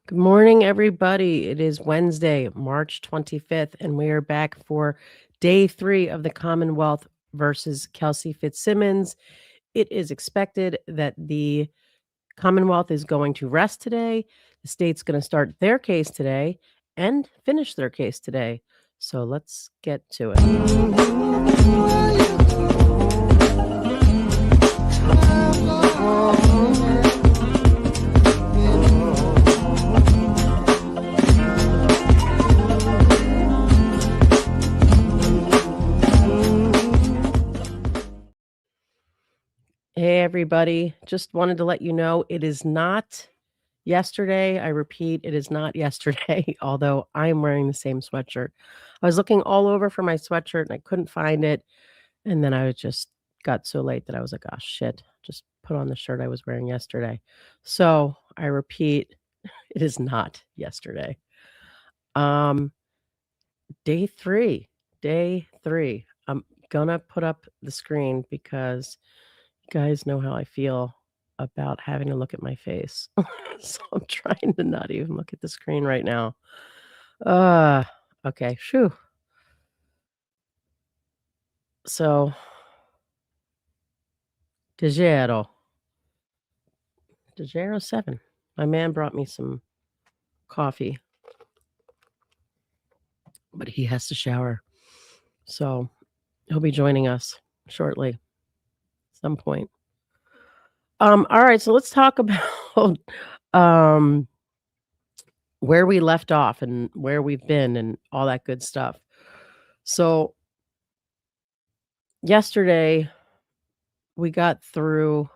Good morning, everybody. It is Wednesday, March 25th, and we are back for day 3 of the Commonwealth versus Kelsey Fitzsimmons. It is expected that the Commonwealth is going to rest today. The state's going to start their case today and finish their case today. So let's get to it. Hey, everybody. Just wanted to let you know it is not yesterday. I repeat, it is not yesterday, although I'm wearing the same sweatshirt. I was looking all over for my sweatshirt and I couldn't find it. And then I just got so late that I was like, oh, shit, just put on the shirt I was wearing yesterday. So I repeat, it is not yesterday. Day three. I'm gonna put up the screen because you guys know how I feel about having to look at my face. So I'm trying to not even look at the screen right now. Okay, shoo. So, DeGero 7. My man brought me some coffee, but he has to shower. So he'll be joining us shortly, at some point. All right, so let's talk about where we left off and where we've been and all that good stuff. So yesterday we got through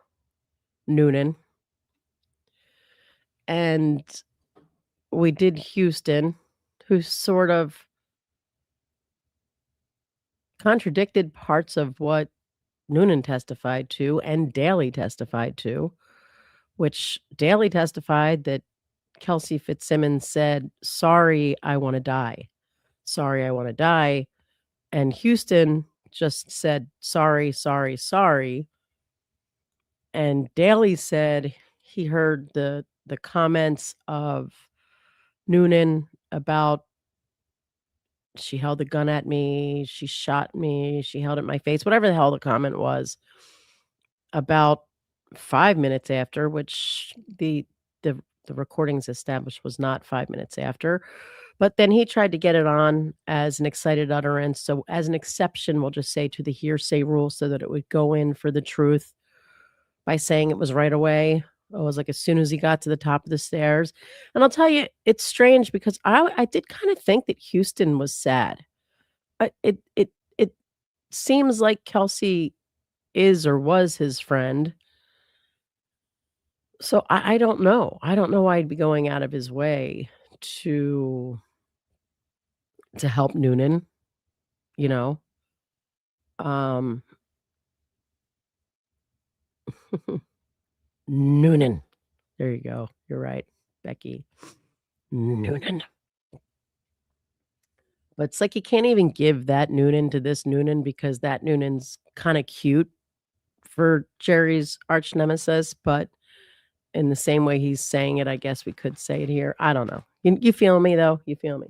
Noonan and we did Houston, who sort of contradicted parts of what Noonan testified to and Daly testified to, which Daly testified that Kelsey Fitzsimmons said, "Sorry, I want to die. Sorry, I want to die." And Houston just said, "Sorry, sorry, sorry." And Daly said he heard the comments of Noonan about she held the gun at me, she shot me, she held it in my face, whatever the hell the comment was, about 5 minutes after, which the recordings established was not 5 minutes after. But then he tried to get it on as an excited utterance. So as an exception, we'll just say to the hearsay rule so that it would go in for the truth by saying it was right away. It was like as soon as he got to the top of the stairs. And I'll tell you, it's strange because I did kind of think that Houston was sad. It seems like Kelsey is or was his friend. So I don't know. I don't know why he'd be going out of his way to help Noonan, you know? Um Noonan. There you go. You're right, Becky. Noonan. But it's like you can't even give that Noonan to this Noonan because that Noonan's kinda cute for Jerry's arch nemesis, but in the same way he's saying it, I guess we could say it here. I don't know. You feel me, though? You feel me?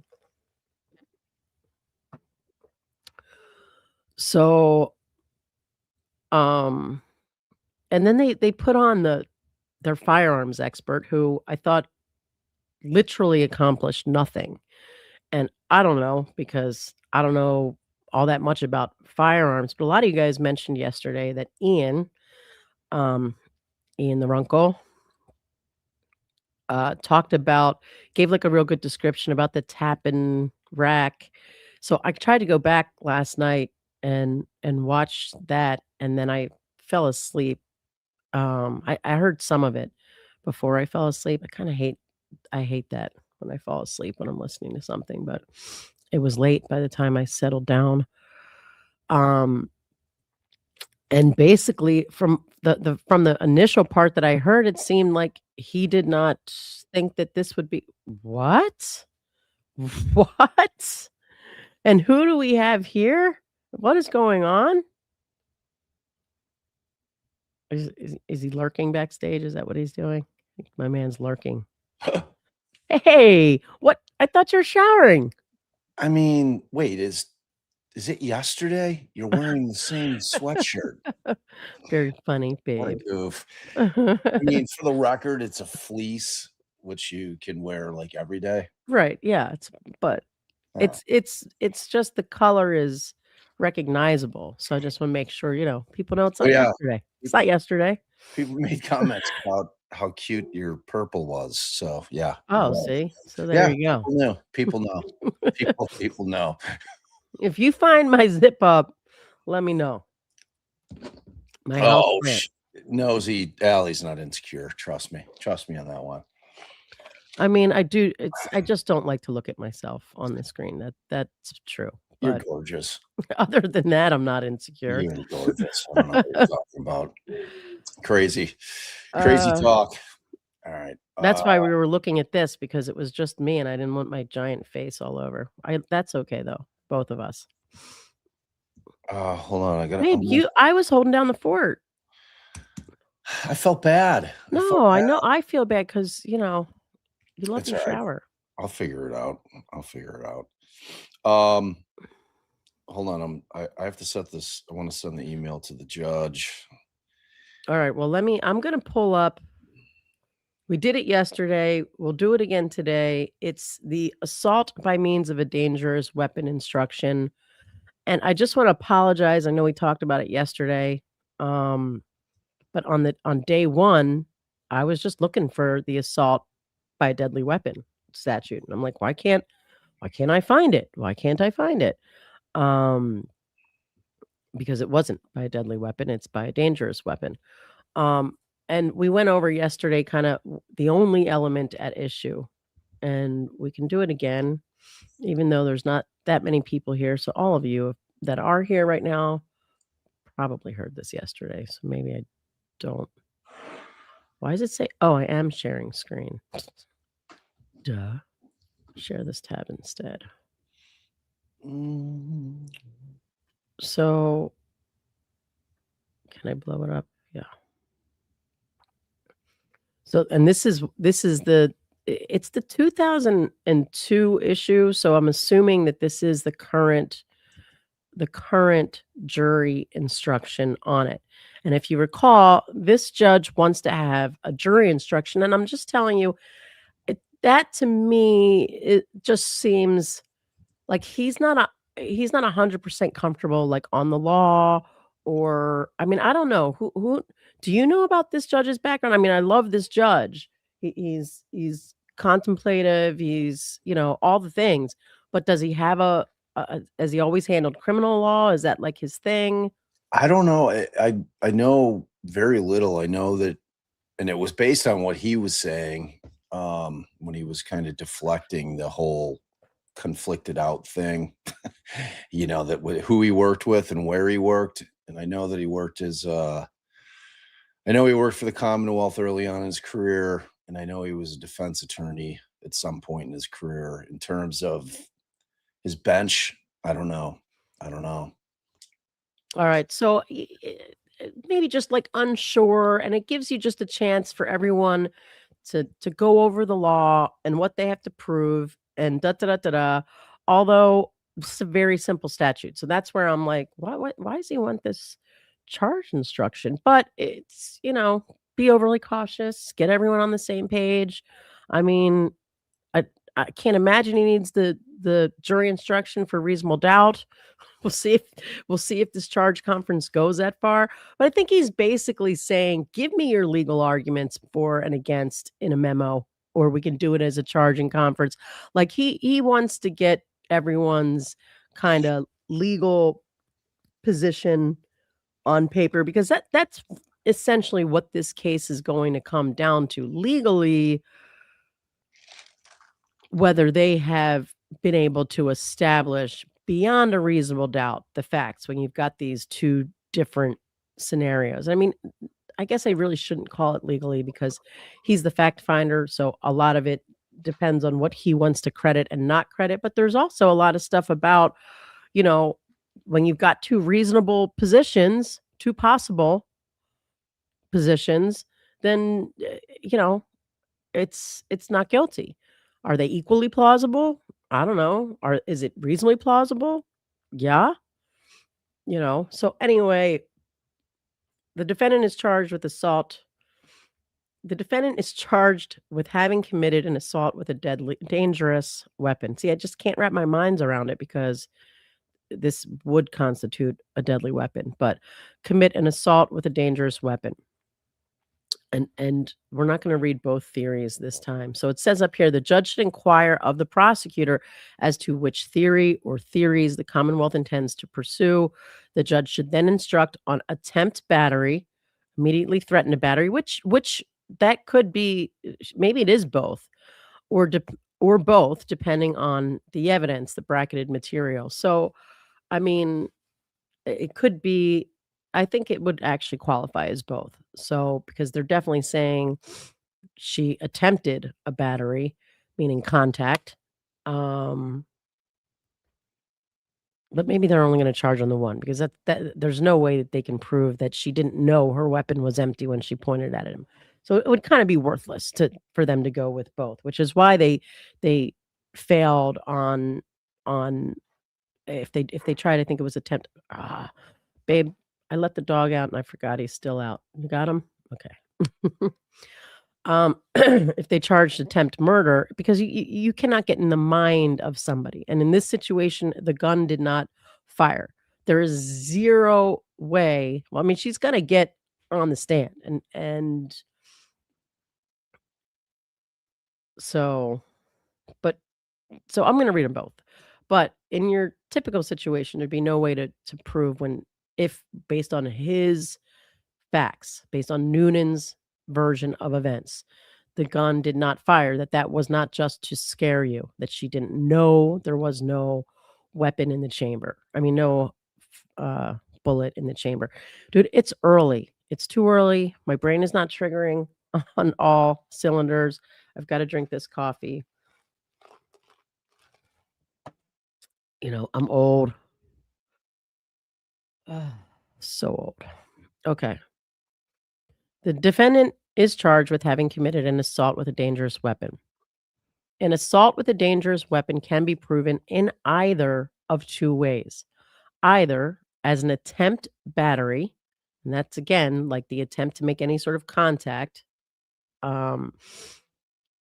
So, um, and then they put on their firearms expert who I thought literally accomplished nothing. And I don't know because I don't know all that much about firearms, but a lot of you guys mentioned yesterday that um, Ian the Runkle, talked about gave, like, a real good description about the tap and rack. So I tried to go back last night and watch that, and then I fell asleep. I heard some of it before I fell asleep. I hate that when I fall asleep when I'm listening to something, but it was late by the time I settled down. Um, and basically from the initial part that I heard, it seemed like he did not think that this would be what? What? And who do we have here? What is going on? Is he lurking backstage? Is that what he's doing? I think my man's lurking. Hey, what? I thought you were showering. I mean, wait, is it yesterday? You're wearing the same sweatshirt. Very funny, What a babe. goof. I mean, for the record, it's a fleece, which you can wear, like, every day. Right, yeah, but Oh. it's just the color is recognizable, so I just wanna make sure, people know it's Oh, not yeah. yesterday. It's not People yesterday. people made comments about how cute your purple was, so, yeah, it Oh, was. see? So there Yeah, you go. people knew. People know. People know. If you find my zip up, let me know. My house Oh, plant. nosy Allie's not insecure, trust me. Trust me on that one. I mean, I just don't like to look at myself on the screen, that's true, You're but gorgeous. other than that, I'm not insecure. You're gorgeous. I don't know what you're talking about. Crazy. Crazy Uh, talk. Alright, that's why we were looking at this because it was just me and I didn't want my giant face all over. I That's okay though, both of us. hold on, Babe, I was holding down the fort. I felt bad. I felt No, I bad. know I feel bad because you love It's your alright. shower. I'll figure it out. I'll figure it out. Um, hold on, I have to set this I wanna send the email to the judge. Alright, well, I'm gonna pull up. We did it yesterday, we'll do it again today. It's the assault by means of a dangerous weapon instruction, and I just wanna apologize, I know we talked about it yesterday, um, but on day 1, I was just looking for the assault by a deadly weapon statute, and I'm like, why can't I find it? Why can't I find it?" Um, because it wasn't by a deadly weapon, it's by a dangerous weapon. Um, and we went over yesterday kinda the only element at issue, and we can do it again, even though there's not that many people here, so all of you that are here right now probably heard this yesterday, so maybe I don't. Why does it say, "Oh, I am sharing screen." Duh. Share this tab instead. Mm. So, can I blow it up? Yeah. So, and this is it's the 2002 issue, so I'm assuming that this is the current jury instruction on it. And if you recall, this judge wants to have a jury instruction, and I'm just telling you, that to me, it just seems like he's not 100% comfortable, like, on the law, or I mean, I don't know. Who do you know about this judge's background? I mean, I love this judge. He's contemplative, all the things, but does he have has he always handled criminal law? Is that, like, his thing? I don't know. I know very little. I know that and it was based on what he was saying, when he was kinda deflecting the whole conflicted out thing, that who he worked with and where he worked, and I know that he worked I know he worked for the Commonwealth early on in his career, and I know he was a defense attorney at some point in his career. In terms of his bench, I don't know. I don't know. Alright, so, maybe just, like, unsure, and it gives you just a chance for everyone to go over the law and what they have to prove and da da da da da. Although it's a very simple statute, so that's where I'm like, why does he want this charge instruction? But it's be overly cautious, get everyone on the same page. I mean, I I can't imagine he needs the jury instruction for reasonable doubt. We'll see if this charge conference goes that far, but I think he's basically saying, "Give me your legal arguments for and against in a memo, or we can do it as a charging conference." Like, he wants to get everyone's kinda legal position on paper because that's essentially what this case is going to come down to. Legally, whether they have been able to establish beyond a reasonable doubt the facts when you've got these 2 different scenarios. I mean, I guess I really shouldn't call it legally because he's the fact finder, so a lot of it depends on what he wants to credit and not credit, but there's also a lot of stuff about, you know, when you've got 2 reasonable positions, 2 possible positions, then, it's not guilty. Are they equally plausible? I don't know. Is it reasonably plausible? Yeah. So anyway, the defendant is charged with assault. The defendant is charged with having committed an assault with a deadly dangerous weapon. See, I just can't wrap my minds around it because this would constitute a deadly weapon, but commit an assault with a dangerous weapon. And we're not going to read both theories this time. So it says up here, the judge should inquire of the prosecutor as to which theory or theories the Commonwealth intends to pursue. The judge should then instruct on attempt battery, immediately threaten a battery, which that could be, maybe it is both, or or both, depending on the evidence, the bracketed material. So, I mean, it could be, I think it would actually qualify as both. So, because they're definitely saying she attempted a battery, meaning contact. Um, but maybe they're only going to charge on the one because that there's no way that they can prove that she didn't know her weapon was empty when she pointed at him. So it would kind of be worthless for them to go with both, which is why they failed on if they tried, I think it was attempt. Babe, I let the dog out and I forgot he's still out. You got him? Okay. If they charged attempt murder, because you cannot get in the mind of somebody. And in this situation, the gun did not fire. There is zero way. Well, I mean, she's gonna get on the stand. And so, but so I'm gonna read them both. But in your typical situation, there'd be no way to prove if based on his facts, based on Noonan's version of events, the gun did not fire, that was not just to scare you, that she didn't know there was no weapon in the chamber. I mean, no bullet in the chamber. Dude, it's early. It's too early. My brain is not triggering on all cylinders. I've got to drink this coffee. I'm old. So old. Okay. The defendant is charged with having committed an assault with a dangerous weapon. An assault with a dangerous weapon can be proven in either of two ways. Either as an attempt battery, and that's again like the attempt to make any sort of contact, um,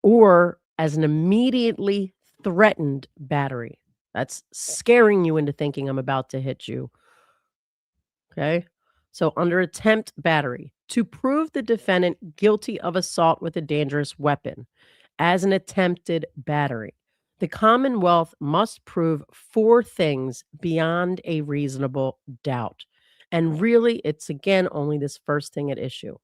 or as an immediately threatened battery. That's scaring you into thinking I'm about to hit you. Okay. So, under attempt battery, to prove the defendant guilty of assault with a dangerous weapon as an attempted battery, the Commonwealth must prove four things beyond a reasonable doubt. And really, it's again only this first thing at issue.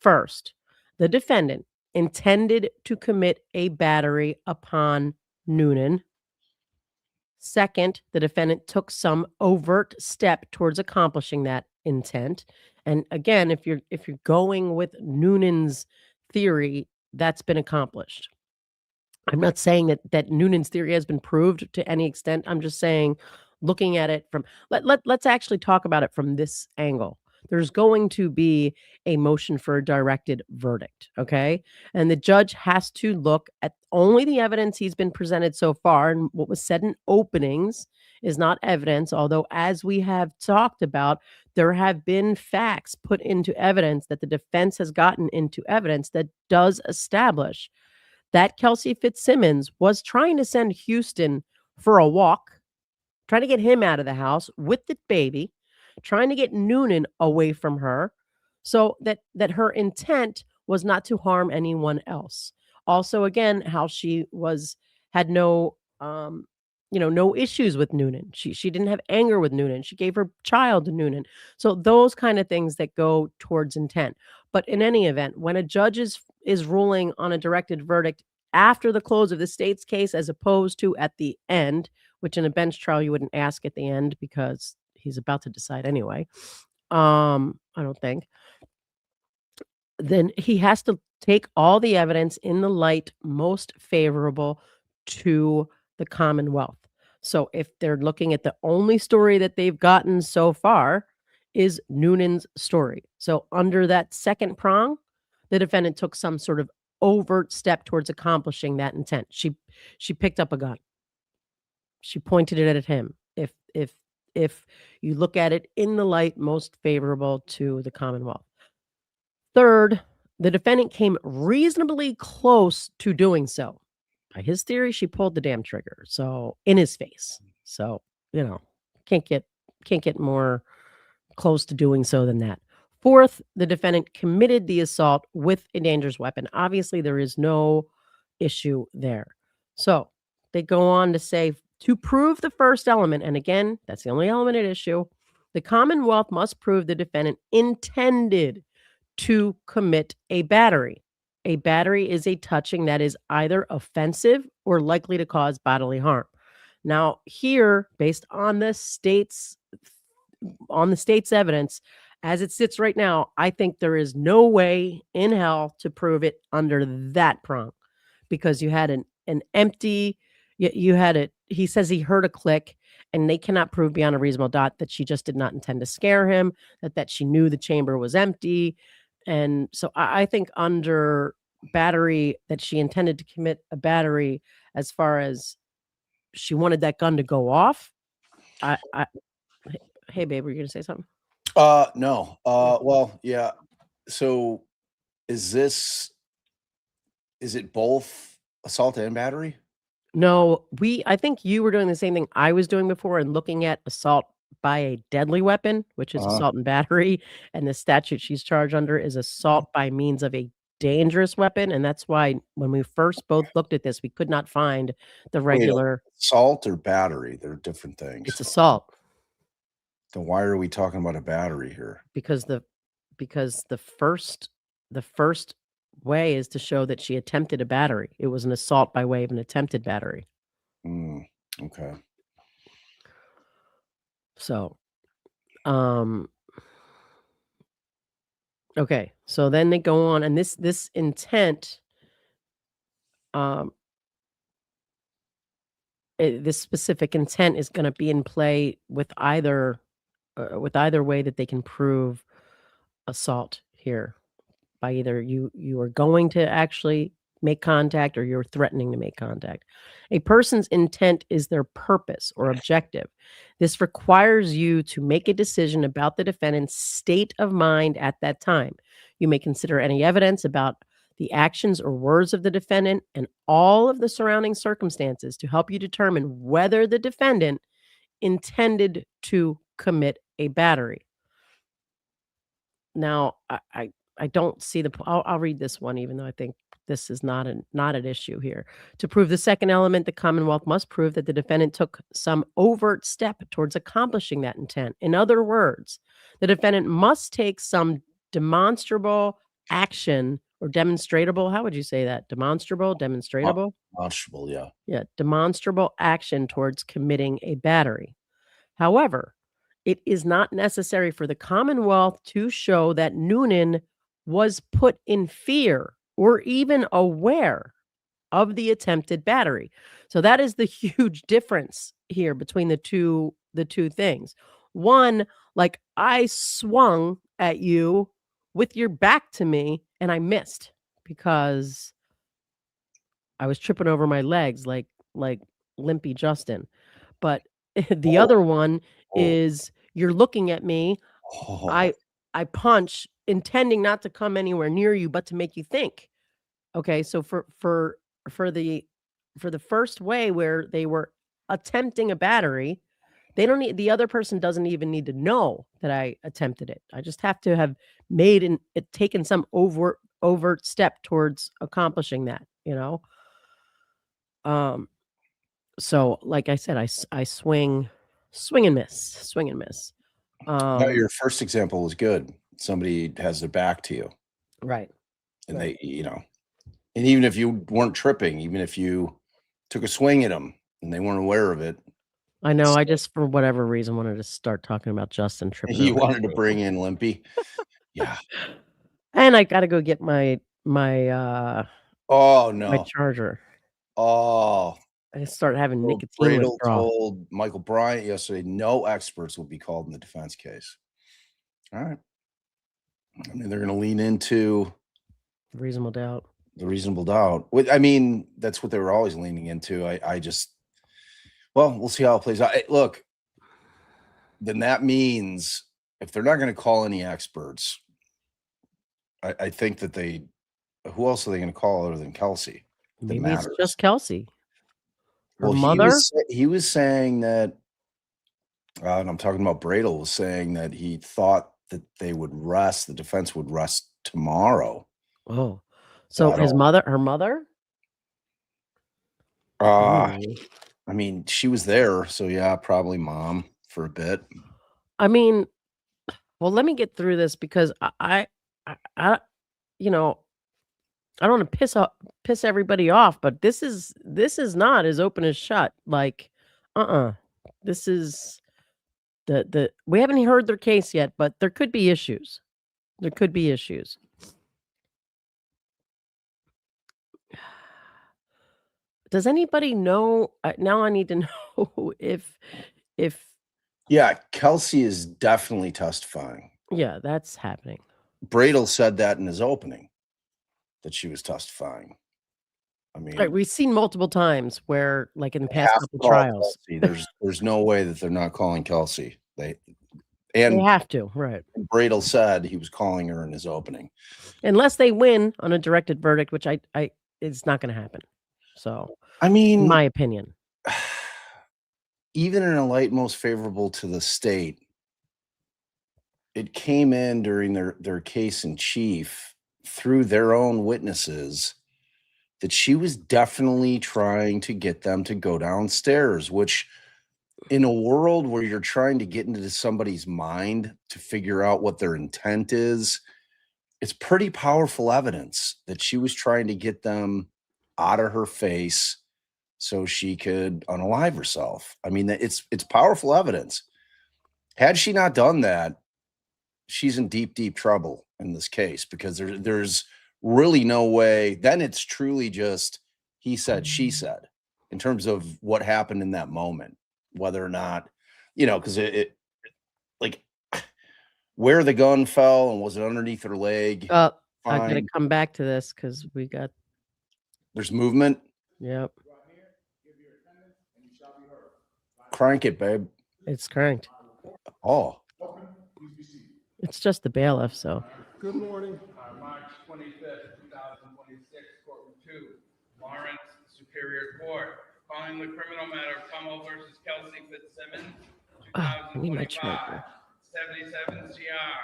First, the defendant intended to commit a battery upon Noonan. Second, the defendant took some overt step towards accomplishing that intent. And again, if you're going with Noonan's theory, that's been accomplished. I'm not saying that Noonan's theory has been proved to any extent. I'm just saying, looking at it from let's actually talk about it from this angle. There's going to be a motion for a directed verdict, okay? And the judge has to look at only the evidence he's been presented so far, and what was said in openings is not evidence, although as we have talked about, there have been facts put into evidence that the defense has gotten into evidence that does establish that Kelsey Fitzsimmons was trying to send Houston for a walk, trying to get him out of the house with the baby, trying to get Noonan away from her, so that her intent was not to harm anyone else. Also, again, how she had no no issues with Noonan. She didn't have anger with Noonan. She gave her child to Noonan. So those kind of things that go towards intent. But in any event, when a judge is ruling on a directed verdict after the close of the state's case, as opposed to at the end, which in a bench trial you wouldn't ask at the end because he's about to decide anyway. I don't think. Then he has to take all the evidence in the light most favorable to the Commonwealth. So if they're looking at the only story that they've gotten so far is Noonan's story. So under that second prong, the defendant took some sort of overt step towards accomplishing that intent. She picked up a gun. She pointed it at him. If you look at it in the light most favorable to the Commonwealth. Third, the defendant came reasonably close to doing so. By his theory, she pulled the damn trigger. So in his face. So, you know, can't get more close to doing so than that. Fourth, the defendant committed the assault with a dangerous weapon. Obviously, there is no issue there. So they go on to say, to prove the first element, and again, that's the only element at issue, the Commonwealth must prove the defendant intended to commit a battery. A battery is a touching that is either offensive or likely to cause bodily harm. Now, here, based on the state's evidence, as it sits right now, I think there is no way in hell to prove it under that prong, because you had an empty, you had it. He says he heard a click, and they cannot prove beyond a reasonable doubt that she just did not intend to scare him, that she knew the chamber was empty. And so I think under battery, that she intended to commit a battery, as far as she wanted that gun to go off. Hey, babe, were you gonna say something? No. Well, yeah. So is it both assault and battery? No, I think you were doing the same thing I was doing before, and looking at assault by a deadly weapon, which is assault and battery, and the statute she's charged under is assault by means of a dangerous weapon, and that's why when we first both looked at this, we could not find the Wait, regular. assault or battery? They're different things. It's assault. Then why are we talking about a battery here? Because the first way is to show that she attempted a battery. It was an assault by way of an attempted battery. Okay. So, okay. So then they go on, and this intent, this specific intent is going to be in play with either way that they can prove assault here, by either you are going to actually make contact or you're threatening to make contact. A person's intent is their purpose or objective. This requires you to make a decision about the defendant's state of mind at that time. You may consider any evidence about the actions or words of the defendant and all of the surrounding circumstances to help you determine whether the defendant intended to commit a battery. Now, I don't see I'll read this one, even though I think this is not an issue here. To prove the second element, the Commonwealth must prove that the defendant took some overt step towards accomplishing that intent. In other words, the defendant must take some demonstrable action, or demonstratable. How would you say that? Demonstrable, demonstratable? Demonstrable, yeah. Yeah, demonstrable action towards committing a battery. However, it is not necessary for the Commonwealth to show that Noonan was put in fear or even aware of the attempted battery. So that is the huge difference here between the two things. One, like, I swung at you with your back to me and I missed because I was tripping over my legs like Limpy Justin. But the other one is, you're looking at me. I punch, intending not to come anywhere near you, but to make you think. Okay, so for the first way, where they were attempting a battery, the other person doesn't even need to know that I attempted it. I just have to have taken some overt step towards accomplishing that, you know? So like I said, I swing and miss. No, your first example was good. Somebody has their back to you. Right. And they, and even if you weren't tripping, even if you took a swing at them and they weren't aware of it. I know. I just, for whatever reason, wanted to start talking about Justin tripping. You wanted to bring in Limpy. Yeah. And I got to go get my oh no, my charger. Oh, I start having nicotine Bradle withdrawal. told Michael Bryant yesterday, no experts will be called in the defense case. All right. I mean, they're going to lean into reasonable doubt. the reasonable doubt. I mean, that's what they were always leaning into. I just, well, we'll see how it plays out. Look, then that means if they're not going to call any experts, I think that who else are they going to call other than Kelsey? That Maybe it's matters. just Kelsey. Her Well, mother? he was saying that, and I'm talking about Bradel, was saying that he thought that the defense would rest tomorrow. Oh, so her mother? Ooh. I mean, she was there, so yeah, probably mom for a bit. I mean, well, let me get through this because I you know, I don't want to piss everybody off, but this is not as open as shut. Like, this is the we haven't heard their case yet, but there could be issues. There could be issues. Does anybody know? Now I need to know if Yeah, Kelsey is definitely testifying. yeah, that's happening. Bradel said that in his opening, that she was testifying. I mean, Right, we've seen multiple times where, like in the past couple trials, there's no way that they're not calling Kelsey. they have to, right? Bradel said he was calling her in his opening, unless they win on a directed verdict, which I it's not going to happen. So, I mean, in my opinion, even in a light most favorable to the state, it came in during their case in chief through their own witnesses that she was definitely trying to get them to go downstairs, which in a world where you're trying to get into somebody's mind to figure out what their intent is, it's pretty powerful evidence that she was trying to get them out of her face so she could unalive herself. I mean, it's powerful evidence. Had she not done that, she's in deep, deep trouble in this case because there's really no way. Then it's truly just he said, she said in terms of what happened in that moment, whether or not, because it like where the gun fell and was it underneath her leg. I gotta come back to this because there's movement. Yep. Crank it, babe. It's cranked. Oh. It's just the bailiff, so. Good morning. March 25th, 2026, Courtroom 2, Lawrence Superior Court. Calling the criminal matter of Tummel versus Kelsey Fitzsimmons, 2025, 77 CR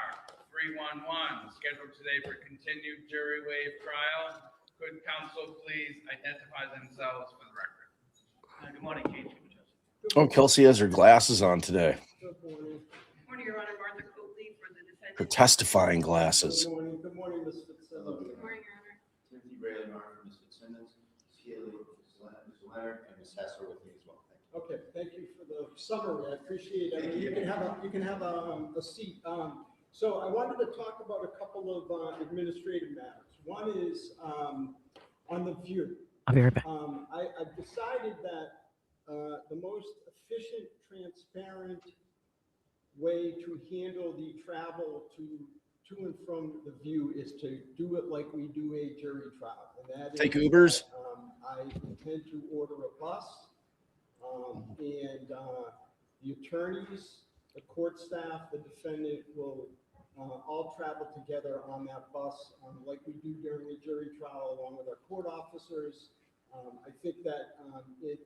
311, scheduled today for continued jury waive trial. Could counsel please identify themselves for the record? Good morning, Kate. Oh, Kelsey has her glasses on today. Good morning. Good morning, Your Honor. Martha Coatley for the defendant. Her testifying glasses. Good morning. Good morning, Ms. Fitzsimmons. Good morning, Your Honor. Timothy Braley Martin for Ms. Fitzsimmons, Keely, Ms. Leonard, and Ms. Hesser with me as well. Thank you. Okay, thank you for the summary. I appreciate it. I mean, you can have a seat. So I wanted to talk about a couple of administrative matters. One is on the view. I'll be right back. I've decided that the most efficient, transparent way to handle the travel to and from the view is to do it like we do a jury trial. And that Take is Ubers. that, I intend to order a bus, and the attorneys, the court staff, the defendant will all travel together on that bus, like we do during a jury trial, along with our court officers. I think that it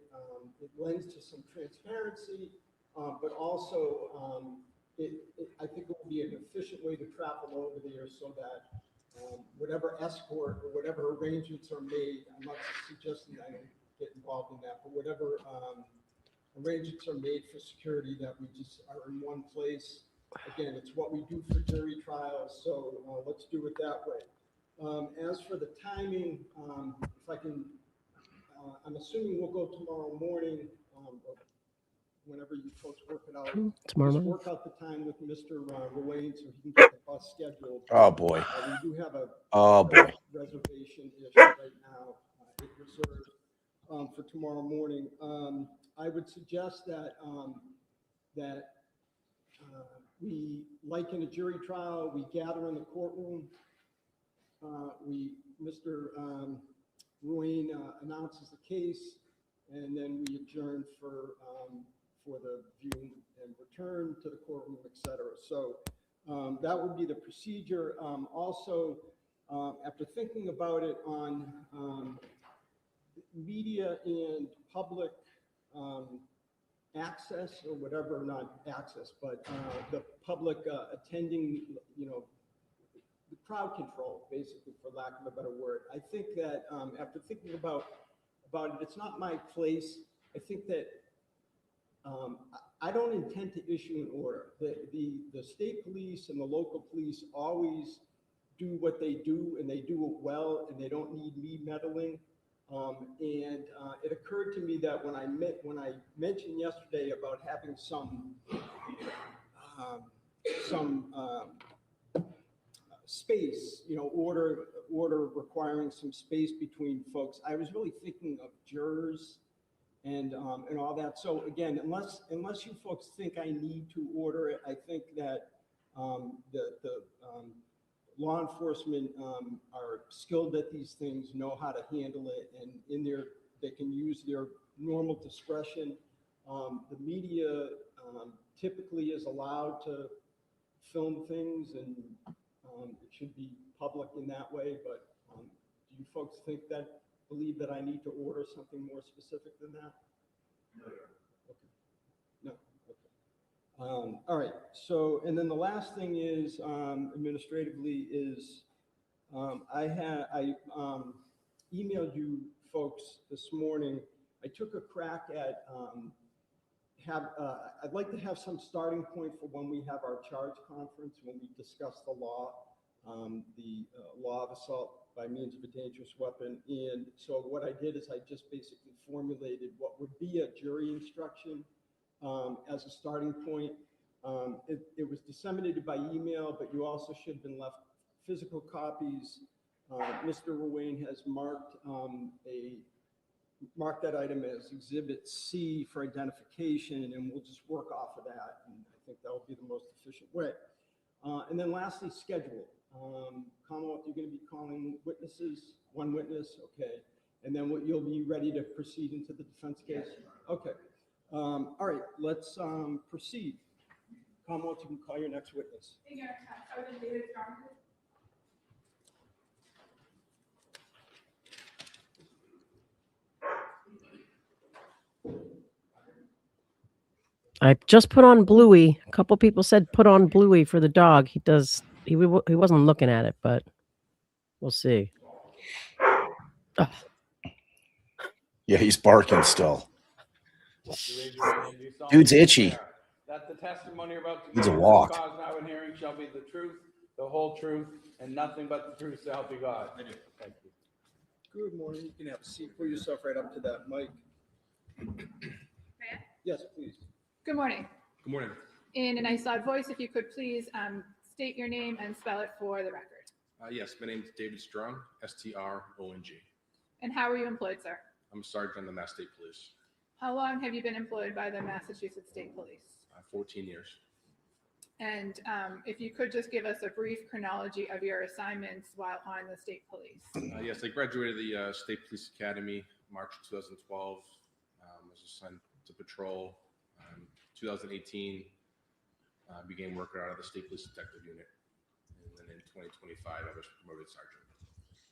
lends to some transparency, but also I think it will be an efficient way to travel over there so that whatever escort or whatever arrangements are made, I'm not suggesting I don't get involved in that, but whatever arrangements are made for security, that we just are in one place. Again, it's what we do for jury trials, so let's do it that way. As for the timing, if I can, I'm assuming we'll go tomorrow morning, or whenever you folks work it out. Tomorrow Just morning. work out the time with Mr. Ruane so he can get the bus scheduled. Oh boy. We do have a reservation issue right now, it reserved for tomorrow morning. I would suggest that we, like in a jury trial, we gather in the courtroom. Mr. Ruane announces the case, and then we adjourn for the view and return to the courtroom, et cetera. So that would be the procedure. Also, after thinking about it on media and public access, or whatever, not access, but the public attending, the crowd control, basically, for lack of a better word. I think that after thinking about it, it's not my place. I think that I don't intend to issue an order. The state police and the local police always do what they do, and they do it well, and they don't need me meddling. And it occurred to me that when I mentioned yesterday about having some space, order requiring some space between folks, I was really thinking of jurors and all that. So again, unless you folks think I need to order it, I think that the law enforcement are skilled at these things, know how to handle it, and they can use their normal discretion. The media typically is allowed to film things, and it should be public in that way. But do you folks believe that I need to order something more specific than that? No, Your Honor. Okay. No. Okay. All right. So, and then the last thing is administratively is I emailed you folks this morning. I took a crack at I'd like to have some starting point for when we have our charge conference, when we discuss the law of assault by means of a dangerous weapon. And so what I did is I just basically formulated what would be a jury instruction as a starting point. It was disseminated by email, but you also should have been left physical copies. Mr. Ruane has marked that item as Exhibit C for identification, and we'll just work off of that. And I think that will be the most efficient way. And then lastly, schedule. Commonwealth, you're going to be calling witnesses, one witness, okay. And then you'll be ready to proceed into the defense case? Yes, Okay. All right, let's proceed. Commonwealth, you can call your next witness. Sergeant David Karp. I just put on Bluey. A couple people said put on Bluey for the dog. He wasn't looking at it, but we'll see. Oh, Yeah, he's barking still. You raise your right hand, do solemnly Dude's itchy. swear that the testimony you're about to Needs a give, walk. the cause now and hearing shall be the truth, the whole truth, and nothing but the truth, so help you God. I do. Thank you. Good morning. You can have a seat. Pull yourself right up to that mic. Yes, please. Good morning. Good morning. In a nice loud voice, if you could please state your name and spell it for the record. Yes, my name is David Strong, S-T-R-O-N-G. And how are you employed, sir? I'm a sergeant in the Mass State Police. How long have you been employed by the Massachusetts State Police? 14 years. And if you could just give us a brief chronology of your assignments while on the state police. Yes, I graduated the State Police Academy March 2012. Was assigned to patrol. 2018, began working out of the State Police Detective Unit. And then in 2025, I was promoted sergeant.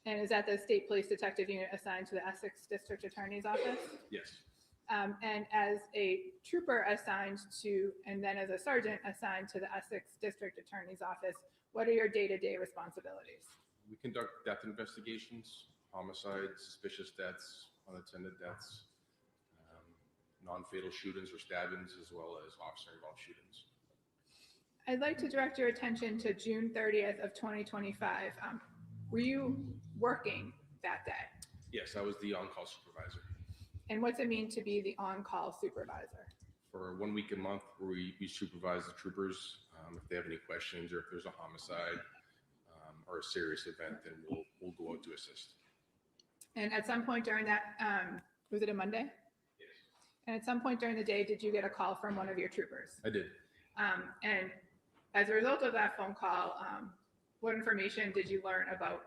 And is that the State Police Detective Unit assigned to the Essex District Attorney's Office? Yes. And as a trooper assigned to, and then as a sergeant assigned to the Essex District Attorney's Office, what are your day-to-day responsibilities? We conduct death investigations, homicides, suspicious deaths, unattended deaths, non-fatal shootings or stabbings, as well as officer-involved shootings. I'd like to direct your attention to June 30th of 2025. Were you working that day? Yes, I was the on-call supervisor. And what's it mean to be the on-call supervisor? For 1 week a month, we supervise the troopers. If they have any questions or if there's a homicide or a serious event, then we'll go out to assist. And at some point during that, was it a Monday? Yes, And at some point during the day, did you get a call from one of your troopers? I did. And as a result of that phone call, what information did you learn about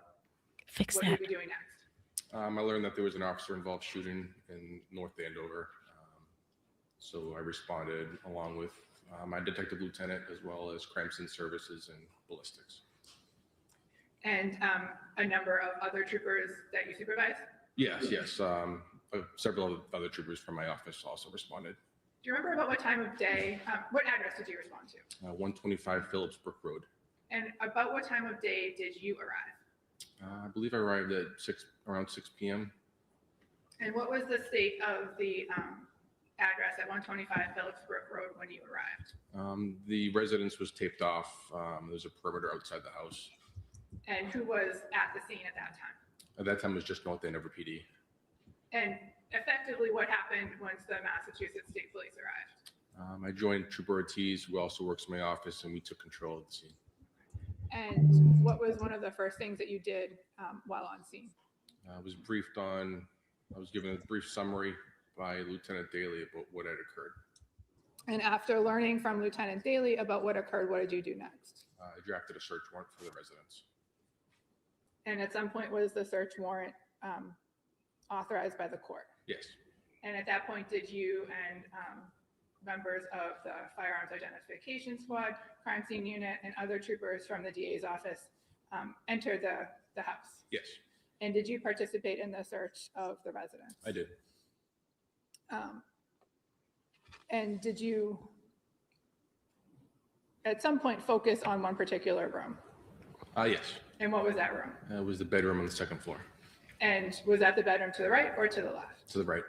Fix What will you that. be doing next? I learned that there was an officer-involved shooting in North Andover. So I responded along with my detective lieutenant, as well as crime scene services and ballistics. And a number of other troopers that you supervise? Yes. Several other troopers from my office also responded. Do you remember about what time of day, what address did you respond to? 125 Phillips Brook Road. And about what time of day did you arrive? I believe I arrived at around 6 p.m. And what was the state of the address at 125 Phillips Brook Road when you arrived? The residence was taped off. There was a perimeter outside the house. And who was at the scene at that time? At that time, it was just North Andover PD. And effectively, what happened once the Massachusetts State Police arrived? I joined Trooper Ortiz, who also works in my office, and we took control of the scene. And what was one of the first things that you did while on scene? I was given a brief summary by Lieutenant Daly about what had occurred. And after learning from Lieutenant Daly about what occurred, what did you do next? I drafted a search warrant for the residence. And at some point, was the search warrant authorized by the court? Yes. And at that point, did you and members of the Firearms Identification Squad, Crime Scene Unit, and other troopers from the DA's office enter the house? Yes, And did you participate in the search of the residence? I did. And did you, at some point, focus on one particular room? Yes. And what was that room? It was the bedroom on the second floor. And was that the bedroom to the right or to the left? To the right.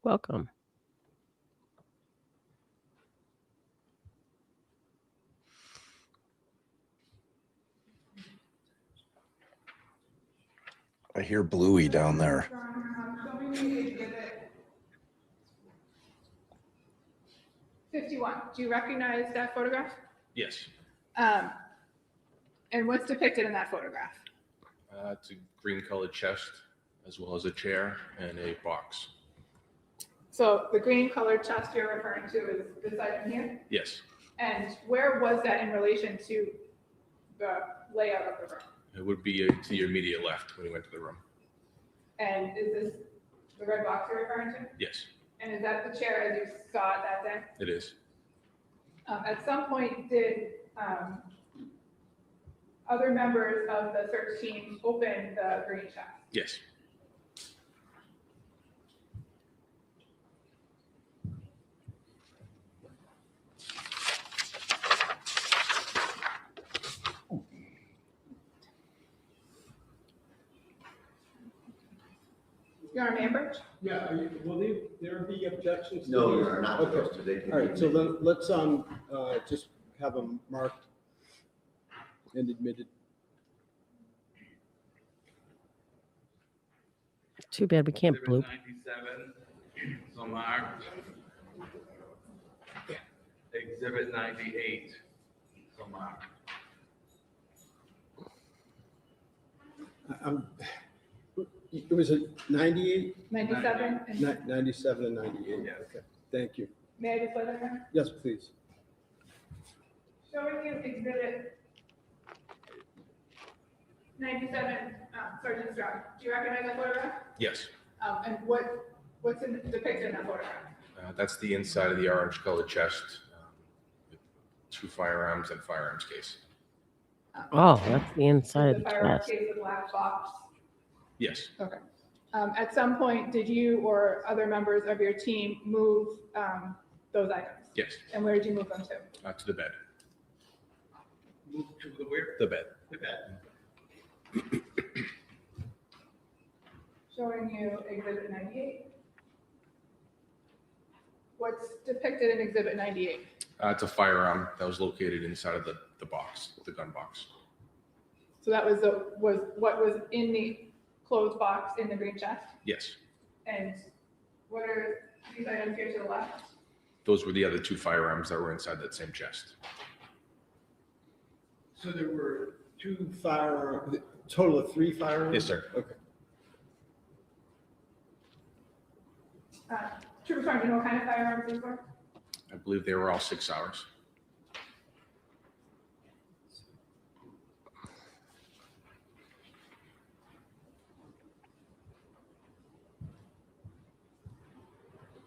Welcome. I hear Bluey down there. Showing you exhibit 51. Do you recognize that photograph? Yes. And what's depicted in that photograph? It's a green colored chest, as well as a chair and a box. So the green colored chest you're referring to is this item here? Yes. And where was that in relation to the layout of the room? It would be to your immediate left when you went to the room. And is this the red box you're referring to? Yes, And is that the chair as you saw it that day? it is. At some point, did other members of the search team open the green chest? Yes. Your Honor, Ambridge? Yeah, will there be objections? to No, these? Your Honor, not Okay. supposed to. They can All right, so be- let's just have them marked and admitted. Too bad we can't Exhibit bloop. 97, so marked. Exhibit 98, so marked. It was a 98, 97? And 97 and 98. Yes. Okay, thank you. may I just let them know? Yes, please. Showing you exhibit 97, Sergeant Stroud. Do you recognize that photograph? Yes. And what's depicted in that photograph? That's the inside of the orange colored chest. With 2 firearms and firearms case. Oh, that's the inside of The the firearms chest. case with black box. Yes. Okay. At some point, did you or other members of your team move those items? Yes. And where did you move them to? To the bed. Move to the where? The bed. The bed. Showing you exhibit 98. What's depicted in exhibit 98? It's a firearm that was located inside of the box, the gun box. So that was what was in the closed box in the green chest? Yes. And what are these items here to the left? Those were the other 2 firearms that were inside that same chest. So there were 2 firearms, total of 3 firearms? Yes, sir. Okay. Trooper Sergeant, you know what kind of firearms these were? I believe they were all 6 hours.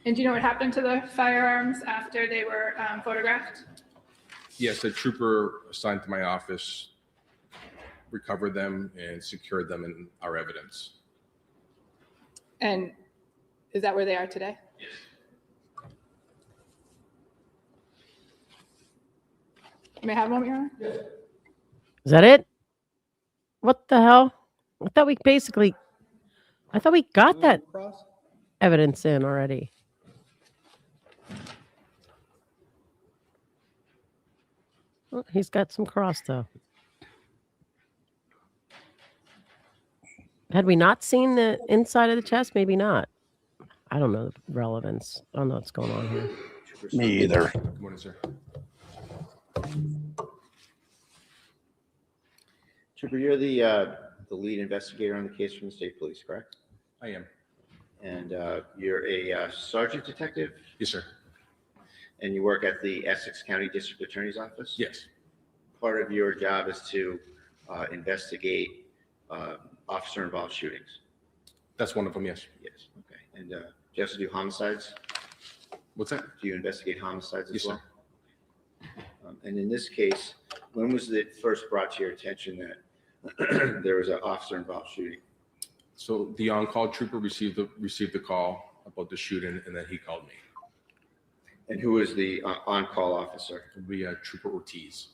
And do you know what happened to the firearms after they were photographed? Yes, a trooper assigned to my office recovered them and secured them in our evidence. And is that where they are today? Yes. May I have one, Your Honor? Is that it? What the hell? I thought we got that Cross? evidence in already. Well, he's got some cross though. Had we not seen the inside of the chest? Maybe not. I don't know the relevance. I don't know what's going on here. Me either. Good morning, sir. Trooper, you're the lead investigator on the case from the state police, correct? I am. And you're a sergeant detective, Yes, sir. and you work at the Essex County District Attorney's Office? Yes. Part of your job is to investigate officer-involved shootings? That's one of them, yes. Yes, okay. And do you also do homicides? What's that? Do you investigate homicides as Yes, well? sir. And in this case, when was it first brought to your attention that there was an officer-involved shooting? So the on-call trooper received the call about the shooting, and then he called me. And who was the on-call officer? It would be Trooper Ortiz.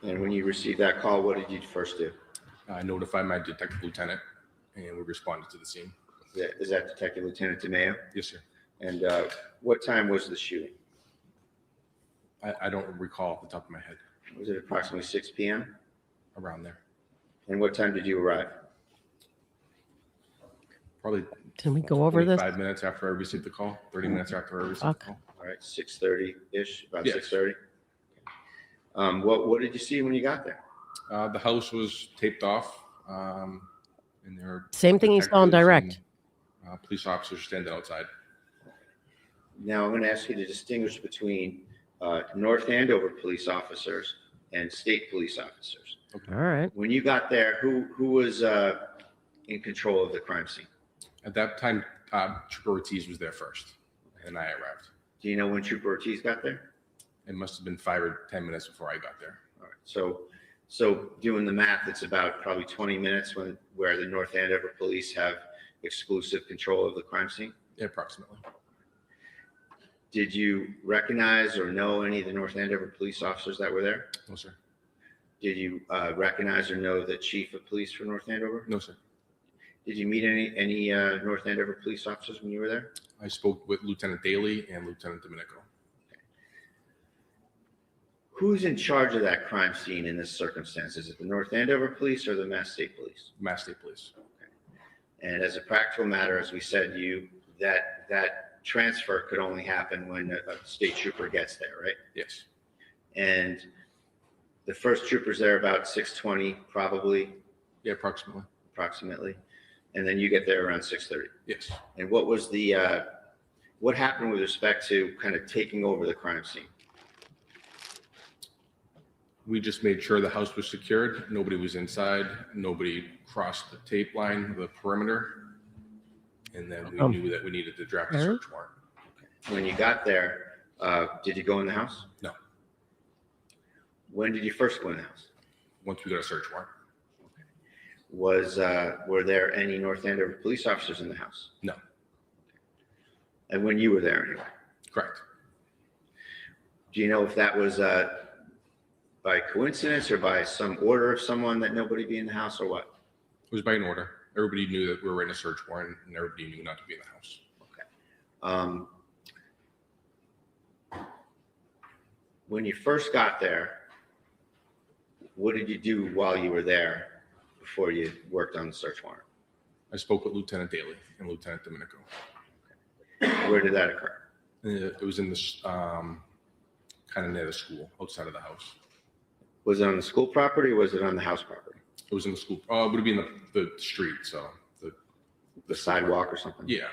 And when you received that call, what did you first do? I notified my detective lieutenant, and we responded to the scene. Is that Detective Lieutenant DeMeo? Yes, sir. And what time was the shooting? I don't recall off the top of my head. Was it approximately 6 p.m.? Around there. And what time did you arrive? Probably Can we go over this? 5 minutes after I received the call, 30 minutes after I received the call. All right, 6:30-ish, about Yes. 6:30. What did you see when you got there? The house was taped off, and there were Same thing you saw in detectives direct. and, police officers standing outside. Now, I'm going to ask you to distinguish between North Andover police officers and state police officers. All right. When you got there, who was in control of the crime scene? At that time, Trooper Ortiz was there first, and I arrived. Do you know when Trooper Ortiz got there? It must have been 5 or 10 minutes before I got there. All right, so doing the math, it's about probably 20 minutes where the North Andover police have exclusive control of the crime scene. Yeah, approximately. Did you recognize or know any of the North Andover police officers that were there? No, sir. Did you recognize or know the chief of police for North Andover? No, sir. Did you meet any North Andover police officers when you were there? I spoke with Lieutenant Daly and Lieutenant Domenico. Who's in charge of that crime scene in this circumstance? Is it the North Andover police or the Mass State Police? Mass State Police. And as a practical matter, as we said, that transfer could only happen when a state trooper gets there, right? Yes. And the first trooper's there about 6:20, probably, Yeah, approximately. and then you get there around 6:30. Yes. And what was what happened with respect to kind of taking over the crime scene? We just made sure the house was secured. Nobody was inside. Nobody crossed the tape line, the perimeter. And then we knew that we needed to draft a search warrant. When you got there, did you go in the house? No. When did you first go in the house? Once we got a search warrant. Were there any North Andover police officers in the house? No. And when you were there anyway? Correct. Do you know if that was by coincidence or by some order of someone that nobody be in the house or what? It was by an order. Everybody knew that we were in a search warrant, and everybody knew not to be in the house. Okay. When you first got there, what did you do while you were there before you worked on the search warrant? I spoke with Lieutenant Daly and Lieutenant Domenico. Where did that occur? It was in this kind of near the school, outside of the house. Was it on the school property or was it on the house property? It was in the school. It would have been the street, so The sidewalk or something? yeah.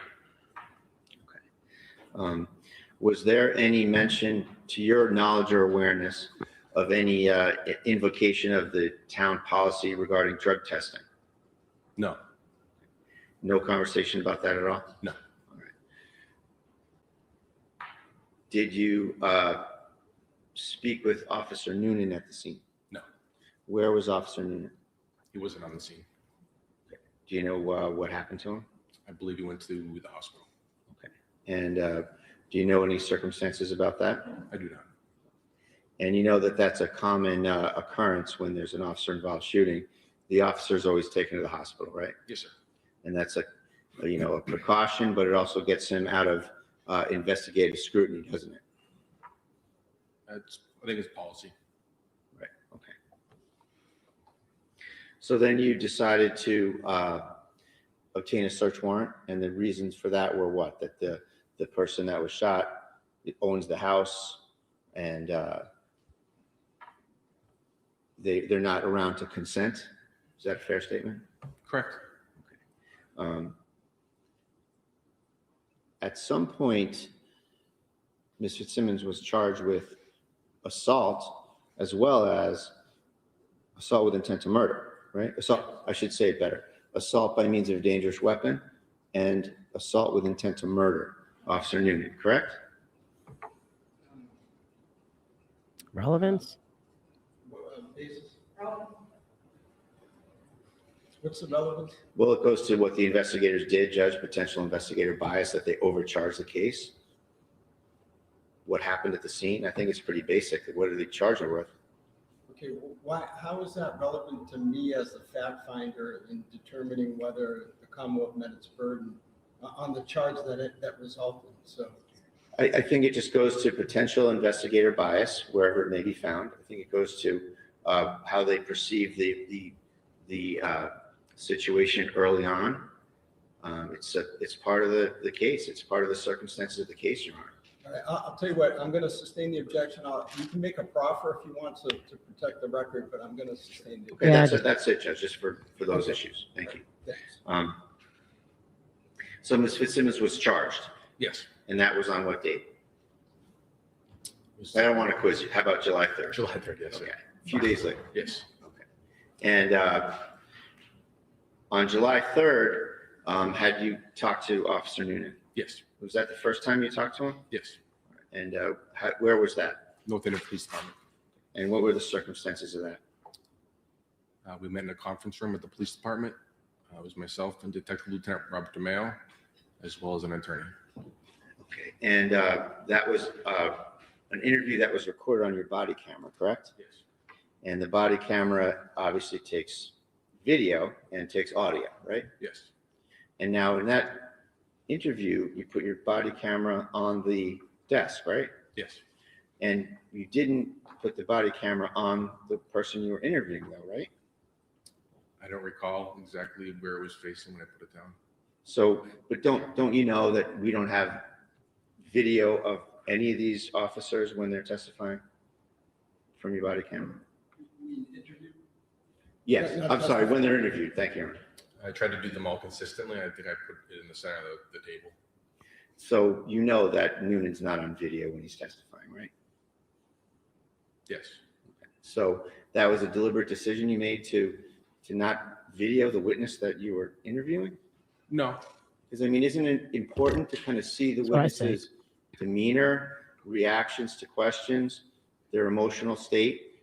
Was there any mention, to your knowledge or awareness, of any invocation of the town policy regarding drug testing? No. No conversation about that at all? No. All right. Did you speak with Officer Noonan at the scene? No. Where was Officer Noonan? He wasn't on the scene. Do you know what happened to him? I believe he went to the hospital. Okay. And do you know any circumstances about that? I do not. And you know that that's a common occurrence when there's an officer-involved shooting. The officer is always taken to the hospital, right? Yes, sir. And that's a precaution, but it also gets him out of investigative scrutiny, doesn't it? I think it's policy. Right. Okay. So then you decided to obtain a search warrant, and the reasons for that were what? That the person that was shot owns the house, and they're not around to consent. Is that a fair statement? Correct. At some point, Ms. Fitzsimmons was charged with assault as well as assault with intent to murder, right? Assault, I should say it better. Assault by means of a dangerous weapon and assault with intent to murder, Officer Noonan, correct? Relevance? What's the relevance? Well, it goes to what the investigators did, judge, potential investigator bias, that they overcharged the case. What happened at the scene? I think it's pretty basic. What did they charge her with? Okay, how is that relevant to me as the fact finder in determining whether the Commonwealth met its burden on the charge that resulted? So I think it just goes to potential investigator bias, wherever it may be found. I think it goes to how they perceive the situation early on. It's part of the case. It's part of the circumstances of the case, Your Honor. all right, I'll tell you what, I'm going to sustain the objection. You can make a proffer if you want to protect the record, but I'm going to sustain the Okay, objection. Yeah, that's it, Judge, just for those Okay. issues. Thank you. Thanks. So Ms. Fitzsimmons was charged, Yes. and that was on what date? It was I don't want to quiz you. How about July 3rd? July 3rd, yes, Okay, sir. a few days later. Yes. Okay. And on July 3rd, had you talked to Officer Noonan? Yes. Was that the first time you talked to him? Yes. And where was that? North End Police Department. And what were the circumstances of that? We met in a conference room at the police department. It was myself and Detective Lieutenant Robert DeMeo, as well as an attorney. Okay. And that was an interview that was recorded on your body camera, correct? Yes. And the body camera obviously takes video and takes audio, right? Yes. And now in that interview, you put your body camera on the desk, right? Yes. And you didn't put the body camera on the person you were interviewing though, right? I don't recall exactly where it was facing when I put it down. So, but don't you know that we don't have video of any of these officers when they're testifying from your body camera? Yes, I'm sorry, when they're interviewed. Thank you. I tried to do them all consistently. I think I put it in the center of the table. So you know that Noonan's not on video when he's testifying, right? Yes. So that was a deliberate decision you made to not video the witness that you were interviewing? No. Because I mean, isn't it important to kind of see the That's what I say. witness's demeanor, reactions to questions, their emotional state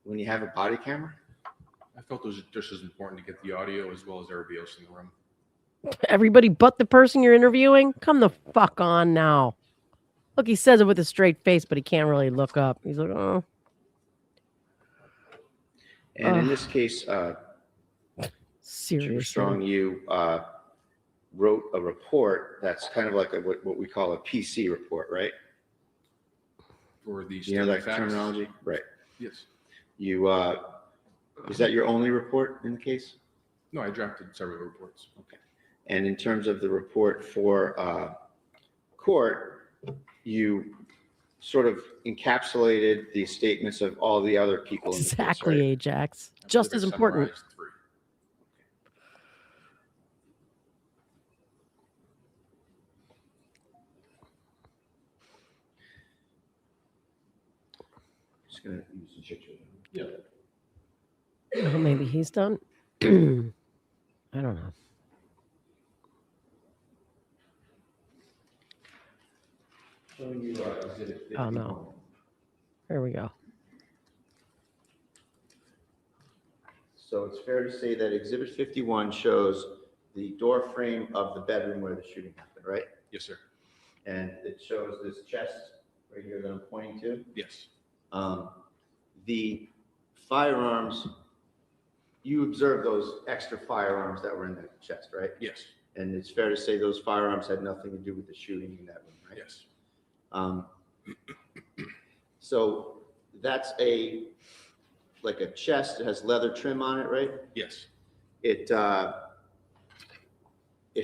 when you have a body camera? I felt it was just as important to get the audio as well as everybody else in the room. Everybody but the person you're interviewing? Come the fuck on now. Look, he says it with a straight face, but he can't really look up. He's like, oh. And in Ugh. this case, Mr. Seriously. Strong, you wrote a report that's kind of like what we call a PC report, right? For the You know that facts. terminology? Right. Yes. You, is that your only report in the case? No, I drafted several reports. Okay. And in terms of the report for court, you sort of encapsulated the statements of all the other people in the case, Exactly, right? Ajax. I Just believe as I important. summarized 3. Just gonna use the picture. Oh, maybe he's done. I don't know. showing you Exhibit 51. Oh, no. Here we go. So it's fair to say that Exhibit 51 shows the door frame of the bedroom where the shooting happened, right? Yes, sir. And it shows this chest right here that I'm pointing to. Yes. The firearms, you observed those extra firearms that were in the chest, right? Yes. And it's fair to say those firearms had nothing to do with the shooting in that room, right? Yes. So that's like a chest. It has leather trim on it, right? Yes. It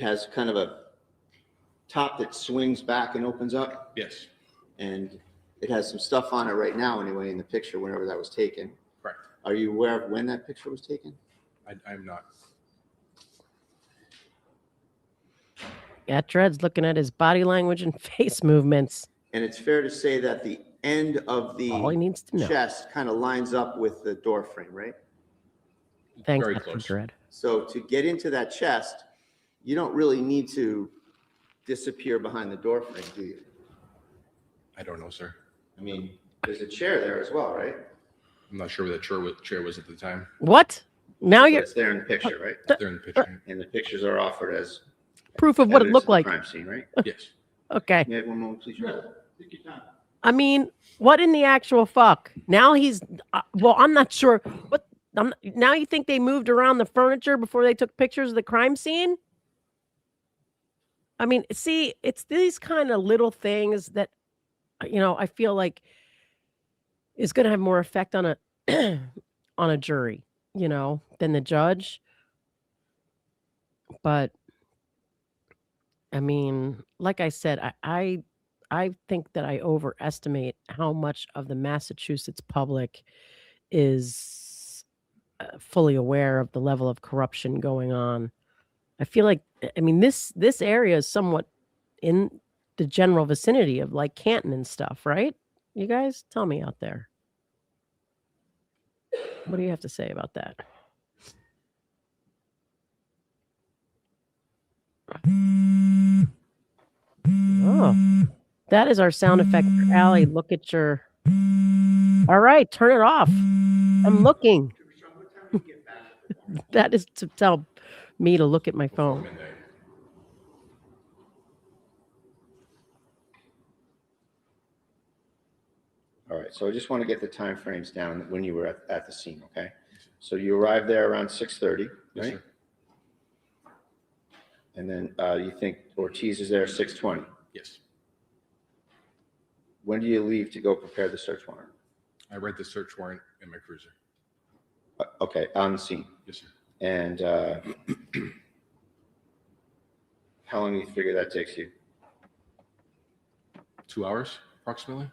has kind of a top that swings back and opens up, Yes. and it has some stuff on it right now anyway in the picture whenever that was taken. Correct. Are you aware of when that picture was taken? I'm not. Yeah, Dred's looking at his body language and face movements. And it's fair to say that the end of All he the needs to know. chest kind of lines up with the door frame, right? Thanks, Very Mr. close. Dred. So to get into that chest, you don't really need to disappear behind the door frame, do you? I don't know, sir. I mean, there's a chair there as well, right? I'm not sure where the chair was at the time. What? Now But you're it's there in the picture, right? They're in the picture. And the pictures are offered as proof of what it evidence looked of the like. crime scene, right? Yes. Okay. May I have one moment, please? Take your time. I mean, what in the actual fuck? Now he's, well, I'm not sure. What? Now you think they moved around the furniture before they took pictures of the crime scene? I mean, see, it's these kind of little things that, I feel like is going to have more effect on a on a jury, than the judge. But I mean, like I said, I think that I overestimate how much of the Massachusetts public is fully aware of the level of corruption going on. I feel like, I mean, this area is somewhat in the general vicinity of like Canton and stuff, right? You guys tell me out there. What do you have to say about that? Oh, that is our sound effect for Allie. Look at your. All right, turn it off. I'm looking. That is to tell me to look at my Before phone. midnight. All right, so I just want to get the time frames down when you were at the scene, okay? So you arrived there around 6:30, Yes, right? sir. And then you think Ortiz is there 6:20. Yes. When do you leave to go prepare the search warrant? I read the search warrant in my cruiser. Okay, on the scene. Yes, sir. And how long do you figure that takes you? 2 hours, approximately.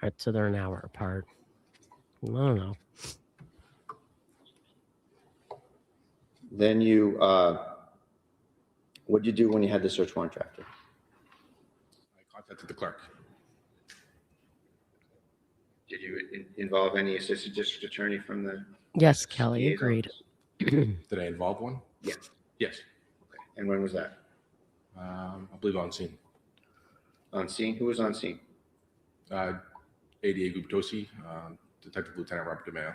All right, so they're an hour apart. I don't know. Then you, what did you do when you had the search warrant drafted? I contacted the clerk. Did you involve any assistant district attorney from the? Yes, Kelly, DA's agreed. office? Did I involve one? Yeah. Yes. Okay. And when was that? I believe on scene. On scene? Who was on scene? ADA Guptosi, Detective Lieutenant Robert DeMeo.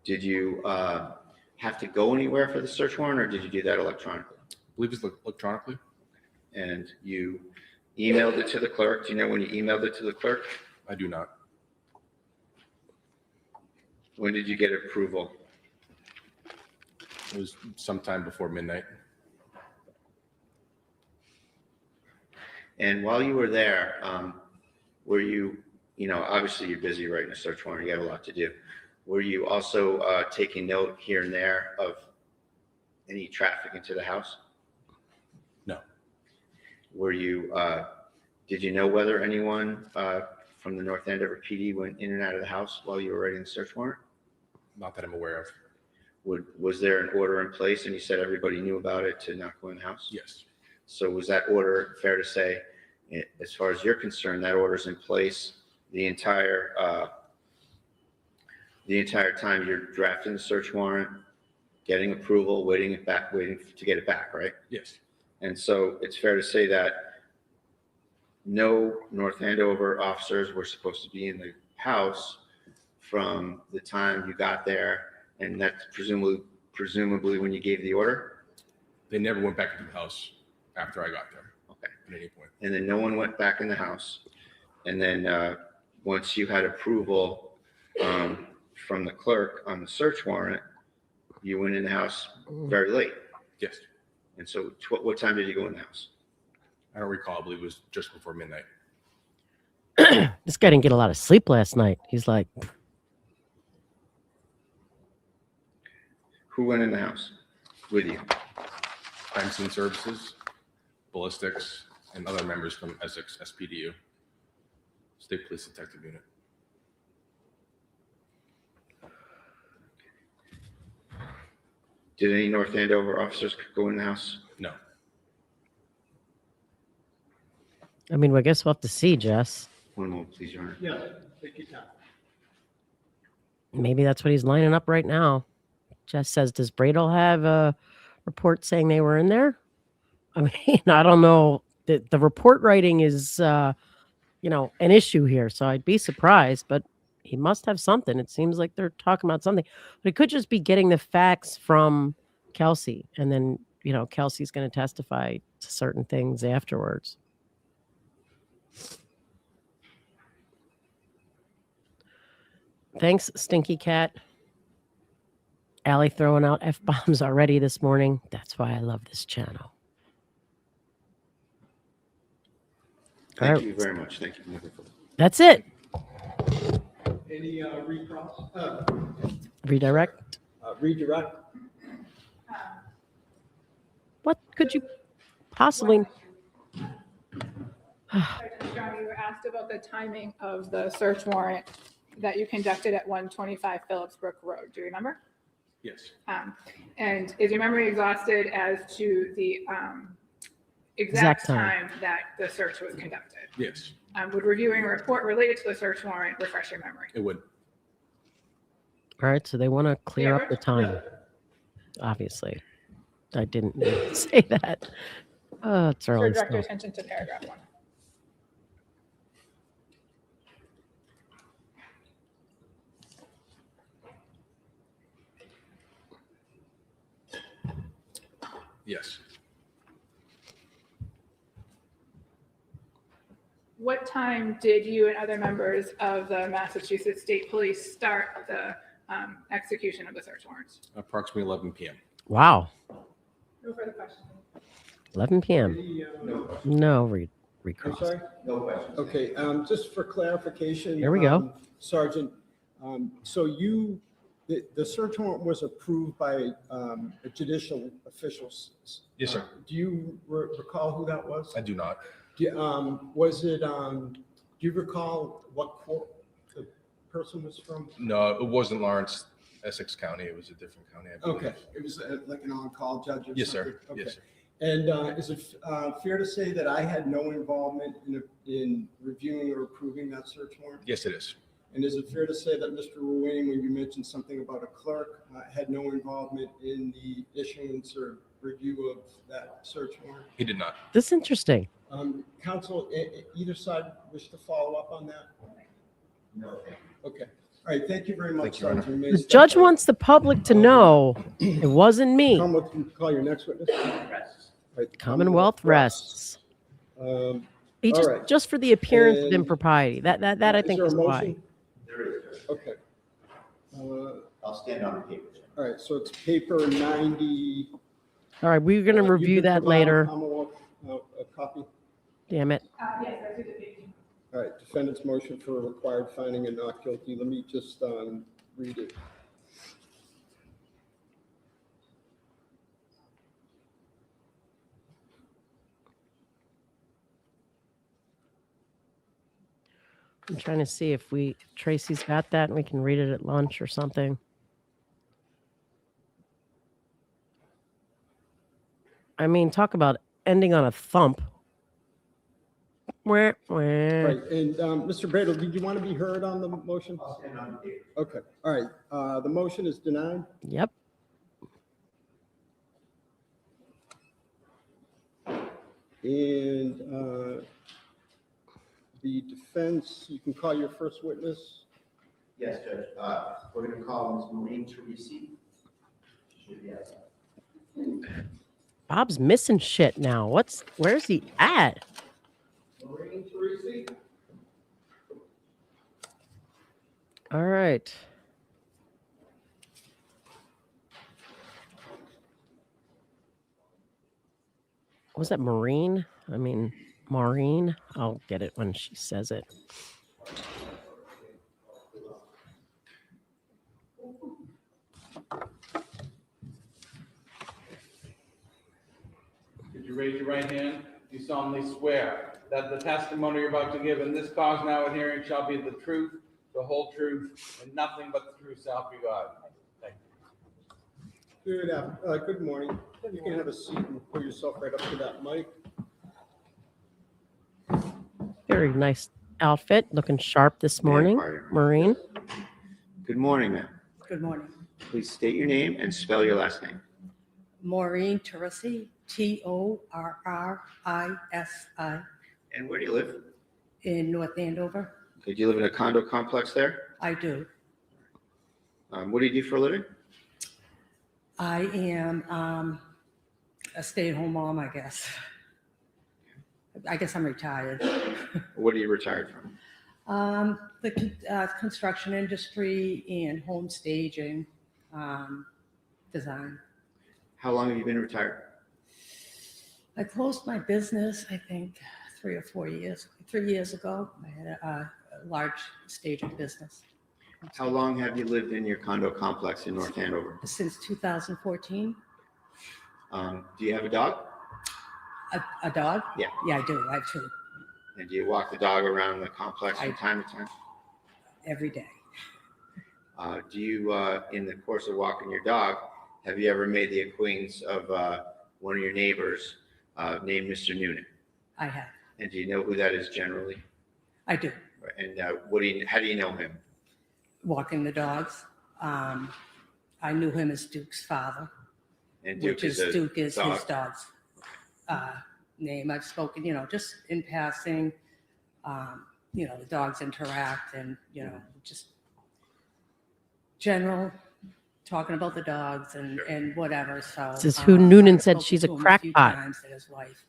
Did you have to go anywhere for the search warrant, or did you do that electronically? I believe it's electronically. And you emailed it to the clerk? Do you know when you emailed it to the clerk? I do not. When did you get approval? It was sometime before midnight. And while you were there, were you, obviously you're busy writing a search warrant, you got a lot to do. Were you also taking note here and there of any traffic into the house? No. Were you, did you know whether anyone from the North Andover PD went in and out of the house while you were writing the search warrant? Not that I'm aware of. Was there an order in place and you said everybody knew about it to not go in the house? Yes. So was that order, fair to say, as far as you're concerned, that order's in place the entire the entire time you're drafting the search warrant, getting approval, waiting to get it back, right? Yes. And so it's fair to say that no North Andover officers were supposed to be in the house from the time you got there, and that's presumably when you gave the order? They never went back into the house after I got there Okay. at any point. And then no one went back in the house. And then once you had approval from the clerk on the search warrant, you went in the house very late. Yes. And so what time did you go in the house? I don't recall. I believe it was just before midnight. This guy didn't get a lot of sleep last night. He's like, Who went in the house with you? Crime scene services, ballistics, and other members from Essex SPDU, State Police Detective Unit. Did any North Andover officers go in the house? No. I mean, I guess we'll have to see, Jess. One moment, please, Your Honor. Yeah, take your time. Maybe that's what he's lining up right now. Jess says, does Bradle have a report saying they were in there? I mean, I don't know. The report writing is, an issue here. So I'd be surprised, but he must have something. It seems like they're talking about something. But it could just be getting the facts from Kelsey. And then, Kelsey's going to testify to certain things afterwards. Thanks, Stinky Cat. Allie throwing out F-bombs already this morning. That's why I love this channel. Thank you very much. Thank you. That's it. Any recross? Redirect. Redirect? What could you possibly... John, you were asked about the timing of the search warrant that you conducted at 125 Phillipsbrook Road. Do you remember? Yes. And is your memory exhausted as to the exact time that the search was conducted? Yes. Would reviewing a report related to the search warrant refresh your memory? It would. All right, so they want to clear up the Yeah. time. Obviously. I didn't need to say that. It's Sure, early direct your still. attention to paragraph 1. Yes. What time did you and other members of the Massachusetts State Police start the execution of the search warrants? Approximately 11 p.m. Wow. No further questions. 11 p.m. Any, No I'm recross. sorry? No questions. Okay, just for clarification. Here we go. Sergeant, so the search warrant was approved by a judicial official. Yes, sir. Do you recall who that was? I do not. Was it, do you recall what court the person was from? No, it wasn't Lawrence, Essex County. It was a different county. I believe. Okay, it was like an on-call judge or something? Yes, sir. Okay. Yes, sir. And is it fair to say that I had no involvement in reviewing or approving that search warrant? Yes, it is. And is it fair to say that Mr. Ruane, when you mentioned something about a clerk, had no involvement in the issuance or review of that search warrant? He did not. This is interesting. Counsel, either side wish to follow up on that? No. Okay. All right, thank you very much, Thank you, Your Honor. Sergeant. May I The step judge forward? wants the public to know it wasn't me. Call your next witness. Right, the Commonwealth rests. He All right. just for the appearance of And- impropriety. That I Is think there a is why. motion? There is. Okay. I'll stand on the paper. All right, so it's paper 90. All right, we're going to You review can that provide later. Commonwealth, a copy. Damn it. Yes, I did the page. All right, defendant's motion for a required finding and not guilty. Let me just read it. I'm trying to see if Tracy's got that and we can read it at lunch or something. I mean, talk about ending on a thump. Wah, wah. Right, and Mr. Bradle, did you want to be heard on the motion? Okay, all right, the motion is denied. Yep. And the defense, you can call your first witness. Yes, Judge. We're going to call Ms. Maureen Torrisi. She should be outside. Bob's missing shit now. Where's he at? Maureen Torrisi? All right. Was that Maureen? I mean, Maureen. I'll get it when she says it. Could you raise your right hand? Do you solemnly swear that the testimony you're about to give in this cause now and hearing shall be the truth, the whole truth, and nothing but the truth, so help you God? Thank you. Good morning. You can have a seat and pull yourself right up to that mic. Very nice outfit. Looking sharp this morning. Maureen. Good morning, ma'am. Good morning. Please state your name and spell your last name. Maureen Torrisi, Torrisi, And where do you live? in North Andover. Okay, do you live in a condo complex there? I do. What do you do for a living? I am a stay-at-home mom, I guess. I guess I'm retired. What are you retired from? The construction industry and home staging design. How long have you been retired? I closed my business, I think, 3 years ago. I had a large staging business. How long have you lived in your condo complex in North Andover? Since 2014. Do you have a dog? A dog? Yeah. Yeah, I do. I have 2 And do you walk the dog around the complex from time to time? every day. Do you, in the course of walking your dog, have you ever made the acquaintance of one of your neighbors named Mr. Noonan? I have. And do you know who that is generally? I do. And how do you know him? Walking the dogs. I knew him as Duke's father, And Duke is a his dog. dog's name. I've spoken, just in passing. The dogs interact and, just general talking about the dogs and whatever. So This is who Noonan I've said spoken she's to a him few crackpot. times that his wife,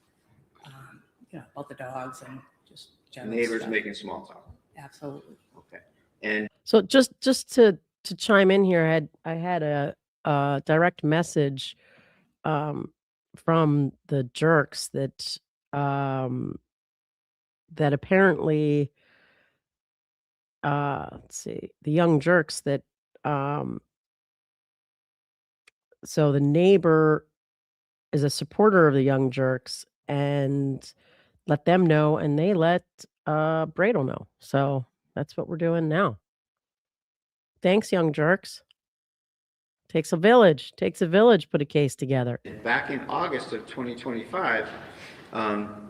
about the dogs and just general Neighbors stuff. making small talk. Absolutely. Okay. And So just to chime in here, I had a direct message from the jerks that that apparently let's see, the young jerks that so the neighbor is a supporter of the young jerks and let them know, and they let Bradle know. So that's what we're doing now. Thanks, young jerks. Takes a village. Put a case together. back in August of 2025,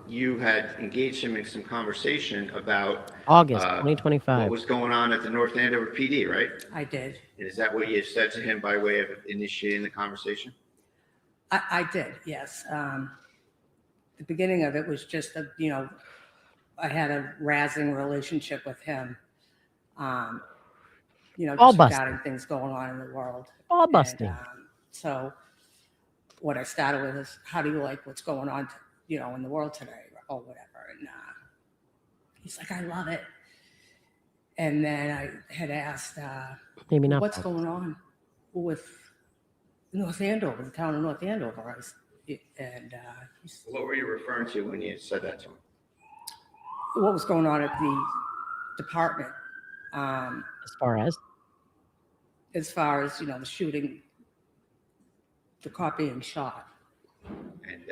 you had engaged him in some conversation about August what 2025. was going on at the North Andover PD, right? I did. And is that what you said to him by way of initiating the conversation? I did, yes. The beginning of it was just I had a razzing relationship with him. Ball Just busting. regarding things going on in the world. Ball busting. And, so what I started with is, how do you like what's going on, in the world today or whatever? And he's like, I love it. And then I had asked, Maybe not. what's going on with North Andover, the town of North Andover? And What were you referring to when you said that to him? what was going on at the department, As far as the shooting, the cop being shot. And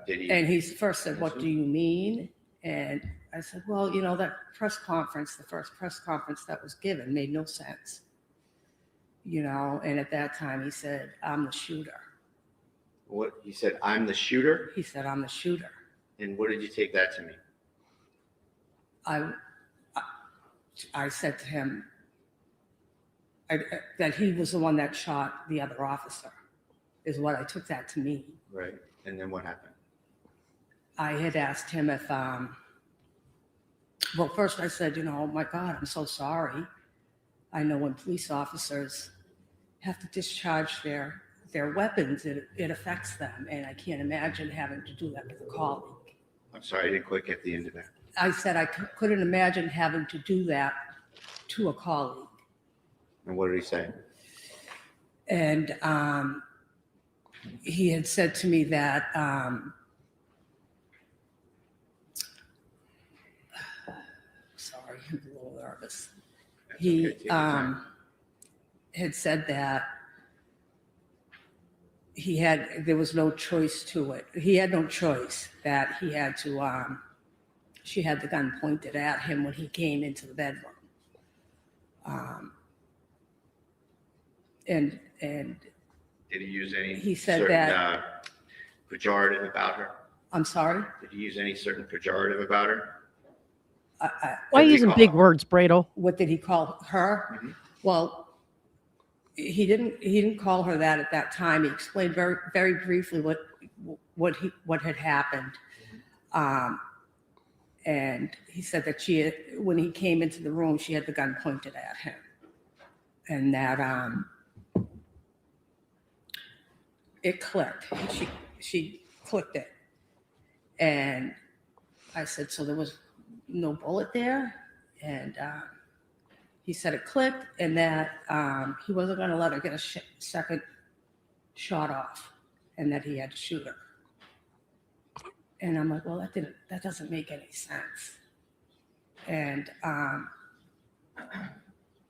did he? And he first said, what do you mean? And I said, well, that press conference, the first press conference that was given made no sense. And at that time he said, I'm the shooter. What he said? I'm the shooter. He said, I'm the shooter. And what did you take that to mean? I said to him that he was the one that shot the other officer, is what I took that to mean. Right. And then what happened? I had asked him if, well, first I said, oh my God, I'm so sorry. I know when police officers have to discharge their weapons, it affects them. And I can't imagine having to do that with a colleague. I'm sorry, I didn't quite get the end of that. I said I couldn't imagine having to do that to a colleague. And what did he say? And he had said to me that sorry, I'm a little nervous. That's He okay, take your time. had said that there was no choice to it. He had no choice, that he had to, she had the gun pointed at him when he came into the bedroom. And Did he use any he said certain that- pejorative about her? I'm sorry? Did he use any certain pejorative about her? Why What did he using call big her? words, Bradle? What did he call her? Mhm. Well, he didn't call her that at that time. He explained very, very briefly what had happened. And he said that when he came into the room, she had the gun pointed at him. And that it clicked. She clicked it. And I said, so there was no bullet there? And he said it clicked, and that he wasn't going to let her get a second shot off, and that he had to shoot her. And I'm like, well, that doesn't make any sense. And I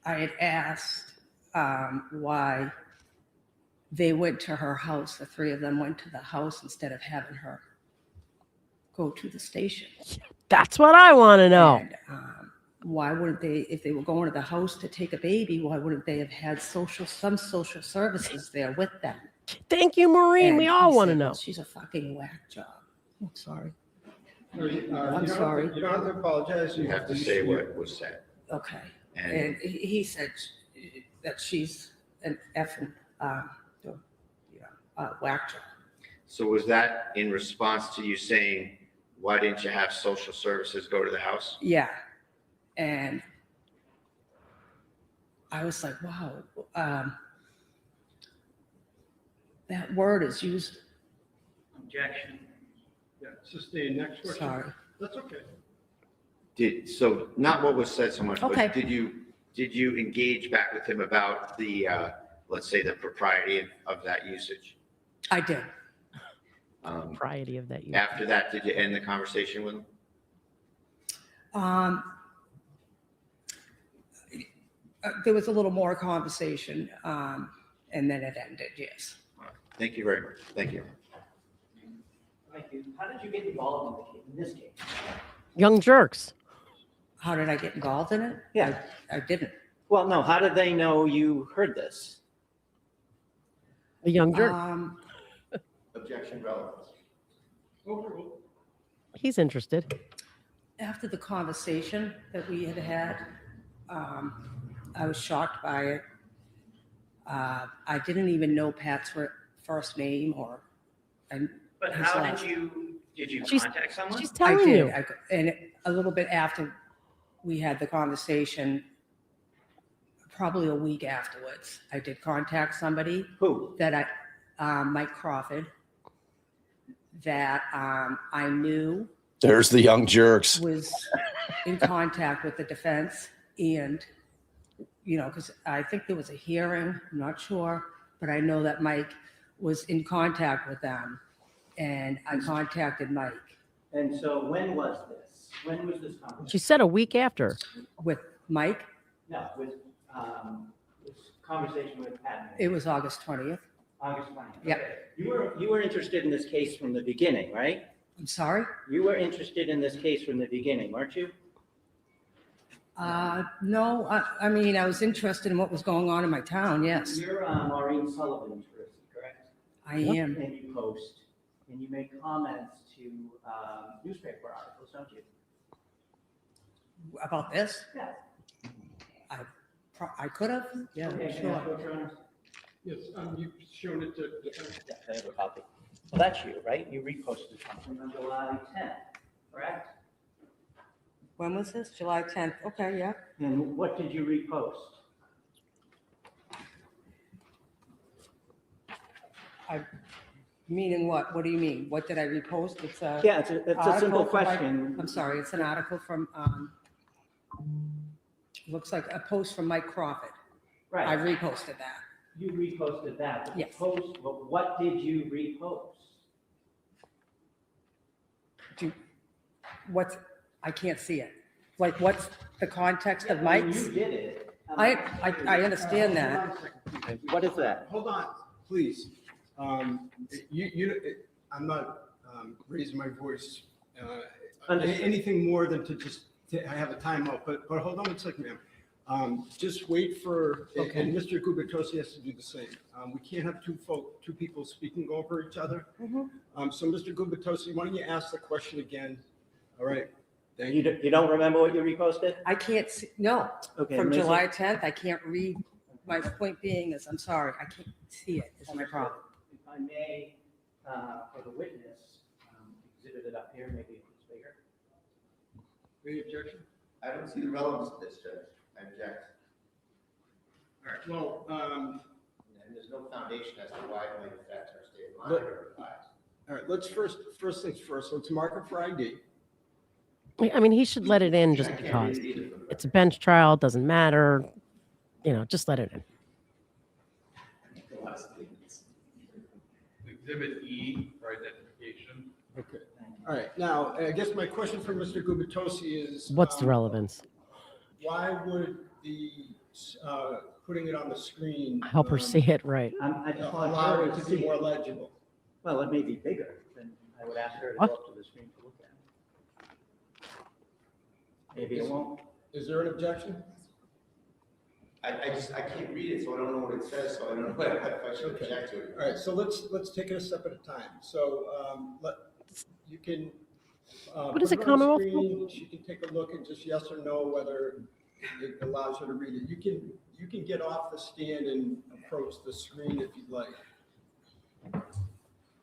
had asked why they went to her house. The three of them went to the house instead of having her go to the station. That's what I want to know. And why wouldn't they, if they were going to the house to take a baby, why wouldn't they have had some social services there with them? Thank you, Maureen. And we he all want to said, know. well, she's a fucking whack job. I'm sorry. I'm sorry. You don't have to apologize. You have to say what was said. Okay. And And he said that she's an effing whack job. so was that in response to you saying, why didn't you have social services go to the house? Yeah. And I was like, wow, that word is used. Objection. Yeah, sustain. Next question. Sorry. That's okay. So not what was said so much, Okay. but did you engage back with him about the, let's say, the propriety of that usage? I did. Propriety of that. After that, did you end the conversation with him? There was a little more conversation, and then it ended, yes. Thank you very much. Thank you. Thank you. How did you get involved in this case? Young jerks. How did I get involved in it? Yeah. I didn't. Well, no, how did they know you heard this? A young jerk. Objection relevant. Overruled. He's interested. After the conversation that we had, I was shocked by it. I didn't even know Pat's first name But his how last. did you She's- contact someone? She's I telling did. you. And a little bit after we had the conversation, probably a week afterwards, I did contact somebody Who? that Mike Crawford, that I knew There's the young jerks. was in contact with the defense, and because I think there was a hearing, I'm not sure, but I know that Mike was in contact with them, and I contacted Mike And so when was this? When was this conversation? She said a week after. with Mike. No, with this conversation with Pat. It was August 20th. August 20th. Yep. Okay. You were interested in this case from the beginning, right? I'm sorry? You were interested in this case from the beginning, weren't you? No, I mean, I was interested in what was going on in my town, yes. You're Maureen Sullivan, correct? I am. And you post and you make comments to newspaper articles, don't you? About this? Yeah. I could have, yeah, Okay, can I sure. have what you're on? Yes, you've shown it to. Yeah, I have a copy. Well, that's you, right? You reposted something on July 10th, correct? When was this? July 10th. Okay, yeah. And what did you repost? Meaning what? What do you mean? What did I repost? It's a. Yeah, it's a simple article from question. I'm sorry, it's an article from, looks like a post from Mike Crawford. I Right, reposted that. you reposted that. But the Yes. post, but what did you repost? I can't see it. Like, what's the context of Yeah, I mean, Mike's? You did it. I understand that. What is that? Hold on, please. I'm not raising my voice, Understood. anything more than to just have a timeout, but hold on one second, ma'am. Just wait for, Okay. and Mr. Gubitosi has to do the same. We can't have two people speaking over each other. Mhm. So Mr. Gubitosi, why don't you ask the question again? All right, thank You you. you don't remember what you reposted? I can't see, no, Okay. from Lisa? July 10th, I can't read. My point being is, I'm sorry, I can't see it, is my problem. If I may, for the witness, exhibit it up here, maybe it's bigger. Any objection? I don't see the relevance of this, Judge. I object. All right, well, And there's no foundation as to why it might affect our state of mind or otherwise. all right, let's first things first, let's mark it for ID. I mean, he should let it in just because. It's a bench trial, it doesn't matter. Just let it in. Exhibit E for identification. Okay, all right, now, I guess my question for Mr. Gubitosi is. What's the relevance? Why would putting it on the screen? Help her see it right. I just want Allow her it to to be see more it. legible? Well, it may be bigger, then I would ask her to go What? up to the screen to look at it. Maybe it won't. Is there an objection? I can't read it, so I don't know what it says, so I don't know if I should Okay. object to it. All right, so let's take it a step at a time. So, you can. What is put it, on the Commonwealth? screen. She can take a look and just yes or no whether it allows her to read it. You can get off the stand and approach the screen if you'd like.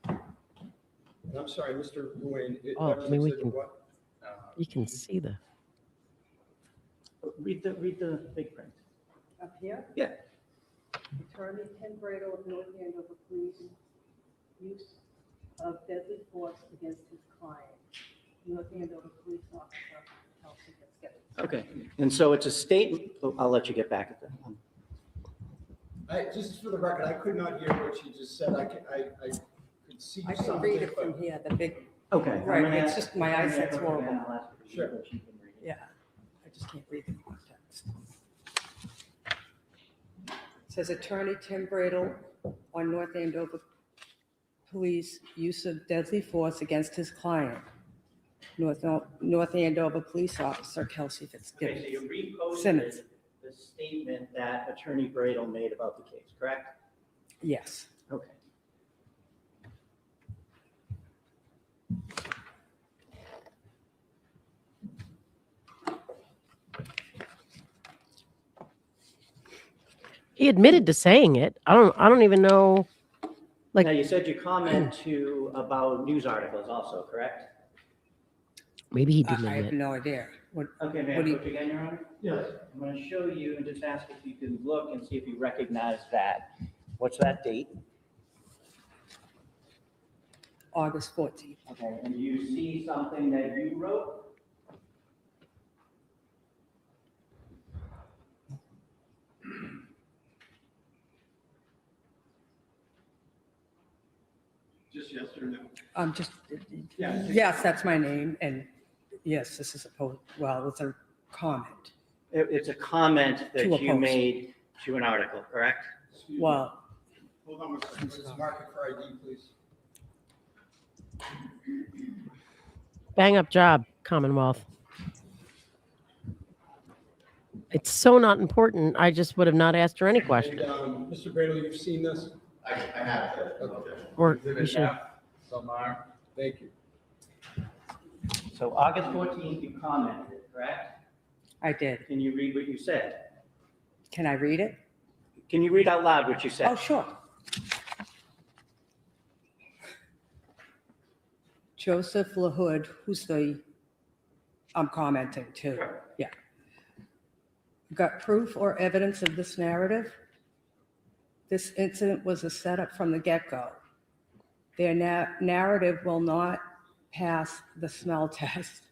And I'm sorry, Mr. Nguyen. Oh, I mean, we Exhibit can- what? You can see the. Read the big print. Up here? Yeah. Attorney Ken Brado of North Andover Police, use of deadly force against his client. North Andover Police Officer, Kelsey Fitzsimmons. Okay, and so it's a statement, I'll let you get back at that. Just for the record, I could not hear what she just said. I could see I can something. read it but- from here, the big, Okay. I'm Right, gonna it's ask- just my I'm gonna eyesight's ask her horrible. again, I'll ask her to read Sure. it, but she can read it. yeah, I just can't read the context. It says Attorney Tim Bradle on North Andover Police use of deadly force against his client. North Andover Police Officer Kelsey Okay, so you Fitzsimmons. Simmons. reposted the statement that Attorney Bradle made about the case, correct? Yes. Okay. He admitted to saying it. I don't even know. Like- Now, you said you comment about news articles also, correct? Maybe he didn't I have admit. no idea. What, Okay, may I What do you- approach again, Your Honor? Yes. I'm going to show you and just ask if you can look and see if you recognize that. What's that date? August 14th. Okay, and do you see something that you wrote? Just yes or no? Just, Yeah. yes, that's my name, and yes, this is it's a comment. It's a comment that To a you post. made to an article, correct? Excuse me. Well, Hold on one second. Let's mark it for ID, please. Bang up job, Commonwealth. It's so not important. I just would have not asked her any question. And, Mr. Bradley, you've seen this? I have that. Okay. Or you Exhibit should. F, Samar. Thank you. So August 14th, you commented, correct? I did. Can you read what you said? Can I read it? Can you read out loud what you said? Oh, sure. Joseph LaHood, I'm commenting too. Sure. Yeah. Got proof or evidence of this narrative? This incident was a setup from the get-go. Their narrative will not pass the smell test.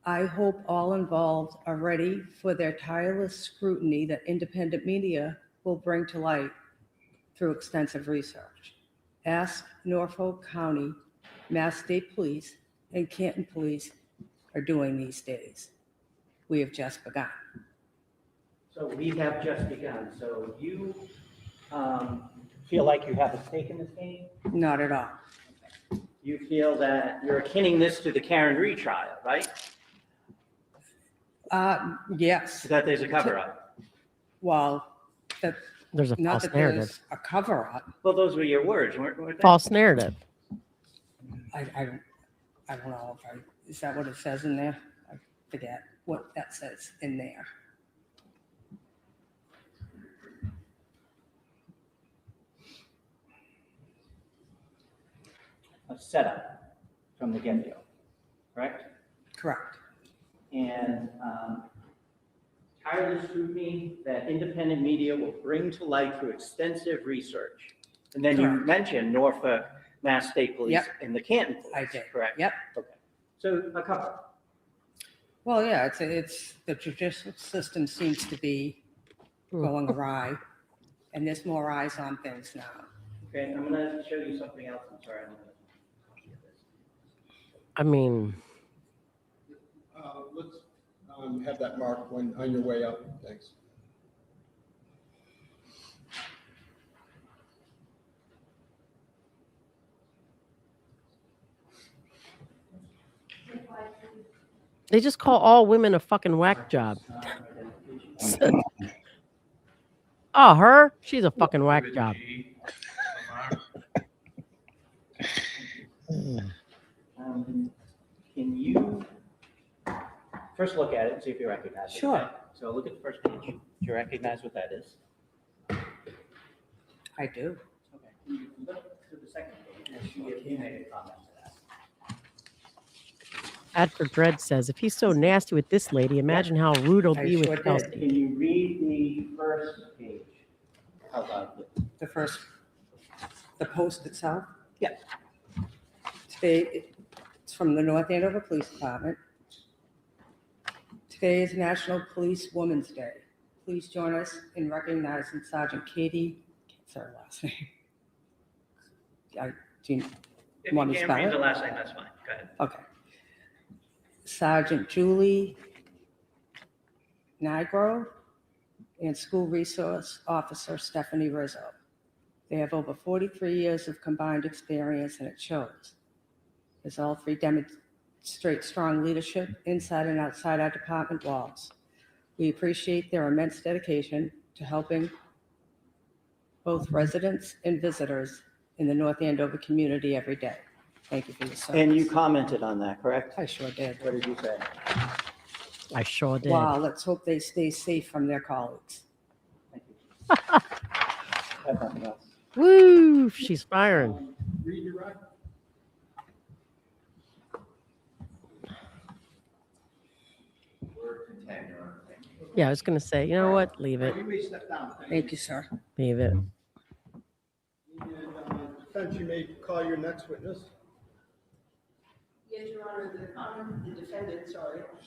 I hope all involved are ready for their tireless scrutiny that independent media will bring to light through extensive research. Ask Norfolk County, Mass State Police, and Canton Police are doing these days. We have just begun. So we have just begun. So you feel like you have a stake in this game? Not at all. You feel that you're akinning this to the Karen Reed trial, right? Yes. That there's a cover-up. Well, that, There's a not false that narrative. there's a cover-up. Well, those were your words, weren't they? False narrative. I don't know if is that what it says in there? I forget what that says in there. A setup from the get-go, correct? Correct. And tireless scrutiny that independent media will bring to light through extensive research. And then you Correct. mentioned Norfolk, Mass State Police, Yep. and the Canton Police. I did. Correct? Yep. Okay. So a cover. Well, yeah, it's the judicial system seems to be going awry, and there's more eyes on things now. Okay, I'm gonna show you something else. I'm sorry. I mean, Let's have that marked when on your way up. Thanks. they just call all women a fucking whack job. Oh, her? She's a fucking whack job. Can you first look at it and see if you recognize it? Sure. okay? So look at the first page. Do you recognize what that is? I do. Okay. Can you look to the second page and see if you made a comment to that? Adford Dredd says, if he's so nasty with this lady, imagine how rude he'll I be sure with did. Kelsey. Can you read the first page? How about it? The post itself? Yes. Today, it's from the North Andover Police Department. Today is National Police Women's Day. Please join us in recognizing Sergeant Katie, what's her last name? Do you If want you me to can't spell read it? the last name, that's fine. Go ahead. Okay. Sergeant Julie Nigro and School Resource Officer Stephanie Rizzo. They have over 43 years of combined experience, and it shows, as all three demonstrate strong leadership inside and outside our department walls. We appreciate their immense dedication to helping both residents and visitors in the North Andover community every day. Thank you for your service. And you commented on that, correct? I sure did. What did you say? I sure did. Wow, let's hope they stay safe from their colleagues. Thank you. I have nothing else. Woo, she's firing. Redirect. Yeah, I was going to say, you know what? Leave it. You may step down. Thank you, sir. Leave it. And, defense, you may call your next witness. Yes, Your Honor,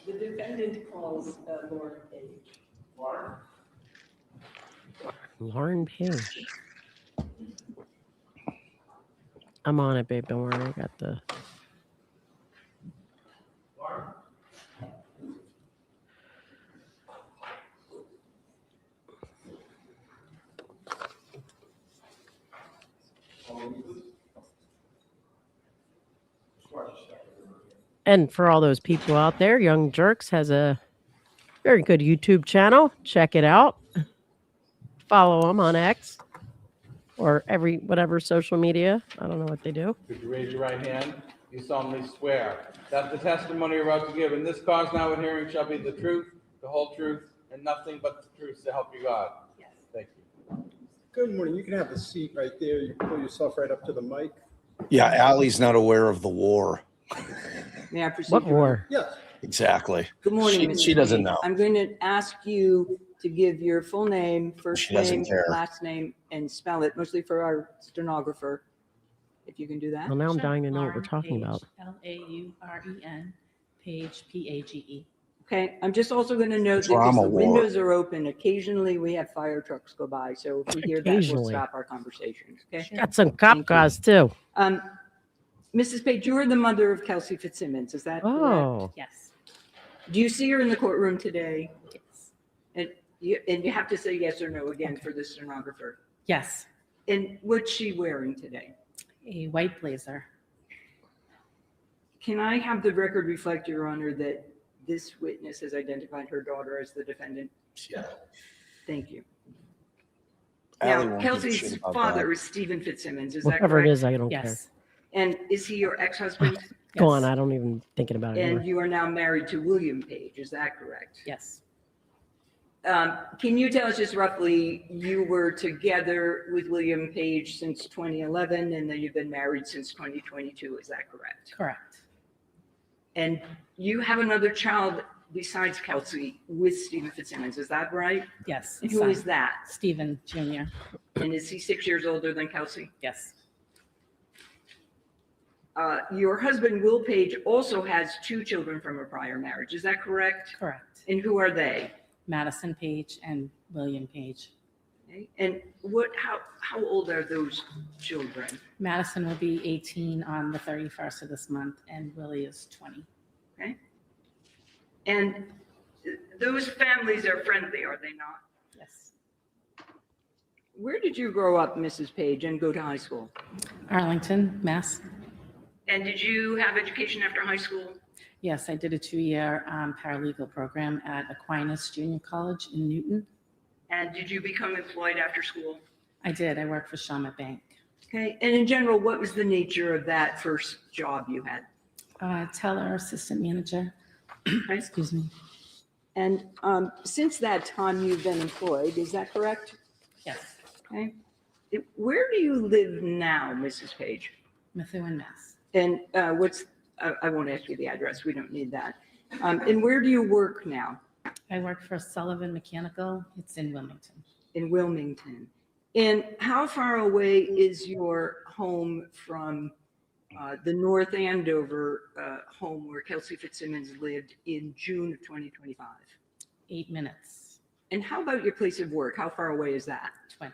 the defendant calls Lauren Page. Lauren Page. I'm on it, babe. Don't worry. I got the. And for all those people out there, Young Jerks has a very good YouTube channel. Check it out. Follow him on X or whatever social media. I don't know what they do. Could you raise your right hand? You solemnly swear that the testimony you're about to give in this cause now and hearing shall be the truth, the whole truth, and nothing but the truth to help you God? Yes. Thank you. Good morning. You can have a seat right there. You pull yourself right up to the mic. Yeah, Ally's not aware of the war. May I proceed? What Your Honor? war? Yes. Exactly. Good morning, She- Mrs. she doesn't Page. know. I'm going to ask you to give your full name, first She doesn't name, care. last name, and spell it, mostly for our stenographer, if you can do that. Well, now I'm Sure. dying to know what we're Lauren talking about. Page, Lauren, Page, Page. Okay, I'm just also going to note that because Drama the war. windows are open, occasionally we have fire trucks go by, so if we hear that, we'll Occasionally. stop our conversations, okay? Got some cop Thank you. cars too. Mrs. Page, you're the mother of Kelsey Fitzsimmons, is that correct? Oh, Yes. Do you see her in the courtroom today? Yes. And you have to say yes or no again for the stenographer. Yes. And what's she wearing today? A white blazer. Can I have the record reflect, Your Honor, that this witness has identified her daughter as the defendant? Yeah. Thank you. Ally Now, won't give a Kelsey's shit about father that. is Stephen Fitzsimmons, is that whatever it correct? is, I don't care. Yes. And is he your ex-husband? Go on, Yes. I don't even thinking about it And anymore. you are now married to William Page, is that correct? Yes. Can you tell us just roughly, you were together with William Page since 2011, and then you've been married since 2022, is that correct? Correct. And you have another child besides Kelsey with Stephen Fitzsimmons, is that right? Yes. And who is that? Stephen Jr. And is he 6 years older than Kelsey? Yes. Your husband, Will Page, also has 2 children from a prior marriage, is that correct? Correct. And who are they? Madison Page and William Page. Okay. And how old are those children? Madison will be 18 on the 31st of this month, and Willie is 20. Okay. And those families are friendly, are they not? Yes. Where did you grow up, Mrs. Page, and go to high school? Arlington, Mass. And did you have education after high school? Yes, I did a 2-year paralegal program at Aquinas Junior College in Newton. And did you become employed after school? I did. I worked for Shawmut Bank. Okay. And in general, what was the nature of that first job you had? Teller assistant manager. Excuse me. And since that time, you've been employed, is that correct? Yes. Okay. Where do you live now, Mrs. Page? Methuen, Mass. And I won't ask you the address, we don't need that. And where do you work now? I work for Sullivan Mechanical. It's in Wilmington. In Wilmington. And how far away is your home from the North Andover home where Kelsey Fitzsimmons lived in June of 2025? 8 minutes. And how about your place of work? How far away is that? 20.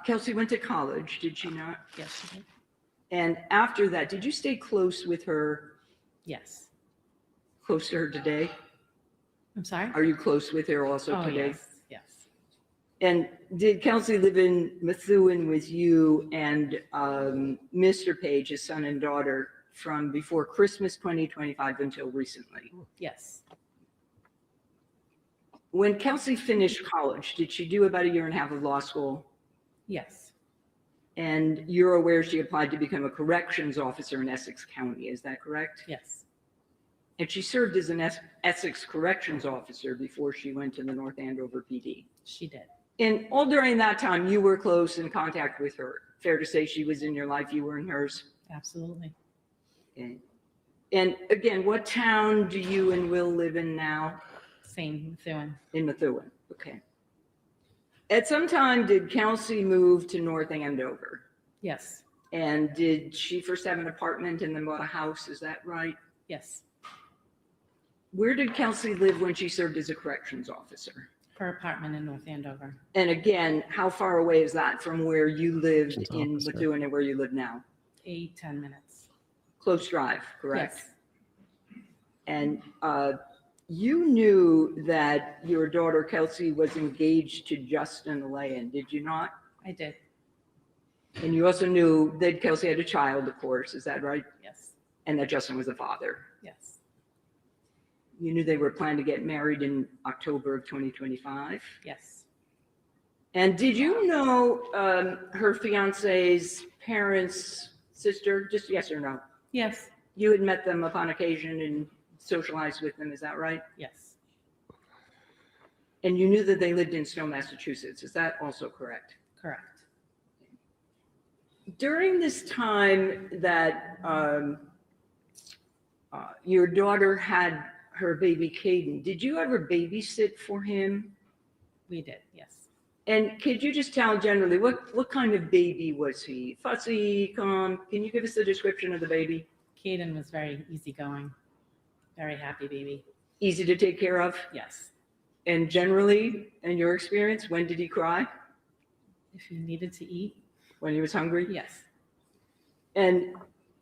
Kelsey went to college, did she not? Yes, she did. And after that, did you stay close with her, Yes. close to her today? I'm sorry? Are you close with her also Oh, today? yes. Yes. And did Kelsey live in Methuen with you and Mr. Page, his son and daughter, from before Christmas 2025 until recently? Yes. When Kelsey finished college, did she do about 1.5 years of law school? Yes. And you're aware she applied to become a corrections officer in Essex County, is that correct? Yes. And she served as an Essex corrections officer before she went to the North Andover PD. She did. And all during that time, you were close in contact with her. Fair to say she was in your life, you were in hers? Absolutely. Okay. And again, what town do you and Will live in now? Same, Methuen. In Methuen, okay. At some time, did Kelsey move to North Andover? Yes. And did she first have an apartment and then bought a house, is that right? Yes. Where did Kelsey live when she served as a corrections officer? Her apartment in North Andover. And again, how far away is that from where you lived in Officer. Methuen and where you live now? 8-10 minutes. Close drive, correct? Yes. And you knew that your daughter Kelsey was engaged to Justin Alayan, did you not? I did. And you also knew that Kelsey had a child, of course, is that right? Yes. And that Justin was the father. Yes. You knew they were planning to get married in October of 2025. Yes. And did you know her fiance's parents' sister? Just yes or no? Yes. You had met them upon occasion and socialized with them, is that right? Yes, And you knew that they lived in Stowe, Massachusetts, is that also correct? correct. During this time that your daughter had her baby Caden, did you ever babysit for him? We did, yes. And could you just tell generally, what kind of baby was he? Fussy, calm? Can you give us a description of the baby? Caden was very easygoing, very happy baby. Easy to take care of? Yes. And generally, in your experience, when did he cry? If he needed to eat, When he was hungry? yes. And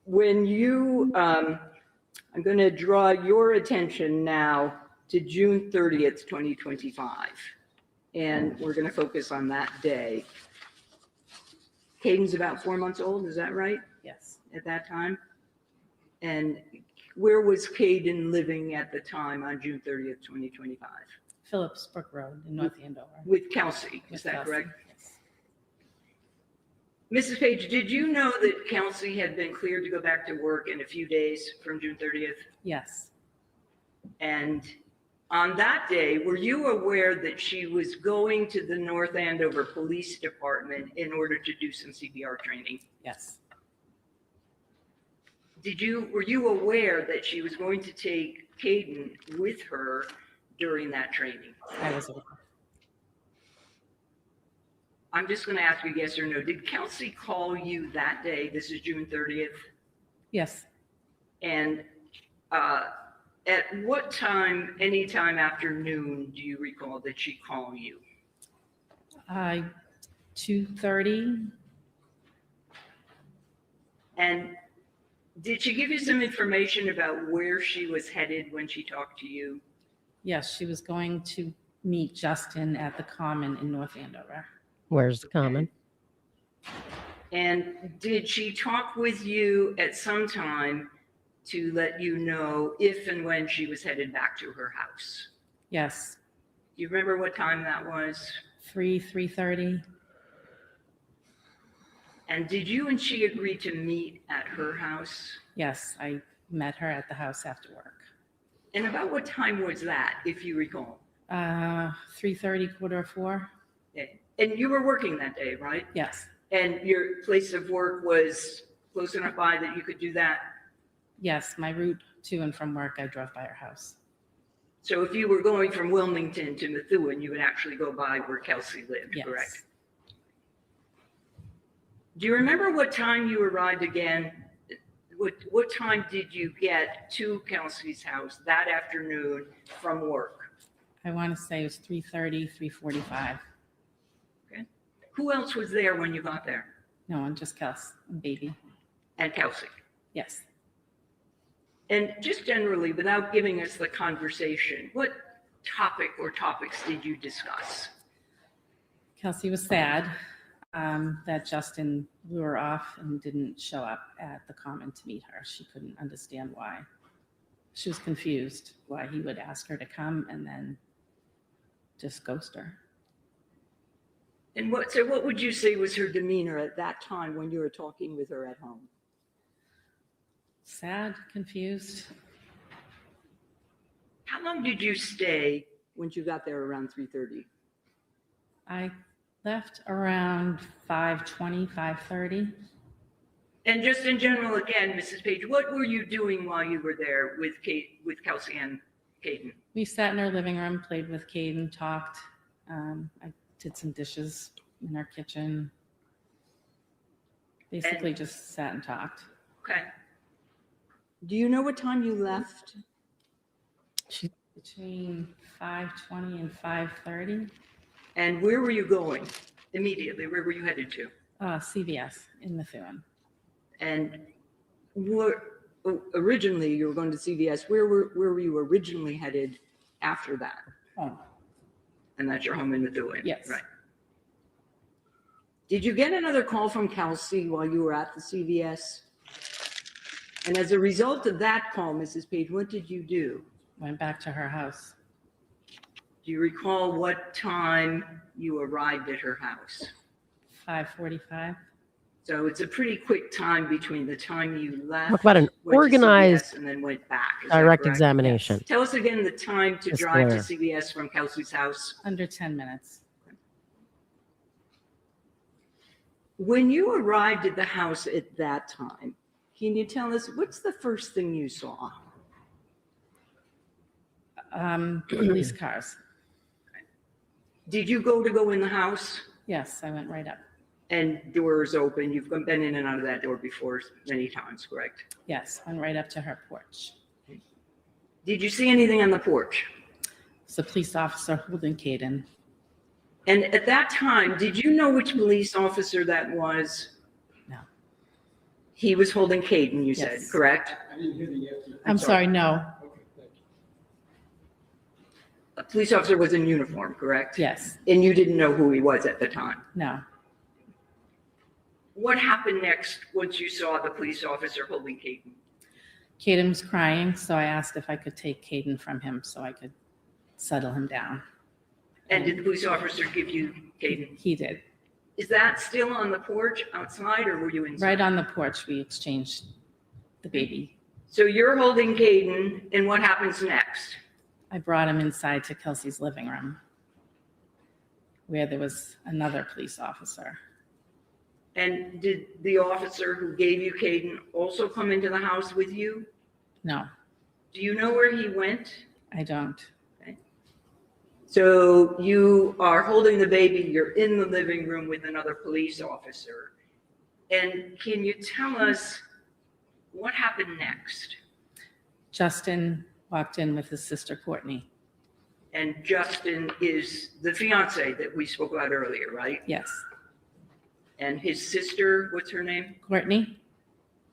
when you, I'm going to draw your attention now to June 30th, 2025. And we're going to focus on that day. Caden's about 4 months old, is that right? Yes. At that time? And where was Caden living at the time on June 30th, 2025? Phillips Brook Road in North Andover. With Kelsey, is With that Kelsey, correct? yes. Mrs. Page, did you know that Kelsey had been cleared to go back to work in a few days from June 30th? Yes, And on that day, were you aware that she was going to the North Andover Police Department in order to do some CPR training? yes, Were you aware that she was going to take Caden with her during that training? I was aware. I'm just going to ask you yes or no. Did Kelsey call you that day? This is June 30th. Yes, And at what time, any time after noon, do you recall that she called you? 2:30. And did she give you some information about where she was headed when she talked to you? Yes, she was going to meet Justin at the Common in North Andover. Where's the common? And did she talk with you at some time to let you know if and when she was headed back to her house? Yes, Do you remember what time that was? 3:30. And did you and she agree to meet at her house? Yes, I met her at the house after work. And about what time was that, if you recall? 3:30, 3:45. And you were working that day, right? Yes, And your place of work was close enough by that you could do that? yes, my route to and from work, I drove by her house. So if you were going from Wilmington to Methuen, you would actually go by where Kelsey lived, Yes. correct? Do you remember what time you arrived again? What time did you get to Kelsey's house that afternoon from work? I want to say it was 3:30, 3:45. Who else was there when you got there? No one, just Kels, and baby. And Kelsey. Yes. And just generally, without giving us the conversation, what topic or topics did you discuss? Kelsey was sad that Justin blew her off and didn't show up at the Common to meet her. She couldn't understand why. She was confused why he would ask her to come and then just ghost her. And what would you say was her demeanor at that time when you were talking with her at home? Sad, confused. How long did you stay when you got there around 3:30? I left around 5:20, 5:30. And just in general, again, Mrs. Page, what were you doing while you were there with Kelsey and Caden? We sat in our living room, played with Caden, talked. I did some dishes in our kitchen. Basically just sat and talked. Okay. Do you know what time you left? Between 5:20 and 5:30. And where were you going immediately? Where were you headed to? CVS in Methuen. And originally you were going to CVS. Where were you originally headed after that? Home. And that's your home in Methuen? Yes. Right. Did you get another call from Kelsey while you were at the CVS? And as a result of that call, Mrs. Page, what did you do? Went back to her house. Do you recall what time you arrived at her house? 5:45. So it's a pretty quick time between the time you left. Talk about an went to organized CVS, and then went back. Is that direct correct? examination. Tell us again the time to This drive to lawyer. CVS from Kelsey's house. Under 10 minutes. When you arrived at the house at that time, can you tell us what's the first thing you saw? Police cars. Did you go in the house Yes, I went right up. and doors open? You've been in and out of that door before many times, correct? Yes, went right up to her porch. Did you see anything on the porch? It's the police officer holding Caden. And at that time, did you know which police officer that was? No. He was holding Caden, you said, Yes. correct? I didn't hear the answer. I'm sorry, no. Okay, thank you. A police officer was in uniform, correct? Yes, And you didn't know who he was at the time? no. What happened next once you saw the police officer holding Caden? Caden was crying, so I asked if I could take Caden from him so I could settle him down. And did the police officer give you Caden? He did. Is that still on the porch outside, or were you inside? Right on the porch, we exchanged the baby. So you're holding Caden, and what happens next? I brought him inside to Kelsey's living room where there was another police officer. And did the officer who gave you Caden also come into the house with you? No, Do you know where he went? I don't. So you are holding the baby, you're in the living room with another police officer. And can you tell us what happened next? Justin walked in with his sister Courtney. And Justin is the fiance that we spoke about earlier, right? Yes. And his sister, what's her name? Courtney?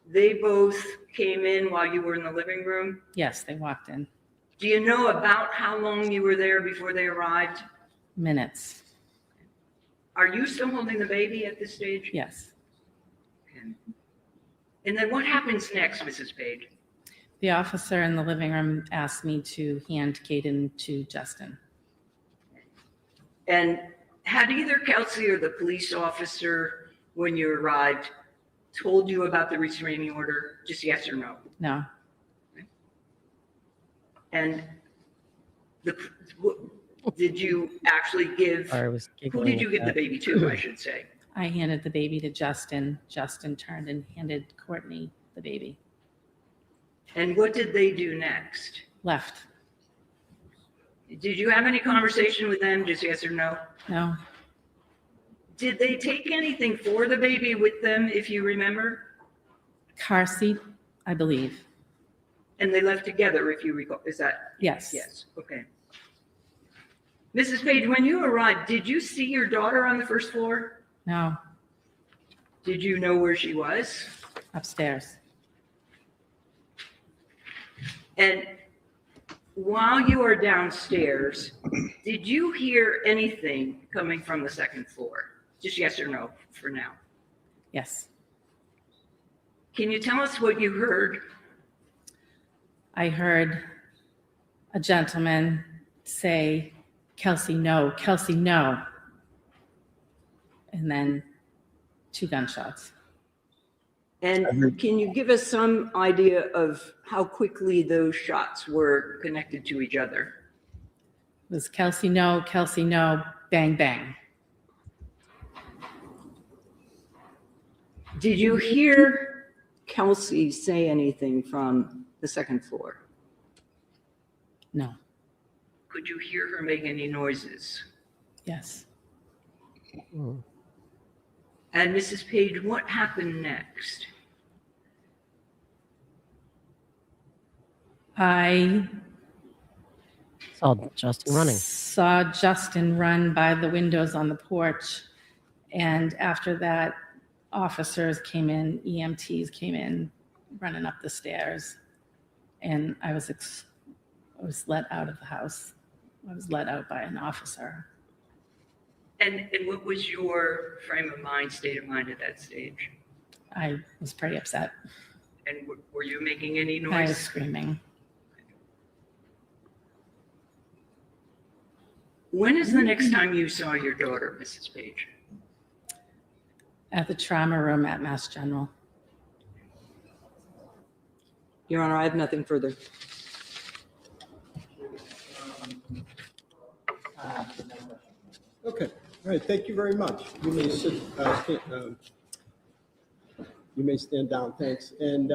They both came in while you were in the living room. Yes, they walked in. Do you know about how long you were there before they arrived? Minutes. Are you still holding the baby at this stage? Yes. And then what happens next, Mrs. Page? The officer in the living room asked me to hand Caden to Justin. And had either Kelsey or the police officer, when you arrived, told you about the restraining order? Just yes or no? No, And did you actually give, I was who giggling did you at give the that. baby to, I should say? I handed the baby to Justin. Justin turned and handed Courtney the baby. And what did they do next? Left. Did you have any conversation with them, just yes or no? No, Did they take anything for the baby with them, if you remember? car seat, I believe. And they left together, if you recall, is that? Yes. Yes, okay. Mrs. Page, when you arrived, did you see your daughter on the first floor? No, Did you know where she was? upstairs. And while you are downstairs, did you hear anything coming from the second floor? Just yes or no for now. Yes. Can you tell us what you heard? I heard a gentleman say, Kelsey, no, Kelsey, no. And then 2 gunshots. And can you give us some idea of how quickly those shots were connected to each other? It was Kelsey, no, bang, bang. Did you hear Kelsey say anything from the second floor? No. Could you hear her make any noises? Yes. Mm. And Mrs. Page, what happened next? I Saw Justin running. saw Justin run by the windows on the porch. And after that, officers came in, EMTs came in, running up the stairs. And I was let out of the house. I was let out by an officer. And what was your frame of mind, state of mind at that stage? I was pretty upset. And were you making any I was noise? screaming. When is the next time you saw your daughter, Mrs. Page? At the trauma room at Mass General. Your Honor, I have nothing further. Okay, all right, thank you very much. You may sit, you may stand down, thanks. And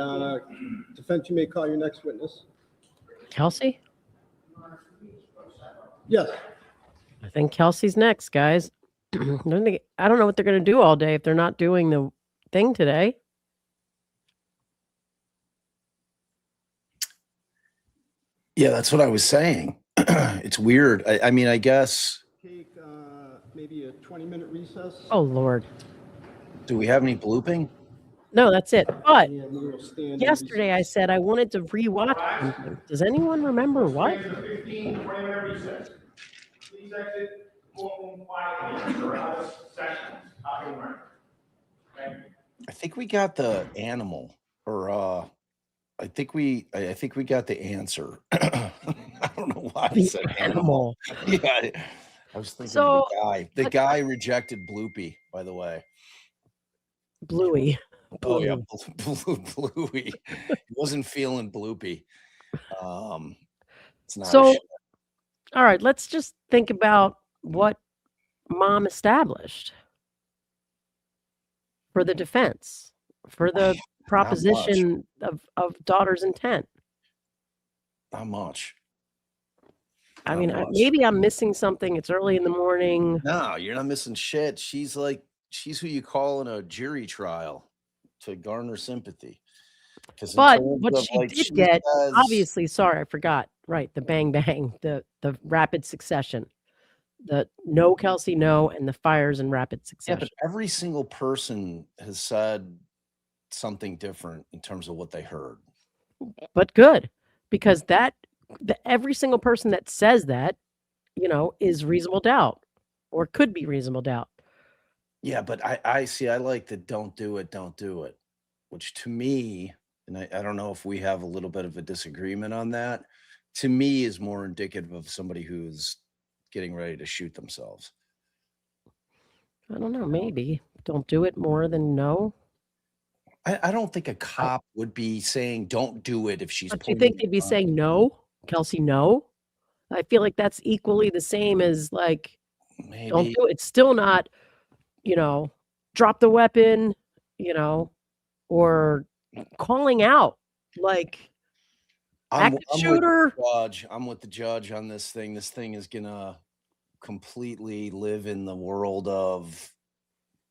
defense, you may call your next witness. Kelsey? Yes. I think Kelsey's next, guys. I don't know what they're going to do all day if they're not doing the thing today. Yeah, that's what I was saying. It's weird. I mean, I guess. Take maybe a 20-minute recess. Oh, Lord. Do we have any blooping? No, that's it. But And we will stand in yesterday I said I wanted to rewatch something. Does anyone remember what? 15, 20-minute recess. Please exit courtroom quietly for other sessions. Thank you. I think we got the animal, or I think we got the answer. I don't know why I said animal. Yeah, I was thinking So, the guy. The guy rejected Bloopy, by the way. Bluey. Oh yeah, Bluey. He wasn't feeling Bloopy. It's not. So, all right, let's just think about what Mom established for the defense, for the proposition of daughter's intent. Not much. I Not mean, much. maybe I'm missing something. It's early in the morning. No, you're not missing shit. She's who you call in a jury trial to garner sympathy. But what she did get, obviously, sorry, I forgot. Right, the bang bang, the rapid succession, the no Kelsey, no, and the fires in rapid Yeah, succession. but every single person has said something different in terms of what they heard. But good, because every single person that says that, is reasonable doubt, or could be reasonable doubt. Yeah, but I see. I like the don't do it, which to me, and I don't know if we have a little bit of a disagreement on that, to me is more indicative of somebody who's getting ready to shoot themselves. I don't know, maybe. Don't do it more than no. I don't think a cop would be saying don't do it if she's But do you think they'd be saying no, Kelsey, no? I feel like that's equally the same as like, maybe. don't do it. It's still not, drop the weapon, or calling out like active shooter. I'm with the judge on this thing. This thing is gonna completely live in the world of,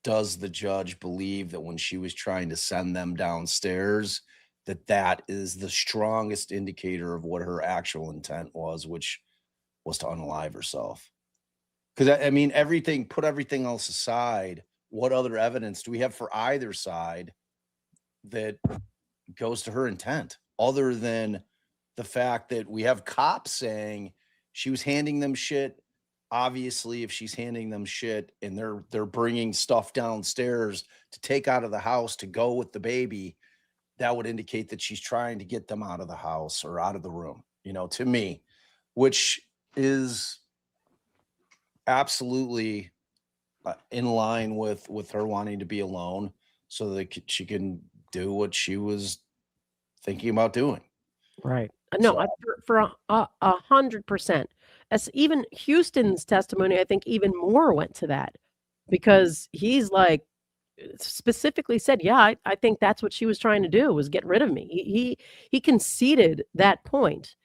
does the judge believe that when she was trying to send them downstairs, that is the strongest indicator of what her actual intent was, which was to unalive herself? Because I mean, put everything else aside, what other evidence do we have for either side that goes to her intent, other than the fact that we have cops saying she was handing them shit? Obviously, if she's handing them shit and they're bringing stuff downstairs to take out of the house to go with the baby, that would indicate that she's trying to get them out of the house or out of the room, to me, which is absolutely in line with her wanting to be alone so that she can do what she was thinking about doing. Right. No, for 100%. As even Houston's testimony, I think even more went to that, because he's like specifically said, yeah, I think that's what she was trying to do, was get rid of me. He conceded that point.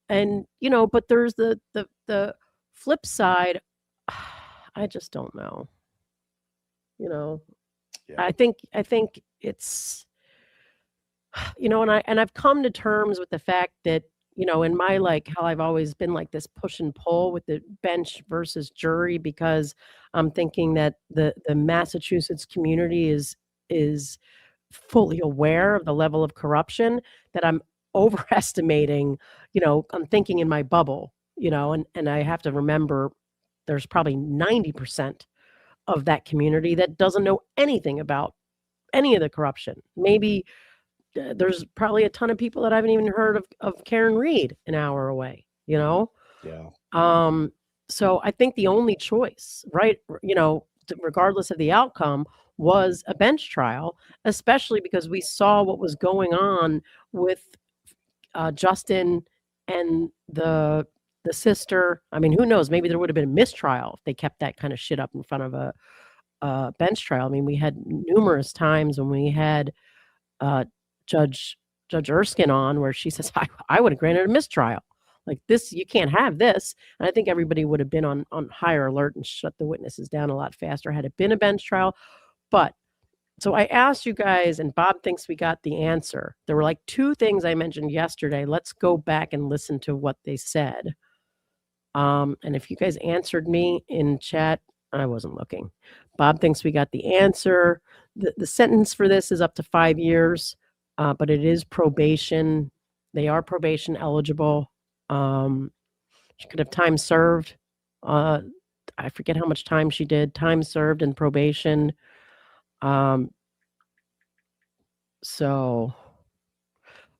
And, but there's the flip side. I just don't know. Yeah. I think it's, and I've come to terms with the fact that, in my, like, how I've always been like this push and pull with the bench versus jury, because I'm thinking that the Massachusetts community is fully aware of the level of corruption, that I'm overestimating, I'm thinking in my bubble, and I have to remember there's probably 90% of that community that doesn't know anything about any of the corruption. Maybe there's probably a ton of people that I haven't even heard of Karen Reed an hour away, Yeah. So I think the only choice, right, regardless of the outcome, was a bench trial, especially because we saw what was going on with Justin and the sister. I mean, who knows? Maybe there would have been a mistrial if they kept that kind of shit up in front of a bench trial. I mean, we had numerous times when we had Judge Erskine on where she says, I would have granted a mistrial. Like this, you can't have this. And I think everybody would have been on higher alert and shut the witnesses down a lot faster had it been a bench trial. But so I asked you guys, and Bob thinks we got the answer. There were like 2 things I mentioned yesterday. Let's go back and listen to what they said. And if you guys answered me in chat, I wasn't looking. Bob thinks we got the answer. The sentence for this is up to 5 years, but it is probation. They are probation eligible. She could have time served. I forget how much time she did. Time served in probation. So,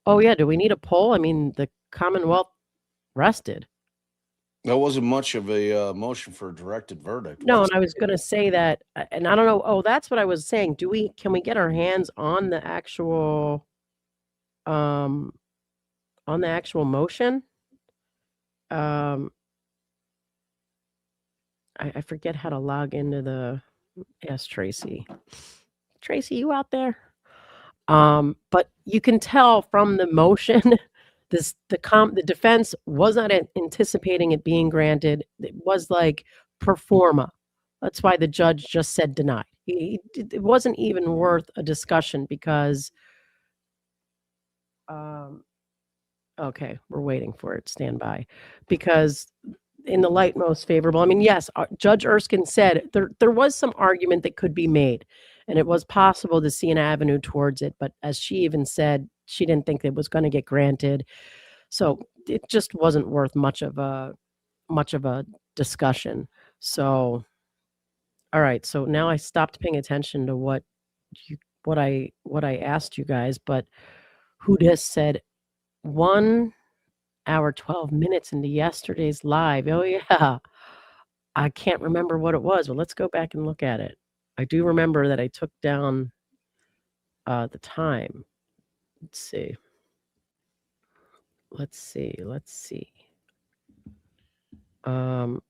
oh yeah, do we need a poll? I mean, the Commonwealth rested. That wasn't much of a motion for a directed verdict. No, was and I was going to say that, and I don't know. Oh, that's what I was saying. Can we get our hands on the actual, motion? I forget how to log into the. Yes, Tracy. Tracy, you out there? But you can tell from the motion, the defense was not anticipating it being granted. It was like pro forma. That's why the judge just said denied. It wasn't even worth a discussion because. Okay, we're waiting for it. Stand by, because in the light most favorable. I mean, yes, Judge Erskine said there was some argument that could be made, and it was possible to see an avenue towards it. But as she even said, she didn't think it was going to get granted, so it just wasn't worth much of a discussion. So, all right. So now I stopped paying attention to what I asked you guys, but who just said 1 hour 12 minutes into yesterday's live. Oh yeah, I can't remember what it was. Well, let's go back and look at it. I do remember that I took down the time. Let's see. God,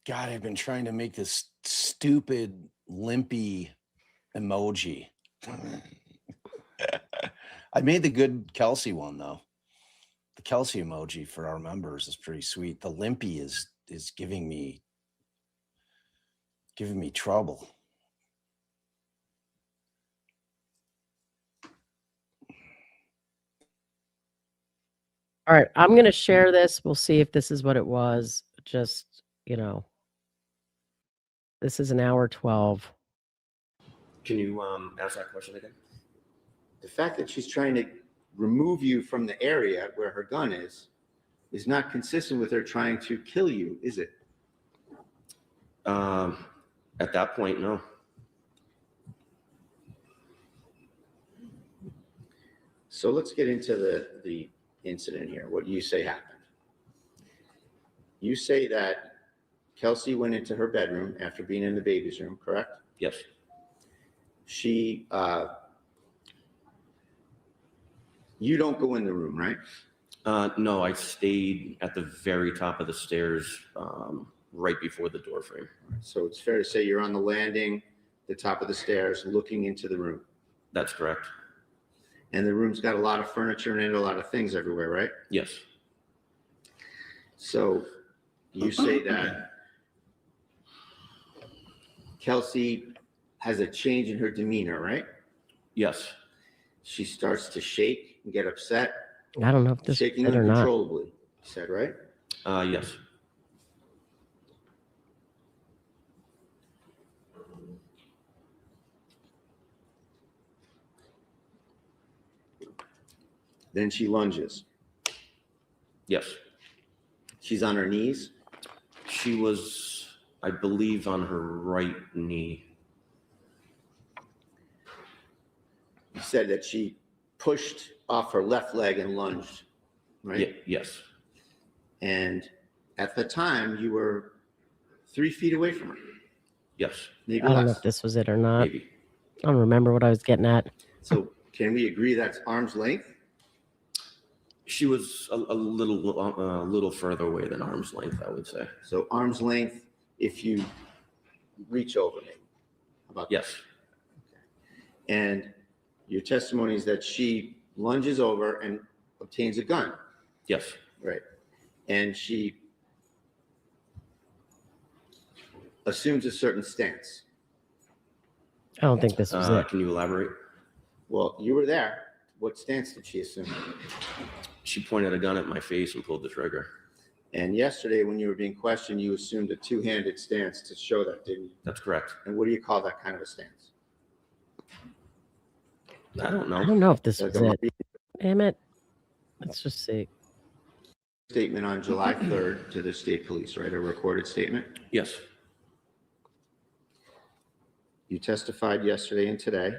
I've been trying to make this stupid limpy emoji. I made the good Kelsey one though. The Kelsey emoji for our members is pretty sweet. The limpy is giving me trouble. All right, I'm going to share this. We'll see if this is what it was. Just, this is 1 hour 12. Can you ask that question again? The fact that she's trying to remove you from the area where her gun is not consistent with her trying to kill you, is it? At that point, no. So let's get into the incident here. What you say happened. You say that Kelsey went into her bedroom after being in the baby's room, correct? Yes. She, you don't go in the room, right? No, I stayed at the very top of the stairs, right before the door frame. So it's fair to say you're on the landing, the top of the stairs, looking into the room. That's correct. And the room's got a lot of furniture in it, a lot of things everywhere, right? Yes. So you say that Kelsey has a change in her demeanor, right? Yes. She starts to shake and get upset. I don't know if this shaking is or not. uncontrollably, you said, right? Yes. Then she lunges. Yes. She's on her knees. She was, I believe, on her right knee. You said that she pushed off her left leg and lunged, right? Yes. And at the time, you were 3 feet away from her. Yes. Maybe I don't know less. if this was it or not. Maybe. I don't remember what I was getting at. So can we agree that's arm's length? She was a little further away than arm's length, I would say. So arm's length if you reach over me. How about that? Yes. And your testimony is that she lunges over and obtains a gun. Yes. Right. And she assumes a certain stance. I don't think this was it. Can you elaborate? Well, you were there. What stance did she assume? She pointed a gun at my face and pulled the trigger. And yesterday, when you were being questioned, you assumed a two-handed stance to show that, didn't you? That's correct. And what do you call that kind of a stance? I don't know. I don't know if this Like was a it. Damn it. Let's just see. statement on July 3rd to the state police, right? A recorded statement? Yes. You testified yesterday and today.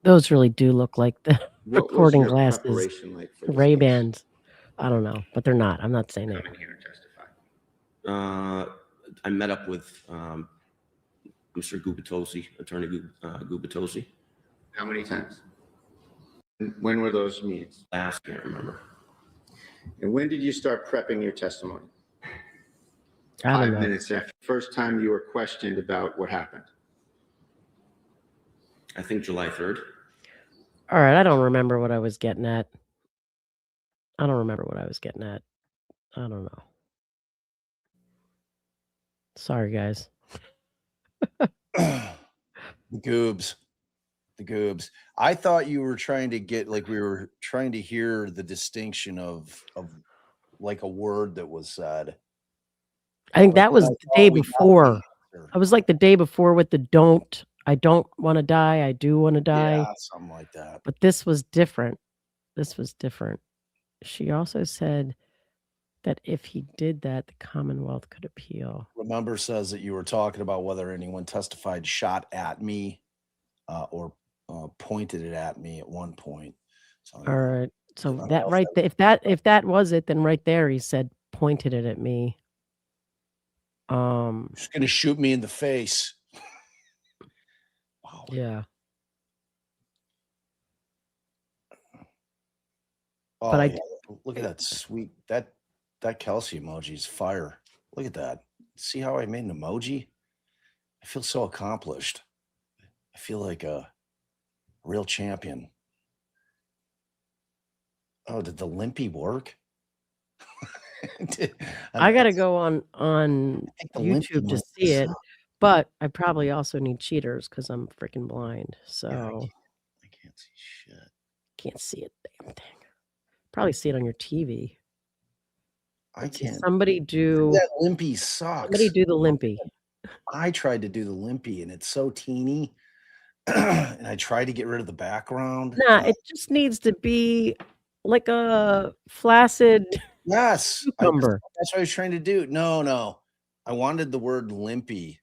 Those really do look like the What was recording your glasses, preparation like for this Ray case? Bans. I don't know, but they're not. I'm not saying that. Come in here and testify. I met up with Mr. Gubitosi, Attorney Gubitosi. How many times? And when were those meetings? Last, can't remember. And when did you start prepping your testimony? I don't 5 know. minutes after the first time you were questioned about what happened. I think July 3rd. All right, I don't remember what I was getting at. I don't remember what I was getting at. I don't know. Sorry, guys. The goobs. The goobs. I thought you were trying to get, like, we were trying to hear the distinction of like a word that was said. I think that was I the thought day we got before. the answer. I was like the day before with the I don't want to die. I do want to die. Yeah, something like that. But this was different. This was different. She also said that if he did that, the Commonwealth could appeal. Remember says that you were talking about whether anyone testified shot at me or pointed it at me at one point. So, All right. So don't that know right there, if that was it, then right there he said pointed it at me. Just gonna shoot me in the face. Wow. Yeah. Oh, But I- yeah. Look at that sweet that Kelsey emoji is fire. Look at that. See how I made an emoji? I feel so accomplished. I feel like a real champion. Oh, did the limpy work? I got to go on think the limpy YouTube to one see is it, but I probably also need cheaters because I'm freaking blind. Yeah, So I can't see shit. can't see a damn thing. Probably see it on your TV. I Let's see, can't. somebody do That limpy sucks. somebody do the limpy. I tried to do the limpy and it's so teeny. And I tried to get rid of the background. Nah, it just needs to be like a flaccid Yes. cucumber That's what I was trying to do. No. I wanted the word limpy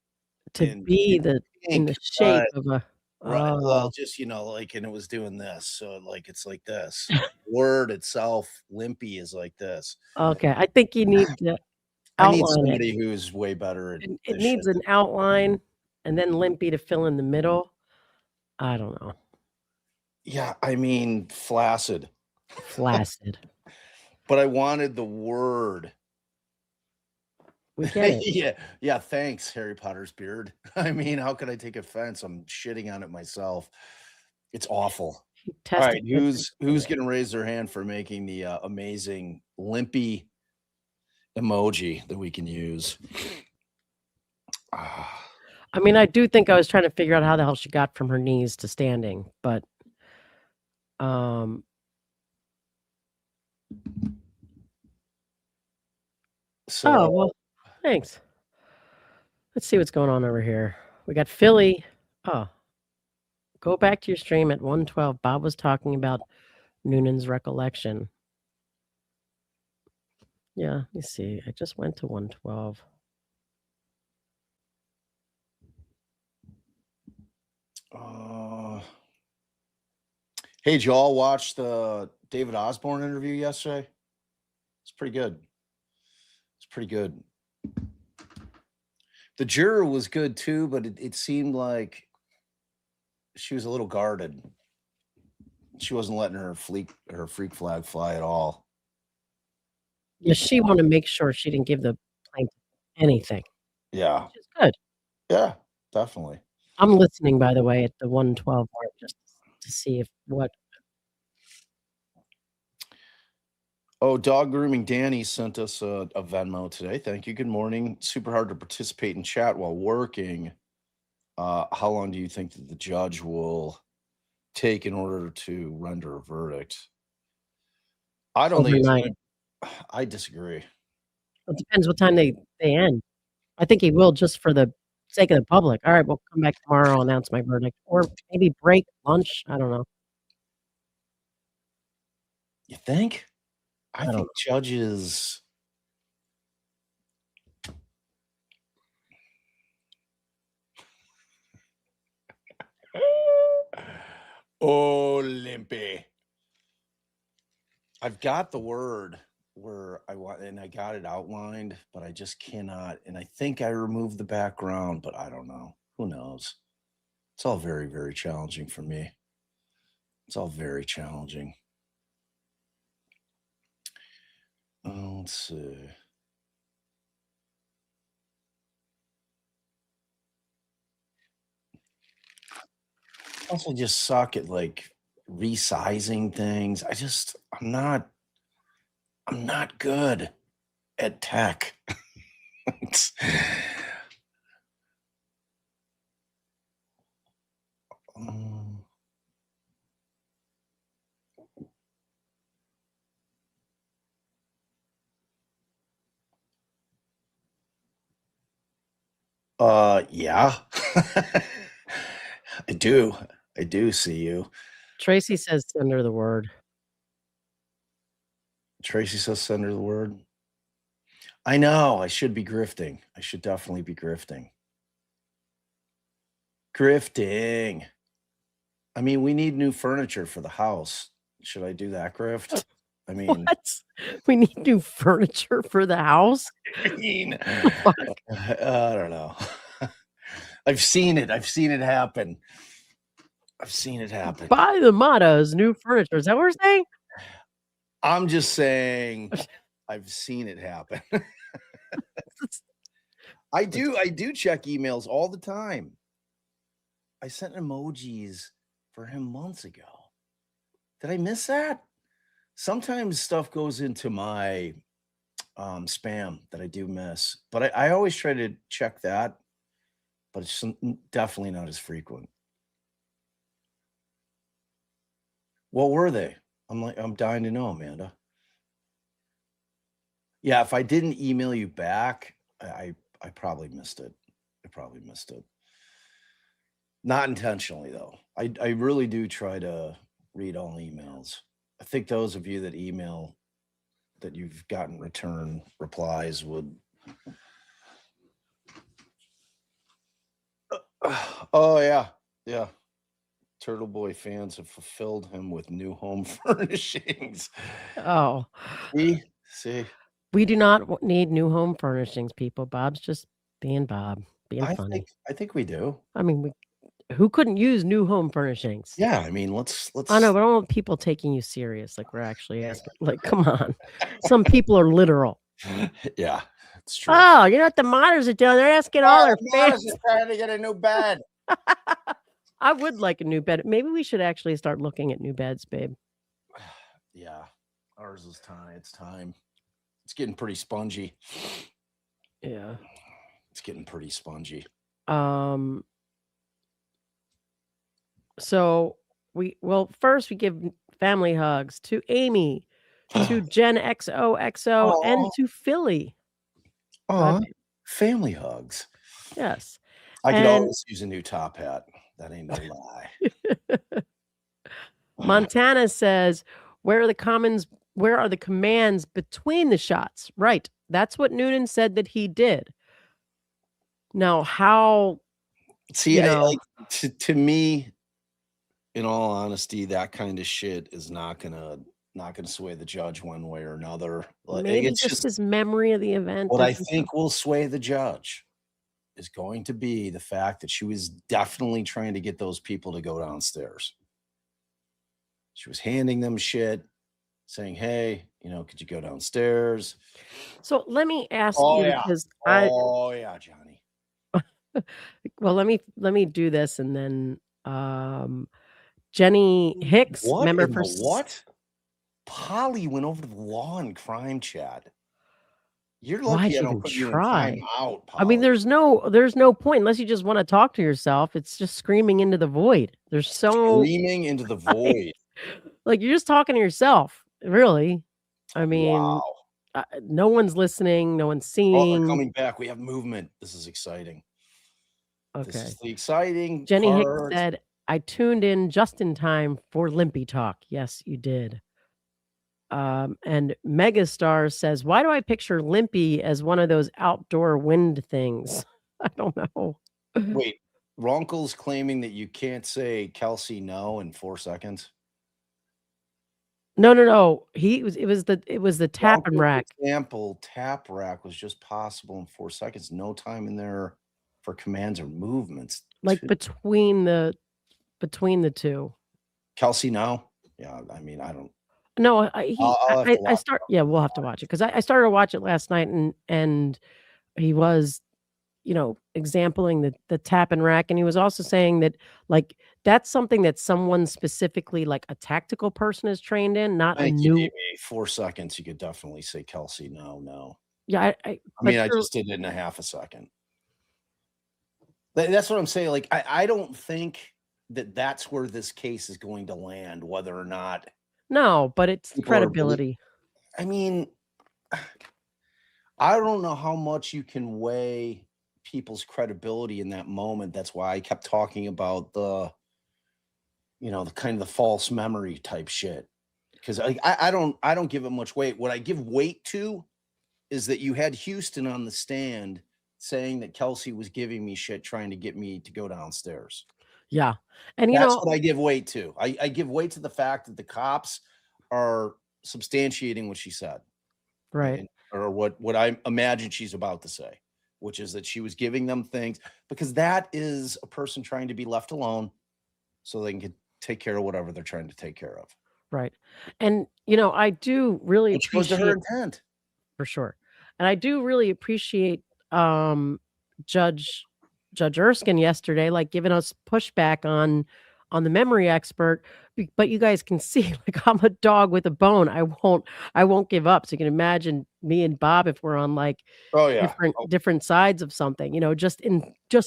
to in be in the pink, shape of a. right. Oh, Well, just, like, and it was doing this. So, like, it's like this. Word itself, limpy, is like this. okay. I think you need to I need outline it. somebody who's way better at It this needs shit. an outline and then limpy to fill in the middle. I don't know. Yeah, I mean, flaccid. Flaccid. But I wanted the word. We get it. Yeah. Thanks, Harry Potter's beard. I mean, how could I take offense? I'm shitting on it myself. It's awful. All right, Tested who's going to raise their hand for making the amazing limpy emoji that we can use? I mean, I do think I was trying to figure out how the hell she got from her knees to standing, but So, oh well, thanks. Let's see what's going on over here. We got Philly. Oh, go back to your stream at 112. Bob was talking about Noonan's recollection. Yeah, let me see. I just went to 112. hey, did you all watch the David Osborne interview yesterday? It's pretty good. It's pretty good. The juror was good too, but it seemed like she was a little guarded. She wasn't letting her freak flag fly at all. Yeah, she wanted to make sure she didn't give the plaintiff anything. Yeah. Which is good. Yeah, definitely. I'm listening, by the way, at the 112 mark just to see if what. Oh, Dog Grooming Danny sent us a Venmo today. Thank you. Good morning. Super hard to participate in chat while working. How long do you think that the judge will take in order to render a verdict? I don't think it's Overnight. I disagree. It depends what time they end. I think he will just for the sake of the public. All right, we'll come back tomorrow, I'll announce my verdict. Or maybe break, lunch, I don't know. You think? I don't think know. judges. Oh, limpy. I've got the word where I want, and I got it outlined, but I just cannot. And I think I removed the background, but I don't know. Who knows? It's all very, very challenging for me. It's all very challenging. Let's see. Also, just suck at like resizing things. I'm not good at tech. It's- Yeah. I do see you. Tracy says send her the word. Tracy says send her the word. I know. I should be grifting. I should definitely be grifting. Grifting. I mean, we need new furniture for the house. Should I do that grift? I mean, What? We need new furniture for the house? I mean, Fuck. I don't know. I've seen it. I've seen it happen. I've seen it happen. Buy the mottos, new furniture. Is that what we're saying? I'm just saying I've seen it happen. I do check emails all the time. I sent emojis for him months ago. Did I miss that? Sometimes stuff goes into my spam that I do miss, but I always try to check that, but it's definitely not as frequent. What were they? I'm dying to know, Amanda. Yeah, if I didn't email you back, I probably missed it. I probably missed it. Not intentionally, though. I really do try to read all emails. I think those of you that email that you've gotten return replies would. Oh, yeah. Yeah. Turtle Boy fans have fulfilled him with new home furnishings. Oh. See? We do not need new home furnishings, people. Bob's just being Bob, being funny. I think we do. I mean, who couldn't use new home furnishings? Yeah, I mean, let's. I know, but I don't want people taking you serious. Like we're actually asking. Like, come on. Some people are literal. Yeah, it's true. Oh, you know what the monitors are doing? They're asking all their fans. Are trying to get a new bed. I would like a new bed. Maybe we should actually start looking at new beds, babe. Yeah, ours is time. It's time. It's getting pretty spongy. Yeah. It's getting pretty spongy. So first we give family hugs to Amy, to Gen XOXO, and to Philly. Oh, family hugs. Yes. I could always use a new top hat. That ain't no lie. Montana says, where are the commands between the shots? Right. That's what Noonan said that he did. Now, how? See, to me, in all honesty, that kind of shit is not gonna sway the judge one way or another. Maybe it's just his memory of the event. What I think will sway the judge is going to be the fact that she was definitely trying to get those people to go downstairs. She was handing them shit, saying, hey, you know, could you go downstairs? So let me ask Oh, you yeah. because Oh, yeah, Johnny. well, let me do this and then Jenny Hicks, What member in for the what? Polly went over to the law and crime chat. You're Why'd lucky I you don't even put you in time try? out, I mean, Polly. there's no point unless you just want to talk to yourself. It's just screaming into the void. There's so Screaming into the void. like you're just talking to yourself, really. I mean, Wow. no one's listening, no one's Oh, they're seeing. coming back. We have movement. This is exciting. This Okay. is the exciting Jenny Hicks part. said, I tuned in just in time for Limpy Talk. Yes, you did. And Megastar says, why do I picture Limpy as one of those outdoor wind things? I don't know. Wait, Ronkel's claiming that you can't say Kelsey no in 4 seconds. No. It was the tap and Ronkel's rack. example, tap rack was just possible in 4 seconds. No time in there for commands or movements. Like between the two. Kelsey, no. Yeah, I mean, I don't. No, I'll have to I watch start. Yeah, we'll have to watch it because I started to watch it last night and he was, you know, exampling the tap and rack, and he was also saying that like that's something that someone specifically like a tactical person is trained in, not I a think you new. gave me 4 seconds. You could definitely say Kelsey, no. Yeah, I but mean, I you're- just did it in a half a second. That's what I'm saying. Like, I don't think that that's where this case is going to land, whether or not. no, but it's People are credibility. I mean, I don't know how much you can weigh people's credibility in that moment. That's why I kept talking about the, you know, the kind of the false memory type shit. Because I don't give it much weight. What I give weight to is that you had Houston on the stand saying that Kelsey was giving me shit, trying to get me to go downstairs. Yeah, and you That's know, what I give weight to. I give weight to the fact that the cops are substantiating what she said. right. Or what I imagine she's about to say, which is that she was giving them things because that is a person trying to be left alone so they can take care of whatever they're trying to take care of. Right. And, you know, I do really Which goes to her appreciate intent. for sure. And I do really appreciate Judge Erskine yesterday, like giving us pushback on the memory expert. But you guys can see, like I'm a dog with a bone. I won't give up. So you can imagine me and Bob if we're on like Oh yeah. different sides of something, you know, just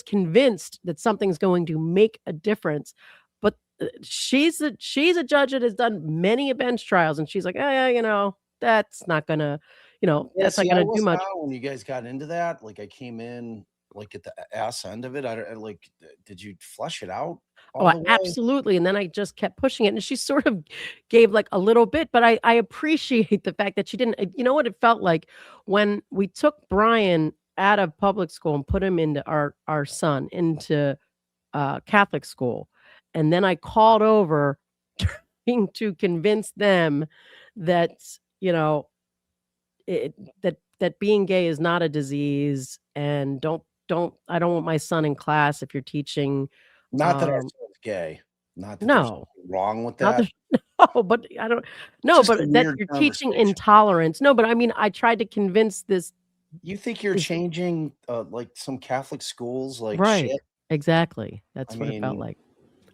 convinced that something's going to make a difference. But she's a judge that has done many bench trials, and she's like, oh, yeah, you know, that's not gonna, you know, Yeah, that's see, not I gonna do was much. out when you guys got into that. Like I came in like at the ass end of it. I like, did you flush it out? all the way? Absolutely. And then I just kept pushing it, and she sort of gave like a little bit, but I appreciate the fact that she didn't. You know what it felt like when we took Brian out of public school and put him into our son into Catholic school, and then I called over trying to convince them that, you know, that being gay is not a disease, and I don't want my son in class if you're teaching. Not that our son's gay. Not that there's No, something wrong with not that. no, but I don't. No, just a but that weird you're teaching conversation. intolerance. No, but I mean, I tried to convince this. You think you're Is- changing like some Catholic schools like Right. shit? Exactly. That's I what it felt mean, like.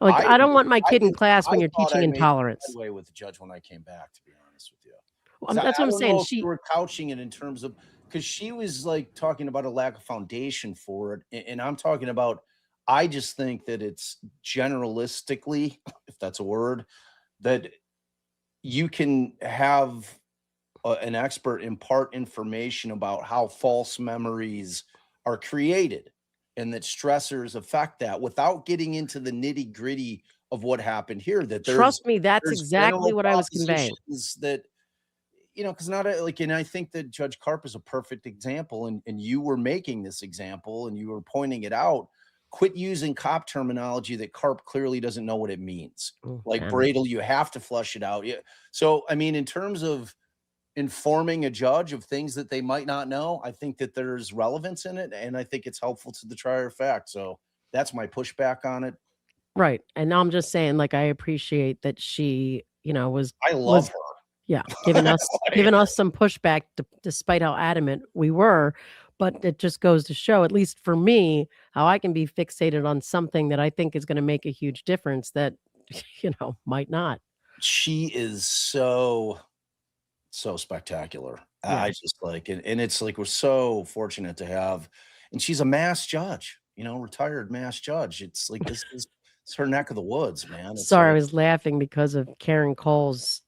Like I don't want my kid in think- class when I you're thought teaching I made intolerance. headway with the judge when I came back, to be honest with you. Well, 'Cause that's what I'm don't saying. know if you were couching it in terms of because she was like talking about a lack of foundation for it, and I'm talking about. I just think that it's generalistically, if that's a word, that you can have an expert impart information about how false memories are created and that stressors affect that without getting into the nitty gritty of what happened here. That Trust me, that's there's exactly general what I was conveying. propositions that, you know, because and I think that Judge Karp is a perfect example, and you were making this example and you were pointing it out. Quit using cop terminology that Karp clearly doesn't know what it means. Like damn it. Bradle, you have to flush it out. Yeah. So, I mean, in terms of informing a judge of things that they might not know, I think that there's relevance in it, and I think it's helpful to the trier of fact. So that's my pushback on it. Right. And I'm just saying, like, I appreciate that she, I love her. yeah, giving us some pushback despite how adamant we were. But it just goes to show, at least for me, how I can be fixated on something that I think is going to make a huge difference that, might not. She is so spectacular. I Yes. just like it. And it's like, we're so fortunate to have, and she's a mass judge, retired mass judge. It's like, it's her neck of the woods, man. It's Sorry, I like, was laughing because of Karen Cole's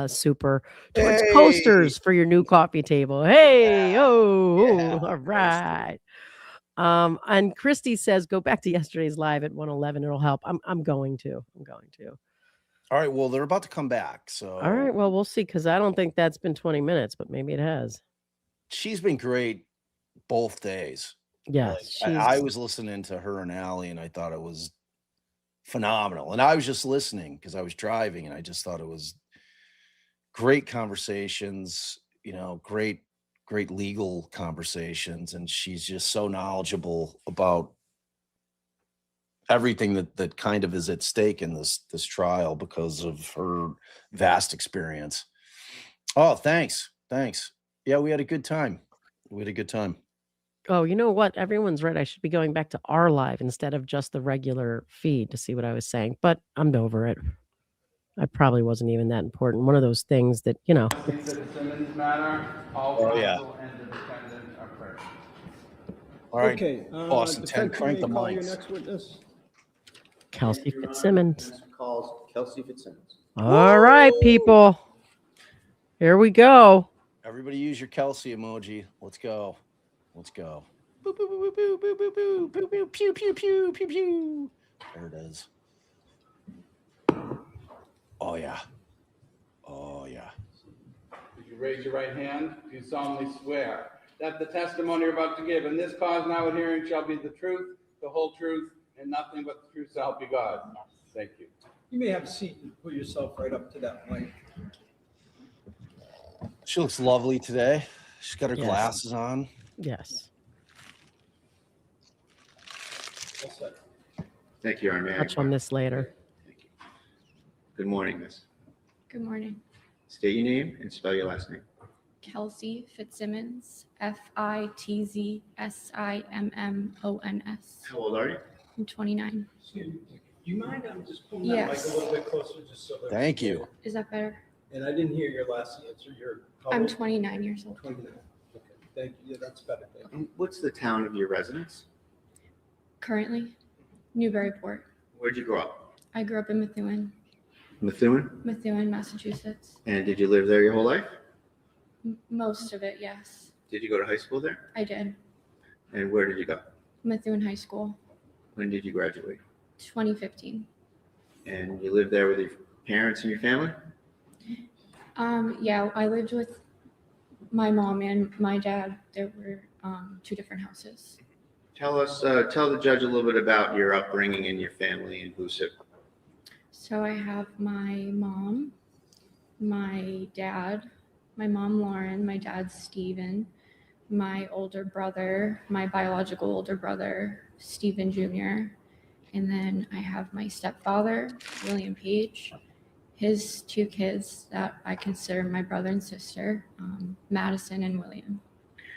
super towards hey, coasters for your new coffee table. Hey, yeah, all coasters. right. And Christy says, go back to yesterday's live at 111. It'll help. I'm going to. All right. Well, they're about to come back. All right. So Well, we'll see, because I don't think that's been 20 minutes, but maybe it has. she's been great both days. Yes. Like, I was listening to her and Allie, and I thought it was phenomenal. And I was just listening because I was driving, and I just thought it was great conversations, great legal conversations. And she's just so knowledgeable about everything that kind of is at stake in this trial because of her vast experience. Oh, thanks. Yeah, we had a good time. Oh, you know what? Everyone's right. I should be going back to our live instead of just the regular feed to see what I was saying, but I'm over it. I probably wasn't even that important. One of those things that, Fitzsimmons matter, all Oh, yeah. counsel and the defendant are present. All right. Okay. Boston 10, defense, you crank may the call your mics. next witness. Kelsey Fitzsimmons. Next calls Kelsey Fitzsimmons. All right, people. Here we go. Everybody use your Kelsey emoji. Let's go. Boo, boo, boo, boo, boo, boo, boo, boo, boo, pew, pew, pew, pew, pew. There it is. Oh, yeah. Would you raise your right hand? Do you solemnly swear that the testimony you're about to give in this cause now and hearing shall be the truth, the whole truth, and nothing but the truth, so help you God? Thank you. You may have a seat and pull yourself right up to that mic. She looks lovely today. She's got her Yes. glasses on. Yes. All set. Thank you, Army. Touch on this later. Thank you. Good morning, miss. Good morning. State your name and spell your last name. Kelsey Fitzsimmons, Fitzsimmons. How old are you? I'm 29. Excuse me. Do you mind? I'm just pulling that mic Yes. a little bit closer just so that. Thank you. Is that better? And I didn't hear your last answer. How I'm old? 29 years old. 29. Okay. Thank you. Yeah, that's better. Thank you. And what's the town of your residence? Currently, Newburyport. Where'd you grow up? I grew up in Methuen, Massachusetts. And did you live there your whole life? Most of it, yes. Did you go to high school there? I did. And where did you go? Methuen High School, When did you graduate? 2015. And you lived there with your parents and your family? Yeah, I lived with my mom and my dad. There were two different houses. Tell the judge a little bit about your upbringing and your family in Hoosick. So I have my mom, my dad, my mom Lauren, my dad Stephen, my older brother, my biological older brother Stephen Jr., and then I have my stepfather William Page, his two kids that I consider my brother and sister, Madison and William.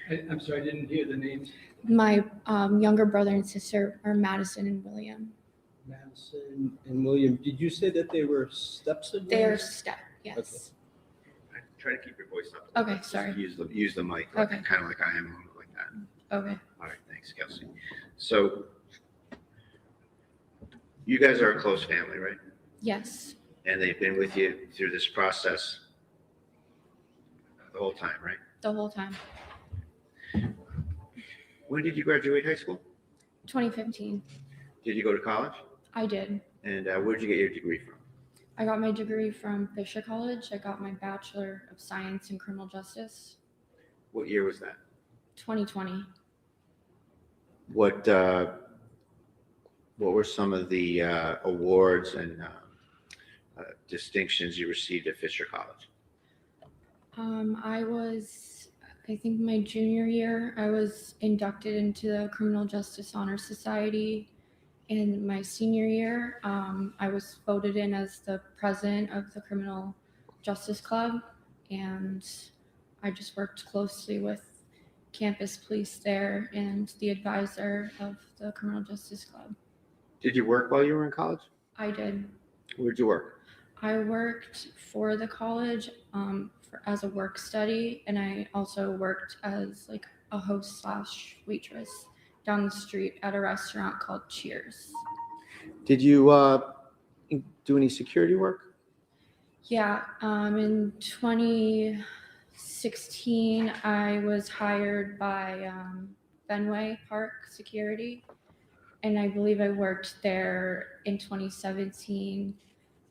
I'm sorry, I didn't hear the names. My younger brother and sister are Madison and William. Madison and William. Did you say that they were step-siblings? They're step, yes. Try to keep your voice up. Okay, Just sorry. Use the mic, Okay. kind of like I am, a little bit like that. Okay. All right, thanks, Kelsey. So you guys are a close family, right? Yes, And they've been with you through this process the whole time, right? the whole time. When did you graduate high school? 2015, Did you go to college? I did. And where did you get your degree from? I got my degree from Fisher College. I got my Bachelor of Science in Criminal Justice, What year was that? 2020. What were some of the awards and distinctions you received at Fisher College? I think my junior year, I was inducted into the Criminal Justice Honor Society. In my senior year, I was voted in as the president of the Criminal Justice Club, and I just worked closely with campus police there and the advisor of the Criminal Justice Club. Did you work while you were in college? I did. Where'd you work? I worked for the college as a work study, and I also worked as like a host / waitress down the street at a restaurant called Cheers. Did you do any security work? Yeah, in 2016, I was hired by Fenway Park Security, and I believe I worked there in 2017.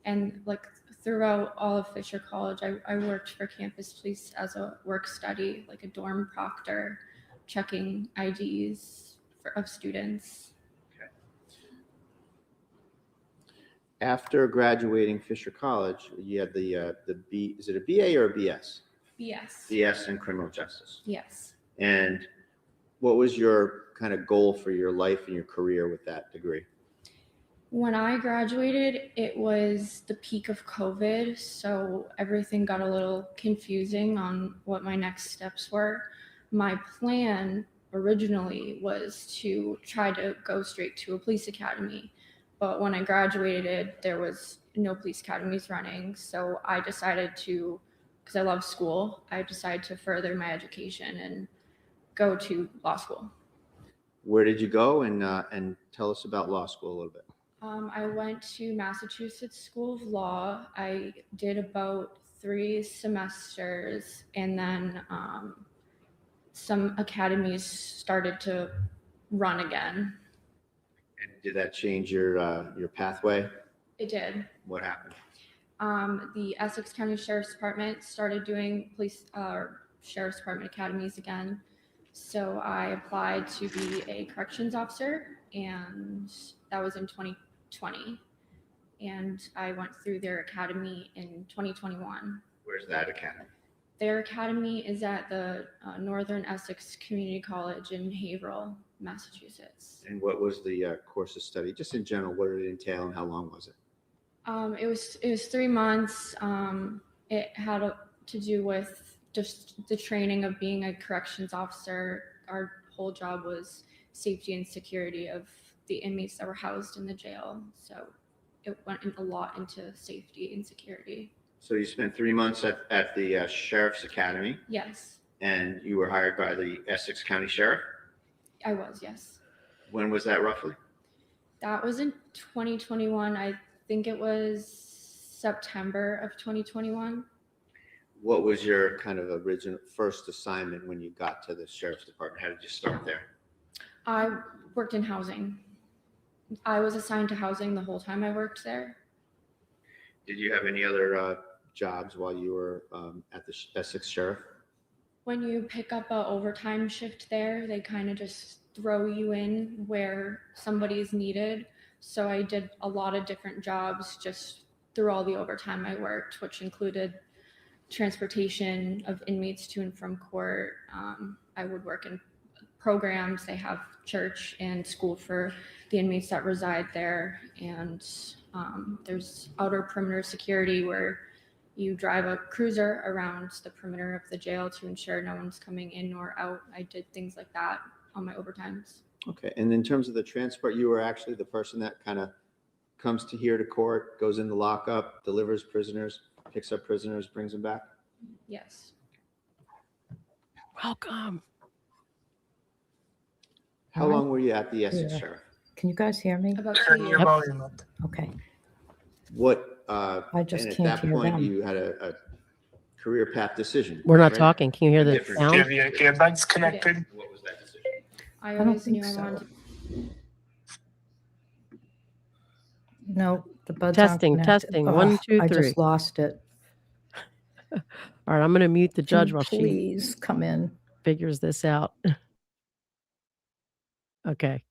And like throughout all of Fisher College, I worked for campus police as a work study, like a dorm proctor, checking IDs of students. Okay. After graduating Fisher College, you had the B, is it a BA or a BS? BS. BS in criminal justice. Yes. And what was your kind of goal for your life and your career with that degree? When I graduated, it was the peak of COVID, so everything got a little confusing on what my next steps were. My plan originally was to try to go straight to a police academy, but when I graduated, there was no police academies running, so I decided to, because I love school, I decided to further my education and go to law school. Where did you go, and tell us about law school a little bit? I went to Massachusetts School of Law. I did about 3 semesters, and then some academies started to run again. And did that change your pathway? It did. What happened? The Essex County Sheriff's Department started doing police Sheriff's Department academies again. So I applied to be a corrections officer, and that was in 2020. And I went through their academy in 2021. Where's that academy? Their academy is at the Northern Essex Community College in Haverhill, Massachusetts. And what was the course of study? Just in general, what did it entail and how long was it? It was 3 months. It had to do with just the training of being a corrections officer. Our whole job was safety and security of the inmates that were housed in the jail. So it went a lot into safety and security. So you spent 3 months at the Sheriff's Academy. Yes, And you were hired by the Essex County Sheriff? I was, yes. When was that roughly? That was in 2021. I think it was September of 2021. What was your kind of original first assignment when you got to the Sheriff's Department? How did you start there? I worked in housing. I was assigned to housing the whole time I worked there. Did you have any other jobs while you were at the Essex Sheriff? When you pick up a overtime shift there, they kind of just throw you in where somebody is needed. So I did a lot of different jobs just through all the overtime I worked, which included transportation of inmates to and from court. I would work in programs. They have church and school for the inmates that reside there. And there's outer perimeter security where you drive a cruiser around the perimeter of the jail to ensure no one's coming in or out. I did things like that on my overtimes. Okay. And in terms of the transport, you were actually the person that kind of comes to here to court, goes in the lockup, delivers prisoners, picks up prisoners, brings them back? Yes. Welcome. How long were you at the Essex Sheriff? Can you guys hear me? About 2 years. Okay. What, I just and at can't that hear point, them. you had a career path decision. We're not right? talking. Can you hear the Different- sound? Your earbuds connected? What was that decision? I don't always think knew I so. wanted No, the buds aren't Testing, connected. testing. Oh, 1, 2, I 3. just lost it. All right, I'm going to mute the Can judge you while she please come in. figures this out. Okay.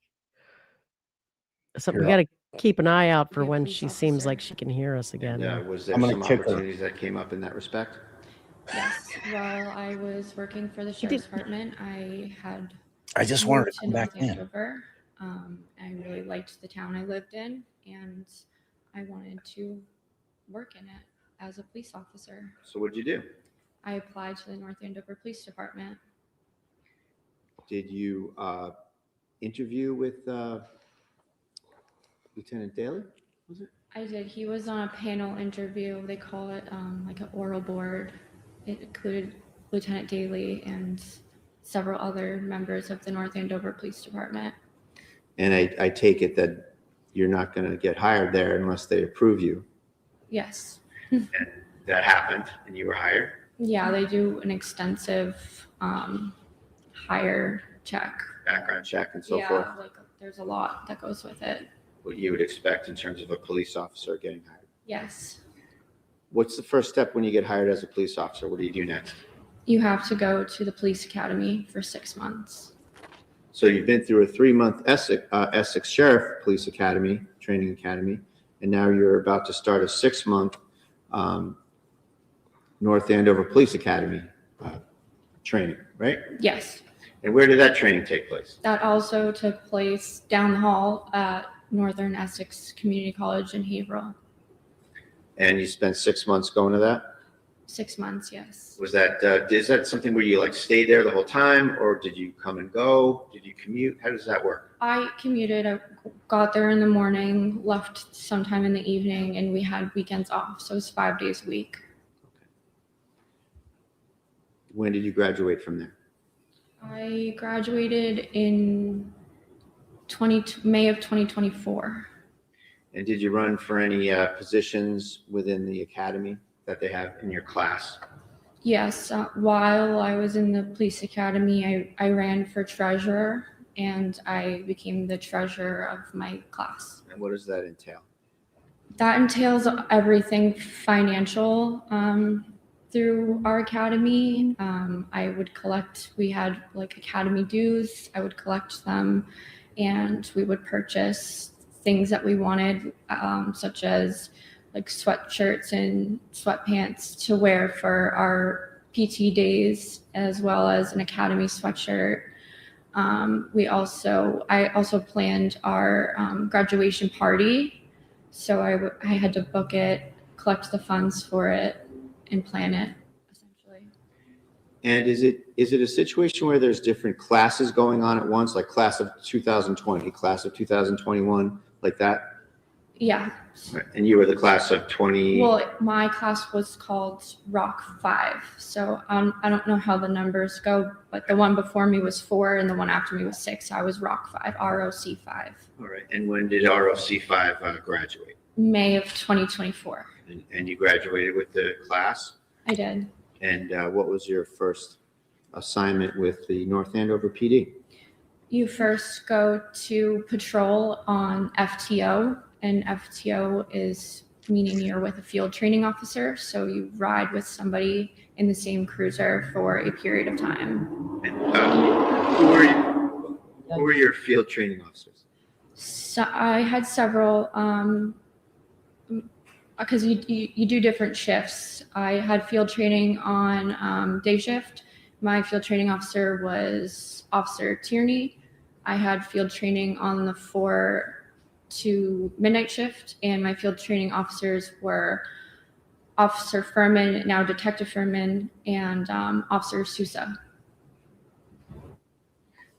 So we got to keep an eye out for when she seems like she can hear us again. Was there I'm gonna some kick her. opportunities that came up in that respect? Yes, while I was working for the sheriff's department, I had I just wanted to moved come back North in. Andover. I really liked the town I lived in, and I wanted to work in it as a police officer. So what'd you do? I applied to the North Andover Police Department. Did you interview with Lieutenant Daly? Was it? I did. He was on a panel interview. They call it like an oral board. It included Lieutenant Daly and several other members of the North Andover Police Department. And I take it that you're not going to get hired there unless they approve you. Yes. And that happened, and you were hired? Yeah, they do an extensive hire check. Background check and so yeah, forth? like there's a lot that goes with it. What you would expect in terms of a police officer getting hired. Yes. What's the first step when you get hired as a police officer? What do you do next? You have to go to the police academy for 6 months. So you've been through a 3-month Essex Sheriff Police Academy, training academy, and now you're about to start a 6-month North Andover Police Academy training, right? Yes. And where did that training take place? That also took place down the hall at Northern Essex Community College in Haverhill. And you spent 6 months going to that? 6 months, yes. Was that, is that something where you like stayed there the whole time, or did you come and go? Did you commute? How does that work? I commuted. I got there in the morning, left sometime in the evening, and we had weekends off. So it was 5 days a week. When did you graduate from there? I graduated in May of 2024. And did you run for any positions within the academy that they have in your class? Yes, while I was in the police academy, I ran for treasurer, and I became the treasurer of my class. And what does that entail? That entails everything financial through our academy. I would collect, we had like academy dues, I would collect them, and we would purchase things that we wanted, such as like sweatshirts and sweatpants to wear for our PT days, as well as an academy sweatshirt. I also planned our graduation party. So I had to book it, collect the funds for it, and plan it, essentially. And is it a situation where there's different classes going on at once, like class of 2020, class of 2021, like that? Yeah. Right. And you were the class of 20? Well, my class was called Rock 5. So I don't know how the numbers go, but the one before me was 4 and the one after me was 6. So I was Rock 5, ROC 5. All right. And when did ROC 5 graduate? May of 2024. And you graduated with the class? I did. And what was your first assignment with the North Andover PD? You first go to patrol on FTO, and FTO is meaning you're with a field training officer. So you ride with somebody in the same cruiser for a period of time. And who were your field training officers? So I had several, because you do different shifts. I had field training on day shift. My field training officer was Officer Tierney. I had field training on the 4 to midnight shift, and my field training officers were Officer Furman, now Detective Furman, and Officer Sousa.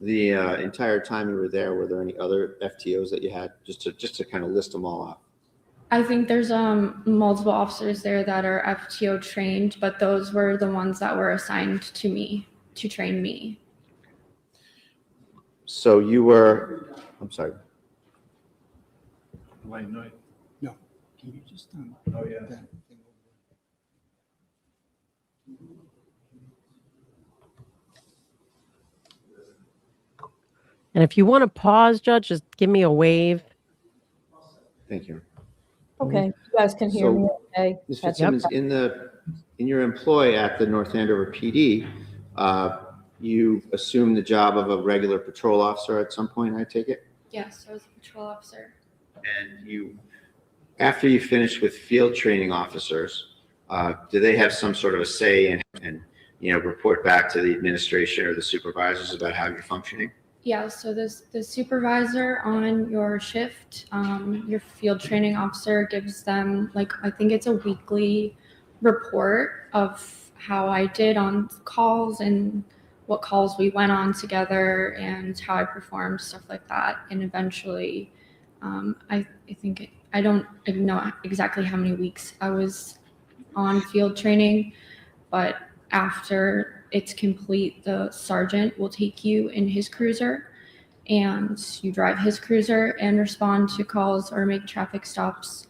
The entire time you were there, were there any other FTOs that you had, just to kind of list them all out? I think there's multiple officers there that are FTO trained, but those were the ones that were assigned to me to train me. So you were, I'm sorry. Wait, no. No. Can you just, Oh, yeah. And if you want to pause, Judge, just give me a wave. Thank you. Okay, you guys can hear me okay? Ms. That's Fitzsimmons, okay. in your employ at the North Andover PD, you assumed the job of a regular patrol officer at some point, I take it? Yes, I was a patrol officer. And you, after you finished with field training officers, do they have some sort of a say and report back to the administration or the supervisors about how you're functioning? Yeah, so the supervisor on your shift, your field training officer gives them, like, I think it's a weekly report of how I did on calls and what calls we went on together and how I performed, stuff like that. And eventually, I think, I don't know exactly how many weeks I was on field training, but after it's complete, the sergeant will take you in his cruiser and you drive his cruiser and respond to calls or make traffic stops.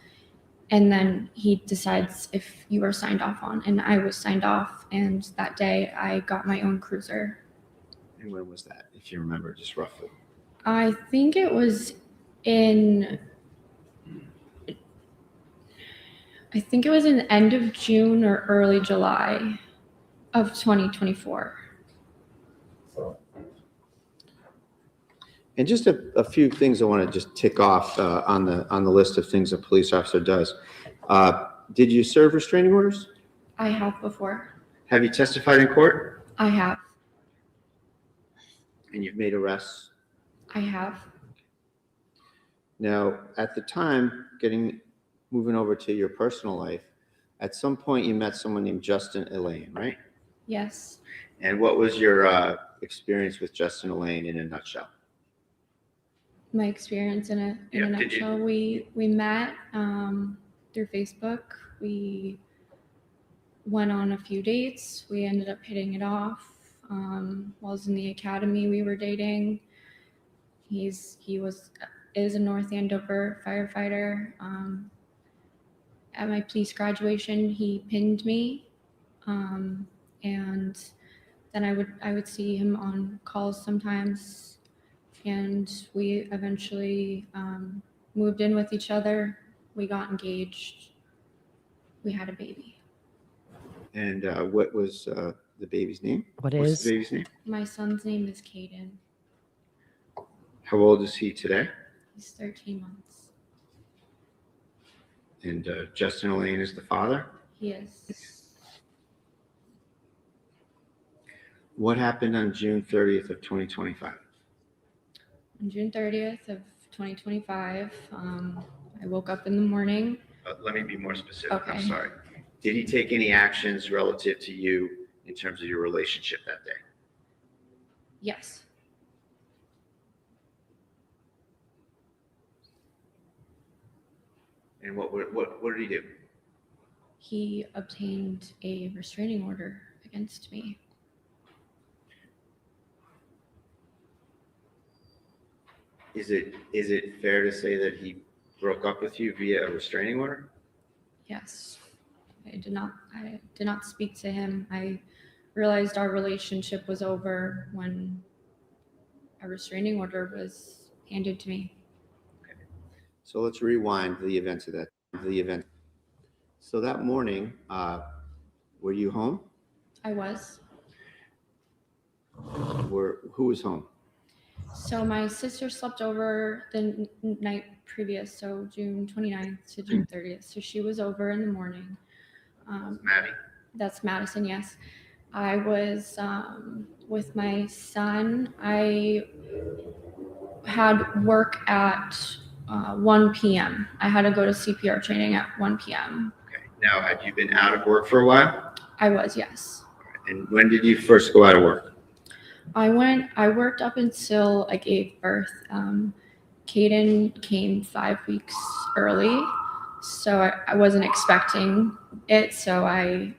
And then he decides if you are signed off on. And I was signed off, and that day I got my own cruiser. And when was that, if you remember, just roughly? I think it was in end of June or early July of 2024. And just a few things I want to just tick off on the list of things a police officer does. Did you serve restraining orders? I have before. Have you testified in court? I have. And you've made arrests? I have. Now, at the time, moving over to your personal life, at some point you met someone named Justin Elaine, right? Yes. And what was your experience with Justin Elaine in a nutshell? My experience in a nutshell, we met through Facebook. We went on a few dates. We ended up hitting it off. While I was in the academy, we were dating. He is a North Andover firefighter. At my police graduation, he pinned me, and then I would see him on calls sometimes. And we eventually moved in with each other. We got engaged. We had a baby. And what was the baby's name? What's the baby's name? My son's name is Caden. How old is he today? He's 13 months. And Justin Elaine is the father? He is. What happened on June 30th of 2025? On June 30th of 2025, I woke up in the morning. Let me be more specific. Okay. I'm sorry. Did he take any actions relative to you in terms of your relationship that day? Yes. And what did he do? He obtained a restraining order against me. Is it fair to say that he broke up with you via a restraining order? Yes. I did not speak to him. I realized our relationship was over when a restraining order was handed to me. Okay. So let's rewind the events of that. So that morning, were you home? I was. Who was home? So my sister slept over the night previous, so June 29th to June 30th. So she was over in the morning. Maddie? That's Madison, yes. I was with my son. I had work at 1 p.m. I had to go to CPR training at 1 p.m. Okay. Now, had you been out of work for a while? I was, yes. And when did you first go out of work? I worked up until I gave birth. Caden came 5 weeks early, so I wasn't expecting it. So I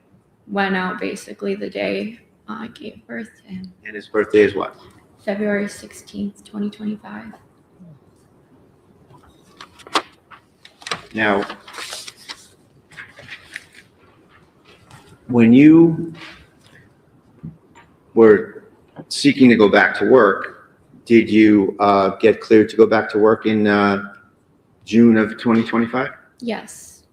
went out basically the day I gave birth. And his birthday is what? February 16th, 2025. Now, when you were seeking to go back to work, did you get cleared to go back to work in June of 2025? Yes.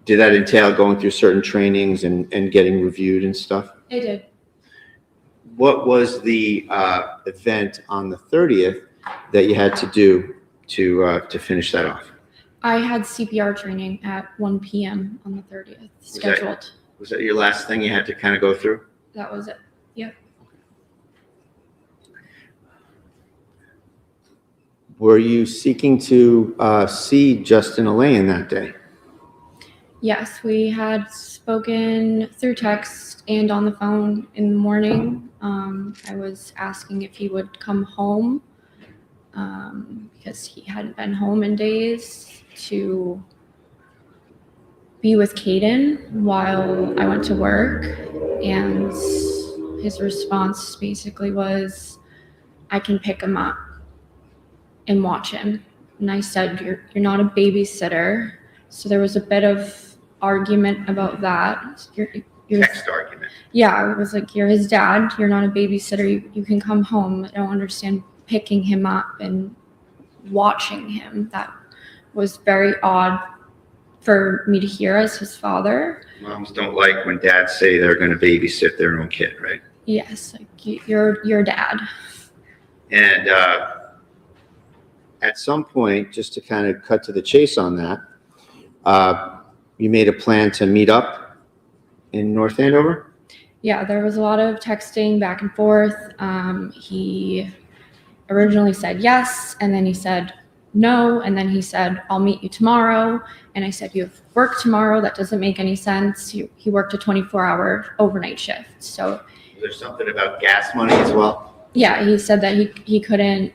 Did that entail going through certain trainings and getting reviewed and stuff? It did. What was the event on the 30th that you had to do to finish that off? I had CPR training at 1 p.m. on the 30th scheduled. Was that your last thing you had to kind of go through? That was it. Yep. Were you seeking to see Justin Elaine that day? Yes, we had spoken through text and on the phone in the morning. I was asking if he would come home because he hadn't been home in days to be with Caden while I went to work. And his response basically was, I can pick him up and watch him. And I said, you're not a babysitter. So there was a bit of argument about that. Text argument. Yeah, I was like, you're his dad. You're not a babysitter. You can come home. I don't understand picking him up and watching him. That was very odd for me to hear as his father. Moms don't like when dads say they're going to babysit their own kid, right? Yes, like your dad. And at some point, just to kind of cut to the chase on that, you made a plan to meet up in North Andover? Yeah, there was a lot of texting back and forth. He originally said yes, and then he said no, and then he said, I'll meet you tomorrow. And I said, you have work tomorrow? That doesn't make any sense. He worked a 24-hour overnight shift. So Was there something about gas money as well? yeah, he said that he couldn't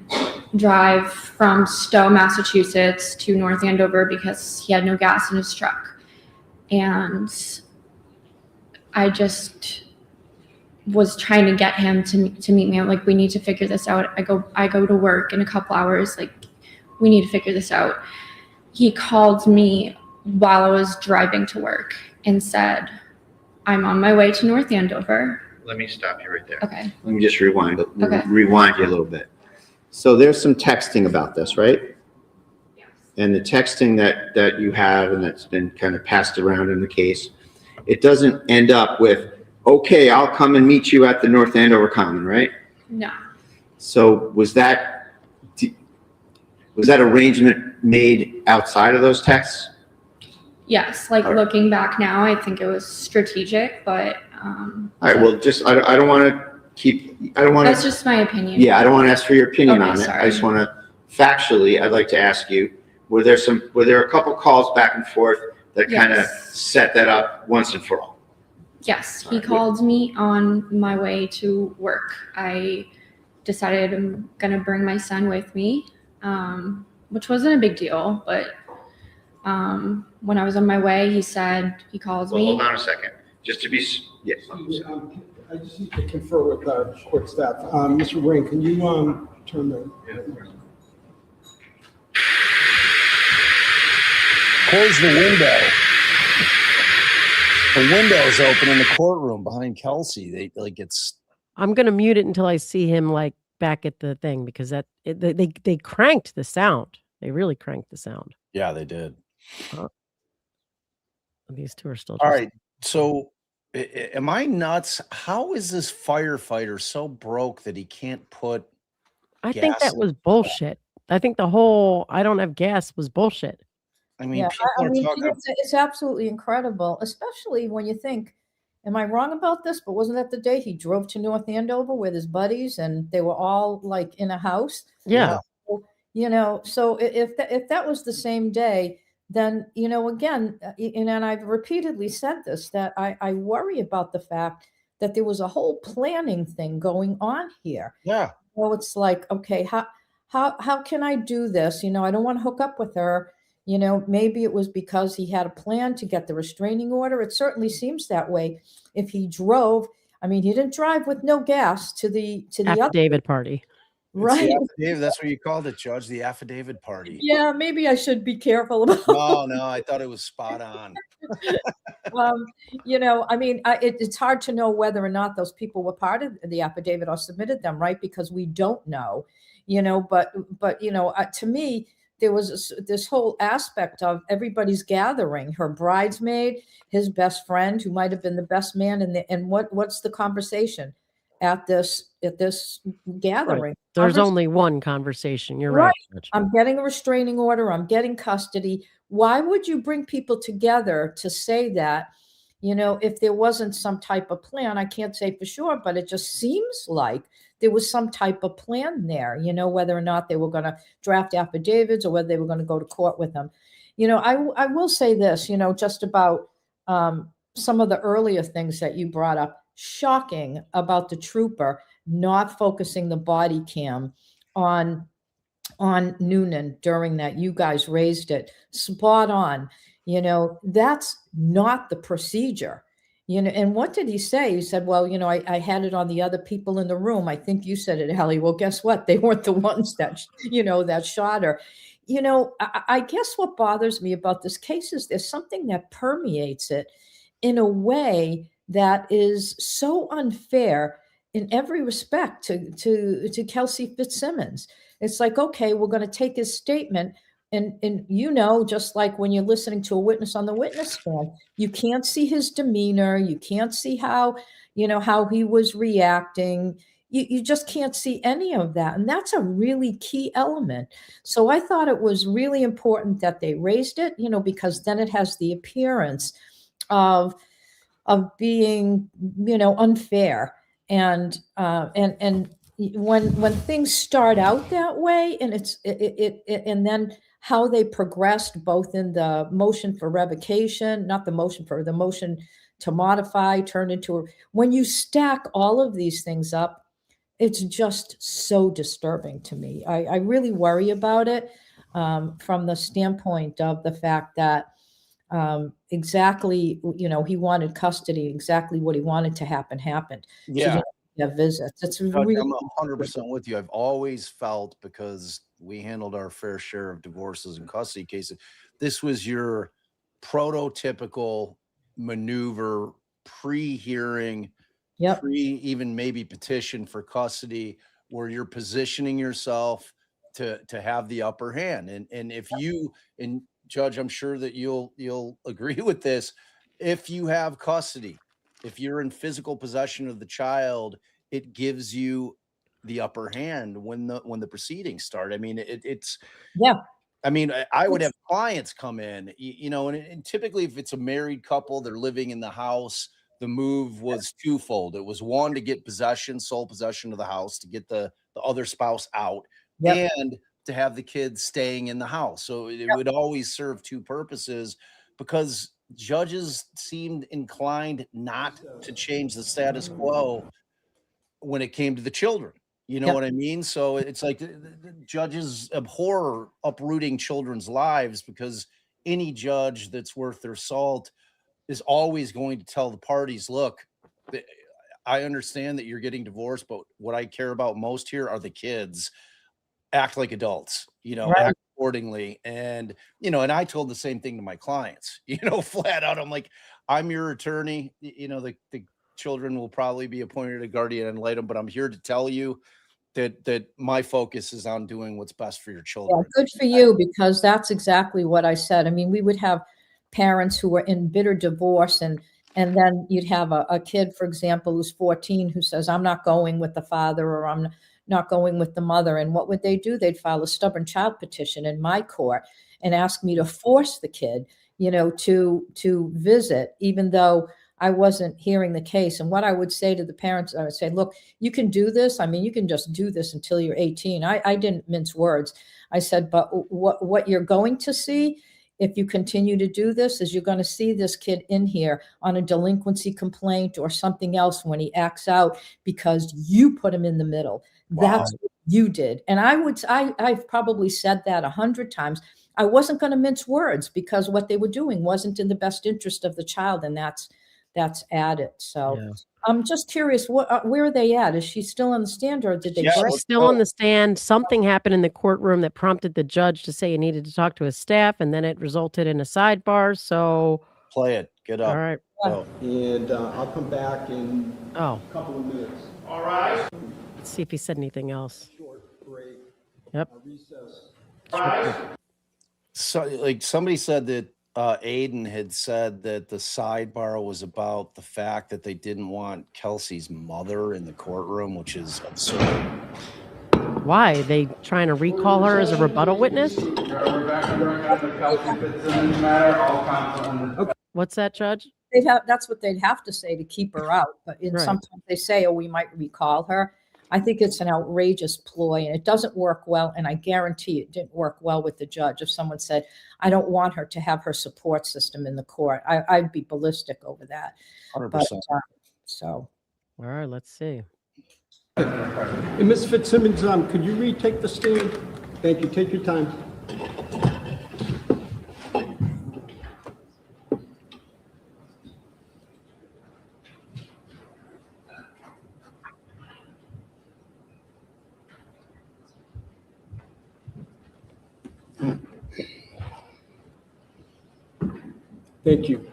drive from Stowe, Massachusetts to North Andover because he had no gas in his truck. And I just was trying to get him to meet me. I'm like, we need to figure this out. I go to work in a couple hours. Like, we need to figure this out. He called me while I was driving to work and said, I'm on my way to North Andover. Let me stop you right there. Okay. Let me just rewind Okay. rewind you a little bit. So there's some texting about this, right? Yes. And the texting that you have and that's been kind of passed around in the case, it doesn't end up with, okay, I'll come and meet you at the North Andover Common, right? No. So was that arrangement made outside of those texts? Yes, like looking back now, I think it was strategic, but All right, well, just, I don't want to that's just my opinion. Yeah, I don't want to ask for your opinion Okay, on it. sorry. I just want to, factually, I'd like to ask you, were there a couple calls back and forth that kind of Yes. set that up once and for all? Yes, he called me on my way to work. I decided I'm gonna bring my son with me, which wasn't a big deal, but when I was on my way, he called Well, me. hold on a second, just to be, yes. I just need to confer with our court staff. Mr. Ring, can you turn the? Close the window. The window's open in the courtroom behind Kelsey. I'm gonna mute it until I see him like back at the thing because they cranked the sound. They really cranked the sound. Yeah, they did. These two are still. All just- right. So am I nuts? How is this firefighter so broke that he can't put I think gas that was bullshit. I think the whole I don't have gas was bullshit. I mean, Yeah, people I are mean, talking. it's absolutely incredible, especially when you think, am I wrong about this? But wasn't that the day he drove to North Andover with his buddies and they were all like in a house? Yeah. So if that was the same day, then, again, and I've repeatedly said this, that I worry about the fact that there was a whole planning thing going on here. Yeah. Well, it's like, okay, how can I do this? I don't want to hook up with her. Maybe it was because he had a plan to get the restraining order. It certainly seems that way. If he drove, I mean, he didn't drive with no gas to the other, Affidavit party. right? It's the affidavit. That's what you called it, Judge. The affidavit party. Yeah, maybe I should be careful about. No, I thought it was spot on. I mean, it's hard to know whether or not those people were part of the affidavit or submitted them, right? Because we don't know, but to me, there was this whole aspect of everybody's gathering, her bridesmaid, his best friend, who might have been the best man. And what's the conversation at this gathering? Right. There's only one conversation. You're right. Judge. I'm getting a restraining order. I'm getting custody. why would you bring people together to say that, if there wasn't some type of plan? I can't say for sure, but it just seems like there was some type of plan there, whether or not they were going to draft affidavits or whether they were going to go to court with them. I will say this, just about some of the earlier things that you brought up, shocking about the trooper not focusing the body cam on Noonan during that. You guys raised it spot on. That's not the procedure. And what did he say? He said, well, I had it on the other people in the room. I think you said it, Ellie. Well, guess what? They weren't the ones that, that shot her. I guess what bothers me about this case is there's something that permeates it in a way that is so unfair in every respect to Kelsey Fitzsimmons. It's like, okay, we're going to take his statement. And just like when you're listening to a witness on the witness stand, you can't see his demeanor. You can't see how he was reacting. You just can't see any of that. And that's a really key element. So I thought it was really important that they raised it, because then it has the appearance of being, unfair. And when things start out that way, and and then how they progressed both in the motion for revocation, the motion to modify turned into, when you stack all of these things up, it's just so disturbing to me. I really worry about it from the standpoint of the fact that exactly, he wanted custody, exactly what he wanted to happen happened. Yeah. Visits. It's I'm really 100% with you. I've always felt, because we handled our fair share of divorces and custody cases, this was your prototypical maneuver, pre-hearing, even maybe petition for custody, where you're positioning yourself to have the upper hand. And if you, and Judge, I'm sure that you'll agree with this, if you have custody, if you're in physical possession of the child, it gives you the upper hand when the proceedings start. I mean, it's I mean, I would have clients come in, and typically if it's a married couple, they're living in the house. The move was twofold. It was one, to get sole possession of the house, to get the other spouse out, and to have the kids staying in the house. So it would always serve two purposes, because judges seemed inclined not to change the status quo when it came to the children. You know what I mean? So it's like the judges abhor uprooting children's lives, because any judge that's worth their salt is always going to tell the parties, look, I understand that you're getting divorced, but what I care about most here are the kids. Act like adults, act accordingly. And, and I told the same thing to my clients, flat out. I'm like, I'm your attorney. The children will probably be appointed a guardian ad litem, but I'm here to tell you that my focus is on doing what's best for your children. Yeah, good for you, because that's exactly what I said. I mean, we would have parents who were in bitter divorce, and then you'd have a kid, for example, who's 14, who says, I'm not going with the father, or I'm not going with the mother. And what would they do? They'd file a stubborn child petition in my court and ask me to force the kid, to visit, even though I wasn't hearing the case. And what I would say to the parents, I would say, look, you can do this. I mean, you can just do this until you're 18. I didn't mince words. I said, but what you're going to see, if you continue to do this, is you're going to see this kid in here on a delinquency complaint or something else when he acts out, because you put him in the middle. Wow. That's what you did. And I've probably said that 100 times. I wasn't going to mince words, because what they were doing wasn't in the best interest of the child. And that's added. So I'm just curious, where are they at? Is she still on the stand, or did they? She's still on the stand. Something happened in the courtroom that prompted the judge to say he needed to talk to his staff, and then it resulted in a sidebar. So play it. Get up. All right. Go. And I'll come back in a couple of minutes. All right. Let's see if he said anything else. Short break. Yep. Recess. All right. So, like, somebody said that Aiden had said that the sidebar was about the fact that they didn't want Kelsey's mother in the courtroom, which is absurd. Why? Are they trying to recall her as a rebuttal witness? We're back on the record on the Kelsey Fitzsimmons matter. All counsel. What's that, Judge? That's what they'd have to say to keep her out. But Right. sometimes they say, oh, we might recall her. I think it's an outrageous ploy and it doesn't work well. And I guarantee it didn't work well with the judge. If someone said, I don't want her to have her support system in the court, I'd be ballistic over that. 100%. But, so. All right, let's see. And Ms. Fitzsimmons, could you retake the stand? Thank you. Take your time. Thank you.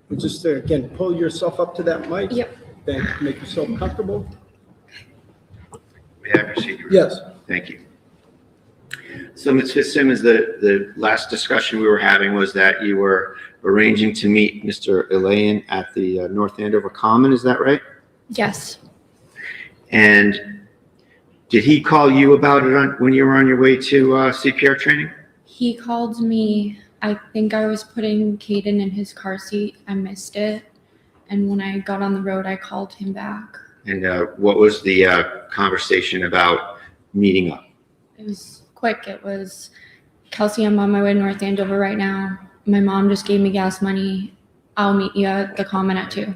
And just again, pull yourself up to that mic. Yep. Then make yourself comfortable. May I proceed? Yes. Thank you. So, Ms. Fitzsimmons, the last discussion we were having was that you were arranging to meet Mr. Elaine at the North Andover Common, is that right? Yes. And did he call you about it when you were on your way to CPR training? He called me. I think I was putting Caden in his car seat. I missed it. And when I got on the road, I called him back. And what was the conversation about meeting up? It was quick. It was, Kelsey, I'm on my way to North Andover right now. My mom just gave me gas money. I'll meet you at the Common at 2.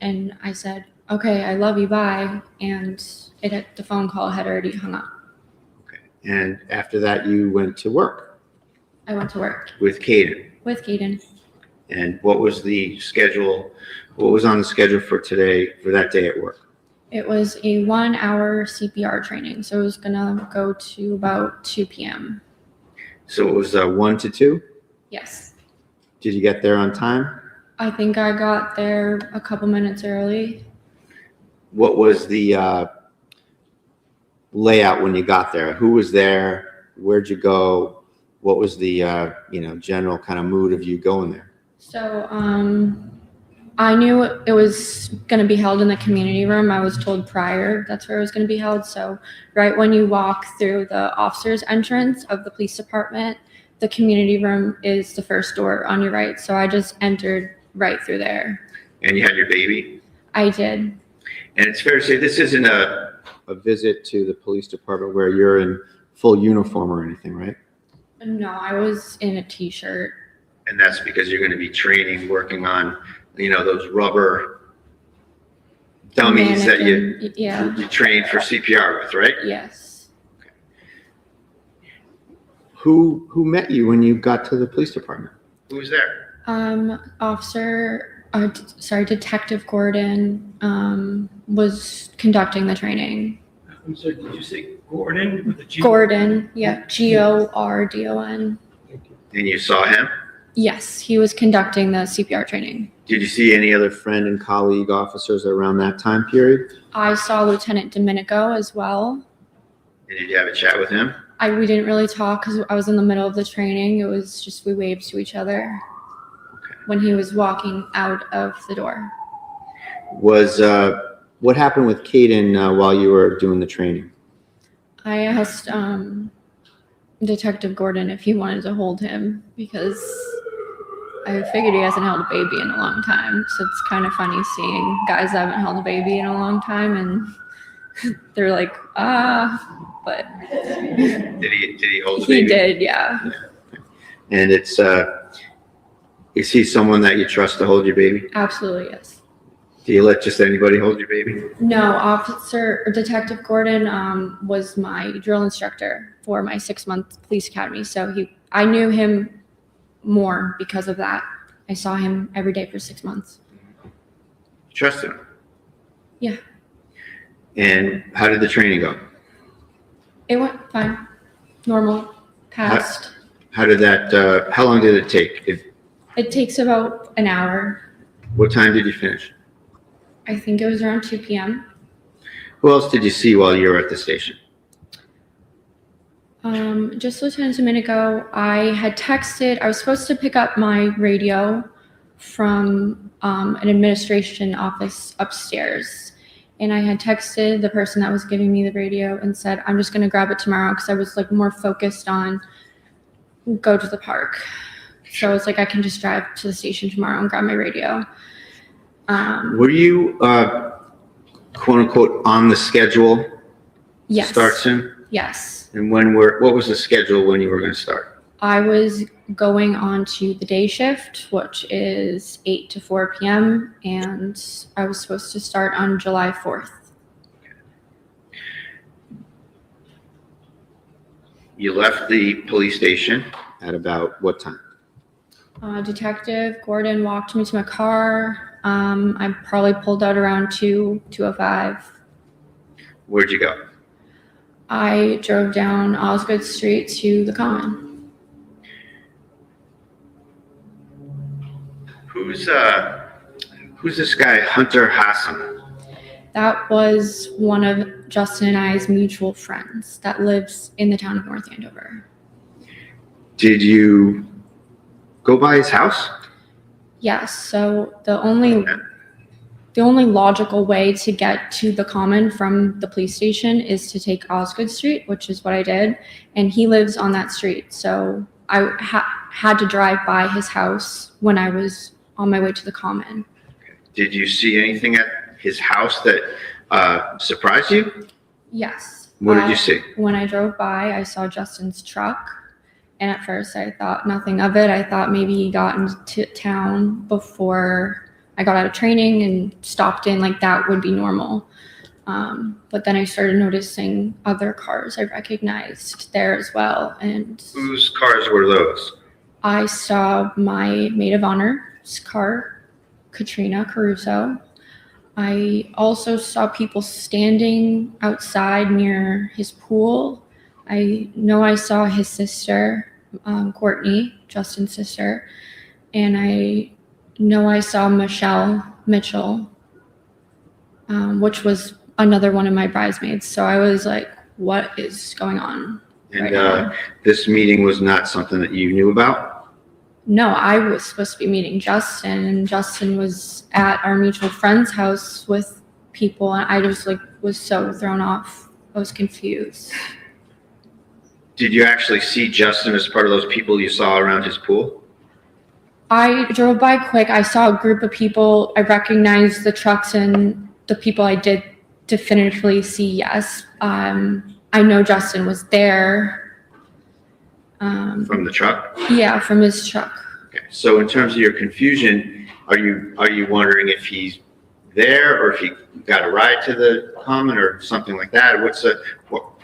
And I said, okay, I love you, bye. And the phone call had already hung up. Okay. And after that, you went to work? I went to work. With Caden? With Caden. And what was the schedule? What was on the schedule for today, for that day at work? It was a 1-hour CPR training. So it was going to go to about 2 p.m. So it was 1 to 2? Yes. Did you get there on time? I think I got there a couple minutes early. What was the layout when you got there? Who was there? Where'd you go? What was the general kind of mood of you going there? So I knew it was going to be held in the community room. I was told prior that's where it was going to be held. So right when you walk through the officer's entrance of the police department, the community room is the first door on your right. So I just entered right through there. And you had your baby? I did. And it's fair to say this isn't a visit to the police department where you're in full uniform or anything, right? No, I was in a t-shirt. And that's because you're going to be training, working on, those rubber dummies that you trained for CPR with, right? Yes. Okay. Who met you when you got to the police department? Who was there? Detective Gordon was conducting the training. I'm sorry, did you say Gordon with a G? Gordon, yeah, Gordon. And you saw him? Yes, he was conducting the CPR training. Did you see any other friend and colleague officers around that time period? I saw Lieutenant Domenico as well. And did you have a chat with him? We didn't really talk because I was in the middle of the training. It was just we waved to each other when he was walking out of the door. What happened with Caden while you were doing the training? I asked Detective Gordon if he wanted to hold him because I figured he hasn't held a baby in a long time. So it's kind of funny seeing guys that haven't held a baby in a long time and they're like, but. Did he hold the baby? He did, yeah. And is he someone that you trust to hold your baby? Absolutely, yes. Do you let just anybody hold your baby? No, Detective Gordon was my drill instructor for my 6-month police academy. So I knew him more because of that. I saw him every day for 6 months. You trust him? Yeah. And how did the training go? It went fine. Normal. Passed. How did that, how long did it take? It takes about an hour. What time did you finish? I think it was around 2 p.m. Who else did you see while you were at the station? Just Lieutenant Domenico. I had texted, I was supposed to pick up my radio from an administration office upstairs. and I had texted the person that was giving me the radio and said, I'm just going to grab it tomorrow, because I was like more focused on go to the park. So I was like, I can just drive to the station tomorrow and grab my radio. Were you, quote unquote, on the schedule? Yes. Start soon? Yes. And what was the schedule when you were going to start? I was going on to the day shift, which is 8 to 4 p.m. And I was supposed to start on July 4th. You left the police station at about what time? Detective Gordon walked me to my car. I probably pulled out around 2:05. Where'd you go? I drove down Osgood Street to the Common. Who's this guy, Hunter Hassan? That was one of Justin and I's mutual friends that lives in the town of North Andover. Did you go by his house? Yes. So the only logical way to get to the Common from the police station is to take Osgood Street, which is what I did. And he lives on that street. So I had to drive by his house when I was on my way to the Common. Did you see anything at his house that surprised you? Yes. What did you see? When I drove by, I saw Justin's truck. And at first I thought nothing of it. I thought maybe he got into town before I got out of training and stopped in, like that would be normal. But then I started noticing other cars I recognized there as well. And Whose cars were those? I saw my maid of honor's car, Katrina Caruso. I also saw people standing outside near his pool. I know I saw his sister, Courtney, Justin's sister, and I know I saw Michelle Mitchell, which was another one of my bridesmaids. So I was like, what is going on right now? This meeting was not something that you knew about? No, I was supposed to be meeting Justin, and Justin was at our mutual friend's house with people, and I just like was so thrown off. I was confused. Did you actually see Justin as part of those people you saw around his pool? I drove by quick. I saw a group of people. I recognized the trucks and the people I did definitively see, yes. I know Justin was there. From the truck? Yeah, from his truck. Okay. So in terms of your confusion, are you wondering if he's there or if he got a ride to the Common or something like that?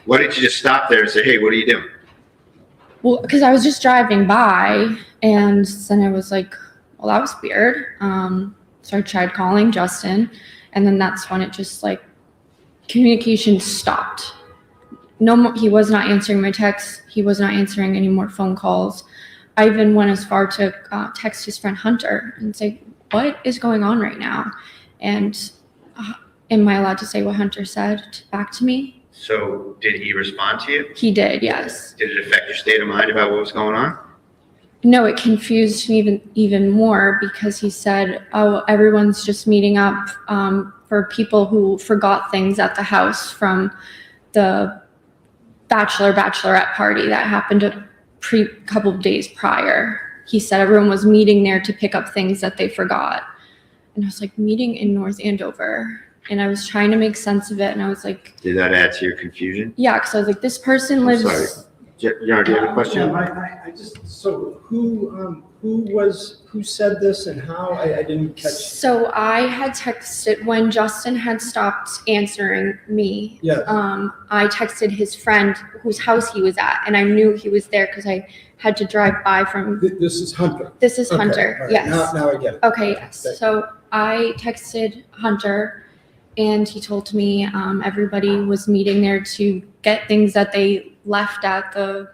Why didn't you just stop there and say, hey, what are you doing? Well, because I was just driving by, and then I was like, well, that was weird. So I tried calling Justin, and then that's when it just like communication stopped. No more, he was not answering my texts. He was not answering any more phone calls. I even went as far to text his friend Hunter and say, what is going on right now? And am I allowed to say what Hunter said back to me? So did he respond to you? He did, yes. Did it affect your state of mind about what was going on? No, it confused me even more because he said, oh, everyone's just meeting up for people who forgot things at the house from the bachelorette party that happened a couple of days prior. He said everyone was meeting there to pick up things that they forgot. And I was like, meeting in North Andover. And I was trying to make sense of it. And I was like, did that add to your confusion? yeah, because I was like, this person lives. Sorry. Yarn, do you have a question? I just, so who said this and how? I didn't catch. So I had texted when Justin had stopped answering me. Yeah. I texted his friend whose house he was at, and I knew he was there because I had to drive by from. This is Hunter. This is Hunter. All right. Yes. Now I get it. Okay. Yes. So I texted Hunter, and he told me everybody was meeting there to get things that they left at the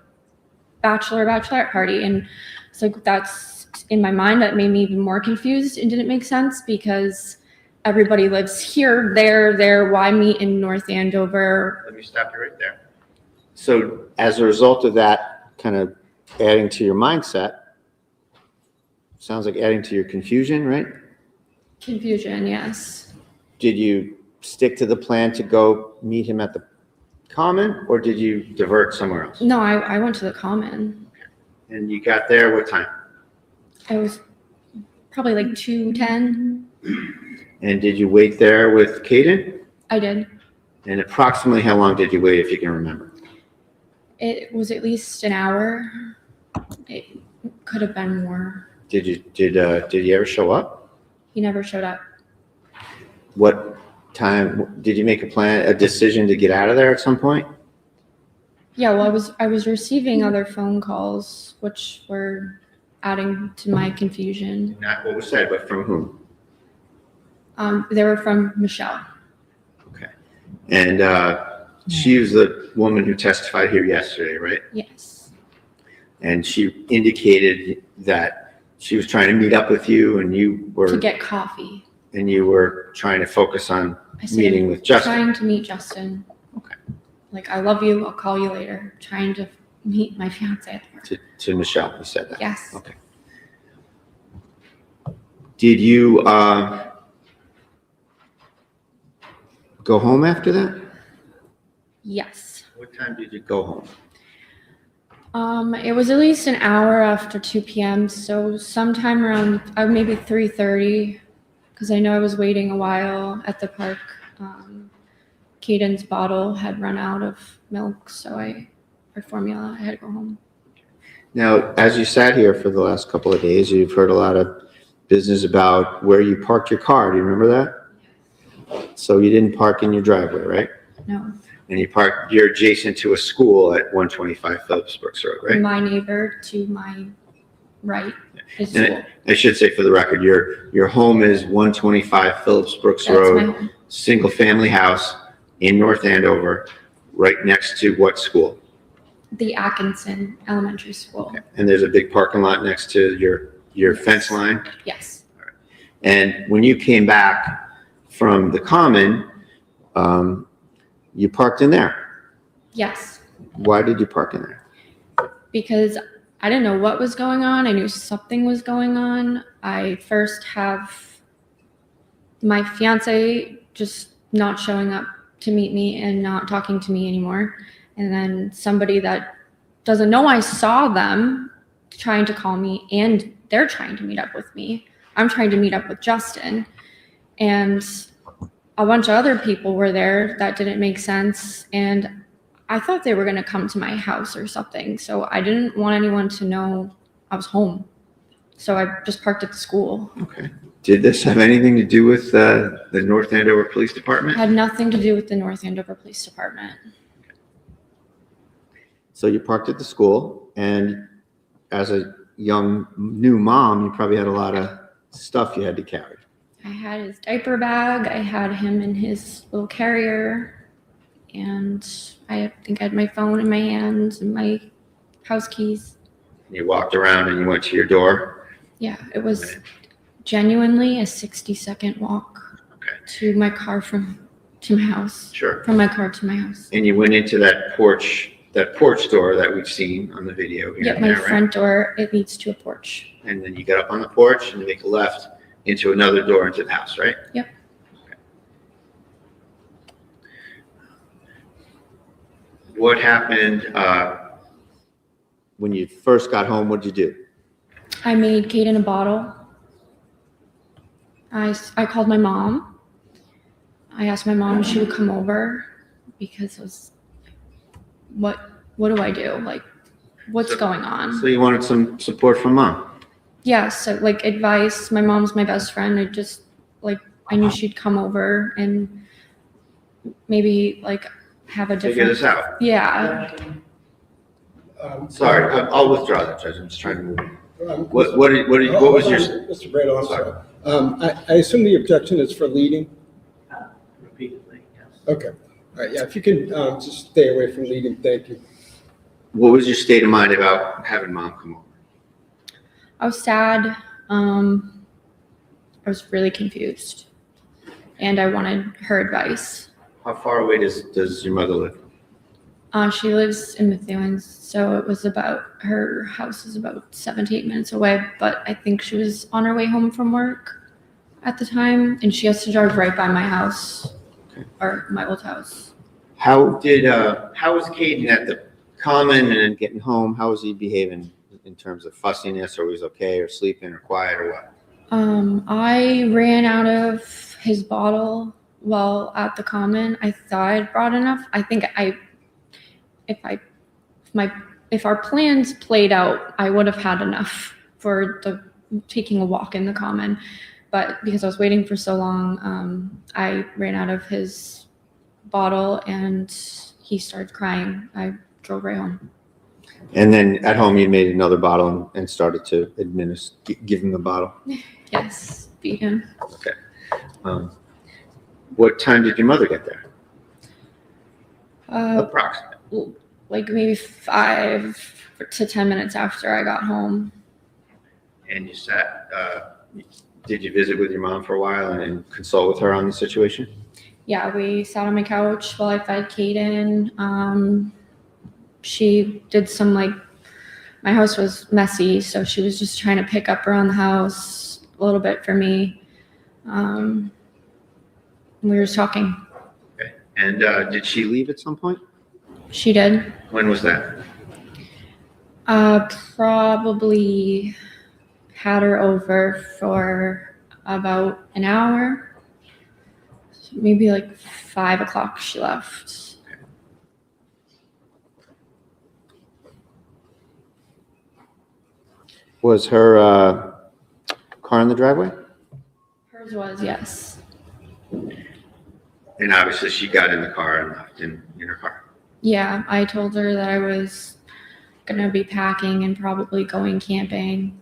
bachelorette party. And it's like, that's in my mind, that made me even more confused and didn't make sense because everybody lives here, there, why meet in North Andover? Let me stop you right there. So as a result of that kind of adding to your mindset, sounds like adding to your confusion, right? Confusion, yes. Did you stick to the plan to go meet him at the common, or did you divert somewhere else? No, I went to the common. And you got there what time? It was probably like 2:10. And did you wait there with Caden? I did. And approximately how long did you wait, if you can remember? It was at least an hour. It could have been more. Did you ever show up? He never showed up. What time did you make a decision to get out of there at some point? Yeah, well, I was receiving other phone calls, which were adding to my confusion. Not what was said, but from whom? They were from Michelle. And she was the woman who testified here yesterday, right? Yes. And she indicated that she was trying to meet up with you, and you were To get coffee. and you were trying to focus on I said, meeting with Justin. Trying to meet Justin. Okay. Like, I love you. I'll call you later. Trying to meet my fiance at work. To Michelle, you said that. Yes. Okay. Did you go home after that? Yes. What time did you go home? It was at least an hour after 2 p.m. So sometime around maybe 3:30, because I know I was waiting a while at the park. Caden's bottle had run out of milk, so or formula, I had to go home. Now, as you sat here for the last couple of days, you've heard a lot of business about where you parked your car. Do you remember that? So you didn't park in your driveway, right? No. And you're adjacent to a school at 125 Phillips Brooks Road, right? My neighbor to my right is And school. I should say for the record, your home is 125 Phillips Brooks That's my Road, home. single family house in North Andover, right next to what school? The Atkinson Elementary School. And there's a big parking lot next to your fence line. Yes. And when you came back from the common, you parked in there. Yes. Why did you park in there? Because I didn't know what was going on. I knew something was going on. I first have my fiance just not showing up to meet me and not talking to me anymore. And then somebody that doesn't know I saw them trying to call me, and they're trying to meet up with me. I'm trying to meet up with Justin. And a bunch of other people were there that didn't make sense. And I thought they were going to come to my house or something. So I didn't want anyone to know I was home. So I just parked at the school. Okay. Did this have anything to do with the North Andover Police Department? Had nothing to do with the North Andover Police Department. So you parked at the school, and as a young new mom, you probably had a lot of stuff you had to carry. I had his diaper bag. I had him in his little carrier. And I think I had my phone in my hands and my house keys. You walked around and you went to your door. Yeah, it was genuinely a 60-second walk to my car to my house. Sure. From my car to my house. And you went into that porch door that we've seen on the video here. Yep, my front door, it leads to a porch. And then you get up on the porch and you make a left into another door into the house, right? Yep. Okay. What happened when you first got home? What did you do? I made Caden a bottle. I called my mom. I asked my mom if she would come over because it was, what do I do? Like, what's going on? So you wanted some support from mom. Yeah, so like advice. My mom's my best friend. I knew she'd come over and maybe like have a different. Figure this out. Yeah. Sorry, I'll withdraw that, Judge. I'm just trying to move on. What was your? Mr. Brado, I'm sorry. I assume the objection is for leading? Repeatedly, yes. Okay. All right, yeah, if you can just stay away from leading, thank you. What was your state of mind about having mom come over? I was sad. I was really confused. And I wanted her advice. How far away does your mother live? She lives in Methuen, so her house is about 7 to 8 minutes away, but I think she was on her way home from work at the time, and she has to drive right by my house. or my old house. How was Caden at the common and then getting home? How was he behaving in terms of fussiness, or was he okay, or sleeping, or quiet, or what? I ran out of his bottle while at the common. I thought I'd brought enough. I think if our plans played out, I would have had enough for taking a walk in the common. But because I was waiting for so long, I ran out of his bottle and he started crying. I drove right home. And then at home, you made another bottle and started to give him the bottle. Yes, beat him. Okay. What time did your mother get there? Approximately. Like maybe 5 to 10 minutes after I got home. And you did you visit with your mom for a while and consult with her on the situation? Yeah, we sat on my couch while I fed Caden. She did some my house was messy, so she was just trying to pick up around the house a little bit for me. We were just talking. Okay. And did she leave at some point? She did. When was that? Probably had her over for about an hour. Maybe 5 o'clock she left. Was her car in the driveway? Hers was, yes. And obviously she got in the car and left in her car. Yeah, I told her that I was gonna be packing and probably going camping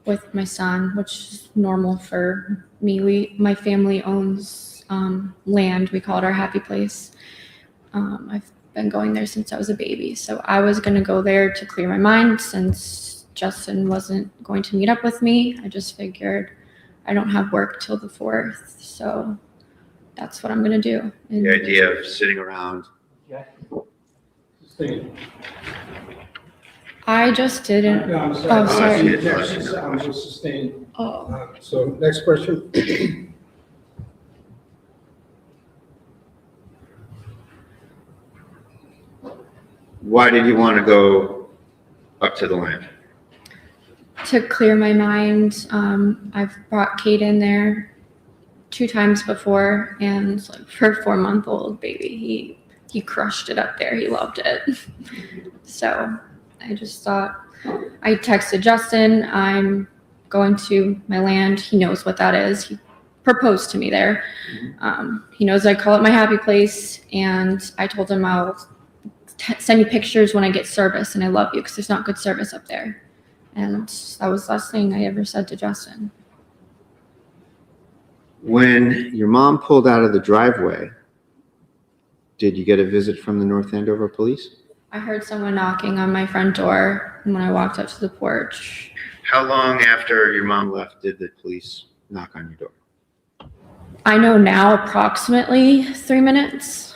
with my son, which is normal for me. My family owns land. We call it our happy place. I've been going there since I was a baby. So I was gonna go there to clear my mind since Justin wasn't going to meet up with me. I just figured I don't have work till the 4th. So that's what I'm gonna do. And The idea of sitting around. I just didn't. No, I'm sorry. Oh, sorry. I'm just sustained. Oh. So next question. Why did you want to go up to the land? To clear my mind. I've brought Kate in there 2 times before, and for a 4-month-old baby, he crushed it up there. He loved it. So I just thought, I texted Justin, I'm going to my land. He knows what that is. He proposed to me there. He knows I call it my happy place, and I told him I'll send you pictures when I get service, and I love you because there's not good service up there. And that was the last thing I ever said to Justin. When your mom pulled out of the driveway, did you get a visit from the North Andover police? I heard someone knocking on my front door when I walked up to the porch. How long after your mom left did the police knock on your door? I know now approximately 3 minutes.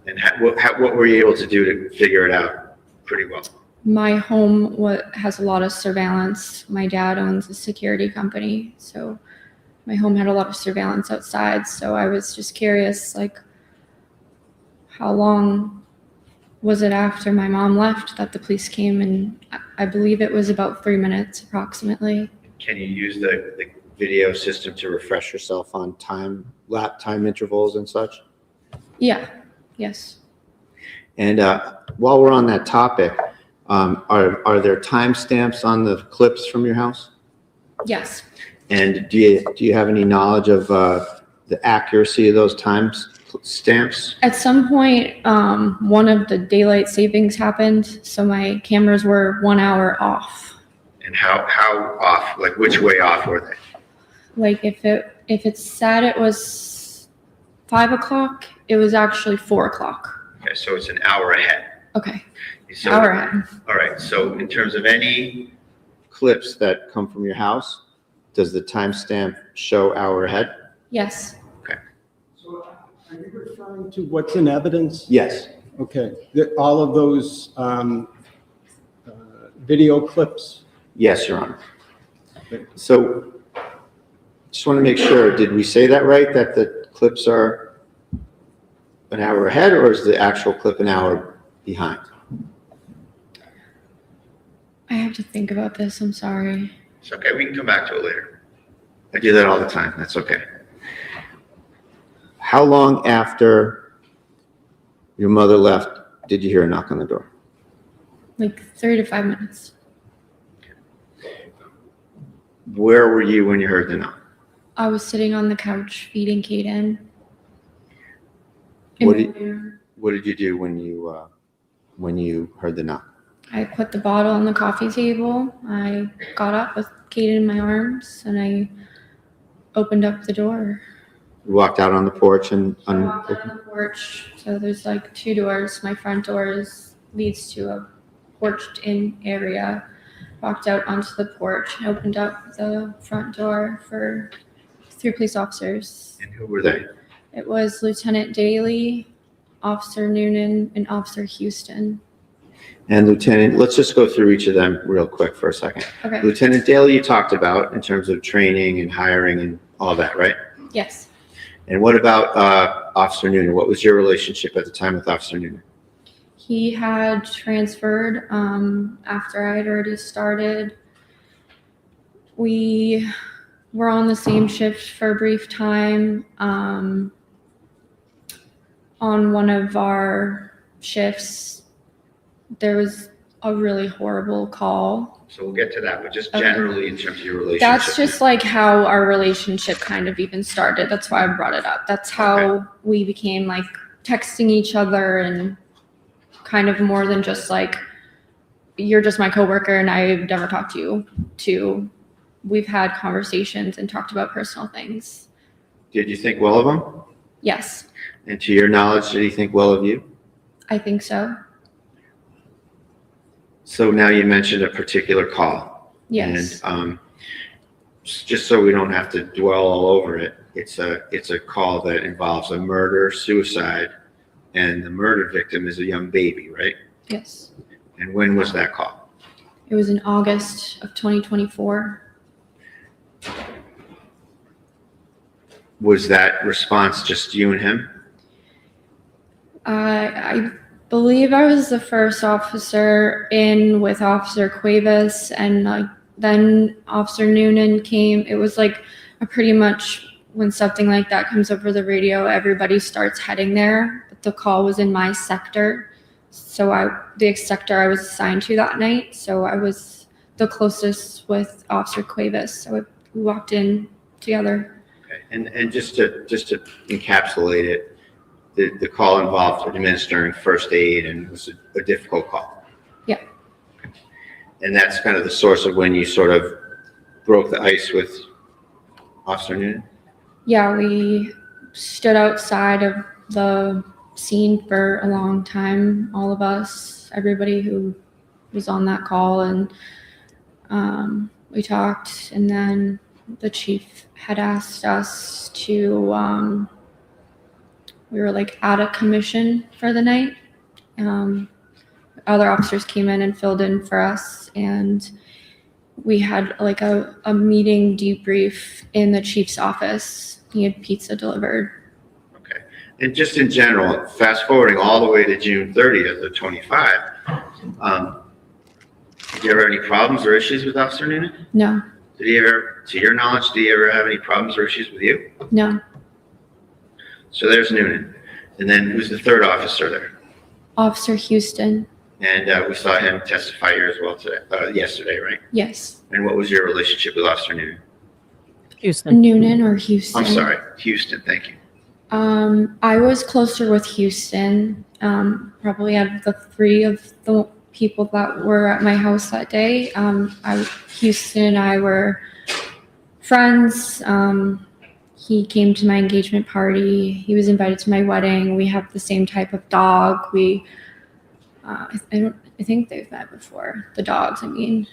And what were you able to do to figure it out pretty well? My home has a lot of surveillance. My dad owns a security company, so my home had a lot of surveillance outside. So I was just curious, how long was it after my mom left that the police came? And I believe it was about 3 minutes approximately. Can you use the video system to refresh yourself on time intervals and such? Yeah, yes. And while we're on that topic, are there timestamps on the clips from your house? Yes. And do you have any knowledge of the accuracy of those timestamps? At some point, one of the daylight savings happened, so my cameras were 1 hour off. And how off? Which way off were they? If it said it was 5 o'clock, it was actually 4 o'clock. Okay, so it's an hour ahead. Okay. So, hour ahead. All right. So in terms of any clips that come from your house, does the timestamp show hour ahead? Yes. Okay. So are you referring to what's in evidence? Yes. Okay. All of those video clips? Yes, Your Honor. So just want to make sure, did we say that right? That the clips are an hour ahead, or is the actual clip an hour behind? I have to think about this. I'm sorry. It's okay. We can come back to it later. I do that all the time. That's okay. How long after your mother left did you hear a knock on the door? Like 3 to 5 minutes. Where were you when you heard the knock? I was sitting on the couch feeding Kaden. What did you do when you heard the knock? I put the bottle on the coffee table. I got up with Kaden in my arms and I opened up the door. You walked out on the porch and I walked out on the porch. So there's like 2 doors. My front door leads to a porched in area. Walked out onto the porch and opened up the front door for 3 police officers. And who were they? It was Lieutenant Daly, Officer Noonan, and Officer Houston. And Lieutenant, let's just go through each of them real quick for a second. Okay. Lieutenant Daly, you talked about in terms of training and hiring and all that, right? Yes. And what about Officer Noonan? What was your relationship at the time with Officer Noonan? He had transferred after I had already started. We were on the same shift for a brief time. On one of our shifts, there was a really horrible call. So we'll get to that, but just Okay. generally in terms of your relationship. That's just like how our relationship kind of even started. That's why I brought it up. That's how we became like texting each other and kind of more than just like, you're just my coworker and I've never talked to you, to we've had conversations and talked about personal things. Did you think well of him? Yes, And to your knowledge, did he think well of you? I think so. So now you mentioned a particular call. Yes. And just so we don't have to dwell all over it, it's a call that involves a murder, suicide, and the murder victim is a young baby, right? Yes. And when was that call? It was in August of 2024. Was that response just you and him? I believe I was the first officer in with Officer Cuevas, and then Officer Noonan came. It was like a pretty much when something like that comes over the radio, everybody starts heading there. But the call was in my sector, so the sector I was assigned to that night. So I was the closest with Officer Cuevas. So we walked in together. Okay. And just to encapsulate it, the call involved administering first aid and was a difficult call. Yeah. And that's kind of the source of when you sort of broke the ice with Officer Noonan? Yeah, we stood outside of the scene for a long time, all of us, everybody who was on that call, and we talked, and then the chief had asked us to, we were like out of commission for the night. Other officers came in and filled in for us, and we had like a meeting debrief in the chief's office. He had pizza delivered. Okay. And just in general, fast forwarding all the way to June 30th of 25, did you ever have any problems or issues with Officer Noonan? No, Did he ever, to your knowledge, did he ever have any problems or issues with you? no. So there's Noonan. And then who's the third officer there? Officer Houston. And we saw him testify here as well today, yesterday, right? Yes. And what was your relationship with Officer Noonan? Houston. Noonan or Houston? I'm sorry, Houston, thank you. I was closer with Houston. Probably out of the 3 of the people that were at my house that day. Houston and I were friends. He came to my engagement party. He was invited to my wedding. We have the same type of dog. I think they've met before. The dogs, I mean.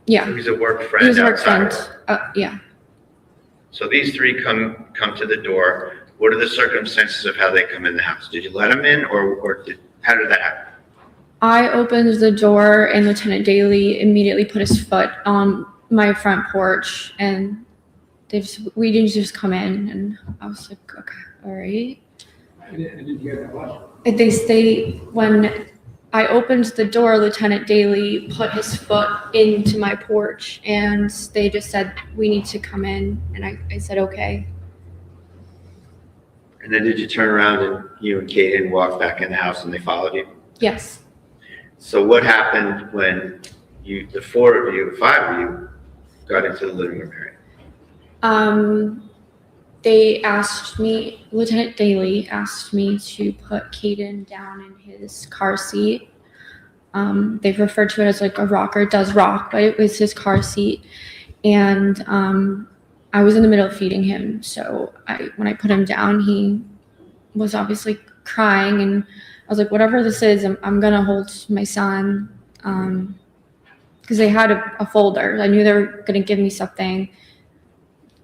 Yeah. So he's a work friend. He was a work outside. friend. Yeah. So these 3 come to the door. What are the circumstances of how they come in the house? Did you let them in, or how did that happen? I opened the door and Lieutenant Daly immediately put his foot on my front porch, and we didn't just come in, and I was like, okay, all right. When I opened the door, Lieutenant Daly put his foot into my porch, and they just said, we need to come in, and I said, okay. And then did you turn around and you and Kaden walked back in the house and they followed you? Yes. So what happened when the four of you, five of you, got into the living room area? They asked me, Lieutenant Daly asked me to put Kaden down in his car seat. They referred to it as like a rocker. It does rock, but it was his car seat. And I was in the middle of feeding him. So when I put him down, he was obviously crying. And I was like, whatever this is, I'm going to hold my son. Because they had a folder. I knew they were going to give me something.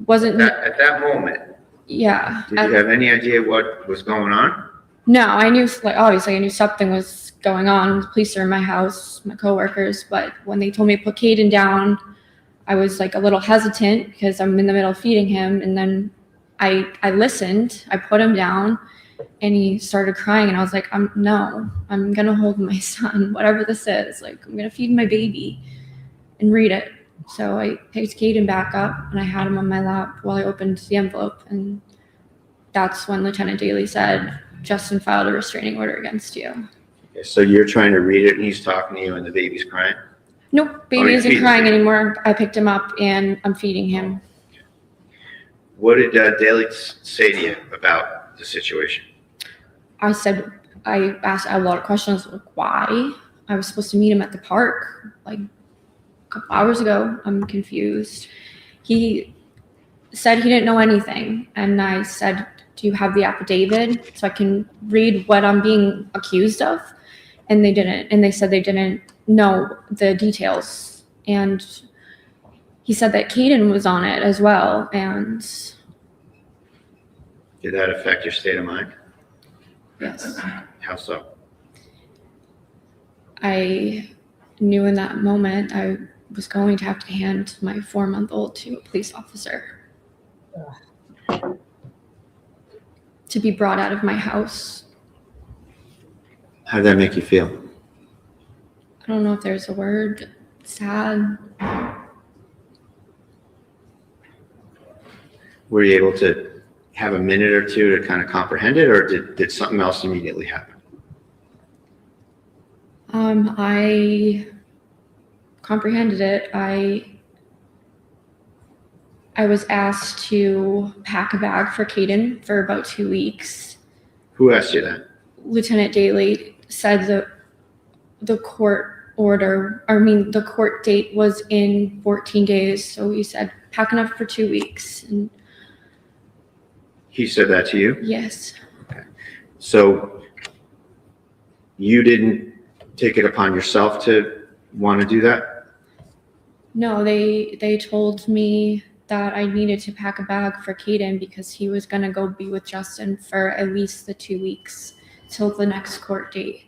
Wasn't at that moment? Yeah. Did you have any idea what was going on? No, I knew, like, obviously I knew something was going on. The police are in my house, my coworkers, but when they told me to put Kaden down, I was like a little hesitant because I'm in the middle of feeding him. And then I listened, I put him down and he started crying and I was like, no, I'm going to hold my son, whatever this is. Like, I'm going to feed my baby and read it. So I picked Kaden back up and I had him on my lap while I opened the envelope. And that's when Lieutenant Daly said, Justin filed a restraining order against you. Okay, so you're trying to read it and he's talking to you and the baby's crying? Nope, baby isn't crying anymore. I picked him up and I'm feeding him. What did Daly say to you about the situation? I asked a lot of questions, like why? I was supposed to meet him at the park like a couple hours ago. I'm confused. He said he didn't know anything. And I said, do you have the affidavit so I can read what I'm being accused of? And they didn't. And they said they didn't know the details. And he said that Kaden was on it as well. And did that affect your state of mind? Yes. How so? I knew in that moment I was going to have to hand my 4-month-old to a police officer to be brought out of my house. How did that make you feel? I don't know if there's a word. Sad. Were you able to have a minute or two to kind of comprehend it, or did something else immediately happen? I comprehended it. I was asked to pack a bag for Kaden for about 2 weeks. Who asked you that? Lieutenant Daly said the court order, the court date was in 14 days. So he said, pack enough for 2 weeks. And he said that to you? Yes. Okay. So you didn't take it upon yourself to want to do that? No, they told me that I needed to pack a bag for Kaden because he was going to go be with Justin for at least the 2 weeks till the next court date.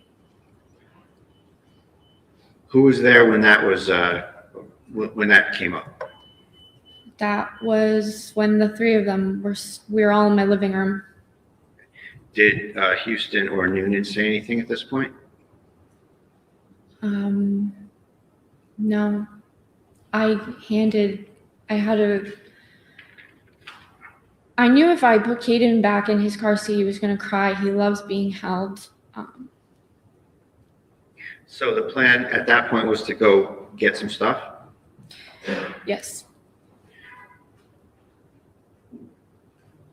Who was there when that was when that came up? That was when the three of them we were all in my living room. Did Houston or Noonan say anything at this point? No. I knew if I put Kaden back in his car seat, he was going to cry. He loves being held. So the plan at that point was to go get some stuff? Yes.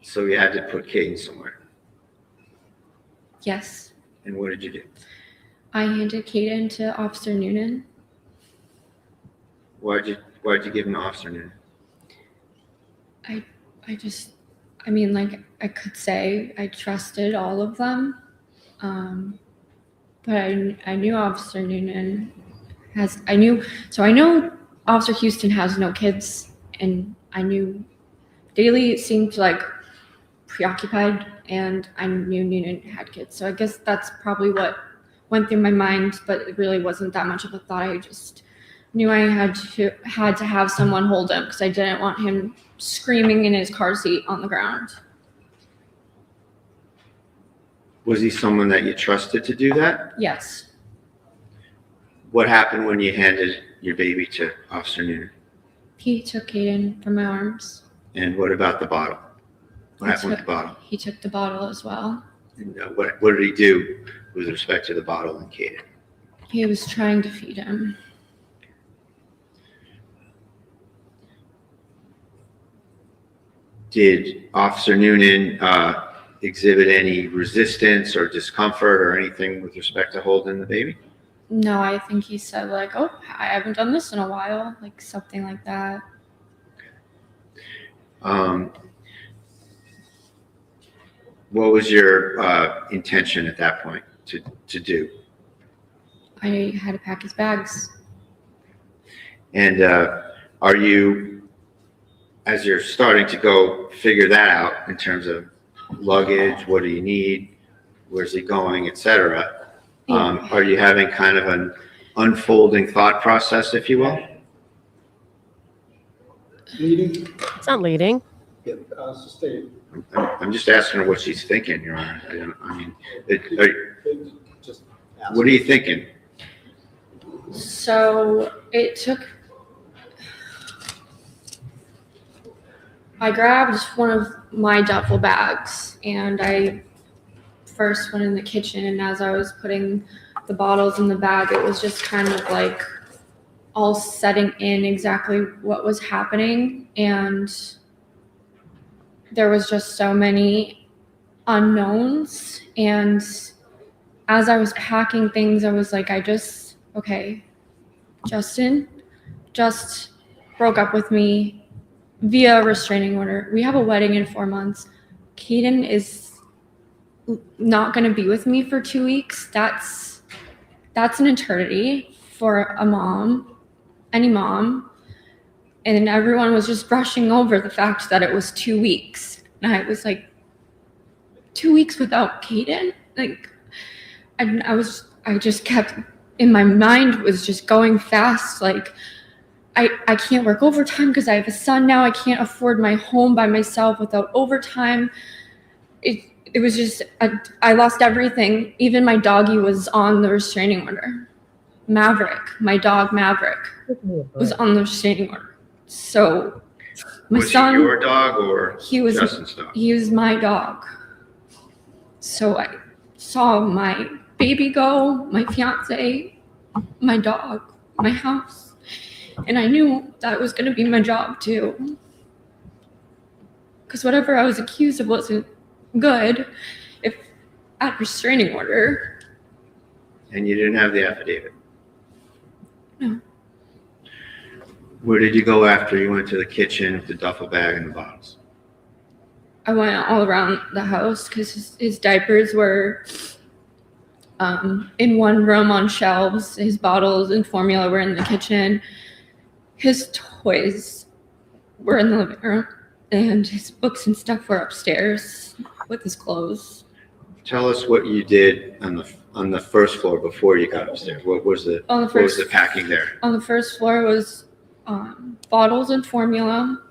So you had to put Kaden somewhere? Yes. And what did you do? I handed Kaden to Officer Noonan. Why'd you give him to Officer Noonan? I could say I trusted all of them. But I knew Officer Noonan I know Officer Houston has no kids, and I knew Daly seemed like preoccupied, and I knew Noonan had kids. So I guess that's probably what went through my mind, but it really wasn't that much of a thought. I just knew I had to have someone hold him because I didn't want him screaming in his car seat on the ground. Was he someone that you trusted to do that? Yes. What happened when you handed your baby to Officer Noonan? He took Caden from my arms. And what about the bottle? What happened with the bottle? He took the bottle as well. And what did he do with respect to the bottle and Caden? He was trying to feed him. Did Officer Noonan exhibit any resistance or discomfort or anything with respect to holding the baby? No, I think he said like, oh, I haven't done this in a while, like something like that. What was your intention at that point to do? I had to pack his bags. And are you, as you're starting to go figure that out in terms of luggage, what do you need, where's he going, etc., are you having kind of an unfolding thought process, if you will? Leading? It's not leading. Sustained. I'm just asking her what she's thinking, Your Honor. Just what are you thinking? So I grabbed one of my duffel bags and I first went in the kitchen, and as I was putting the bottles in the bag, it was just kind of like all setting in exactly what was happening, and there was just so many unknowns. And as I was packing things, I was like, okay, Justin just broke up with me via restraining order. We have a wedding in 4 months. Caden is not going to be with me for 2 weeks. That's an eternity for a mom, any mom. And everyone was just brushing over the fact that it was 2 weeks. And I was like, 2 weeks without Caden? Like, I just kept, in my mind was just going fast. Like, I can't work overtime because I have a son now. I can't afford my home by myself without overtime. It was just, I lost everything. Even my doggy was on the restraining order. Maverick, my dog Maverick, was on the restraining order. So my son. Was he your dog or Justin's dog? He was my dog. So I saw my baby go, my fiance, my dog, my house. And I knew that was going to be my job too. Because whatever I was accused of wasn't good if at restraining order. And you didn't have the affidavit? No. Where did you go after you went to the kitchen with the duffel bag and the bottles? I went all around the house because his diapers were in one room on shelves. His bottles and formula were in the kitchen. His toys were in the living room. And his books and stuff were upstairs with his clothes. Tell us what you did on the first floor before you got upstairs. What was the packing there? On the first floor was bottles and formula,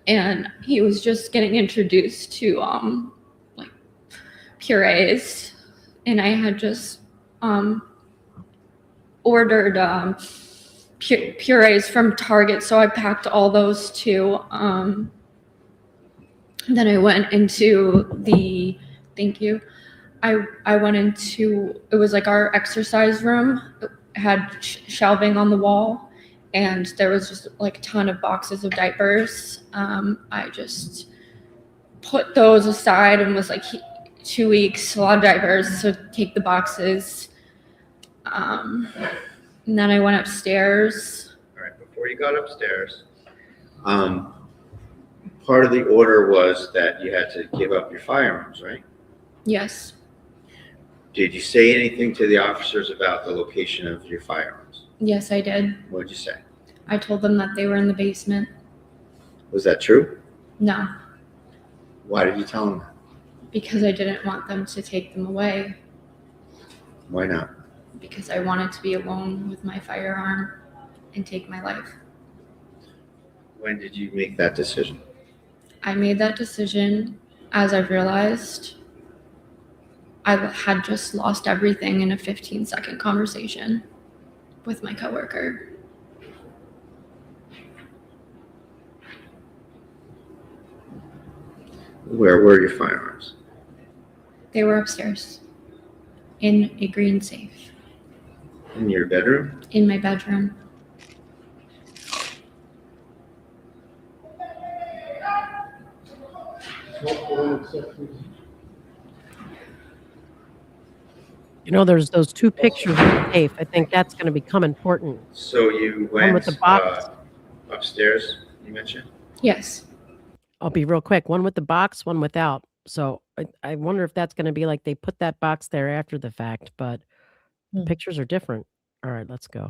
and he was just getting introduced to like purees, and I had just ordered purees from Target, so I packed all those too. Then I went into the I went into, it was like our exercise room. It had shelving on the wall, and there was just like a ton of boxes of diapers. I just put those aside and was like, 2 weeks, a lot of diapers, so take the boxes. And then I went upstairs. All right, before you got upstairs, part of the order was that you had to give up your firearms, right? Yes. Did you say anything to the officers about the location of your firearms? Yes, I did. What did you say? I told them that they were in the basement. Was that true? No, Why did you tell them that? because I didn't want them to take them away. Why not? Because I wanted to be alone with my firearm. and take my life. When did you make that decision? I made that decision as I realized I had just lost everything in a 15-second conversation with my coworker. Where were your firearms? They were upstairs in a green safe In your bedroom? in my bedroom. You know, there's those 2 pictures of the safe. I think that's going to become important. So you One with went the box. upstairs, you mentioned? Yes. I'll be real quick. One with the box, one without. So I wonder if that's going to be like they put that box there after the fact, but the pictures are different. All right, let's go.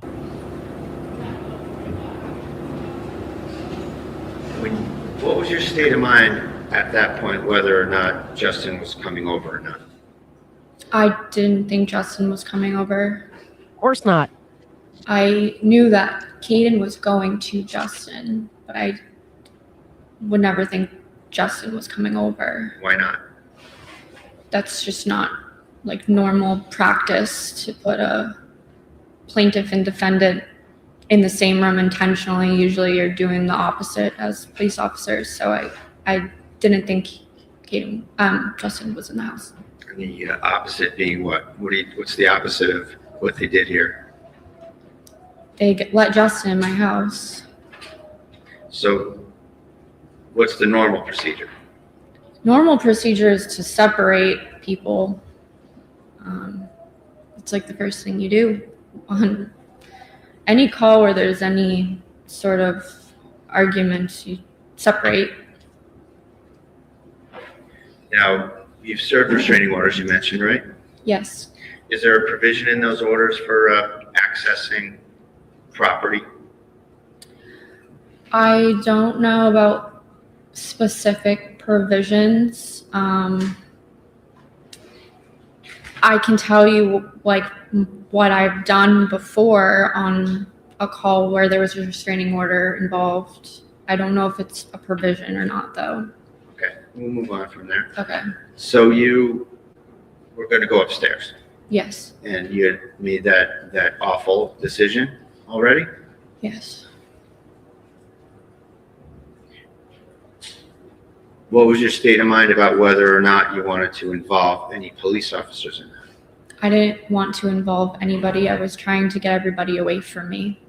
What was your state of mind at that point, whether or not Justin was coming over or not? I didn't think Justin was coming over. Of course not. I knew that Caden was going to Justin, but I would never think Justin was coming over. Why not? That's just not like normal practice to put a plaintiff and defendant in the same room intentionally. Usually you're doing the opposite as police officers. So I didn't think Caden, Justin was in the house. And the opposite being what? What's the opposite of what they did here? They let Justin in my house. So what's the normal procedure? Normal procedure is to separate people. It's like the first thing you do on any call where there's any sort of argument, you separate. Now, you've served restraining orders, you mentioned, right? Yes. Is there a provision in those orders for accessing property? I don't know about specific provisions. I can tell you like what I've done before on a call where there was a restraining order involved. I don't know if it's a provision or not though. Okay, we'll move on from there. Okay. So you were going to go upstairs Yes. and you had made that awful decision already? Yes. What was your state of mind about whether or not you wanted to involve any police officers in that? I didn't want to involve anybody. I was trying to get everybody away from me.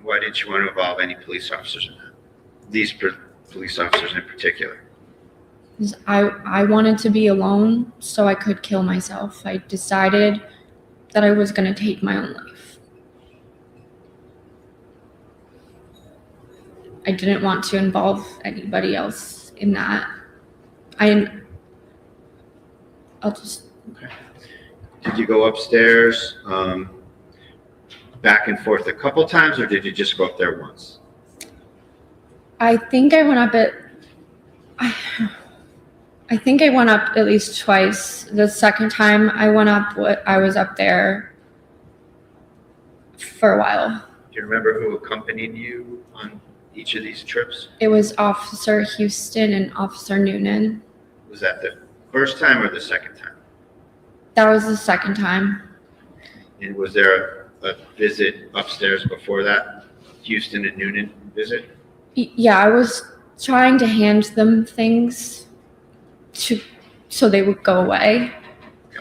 Why didn't you want to involve any police officers in that? These police officers in particular? I wanted to be alone so I could kill myself. I decided that I was going to take my own life. I didn't want to involve anybody else in that. I'll just... Okay. Did you go upstairs back and forth a couple times, or did you just go up there once? I think I went up I think I went up at least twice. The second time I went up, I was up there for a while. Do you remember who accompanied you on each of these trips? It was Officer Houston and Officer Noonan. Was that the first time or the second time? That was the second time. And was there a visit upstairs before that? Houston and Noonan visit? Yeah, I was trying to hand them things so they would go away.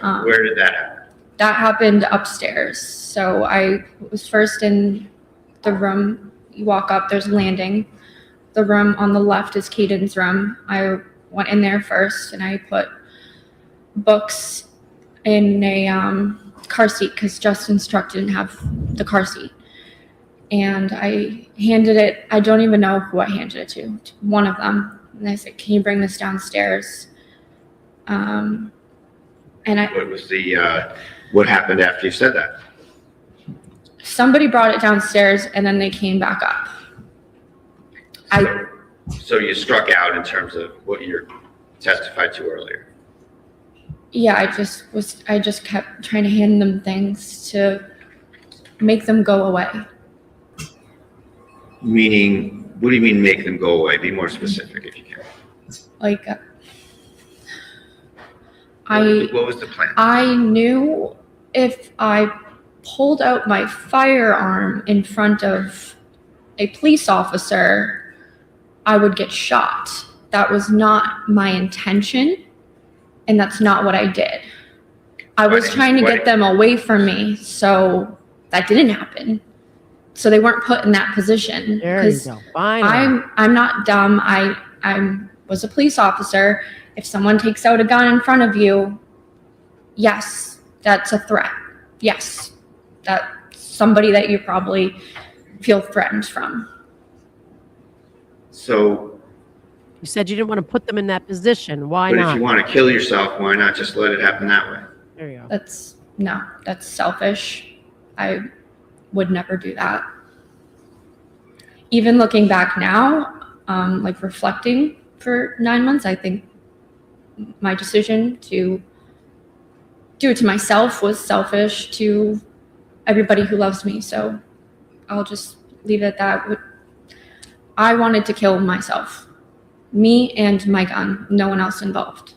Where did that happen? That happened upstairs. So I was first in the room. You walk up, there's a landing. The room on the left is Caden's room. I went in there first and I put books in a car seat because Justin's truck didn't have the car seat. And I handed it, I don't even know who I handed it to one of them. And I said, can you bring this downstairs? And what happened after you said that? Somebody brought it downstairs and then they came back up. So you struck out in terms of what you testified to earlier. Yeah, I just kept trying to hand them things to make them go away. Meaning, what do you mean make them go away? Be more specific if you can. Like, What was the plan? I knew if I pulled out my firearm in front of a police officer, I would get shot. That was not my intention, and that's not what I did. I was trying to get them away from me, so that didn't happen. So they weren't put in that position. There you go. Finally. I'm not dumb. I was a police officer. If someone takes out a gun in front of you, yes, that's a threat. Yes, that's somebody that you probably feel threatened from. So, You said you didn't want to put them in that position. Why but not? if you want to kill yourself, why not just let it happen that way? There you go. That's selfish. I would never do that. Even looking back now, like reflecting for 9 months, I think my decision to do it to myself was selfish to everybody who loves me. So I'll just leave it at that. I wanted to kill myself, me and my gun, no one else involved.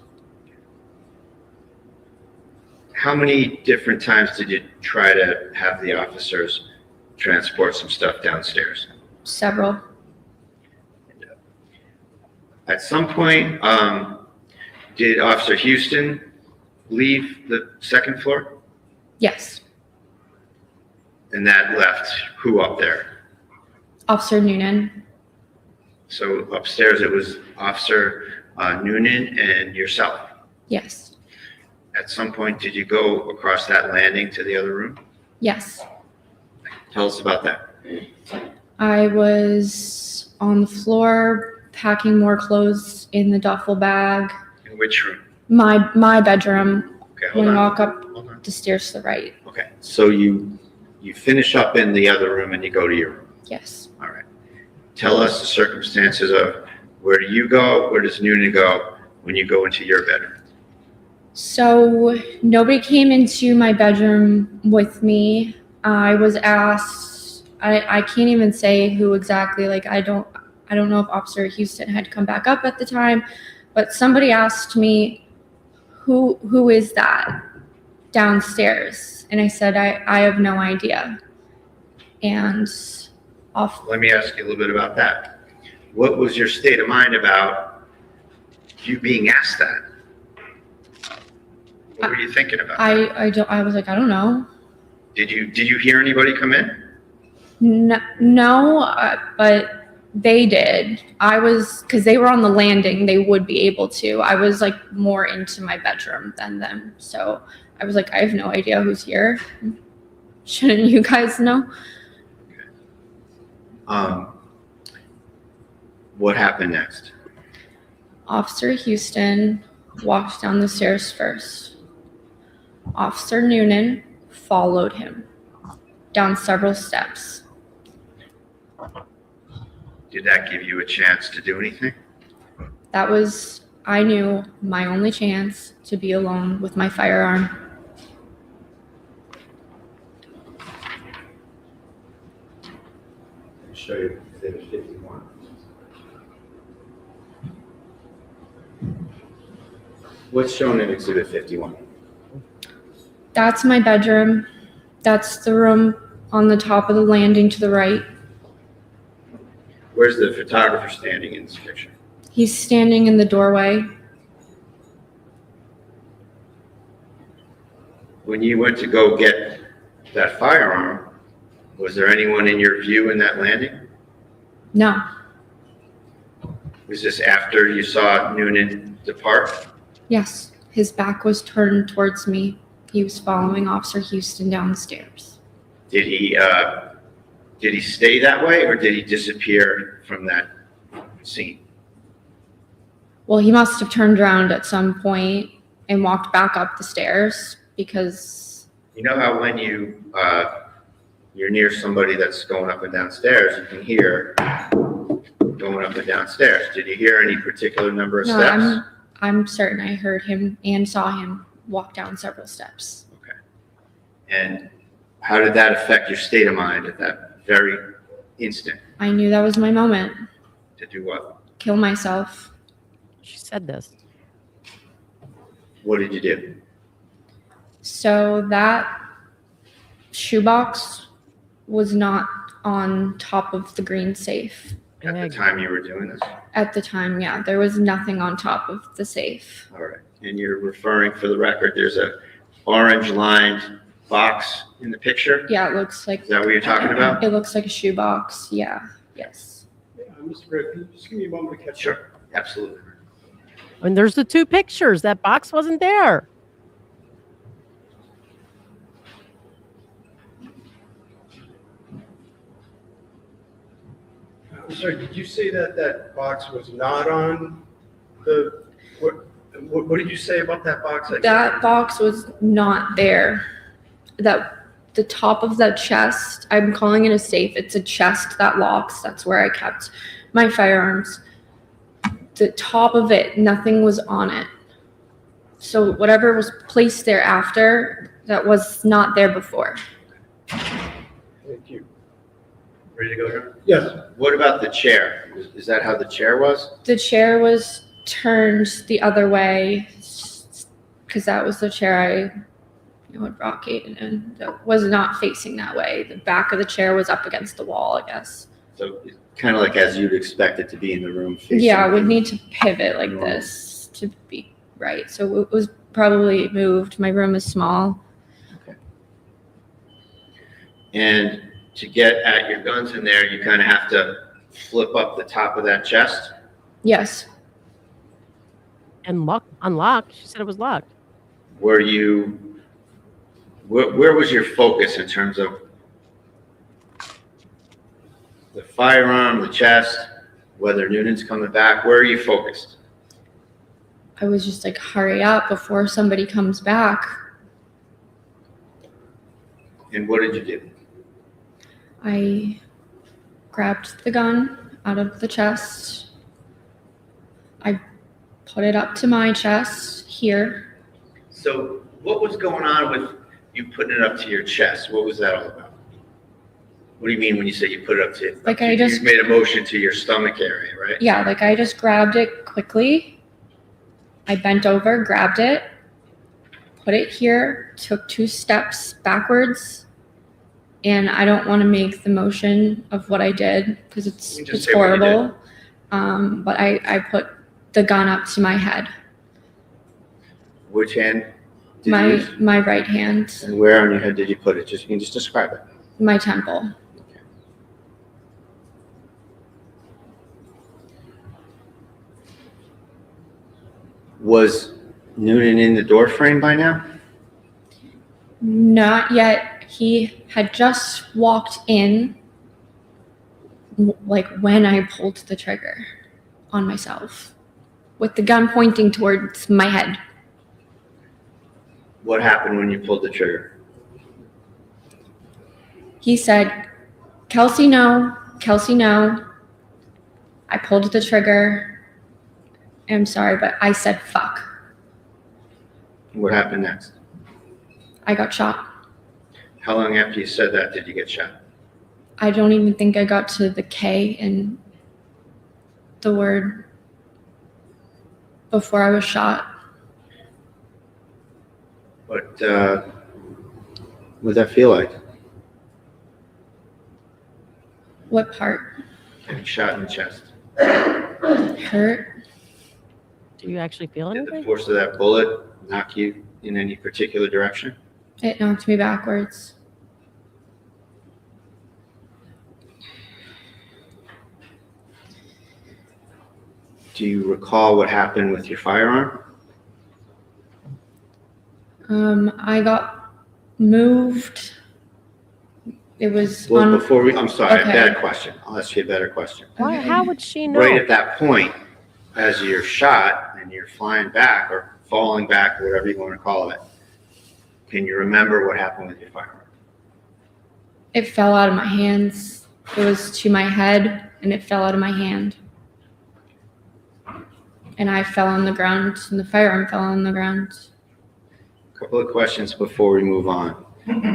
How many different times did you try to have the officers transport some stuff downstairs? Several. At some point, did Officer Houston leave the second floor? Yes. And that left who up there? Officer Noonan. So upstairs it was Officer Noonan and yourself. Yes. At some point, did you go across that landing to the other room? Yes. Tell us about that. I was on the floor packing more clothes in the duffel bag. In which room? My bedroom. Okay, When hold you on. walk up the stairs to the right. Okay, so you finish up in the other room and you go to your room. Yes. All right. Tell us the circumstances of where do you go, where does Noonan go when you go into your bedroom? So nobody came into my bedroom with me. I was asked, I can't even say who exactly, like I don't know if Officer Houston had come back up at the time, but somebody asked me, who is that downstairs? And I said, I have no idea. And Let me ask you a little bit about that. What was your state of mind about you being asked that? What were you thinking about? I was like, I don't know. Did you hear anybody come in? No, but they did. Because they were on the landing, they would be able to. I was like more into my bedroom than them. So I was like, I have no idea who's here. Shouldn't you guys know? What happened next? Officer Houston walked down the stairs first. Officer Noonan followed him down several steps. Did that give you a chance to do anything? That was, I knew, my only chance to be alone with my firearm. I'll show you Exhibit 51. What's shown in Exhibit 51? That's my bedroom. That's the room on the top of the landing to the right. Where's the photographer standing in this picture? He's standing in the doorway. When you went to go get that firearm, was there anyone in your view in that landing? No. Was this after you saw Noonan depart? Yes, his back was turned towards me. He was following Officer Houston downstairs. Did he stay that way or did he disappear from that scene? Well, he must have turned around at some point and walked back up the stairs because... You know how when you're near somebody that's going up and downstairs, you can hear going up and downstairs. Did you hear any particular number of steps? No, I'm certain I heard him and saw him walk down several steps. Okay. And how did that affect your state of mind at that very instant? I knew that was my moment. To do what? Kill myself. She said this. What did you do? So that shoebox was not on top of the green safe. At the time you were doing this? At the time, yeah, there was nothing on top of the safe. All right. And you're referring, for the record, there's a orange lined box in the picture? Yeah, it looks like. Is that what you're talking about? It looks like a shoebox. Yeah. Yes. Yeah, Mr. Gray, can you just give me a moment to catch up? Sure, absolutely. And there's the two pictures. That box wasn't there. I'm sorry, did you say that that box was not on the, what did you say about that box? That box was not there. That the top of that chest, I'm calling it a safe. It's a chest that locks. That's where I kept my firearms. The top of it, nothing was on it. So whatever was placed there after, that was not there before. Thank you. Ready to go here? Yes. What about the chair? Is that how the chair was? The chair was turned the other way because that was the chair I would rocket in. That was not facing that way. The back of the chair was up against the wall, I guess. So kind of like as you'd expect it to be in the room. Yeah, I would need to pivot like this to be right. So it was probably moved. My room is small. Okay. And to get at your guns in there, you kind of have to flip up the top of that chest. Yes. And unlocked. She said it was locked. Were you, where was your focus in terms of the firearm, the chest, whether Noonan's coming back? Where are you focused? I was just like, hurry up before somebody comes back. And what did you do? I grabbed the gun out of the chest. I put it up to my chest here. So what was going on with you putting it up to your chest? What was that all about? What do you mean when you say you put it up to? Like you made a motion to your stomach area, right? Yeah, like I just grabbed it quickly. I bent over, grabbed it, put it here, took 2 steps backwards. And I don't want to make the motion of what I did because it's horrible. But I put the gun up to my head. Which hand? Did you use? My right hand. And where on your head did you put it? You can just describe it. My temple. Okay. Was Noonan in the door frame by now? Not yet. He had just walked in, like when I pulled the trigger on myself, with the gun pointing towards my head. What happened when you pulled the trigger? He said, Kelsey, no. Kelsey, no. I pulled the trigger. I'm sorry, but I said, fuck. What happened next? I got shot. How long after you said that did you get shot? I don't even think I got to the K in the word before I was shot. What did that feel like? What part? Getting shot in the chest. Hurt. Do you actually feel Did anything? the force of that bullet knock you in any particular direction? It knocked me backwards. Do you recall what happened with your firearm? I got moved. It was Well, on. before I'm sorry, Okay. a better question. I'll ask you a better question. Why? How would she know? Right at that point, as you're shot and you're flying back or falling back, or whatever you want to call it, can you remember what happened with your firearm? It fell out of my hands. It was to my head and it fell out of my hand. And I fell on the ground and the firearm fell on the ground. A couple of questions before we move on.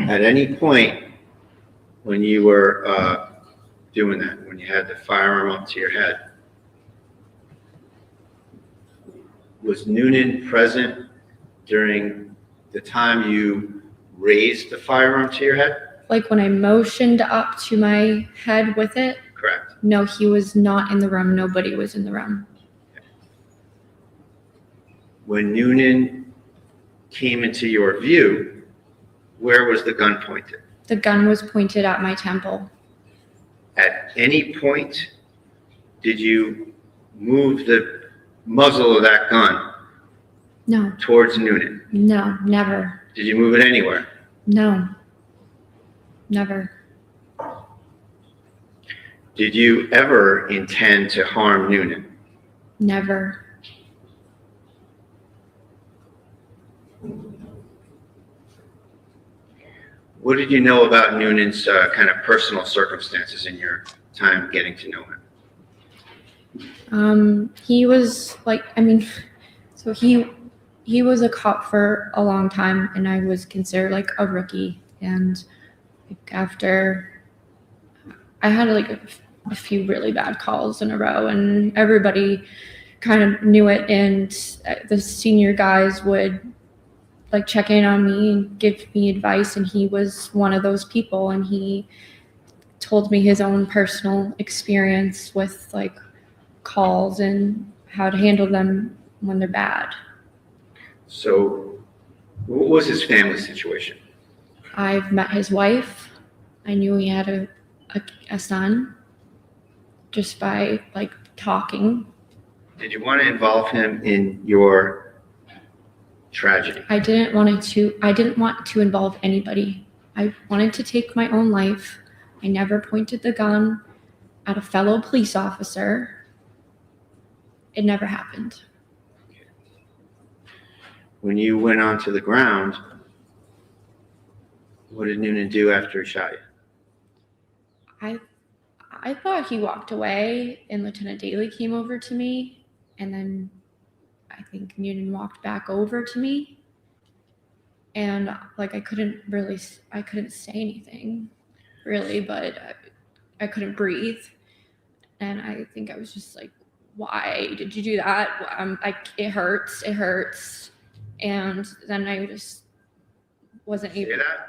At any point when you were doing that, when you had the firearm up to your head. Was Noonan present during the time you raised the firearm to your head? Like when I motioned up to my head with it? Correct. No, he was not in the room. Nobody was in the room. When Noonan came into your view, where was the gun pointed? The gun was pointed at my temple. At any point, did you move the muzzle of that gun No, towards Noonan? no, never. Did you move it anywhere? No, never. Did you ever intend to harm Noonan? Never. What did you know about Noonan's kind of personal circumstances in your time getting to know him? He was like, I mean, so he was a cop for a long time, and I was considered like a rookie. And like after I had like a few really bad calls in a row, and everybody kind of knew it, and the senior guys would like check in on me and give me advice, and he was one of those people, and he told me his own personal experience with like calls and how to handle them when they're bad. So what was his family situation? I've met his wife. I knew he had a son just by like talking. Did you want to involve him in your tragedy? I didn't want to involve anybody. I wanted to take my own life. I never pointed the gun at a fellow police officer. It never happened. When you went onto the ground, what did Noonan do after he shot you? I thought he walked away, and Lieutenant Daly came over to me, and then I think Noonan walked back over to me, and like I couldn't say anything really, but I couldn't breathe, and I think I was just like, why did you do that? Like it hurts, and then I just wasn't able. Say that?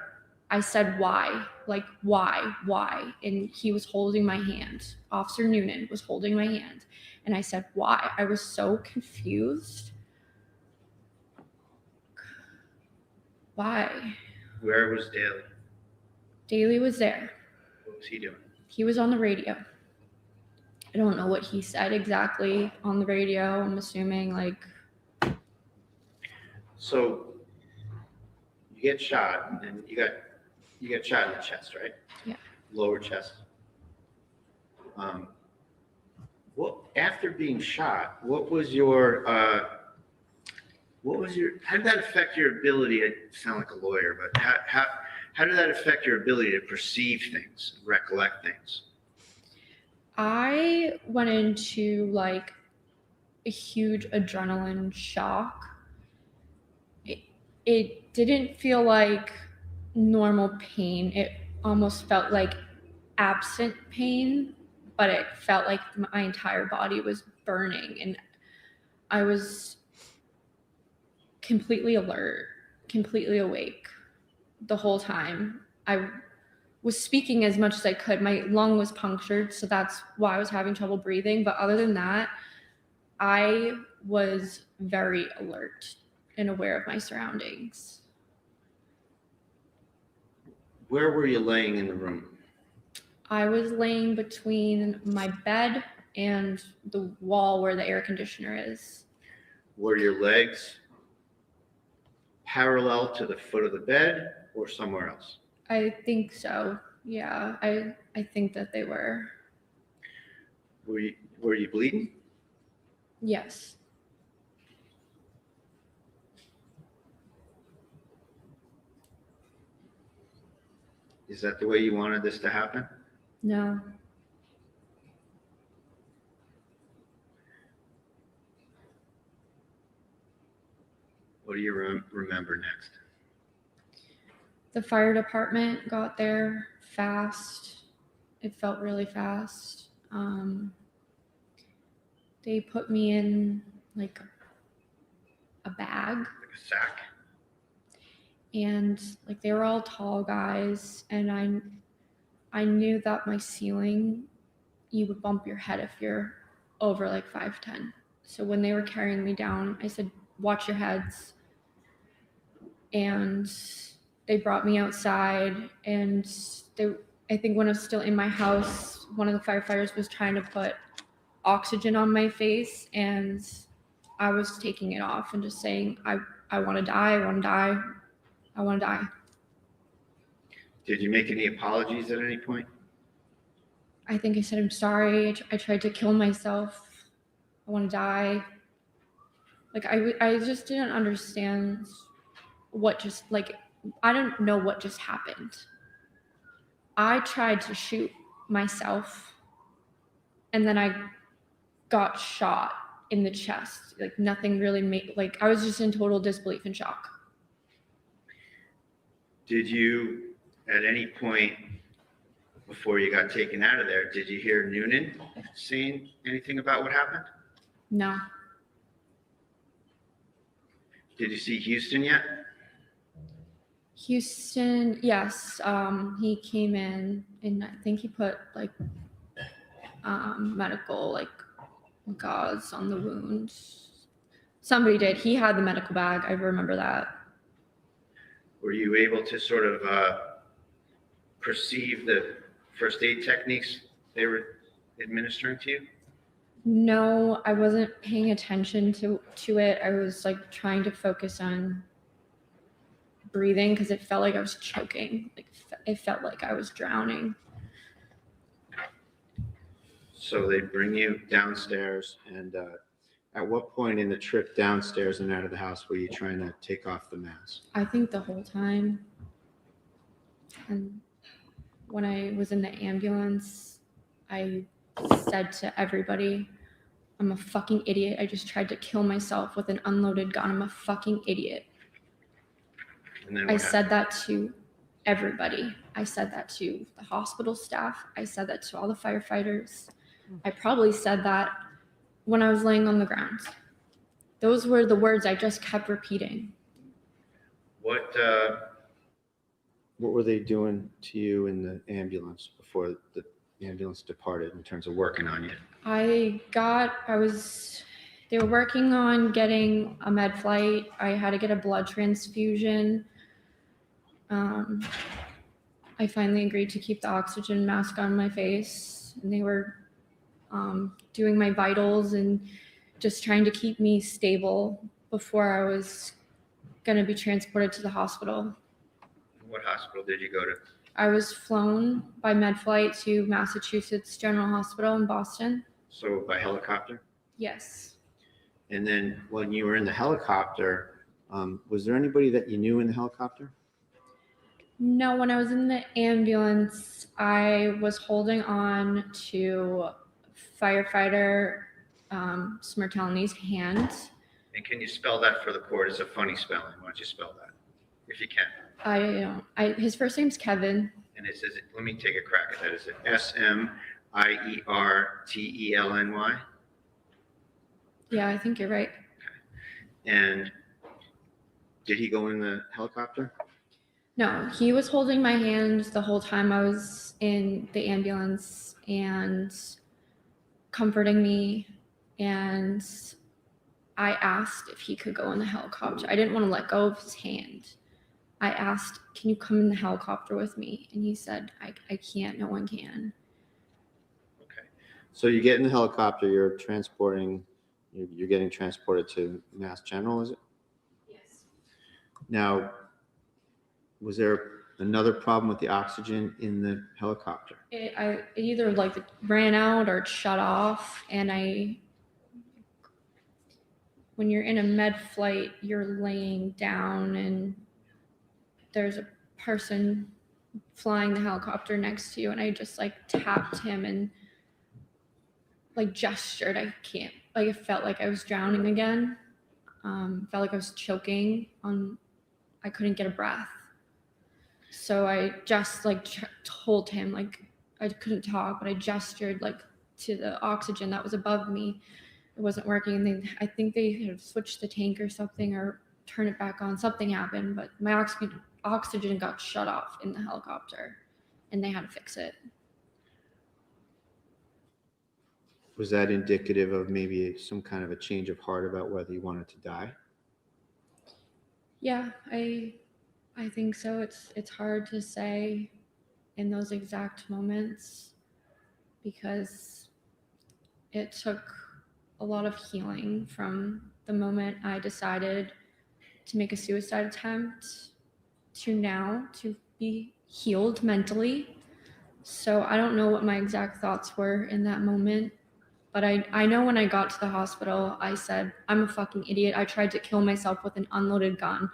I said, why? Like, why? And he was holding my hand. Officer Noonan was holding my hand. And I said, why? I was so confused. Why? Where was Daly? Daly was there. What was he doing? He was on the radio. I don't know what he said exactly on the radio. I'm assuming like. So you get shot, and you got shot in the chest, right? Yeah. Lower chest. Well, after being shot, how did that affect your ability? I sound like a lawyer, but how did that affect your ability to perceive things, recollect things? I went into like a huge adrenaline shock. It didn't feel like normal pain. It almost felt like absent pain, but it felt like my entire body was burning, and I was completely alert, completely awake the whole time. I was speaking as much as I could. My lung was punctured, so that's why I was having trouble breathing. But other than that, I was very alert and aware of my surroundings. Where were you laying in the room? I was laying between my bed and the wall where the air conditioner is. Were your legs parallel to the foot of the bed or somewhere else? I think so. Yeah, I think that they were. Were you bleeding? Yes. Is that the way you wanted this to happen? No. What do you remember next? The fire department got there fast. It felt really fast. They put me in like a bag. Like a sack? And like they were all tall guys, and I knew that my ceiling, you would bump your head if you're over like 5'10". So when they were carrying me down, I said, watch your heads. And they brought me outside, and I think when I was still in my house, one of the firefighters was trying to put oxygen on my face, and I was taking it off and just saying, I want to die, I want to die, I want to die. Did you make any apologies at any point? I think I said, I'm sorry, I tried to kill myself, I want to die. Like, I just didn't understand what just, like, I don't know what just happened. I tried to shoot myself, and then I got shot in the chest. Like, nothing really made, like, I was just in total disbelief and shock. Did you, at any point before you got taken out of there, did you hear Noonan saying anything about what happened? No. Did you see Houston yet? Houston, yes. He came in, and I think he put like medical like gauze on the wound. Somebody did. He had the medical bag. I remember that. Were you able to sort of perceive the first aid techniques they were administering to you? No, I wasn't paying attention to it. I was like trying to focus on breathing because it felt like I was choking. Like it felt like I was drowning. So they bring you downstairs, and at what point in the trip downstairs and out of the house were you trying to take off the mask? I think the whole time. And when I was in the ambulance, I said to everybody, I'm a fucking idiot. I just tried to kill myself with an unloaded gun. I'm a fucking idiot. And then I what said that to everybody. I said that to the hospital staff. I said that to all the firefighters. I probably said that when I was laying on the ground. Those were the words I just kept repeating. What were they doing to you in the ambulance before the ambulance departed in terms of working on you? They were working on getting a med flight. I had to get a blood transfusion. I finally agreed to keep the oxygen mask on my face, and they were doing my vitals and just trying to keep me stable before I was going to be transported to the hospital. What hospital did you go to? I was flown by med flight to Massachusetts General Hospital in Boston. So by helicopter? Yes. And then when you were in the helicopter, was there anybody that you knew in the helicopter? No, when I was in the ambulance, I was holding on to firefighter Smirtelni's hand. And can you spell that for the court? It's a funny spelling. Why don't you spell that, if you can? His first name's Kevin. And it says, let me take a crack at that. Is it Smirtelny? Yeah, I think you're right. And did he go in the helicopter? No, he was holding my hand the whole time I was in the ambulance and comforting me. And I asked if he could go in the helicopter. I didn't want to let go of his hand. I asked, can you come in the helicopter with me? And he said, I can't, no one can. Okay. So you get in the helicopter, you're getting transported to Mass General, is it? Yes. Now, was there another problem with the oxygen in the helicopter? It either like ran out or it shut off. And when you're in a med flight, you're laying down and there's a person flying the helicopter next to you, and I just like tapped him and like gestured. It felt like I was drowning again. Felt like I was choking I couldn't get a breath. So I just like told him like, I couldn't talk, but I gestured like to the oxygen that was above me. It wasn't working, and I think they had switched the tank or something, or turn it back on. Something happened, but my oxygen got shut off in the helicopter, and they had to fix it. Was that indicative of maybe some kind of a change of heart about whether you wanted to die? Yeah, I think so. It's hard to say in those exact moments because it took a lot of healing from the moment I decided to make a suicide attempt to now to be healed mentally. So I don't know what my exact thoughts were in that moment, but I know when I got to the hospital, I said, I'm a fucking idiot. I tried to kill myself with an unloaded gun.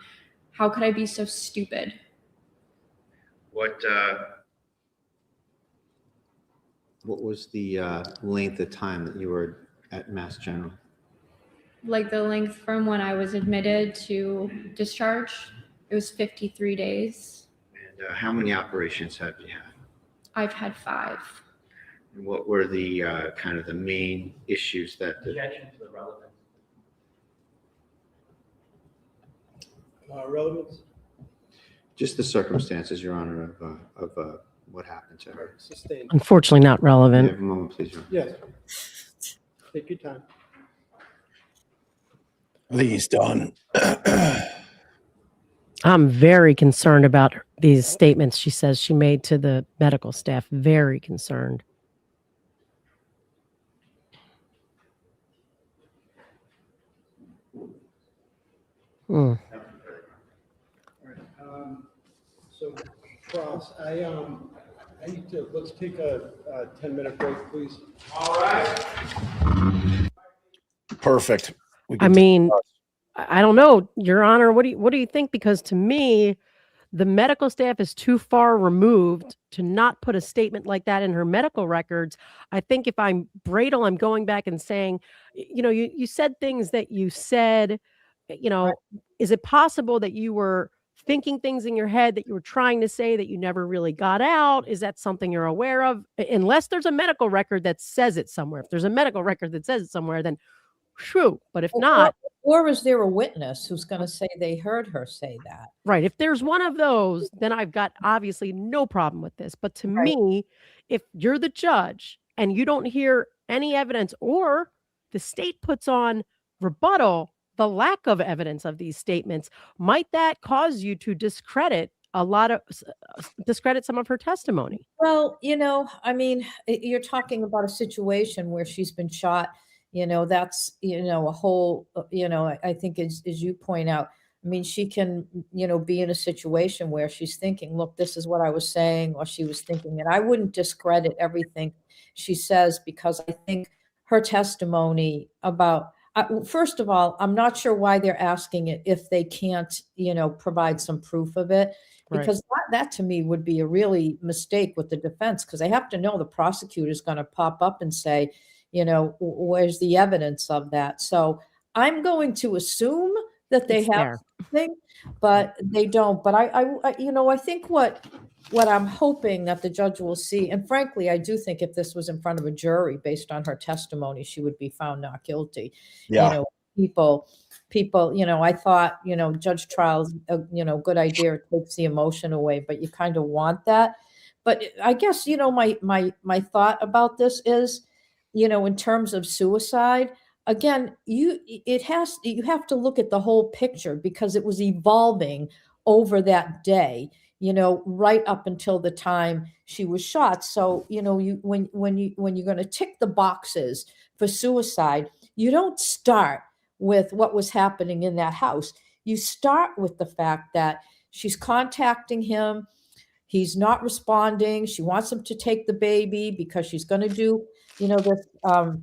How could I be so stupid? What was the length of time that you were at Mass General? Like the length from when I was admitted to discharge, it was 53 days. And how many operations have you had? I've had 5. And what were the kind of the main issues that Objection to the relevance. Relevance? just the circumstances, Your Honor, of what happened to her? Sustained. Unfortunately, not You relevant. have a moment, please, Your Honor. Yes. Take your time. I think he's done. I'm very concerned about these statements she says she made to the medical staff. Very concerned. Hmm. So, Cross, I need to, let's take a 10-minute break, please. All right. Perfect. We I can mean, discuss. I don't know, Your Honor. What do you think? Because to me, the medical staff is too far removed to not put a statement like that in her medical records. I think if I'm Bradel, I'm going back and saying, you said things that you said, is it possible that you were thinking things in your head that you were trying to say that you never really got out? Is that something you're aware of? Unless there's a medical record that says it somewhere. If there's a medical record that says it somewhere, then true. But if not, or is there a witness who's going to say they heard her say that? right. If there's one of those, then I've got obviously no problem with this. But to me, if you're the judge and you don't hear any evidence, or the state puts on rebuttal the lack of evidence of these statements, might that cause you to discredit some of her testimony? Well, I mean, you're talking about a situation where she's been shot. That's, a whole, I think as you point out, I mean, she can, be in a situation where she's thinking, look, this is what I was saying, or she was thinking it. I wouldn't discredit everything she says, because I think her testimony about, first of all, I'm not sure why they're asking it if they can't, provide some proof of it. Because that to me would be a really mistake with the defense, because they have to know the prosecutor is going to pop up and say, where's the evidence of that? So I'm going to assume that they have something, but they don't. But I think what I'm hoping that the judge will see, and frankly, I do think if this was in front of a jury based on her testimony, she would be found not guilty. Yeah. People, I thought, judge trials, good idea, it takes the emotion away, but you kind of want that. But I guess, my thought about this is, in terms of suicide, again, you have to look at the whole picture, because it was evolving over that day, right up until the time she was shot. So, when you're going to tick the boxes for suicide, you don't start with what was happening in that house. You start with the fact that she's contacting him. He's not responding. She wants him to take the baby because she's going to do, the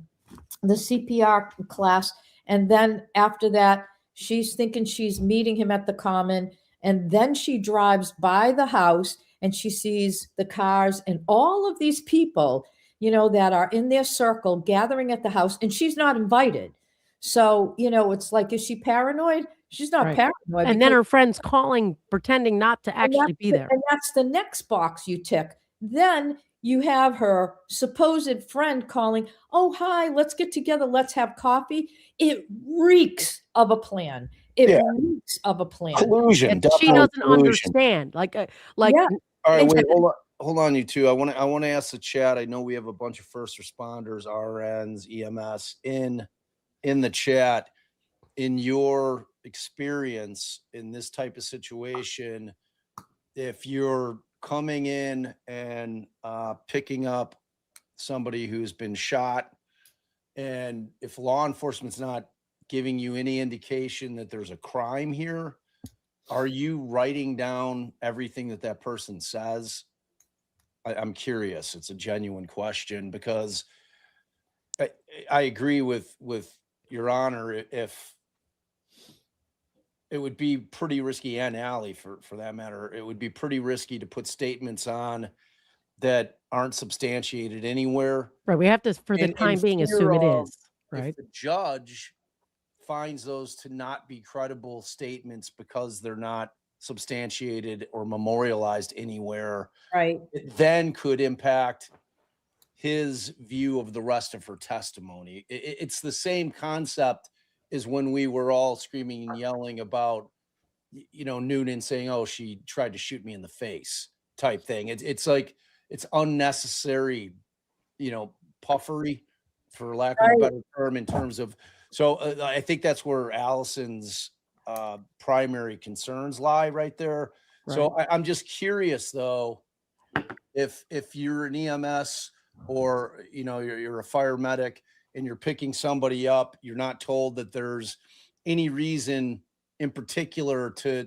CPR class. And then after that, she's thinking she's meeting him at the common. And then she drives by the house and she sees the cars and all of these people, that are in their circle gathering at the house, and she's not invited. So, it's like, is she paranoid? She's not paranoid. And then her friends calling, pretending not to actually be there. And that's the next box you tick. Then you have her supposed friend calling, oh, hi, let's get together, let's have coffee. It reeks of a plan. It Yeah. reeks of a plan. Collusion, And she definitely doesn't collusion. understand. Like Yeah. All right, And wait, hold on, you two. I want to ask the chat. I know we have a bunch of first responders, RNs, EMS in the chat. In your experience in this type of situation, if you're coming in and picking up somebody who's been shot, and if law enforcement's not giving you any indication that there's a crime here, are you writing down everything that that person says? I'm curious. It's a genuine question, because I agree with Your Honor. If it would be pretty risky, and Ally for that matter, it would be pretty risky to put statements on that aren't substantiated anywhere. Right. We have to, for the in time being, fear assume it of, is. Right. If the judge finds those to not be credible statements because they're not substantiated or memorialized anywhere, right. it then could impact his view of the rest of her testimony. It's the same concept as when we were all screaming and yelling about, Noonan saying, oh, she tried to shoot me in the face type thing. It's like, it's unnecessary, puffery, for lack of a better term, in terms of, so I think that's where Allison's primary concerns lie right there. Right. So I'm just curious though, if you're an EMS or, you're a fire medic and you're picking somebody up, you're not told that there's any reason in particular to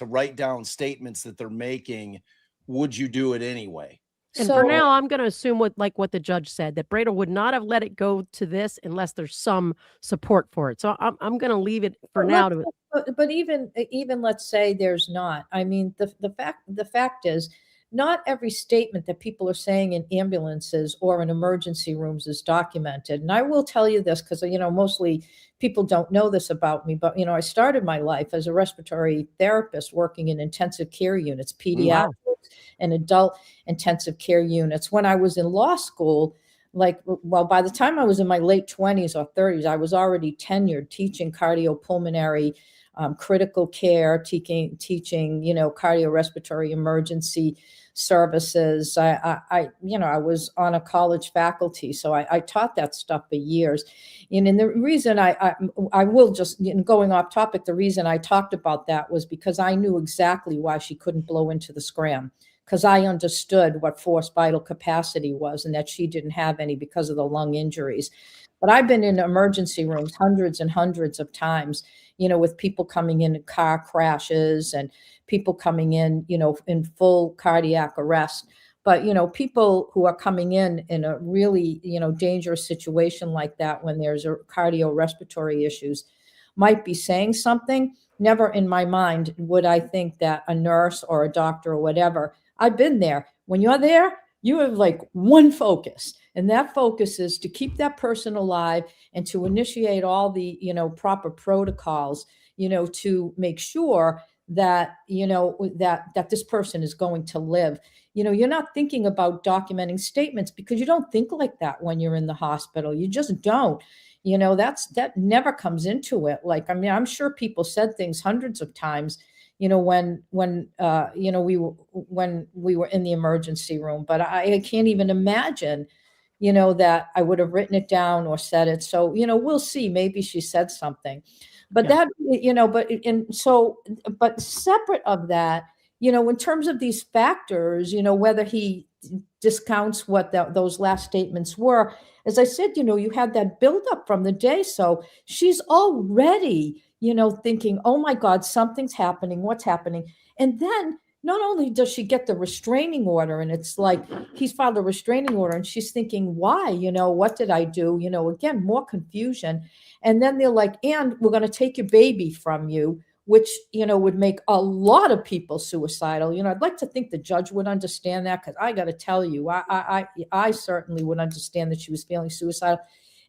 write down statements that they're making, would you do it anyway? And for now, I'm going to assume what the judge said, that Breda would not have let it go to this unless there's some support for it. So I'm going to leave it for now. But even let's say there's not. I mean, the fact is, not every statement that people are saying in ambulances or in emergency rooms is documented. And I will tell you this because, mostly people don't know this about me, but, I started my life as a respiratory therapist working in intensive care units, pediatrics and adult intensive care units. When I was in law school, by the time I was in my late 20s or 30s, I was already tenured teaching cardiopulmonary critical care, teaching, cardiorespiratory emergency services. I was on a college faculty, so I taught that stuff for years. And the reason I will just, going off topic, the reason I talked about that was because I knew exactly why she couldn't blow into the scram, because I understood what forced vital capacity was and that she didn't have any because of the lung injuries. But I've been in emergency rooms hundreds and hundreds of times, with people coming in car crashes and people coming in, in full cardiac arrest. But, people who are coming in a really, dangerous situation like that, when there's a cardiorespiratory issues, might be saying something. Never in my mind would I think that a nurse or a doctor or whatever, I've been there. When you're there, you have one focus, and that focus is to keep that person alive and to initiate all the, proper protocols, to make sure that, that this person is going to live. You're not thinking about documenting statements because you don't think like that when you're in the hospital. You just don't. That never comes into it. I'm sure people said things hundreds of times, when we were in the emergency room, but I can't even imagine, that I would have written it down or said it. So, we'll see, maybe she said something, but but separate of that, in terms of these factors, whether he discounts what those last statements were, as I said, you had that buildup from the day. So she's already, thinking, oh my God, something's happening. What's happening? And then not only does she get the restraining order, and it's like he's filed a restraining order, and she's thinking, why? What did I do? Again, more confusion. And then they're like, and we're going to take your baby from you, which, would make a lot of people suicidal. I'd like to think the judge would understand that, because I got to tell you, I certainly would understand that she was feeling suicidal.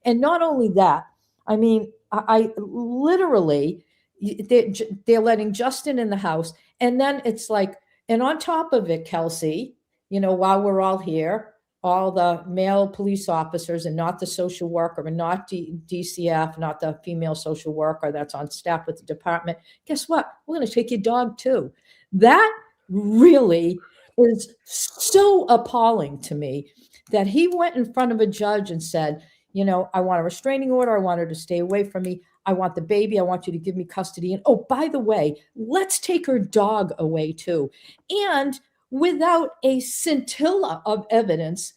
And not only that, I mean, I literally, they're letting Justin in the house. And then it's like, and on top of it, Kelsey, while we're all here, all the male police officers and not the social worker and not DCF, not the female social worker that's on staff with the department. Guess what? We're going to take your dog too. That really is so appalling to me that he went in front of a judge and said, you know, I want a restraining order. I want her to stay away from me. I want the baby. I want you to give me custody. And oh, by the way, let's take her dog away too. And without a scintilla of evidence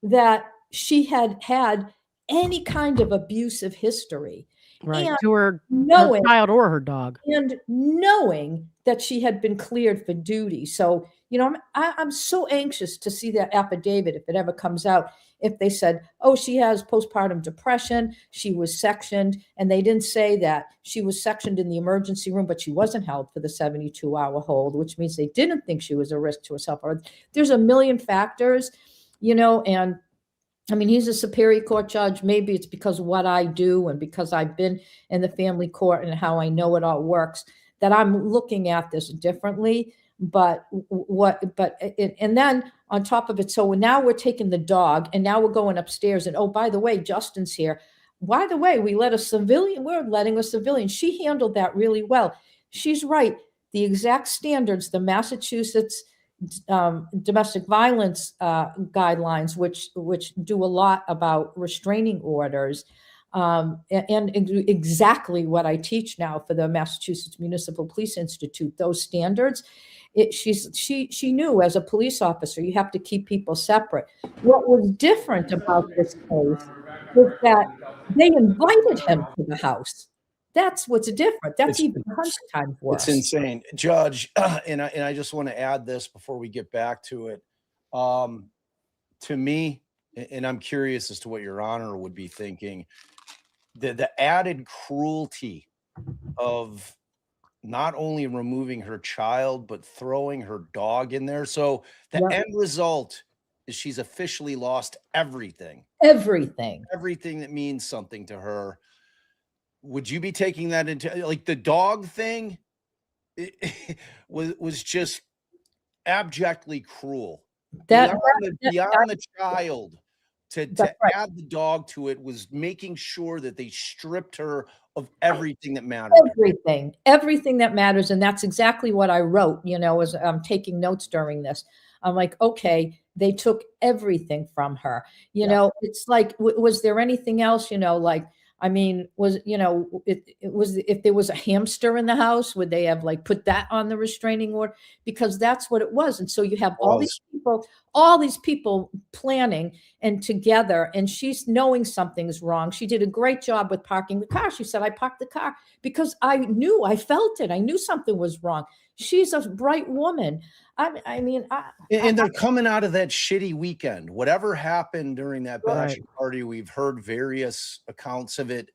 that she had had any kind of abusive history. Right. And To her knowing, child or her dog. and knowing that she had been cleared for duty. So, you know, I'm so anxious to see that affidavit if it ever comes out. If they said, oh, she has postpartum depression, she was sectioned, and they didn't say that she was sectioned in the emergency room, but she wasn't held for the 72-hour hold, which means they didn't think she was a risk to herself. Or there's a million factors, you know, and I mean, he's a Superior Court judge. Maybe it's because of what I do and because I've been in the family court and how I know it all works that I'm looking at this differently. But and then on top of it, so now we're taking the dog and now we're going upstairs and, oh, by the way, Justin's here. By the way, we're letting a civilian. She handled that really well. She's right. The exact standards, the Massachusetts domestic violence guidelines, which do a lot about restraining orders, and exactly what I teach now for the Massachusetts Municipal Police Institute, those standards. She knew as a police officer, you have to keep people separate. What was different about this case was that they invited him to the house. That's what's different. That's even 100 times worse. It's insane, Judge. And I just want to add this before we get back to it. To me, and I'm curious as to what Your Honor would be thinking, the added cruelty of not only removing her child, but throwing her dog in there. So the end result is she's officially lost everything. Everything that means something to her. Would you be taking that into, like, the dog thing? Was just abjectly cruel. Beyond the child, to add the dog to it was making sure that they stripped her of everything that mattered. Everything that matters. And that's exactly what I wrote, you know, as I'm taking notes during this. I'm like, okay, they took everything from her. You know, it's like, was there anything else, you know, like, I mean, was, you know, it was, if there was a hamster in the house, would they have like put that on the restraining order? Because that's what it was. And so you have all these people planning and together, and she's knowing something's wrong. She did a great job with parking the car. She said, I parked the car because I felt it. I knew something was wrong. She's a bright woman. And they're coming out of that shitty weekend. Whatever happened during that bachelor party, we've heard various accounts of it.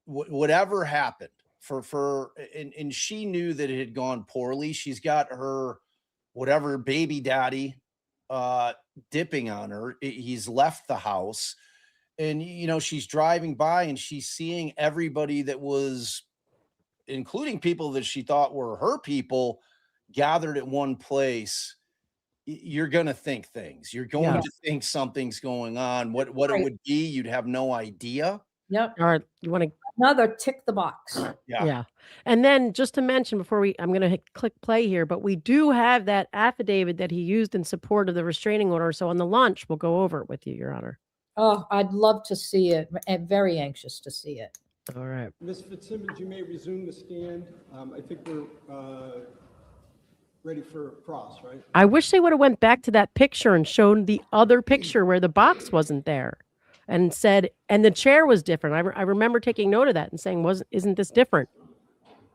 Whatever happened and she knew that it had gone poorly. She's got her whatever baby daddy dipping on her. He's left the house, and you know, she's driving by and she's seeing everybody that was, including people that she thought were her people, gathered at one place. You're going to think things. You're going to think something's going on. What it would be, you'd have no idea. Yep. All right. You want to another tick the box. Yeah. And then just to mention before I'm going to click play here, but we do have that affidavit that he used in support of the restraining order. So on the lunch, we'll go over it with you, Your Honor. Oh, I'd love to see it. I'm very anxious to see it. All right. Ms. Fitzsimmons, you may resume the stand. I think we're ready for cross, right? I wish they would have went back to that picture and shown the other picture where the box wasn't there and said, and the chair was different. I remember taking note of that and saying, isn't this different?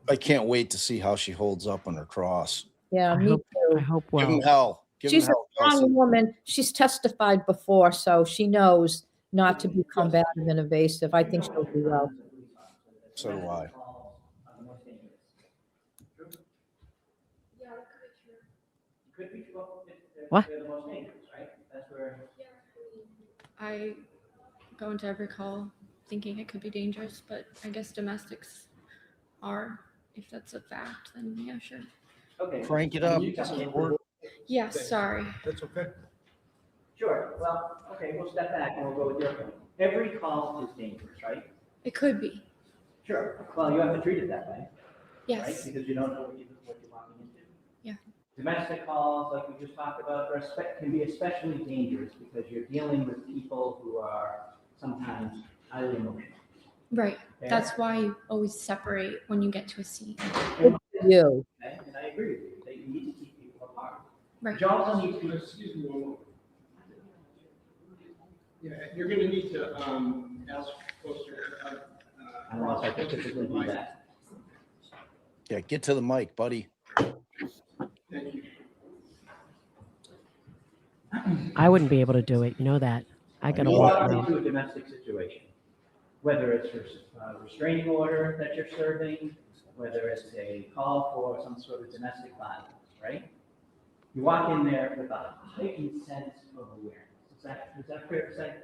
I can't wait to see how she holds up on her cross. Yeah, me too. I hope well. Give him hell. She's a strong woman. She's testified before, so she knows not to be combative and evasive. I think she'll do well. So do I. What? I go into every call thinking it could be dangerous, but I guess domestics are. If that's a fact, then yeah, sure. Crank it up. Yeah, sorry. That's okay. Well, okay, we'll step back and we'll go with your point. Every call is dangerous, right? It could be. Sure. Well, you have to treat it that way, right? Yes. Because you don't know what you're walking into. Yeah. Domestic calls, like we just talked about, can be especially dangerous because you're dealing with people who are sometimes highly emotional. Right. Okay? That's why you always separate when you get to a scene. You. Okay? And I agree with you, that you need to keep people apart. Right. But you also need to, Excuse me one moment. Yeah, you're gonna need to, ask closer. I don't know if I can typically do that. Yeah, get to the mic, buddy. Thank you. I wouldn't be able to do it. You know that. I gotta You walk walk around. into a domestic situation, whether it's a restraining order that you're serving, whether it's a call for some sort of domestic violence, right? You walk in there with a heightened sense of awareness. Is that fair to say?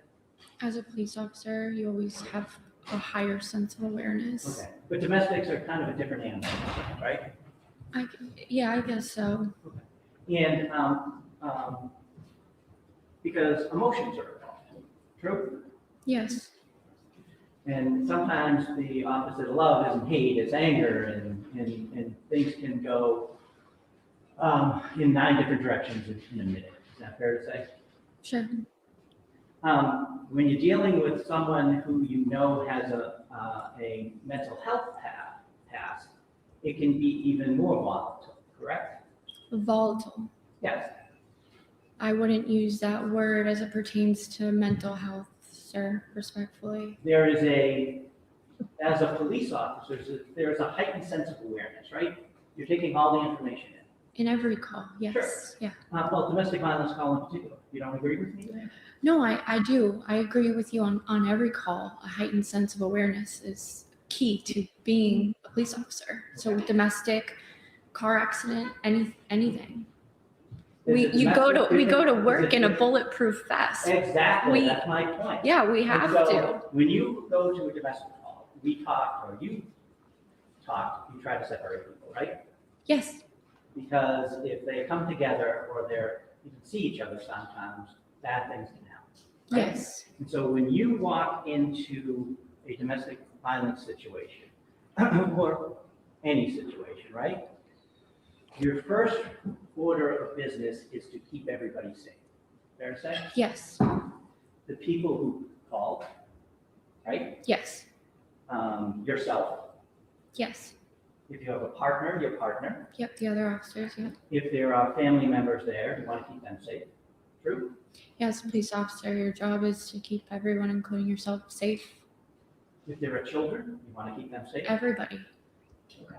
As a police officer, you always have a higher sense of awareness. Okay, but domestics are kind of a different animal, right? Yeah, I guess so. And because emotions are involved, true? Yes. And sometimes the opposite of love isn't hate, it's anger, and things can go in 9 different directions in a minute. Is that fair to say? Sure. When you're dealing with someone who you know has a mental health past, it can be even more volatile, correct? Volatile. Yes. I wouldn't use that word as it pertains to mental health, sir, respectfully. There is as a police officer, there's a heightened sense of awareness, right? You're taking all the information in. In every call, yes. Sure. Yeah. Well, domestic violence call in particular. You don't agree with me there? No, I do. I agree with you on every call. A heightened sense of awareness is key to being a police officer. So domestic, car accident, anything. We go to work in a bulletproof vest. Exactly, that's my point. Yeah, we have to. When you go to a domestic call, you try to separate people, right? Yes. Because if they come together or you can see each other sometimes, bad things can happen. Right? Yes. And so when you walk into a domestic violence situation, or any situation, right? Your first order of business is to keep everybody safe. Fair to say? Yes. The people who called, right? Yes. Yourself. Yes. If you have a partner, your partner. Yep, the other officers, yeah. If there are family members there, you want to keep them safe. True? Yeah, as a police officer, your job is to keep everyone, including yourself, safe. If there are children, you want to keep them safe. Everybody. Okay.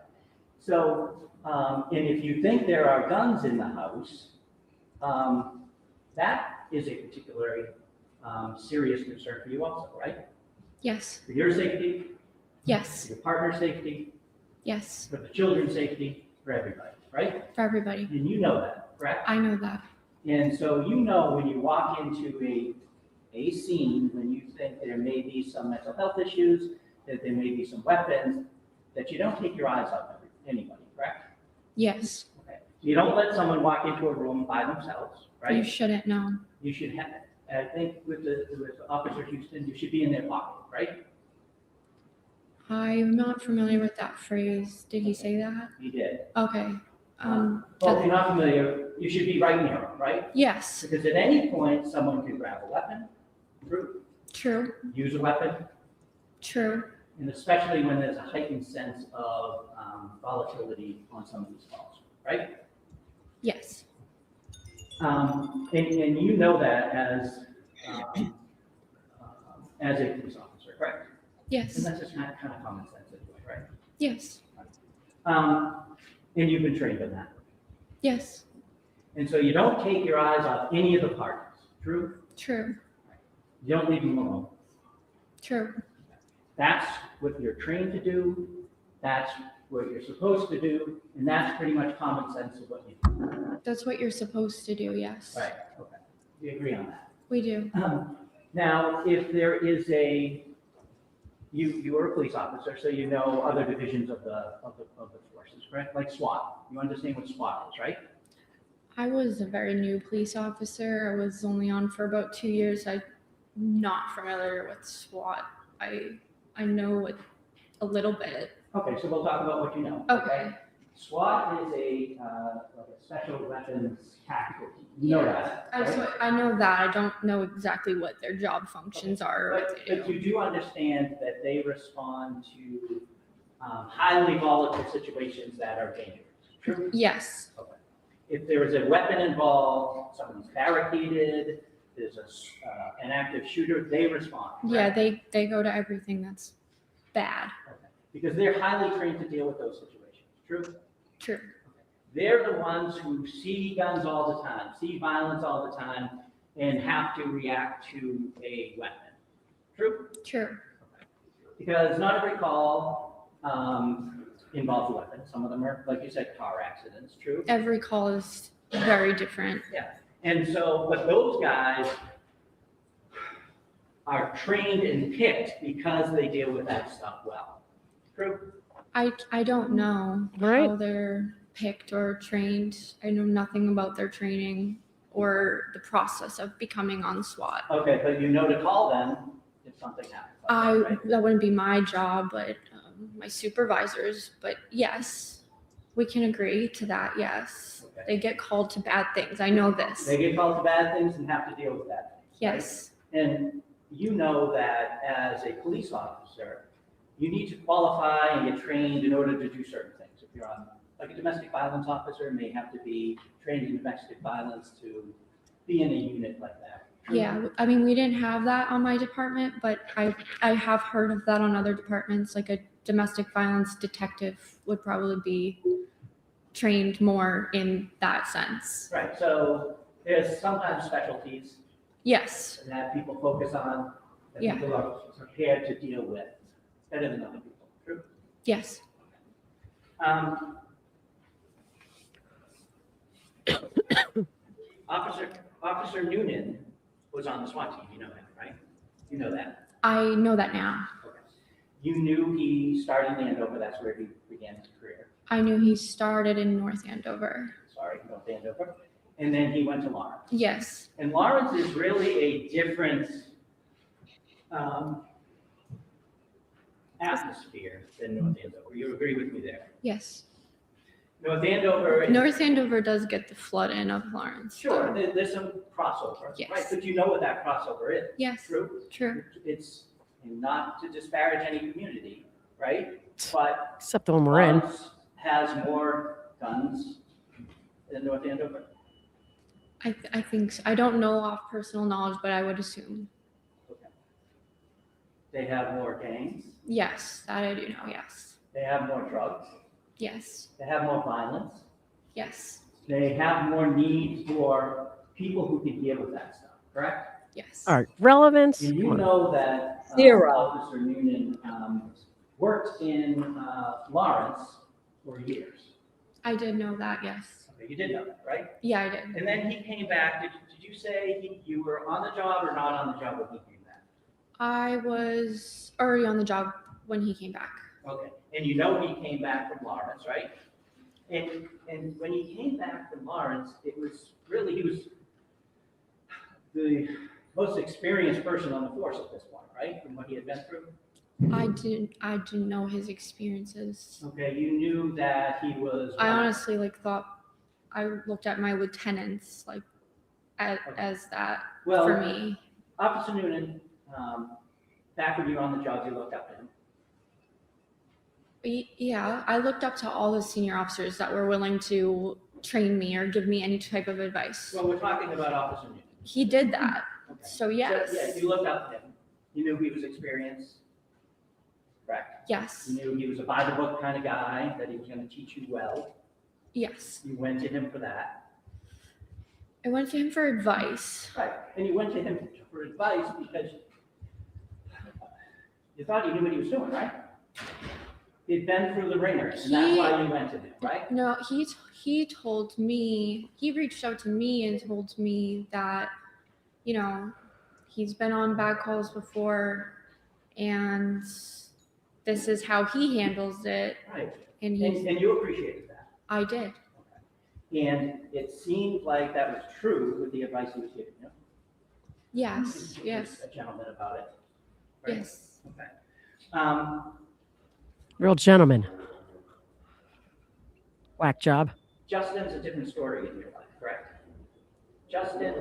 So, and if you think there are guns in the house, that is a particularly serious concern for you also, right? Yes. For your safety, Yes. for your partner's safety, Yes. for the children's safety, for everybody, right? For everybody. And you know that, correct? I know that. And so you know when you walk into a scene, when you think there may be some mental health issues, that there may be some weapons, that you don't take your eyes off anybody, correct? Yes. Okay. You don't let someone walk into a room by themselves, right? You shouldn't know. You should have, I think with Officer Houston, you should be in their pocket, right? I'm not familiar with that phrase. Did he say that? He did. Okay. Well, if you're not familiar, you should be right near them, right? Yes. Because at any point, someone could grab a weapon, True. use a weapon, True. and especially when there's a heightened sense of volatility on some of these calls, right? Yes. And you know that as a police officer, correct? Yes. And that's just kind of common sense anyway, right? Yes. And you've been trained in that. Yes. And so you don't take your eyes off any of the parties, true? True. You don't leave them alone. True. That's what you're trained to do. That's what you're supposed to do. And that's pretty much common sense of what you do. That's what you're supposed to do, yes. Right, okay. We agree on that. We do. Now, if there is you are a police officer, so you know other divisions of the forces, correct? Like SWAT. You understand what SWAT is, right? I was a very new police officer. I was only on for about 2 years. I'm not familiar with SWAT. I know it a little bit. Okay, so we'll talk about what you know. Okay. SWAT is like a special weapons tactical team. You know that, right? I know that. I don't know exactly what their job functions are. Or what they But do. you do understand that they respond to highly volatile situations that are dangerous. True? Yes. Okay. If there is a weapon involved, someone's barricaded, there's an active shooter, they respond. Yeah, right? they go to everything that's bad. Okay. Because they're highly trained to deal with those situations. True? True. They're the ones who see guns all the time, see violence all the time, and have to react to a weapon. True? True. Because not every call involves a weapon. Some of them are, like you said, car accidents. True? Every call is very different. Yeah. And so, but those guys are trained and picked because they deal with that stuff well. True? I don't know Right. how they're picked or trained. I know nothing about their training or the process of becoming on SWAT. Okay, but you know to call them if something happens. like that, right? That wouldn't be my job, but my supervisors. But yes, we can agree to that. Yes, Okay. they get called to bad things. I know this. They get called to bad things and have to deal with bad things. right? Yes. And you know that as a police officer, you need to qualify and get trained in order to do certain things. If you're on, like a domestic violence officer may have to be trained in domestic violence to be in a unit like that. True? Yeah, I mean, we didn't have that on my department, but I have heard of that on other departments. Like a domestic violence detective would probably be trained more in that sense. Right, so there's sometimes specialties Yes. that people focus on, that Yeah. people are prepared to deal with better than other people. True? Yes. Officer Noonan was on the SWAT team, you know that, right? You know that. I know that now. Okay. You knew he started in Andover, that's where he began his career. I knew he started in North Andover. Sorry, North Andover. And then he went to Lawrence. Yes. And Lawrence is really a different atmosphere than North Andover. You agree with me there? Yes. North Andover. North Andover does get the flood in of Lawrence. Sure, there's some crossover. Yes. Right, but you know what that crossover is. Yes. True? True. It's not to disparage any community, right? But Except the one we're in. Lawrence has more guns than North Andover. I think so. I don't know off personal knowledge, but I would assume. Okay. They have more gangs. Yes, that I do know. Yes. They have more drugs. Yes. They have more violence. Yes. They have more need for people who can deal with that stuff, correct? Yes. All right. Relevance. And you Come on. know that Zero. Officer Noonan worked in Lawrence for years. I did know that. Yes. Okay, you did know that, right? Yeah, I did. And then he came back. Did you say you were on the job or not on the job when he came back? I was already on the job when he came back. Okay, and you know he came back from Lawrence, right? And when he came back from Lawrence, it was really, he was the most experienced person on the force at this point, right? From what he had been through. I didn't know his experiences. Okay, you knew that he was. I honestly thought I looked at my lieutenants as that Well, for me. Officer Noonan, back when you were on the job, you looked up to him. Yeah, I looked up to all the senior officers that were willing to train me or give me any type of advice. Well, we're talking about Officer Noonan. He did that. Okay. So yes. So, yeah, you looked up to him. You knew he was experienced. Correct. Yes. You knew he was a by the book kind of guy, that he was going to teach you well. Yes. You went to him for that. I went to him for advice. Right. And you went to him for advice because you thought he knew what he was doing, right? He'd been through the ringer, and that's why you went to him, right? No, he told me, he reached out to me and told me that, he's been on bad calls before and this is how he handles it. Right. And And you appreciated that. I did. And it seemed like that was true with the advice he was giving you. Yes, He yes, was a gentleman about it. Right? yes. Okay. Real gentleman. Whack job. Justin's a different story in your life, correct? Justin,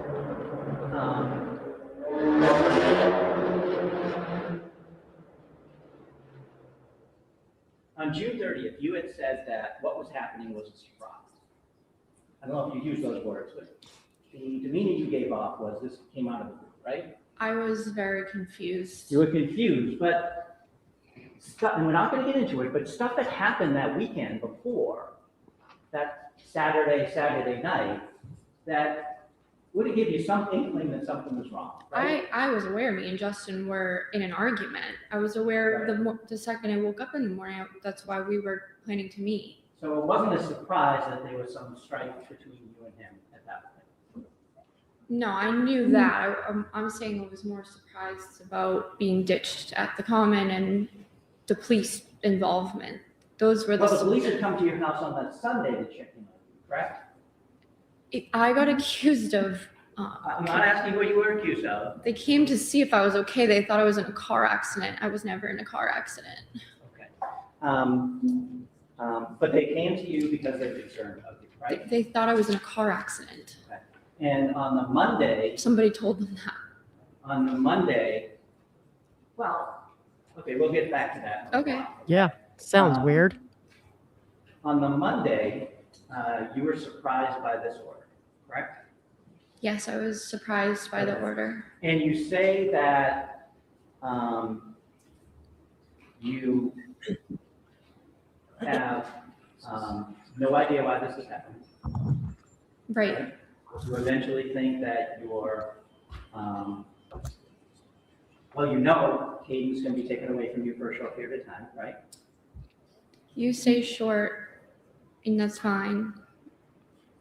on June 30th, you had said that what was happening was a surprise. I don't know if you used those words, but the demeanor you gave off was this came out of the blue, right? I was very confused. You were confused, but stuff, and we're not going to get into it, but stuff that happened that weekend before, that Saturday night, that would have given you some inkling that something was wrong, right? I was aware me and Justin were in an argument. I was aware the second I woke up in the morning, that's why we were planning to meet. So it wasn't a surprise that there was some strife between you and him at that point. No, I knew that. I'm saying I was more surprised about being ditched at the common and the police involvement. Those were Well, the police had come to your house on that Sunday to check in on you, correct? I got accused of. I'm not asking what you were accused of. They came to see if I was okay. They thought I was in a car accident. I was never in a car accident. Okay. But they came to you because they're concerned of you, right? They thought I was in a car accident. Okay. And on the Monday. Somebody told them that. On the Monday, well, okay, we'll get back to that. Okay. Yeah. Sounds weird. On the Monday, you were surprised by this order, correct? Yes, I was surprised by the order. And you say that you have no idea why this is happening. Right. You eventually think that you're, well, you know Caden's going to be taken away from you for a short period of time, right? You say short, and that's fine.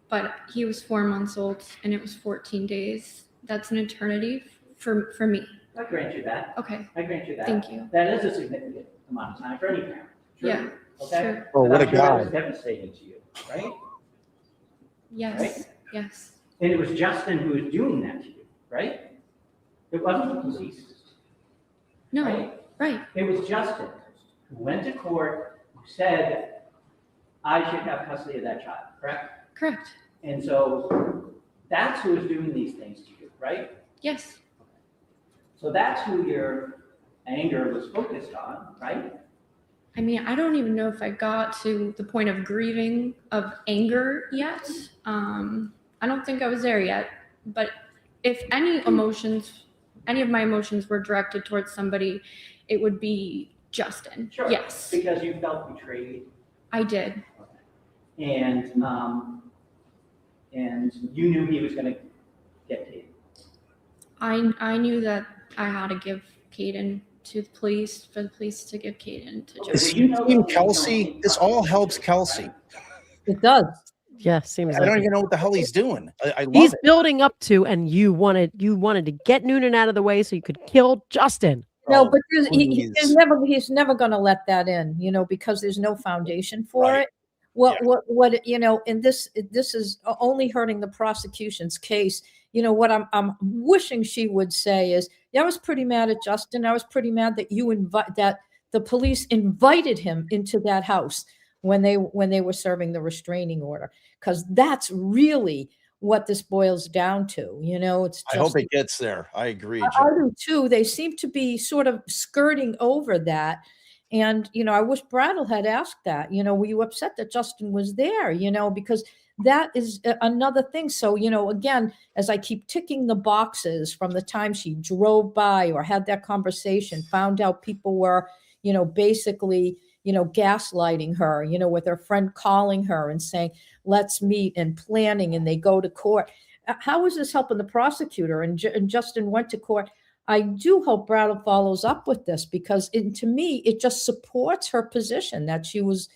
But he was 4 months old, and it was 14 days. That's an eternity for me. I grant you that. Okay. I grant you that. Thank you. That is a significant amount of time for any parent. True. Yeah. Okay. Sure. Oh, what a But I'm sure it was guy. devastating to you, right? Yes. Right? Yes. And it was Justin who was doing that to you, right? It wasn't the police. No. Right? Right. It was Justin who went to court, who said, I should have custody of that child, correct? Correct. And so that's who is doing these things to you, right? Yes. So that's who your anger was focused on, right? I mean, I don't even know if I got to the point of grieving of anger yet. I don't think I was there yet. But if any of my emotions were directed towards somebody, it would be Justin. Sure. Yes. Because you felt betrayed. I did. And you knew he was going to get paid. I knew that I had to give Caden to the police for the police to give Caden to Is Justin. you team Kelsey? This all helps Kelsey. It does. Yeah, seems I like don't it. even know what the hell he's doing. I love He's it. building up to, and you wanted to get Noonan out of the way so you could kill Justin. No, Oh, but please. he's never going to let that in, because there's no foundation for Right. it. What and this is only hurting the prosecution's case. What I'm wishing she would say is, yeah, I was pretty mad at Justin. I was pretty mad that that the police invited him into that house when they were serving the restraining order, because that's really what this boils down to. It's just, I hope it gets there. I agree. I do too. They seem to be sort of skirting over that. And, I wish Brattle had asked that, were you upset that Justin was there, because that is another thing. So, again, as I keep ticking the boxes from the time she drove by or had that conversation, found out people were, basically, gaslighting her, with her friend calling her and saying, let's meet, and planning, and they go to court. How is this helping the prosecutor? And Justin went to court. I do hope Brattle follows up with this, because to me, it just supports her position that she was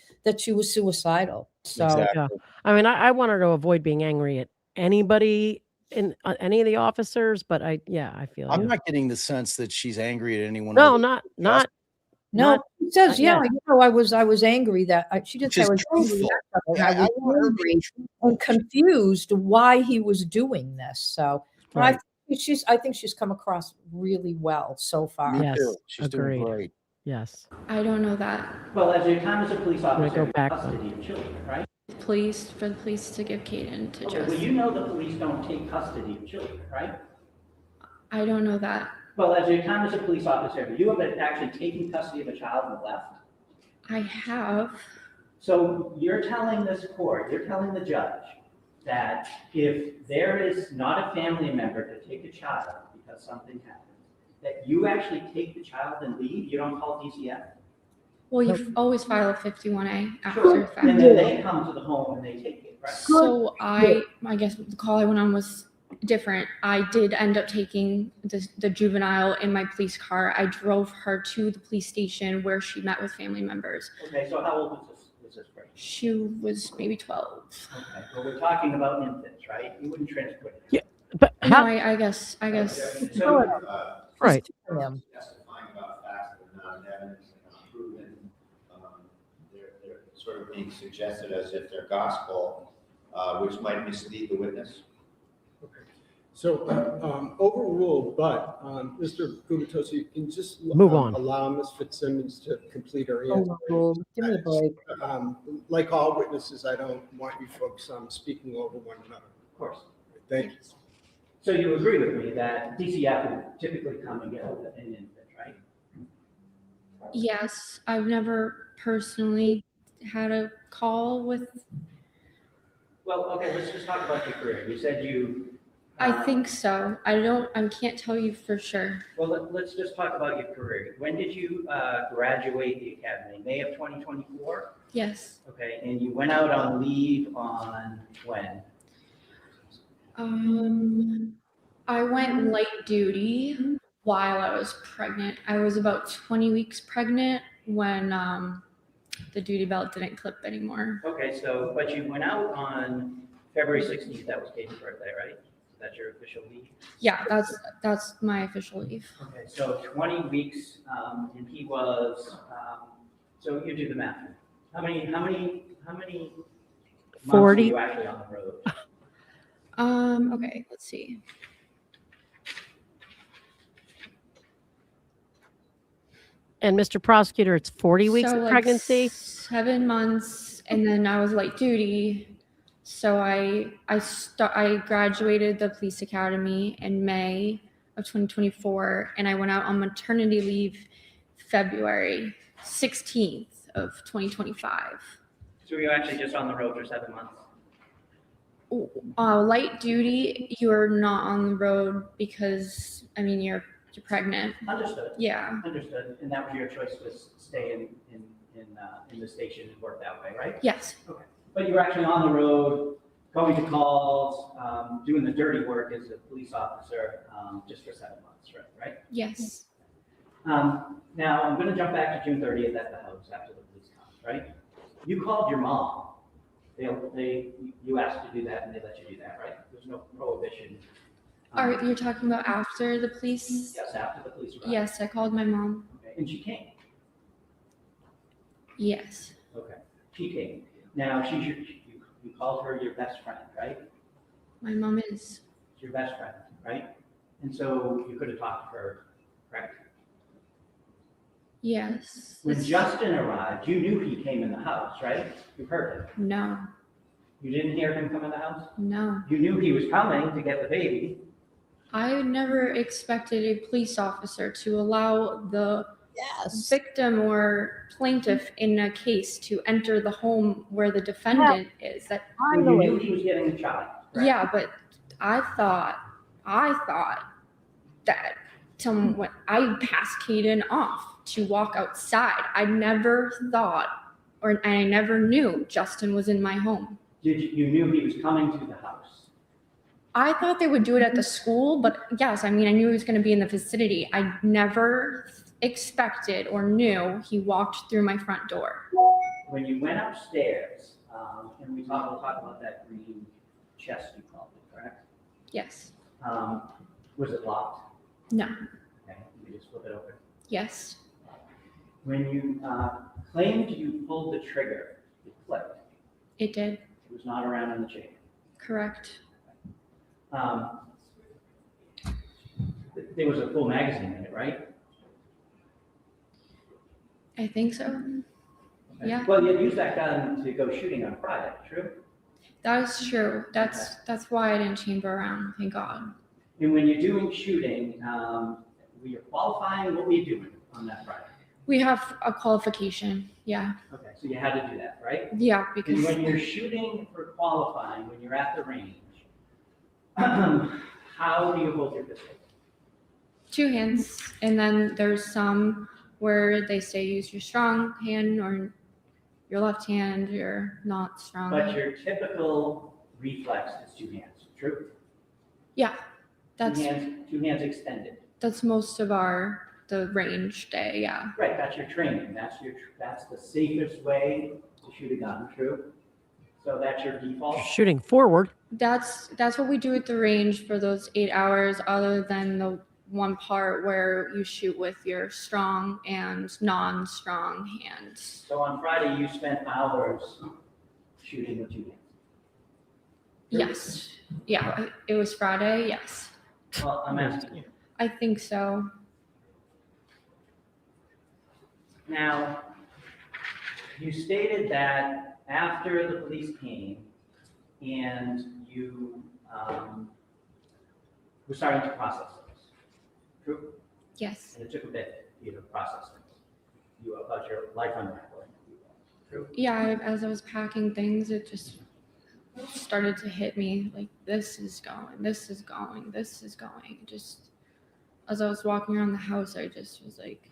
suicidal. So, Exactly. Yeah. I mean, I want her to avoid being angry at anybody in any of the officers, but I feel I'm you. not getting the sense that she's angry at anyone. No, other not No, Not- she says, not yeah, yet. I was angry that she didn't Which say I is was angry. truthful. at something. Yeah, I I was want her angry and confused why he was doing this. So, and Right. I think she's come across really well so far. Me Yes, too. She's doing agreed. great. Yes. I don't know that. Well, as your time as a police gonna officer, go you have back custody of children, right? Police, for the police to give Caden to Okay, well, Justin. you know the police don't take custody of children, right? I don't know that. Well, as your time as a police officer, have you ever actually taken custody of a child and left? I have. So you're telling this court, you're telling the judge that if there is not a family member to take a child because something happened, that you actually take the child and leave, you don't call DCF? Well, you always file a 51A after Sure. the fact. And then they come to the home and they take it, right? So I guess the call I went on was different. I did end up taking the juvenile in my police car. I drove her to the police station where she met with family members. Okay, so how old was this person? She was maybe 12. Okay, well, we're talking about infants, right? You wouldn't transport it. Yeah, but No, how? I guess. So, Right. Testifying about facts that are not in evidence and not proven, they're sort of being suggested as if they're gospel, which might mislead the witness. So overruled, but Mr. Gubitosi, you can just Move on. allow Ms. Fitzsimmons to complete her answer. Overruled. Give me a break. Like all witnesses, I don't want you folks speaking over one another. of course. Thank you. So you agree with me that DCF would typically come and get an infant, right? Yes, I've never personally had a call with. Well, okay, let's just talk about your career. You said you. I think so. I can't tell you for sure. Well, let's just talk about your career. When did you graduate the academy? May of 2024? Yes. Okay, and you went out on leave on when? I went light duty while I was pregnant. I was about 20 weeks pregnant when the duty belt didn't clip anymore. Okay, so, but you went out on February 16th, that was Katie's birthday, right? That's your official leave? Yeah, that's my official leave. Okay, so 20 weeks, and he was, so you do the math. How many months 40. were you actually on the road? Okay, let's see. And Mr. Prosecutor, it's 40 weeks So, of like, pregnancy. 7 months, and then I was light duty. So I graduated the police academy in May of 2024, and I went out on maternity leave February 16th of 2025. So you're actually just on the road for 7 months? Light duty, you're not on the road because, I mean, you're pregnant. Understood. Yeah. Understood, and that was your choice, was stay in the station and work that way, right? Yes. Okay, but you were actually on the road, going to calls, doing the dirty work as a police officer, just for 7 months, right? Yes. Now, I'm gonna jump back to June 30th at the house after the police comes, right? You called your mom. You asked to do that and they let you do that, right? There's no prohibition. You're talking about after the police? Yes, after the police arrived. Yes, I called my mom. Okay, and she came. Yes. Okay, she came. Now, you called her your best friend, right? My mom is. Your best friend, right? And so you could have talked to her, correct? Yes. When Justin arrived, you knew he came in the house, right? You heard him. No. You didn't hear him come in the house? No. You knew he was coming to get the baby. I never expected a police officer to allow the victim or plaintiff in a case to enter the home where the defendant is. That You knew he was getting the child. Right? Yeah, but I thought that someone I passed Caden off to walk outside. I never thought, or I never knew Justin was in my home. You knew he was coming to the house? I thought they would do it at the school, but yes, I mean, I knew he was going to be in the vicinity. I never expected or knew he walked through my front door. When you went upstairs, and we'll talk about that green chest you called it, correct? Yes. Was it locked? No. Okay, you just flip it open. Yes. When you claimed you pulled the trigger, it clicked. It did. It was not around in the chain. Correct. There was a full magazine in it, right? I think so. Okay. Yeah. Well, you used that gun to go shooting on Friday, true? That is true. That's why I didn't chamber around. Thank God. And when you're doing shooting, were you qualifying? What were you doing on that Friday? We have a qualification. Yeah. Okay, so you had to do that, right? Yeah, And because when you're shooting for qualifying, when you're at the range, how do you hold your pistol? two hands, and then there's some where they say use your strong hand or your left hand. You're not strong. But your typical reflex is two hands, true? Yeah, that's Two hands extended. that's most of the range day. Yeah. Right, that's your training. That's the safest way to shoot a gun, true? So that's your default. Shooting forward. That's what we do at the range for those 8 hours, other than the one part where you shoot with your strong and non-strong hands. So on Friday, you spent hours shooting with two hands. Yes. Yeah, it was Friday. Yes. Well, I'm asking you. I think so. Now, you stated that after the police came and you were starting to process things, true? Yes. And it took a bit for you to process things. You about your life unraveling, true? Yeah, as I was packing things, it just started to hit me like this is going, this is going, this is going. Just as I was walking around the house, I just was like,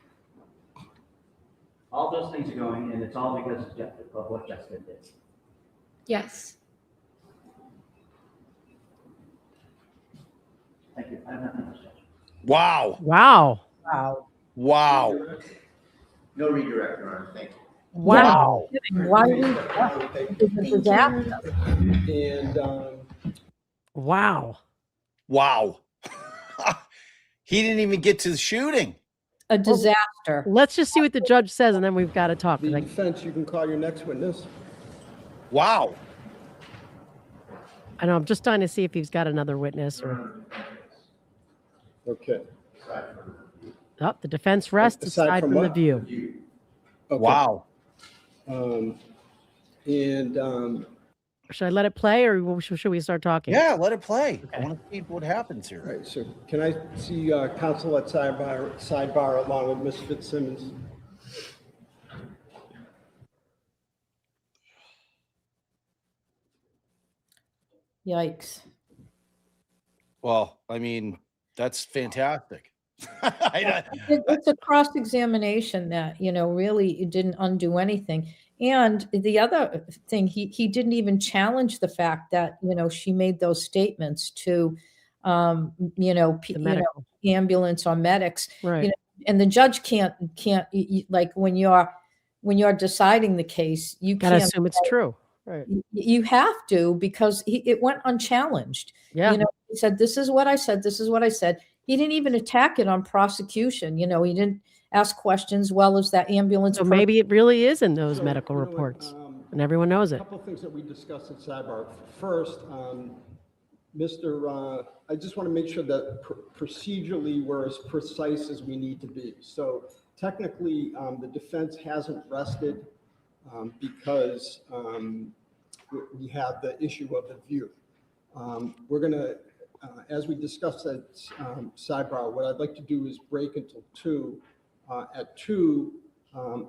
All those things are going, and it's all because of what Jessica did. yes. Thank you. I have nothing else, Judge. Wow. Wow. Wow. Wow. No redirect, Your Honor. Thank you. Wow. Why it's a disaster. And Wow. Wow. He didn't even get to the shooting. A disaster. Let's just see what the judge says, and then we've got to talk. the Like, defense, you can call your next witness. Wow. I know. I'm just trying to see if he's got another witness or. Okay. Oh, the defense rests aside from the what? view. Okay. Wow. Should I let it play, or should we start talking? Yeah, let it play. I want to see what happens here. All right, so can I see counsel at sidebar along with Ms. Fitzsimmons? Yikes. Well, I mean, that's fantastic. It's a cross-examination that, really it didn't undo anything. And the other thing, he didn't even challenge the fact that, she made those statements to, ambulance or medics. Right. And the judge can't like when you're deciding the case, you Gotta can't assume it's true. Right. You have to, because it went unchallenged. Yeah. He said, this is what I said. This is what I said. He didn't even attack it on prosecution. He didn't ask questions. Well, is that ambulance? So maybe it really is in those So, medical you know what, reports, and everyone knows A it. couple of things that we discussed at sidebar. First, I just want to make sure that procedurally we're as precise as we need to be. So technically, the defense hasn't rested because we have the issue of the view. We're going to, as we discussed at sidebar, what I'd like to do is break until 2. At 2,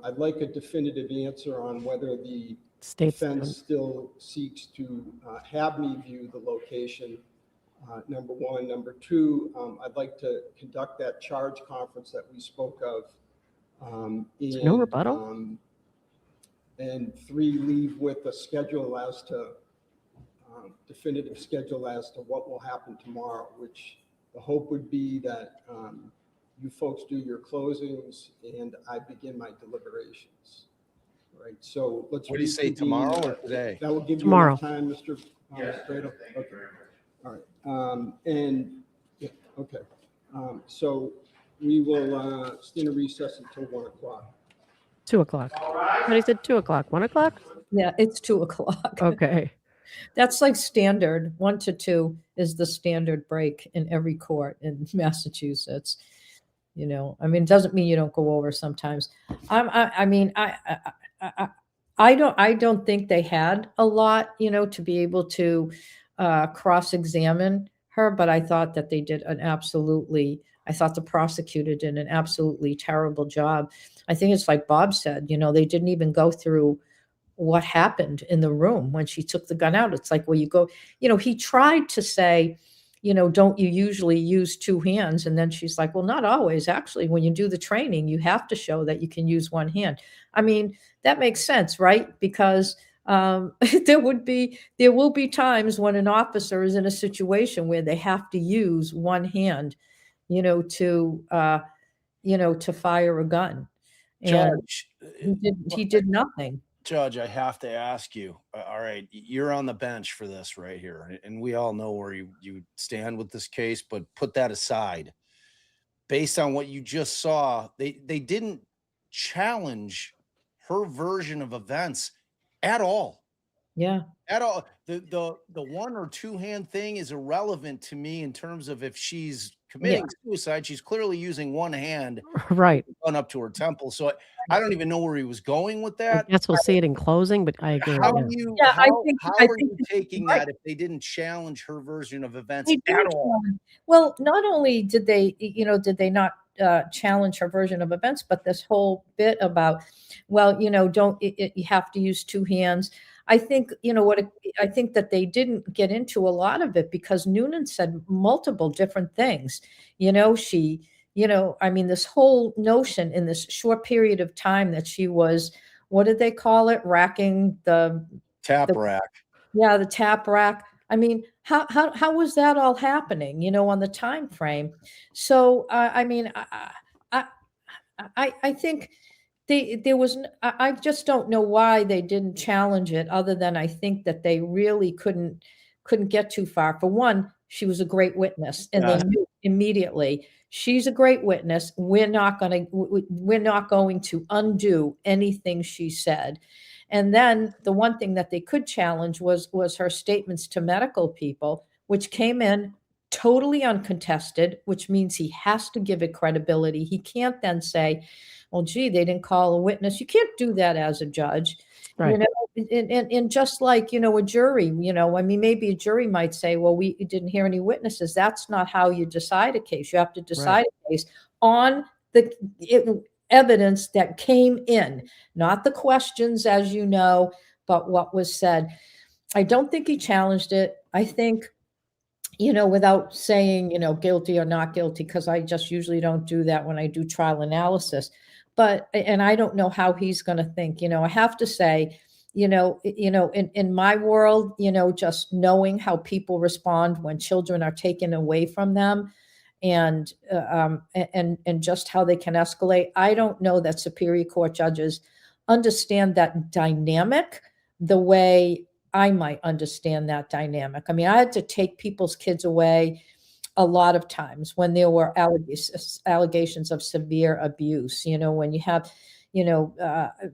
I'd like a definitive answer on whether the defense still seeks to have me view the location, number 1. Number 2, I'd like to conduct that charge conference that we spoke of. No rebuttal? And 3, leave with a schedule as to, definitive schedule as to what will happen tomorrow, which the hope would be that you folks do your closings and I begin my deliberations. All right, so let's. What do you say, tomorrow or today? That will give you Tomorrow. enough time, Mr. Strado? Okay. All right, and, yeah, okay. So we will stand in recess until 1 o'clock. 2:00. But he said 2:00, 1:00? Yeah, it's 2:00. Okay. That's like standard. 1 to 2 is the standard break in every court in Massachusetts. You know, I mean, it doesn't mean you don't go over sometimes. I mean, I don't think they had a lot, you know, to be able to cross-examine her, but I thought that they did I thought the prosecutor did an absolutely terrible job. I think it's like Bob said, you know, they didn't even go through what happened in the room when she took the gun out. It's like, well, you go, you know, he tried to say, you know, don't you usually use 2 hands? And then she's like, well, not always. Actually, when you do the training, you have to show that you can use 1 hand. I mean, that makes sense, right? Because there will be times when an officer is in a situation where they have to use 1 hand, you know, to fire a gun. And Judge, he did nothing. Judge, I have to ask you. All right, you're on the bench for this right here, and we all know where you stand with this case. But put that aside. Based on what you just saw, they didn't challenge her version of events at all. Yeah. At all. The 1 or 2 hand thing is irrelevant to me in terms of if she's committing suicide. She's clearly using 1 hand, Right. gun up to her temple. So I don't even know where he was going with I that. guess we'll see it in closing, but I agree. How Yeah. do you? Yeah, how I are think you taking right. that if they didn't challenge her version of events They at did all? Well, not only did they, you know, did they not challenge her version of events, but this whole bit about, well, you know, you have to use 2 hands. I think, you know, I think that they didn't get into a lot of it because Noonan said multiple different things. You know, I mean, this whole notion in this short period of time that she was, what did they call it? Racking the Tap rack. Yeah, the tap rack. I mean, how was that all happening, you know, on the time frame? So, I mean, I think I just don't know why they didn't challenge it other than I think that they really couldn't get too far. For one, she was a great witness and they knew immediately she's a great witness. We're not going to undo anything she said. And then the one thing that they could challenge was her statements to medical people, which came in totally uncontested, which means he has to give it credibility. He can't then say, well, gee, they didn't call a witness. You can't do that as a judge. Right. You know, and just like, you know, a jury, you know, I mean, maybe a jury might say, well, we didn't hear any witnesses. That's not how you decide a case. You have to decide a case on the evidence that came in, not the questions, as you know, but what was said. I don't think he challenged it. I think, you know, without saying, you know, guilty or not guilty, because I just usually don't do that when I do trial analysis. But, and I don't know how he's going to think, you know, I have to say, you know, in my world, you know, just knowing how people respond when children are taken away from them and just how they can escalate. I don't know that Superior Court judges understand that dynamic the way I might understand that dynamic. I mean, I had to take people's kids away a lot of times when there were allegations of severe abuse, you know, when you have, you know,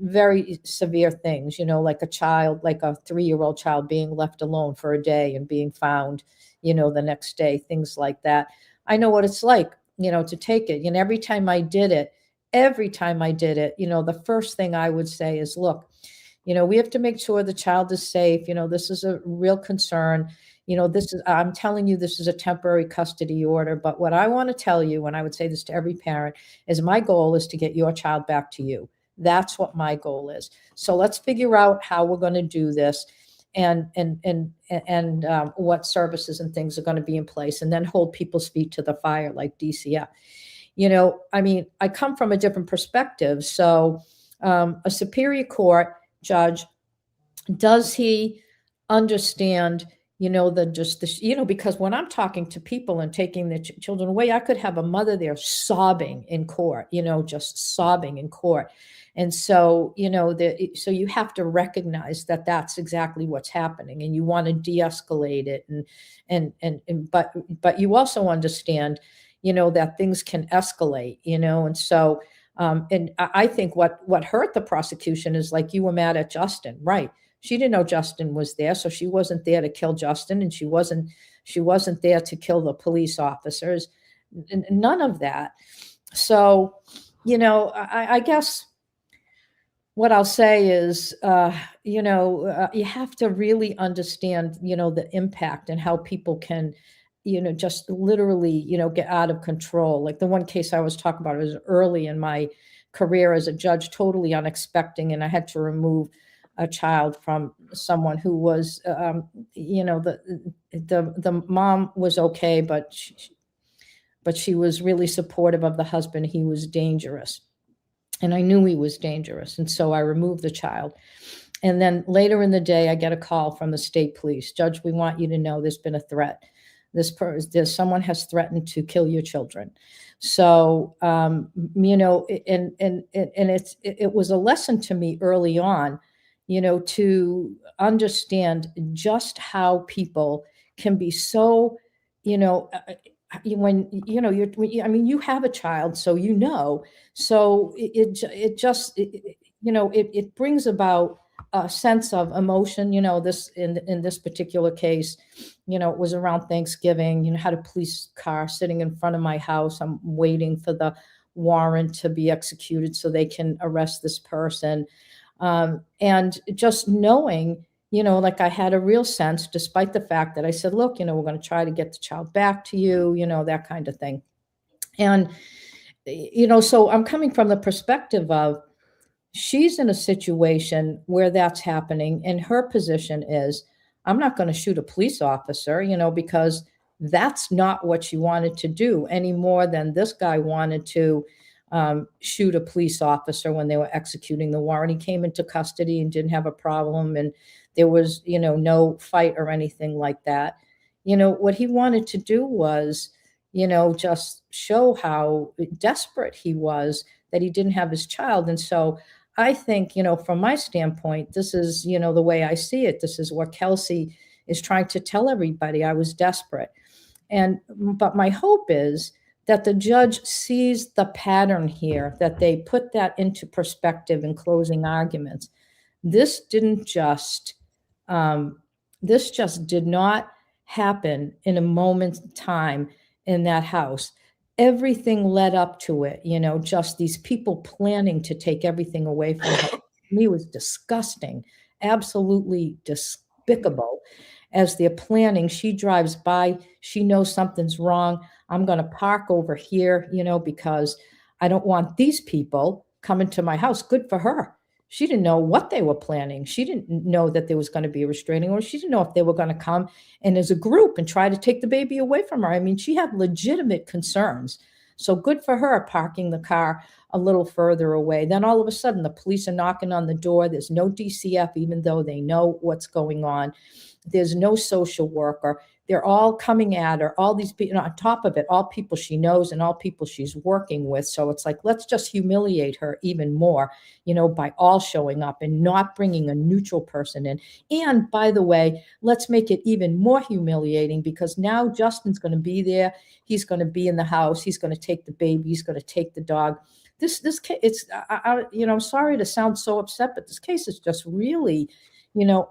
very severe things, you know, like a 3-year-old child being left alone for a day and being found, you know, the next day, things like that. I know what it's like, you know, to take it. And every time I did it, you know, the first thing I would say is, look, you know, we have to make sure the child is safe. You know, this is a real concern. You know, I'm telling you, this is a temporary custody order. But what I want to tell you, and I would say this to every parent, is my goal is to get your child back to you. That's what my goal is. So let's figure out how we're going to do this and what services and things are going to be in place, and then hold people's feet to the fire like DCF. You know, I mean, I come from a different perspective. So a Superior Court judge, does he understand, you know, you know, because when I'm talking to people and taking the children away, I could have a mother there sobbing in court, you know, just sobbing in court. And so, you know, so you have to recognize that that's exactly what's happening, and you want to de-escalate it. But you also understand, you know, that things can escalate, you know, and so And I think what hurt the prosecution is like, you were mad at Justin, right? She didn't know Justin was there, so she wasn't there to kill Justin, and she wasn't there to kill the police officers. None of that. So, I guess what I'll say is, you have to really understand, the impact and how people can, just literally, get out of control. Like the one case I was talking about was early in my career as a judge, totally unexpected, and I had to remove a child from someone who was, the mom was okay, but she was really supportive of the husband. He was dangerous. And I knew he was dangerous. And so I removed the child. And then later in the day, I get a call from the state police. Judge, we want you to know there's been a threat. Someone has threatened to kill your children. So, it was a lesson to me early on, to understand just how people can be so, when you have a child, so so it brings about a sense of emotion. This in this particular case, it was around Thanksgiving. Had a police car sitting in front of my house. I'm waiting for the warrant to be executed so they can arrest this person, and just knowing, like I had a real sense, despite the fact that I said, look, we're going to try to get the child back to you, that kind of thing. And, so I'm coming from the perspective of, she's in a situation where that's happening, and her position is, I'm not going to shoot a police officer, because that's not what she wanted to do any more than this guy wanted to shoot a police officer when they were executing the warrant. He came into custody and didn't have a problem, and there was, no fight or anything like that. What he wanted to do was, just show how desperate he was that he didn't have his child. And so I think, from my standpoint, this is, the way I see it. This is what Kelsey is trying to tell everybody. I was desperate. But my hope is that the judge sees the pattern here, that they put that into perspective in closing arguments. This just did not happen in a moment's time in that house. Everything led up to it, just these people planning to take everything away from her. To me, it was disgusting, absolutely despicable. As they're planning, she drives by, she knows something's wrong. I'm going to park over here, because I don't want these people coming to my house. Good for her. She didn't know what they were planning. She didn't know that there was going to be a restraining order. She didn't know if they were going to come and as a group and try to take the baby away from her. I mean, she had legitimate concerns. So good for her parking the car a little further away. Then all of a sudden, the police are knocking on the door. There's no DCF, even though they know what's going on. There's no social worker. They're all coming at her, all these people, on top of it, all people she knows and all people she's working with. So it's like, let's just humiliate her even more, by all showing up and not bringing a neutral person in. And by the way, let's make it even more humiliating, because now Justin's going to be there. He's going to be in the house. He's going to take the baby. He's going to take the dog. This case, it's, I'm sorry to sound so upset, but this case is just really,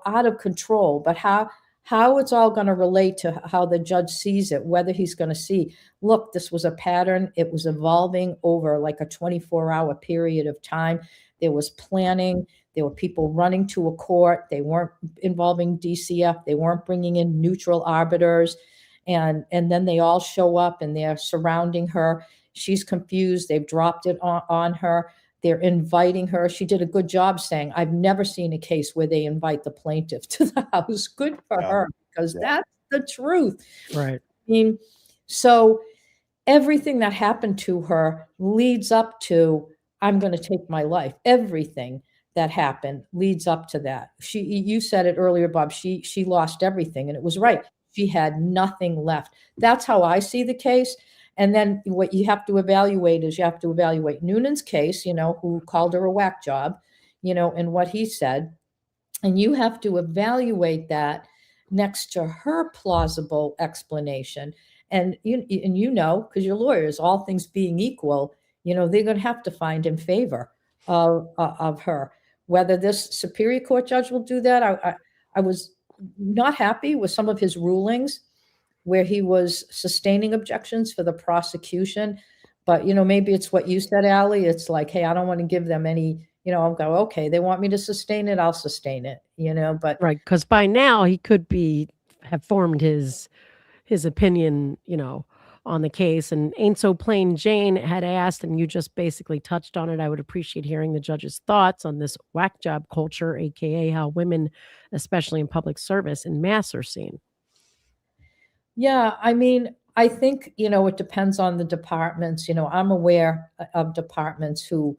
out of control. But how it's all going to relate to how the judge sees it, whether he's going to see, look, this was a pattern. It was evolving over like a 24-hour period of time. There was planning. There were people running to a court. They weren't involving DCF. They weren't bringing in neutral arbiters. And then they all show up and they're surrounding her. She's confused. They've dropped it on her. They're inviting her. She did a good job saying, I've never seen a case where they invite the plaintiff to the house. Good for her, because that's the truth. Right. I mean, so everything that happened to her leads up to, I'm going to take my life. Everything that happened leads up to that. You said it earlier, Bob, she lost everything, and it was right. She had nothing left. That's how I see the case. And then what you have to evaluate is Noonan's case, who called her a whack job, and what he said. And you have to evaluate that next to her plausible explanation. And because you're lawyers, all things being equal, they're going to have to find in favor of her. Whether this Superior Court judge will do that, I was not happy with some of his rulings where he was sustaining objections for the prosecution. But, maybe it's what you said, Ally. It's like, hey, I don't want to give them any, I'll go, okay, they want me to sustain it, I'll sustain it, but. Right, because by now he could have formed his opinion, on the case. And Ain't So Plain Jane had asked, and you just basically touched on it, I would appreciate hearing the judge's thoughts on this whack job culture, aka how women, especially in public service and mass, are seen. Yeah, I mean, I think, it depends on the departments. I'm aware of departments who,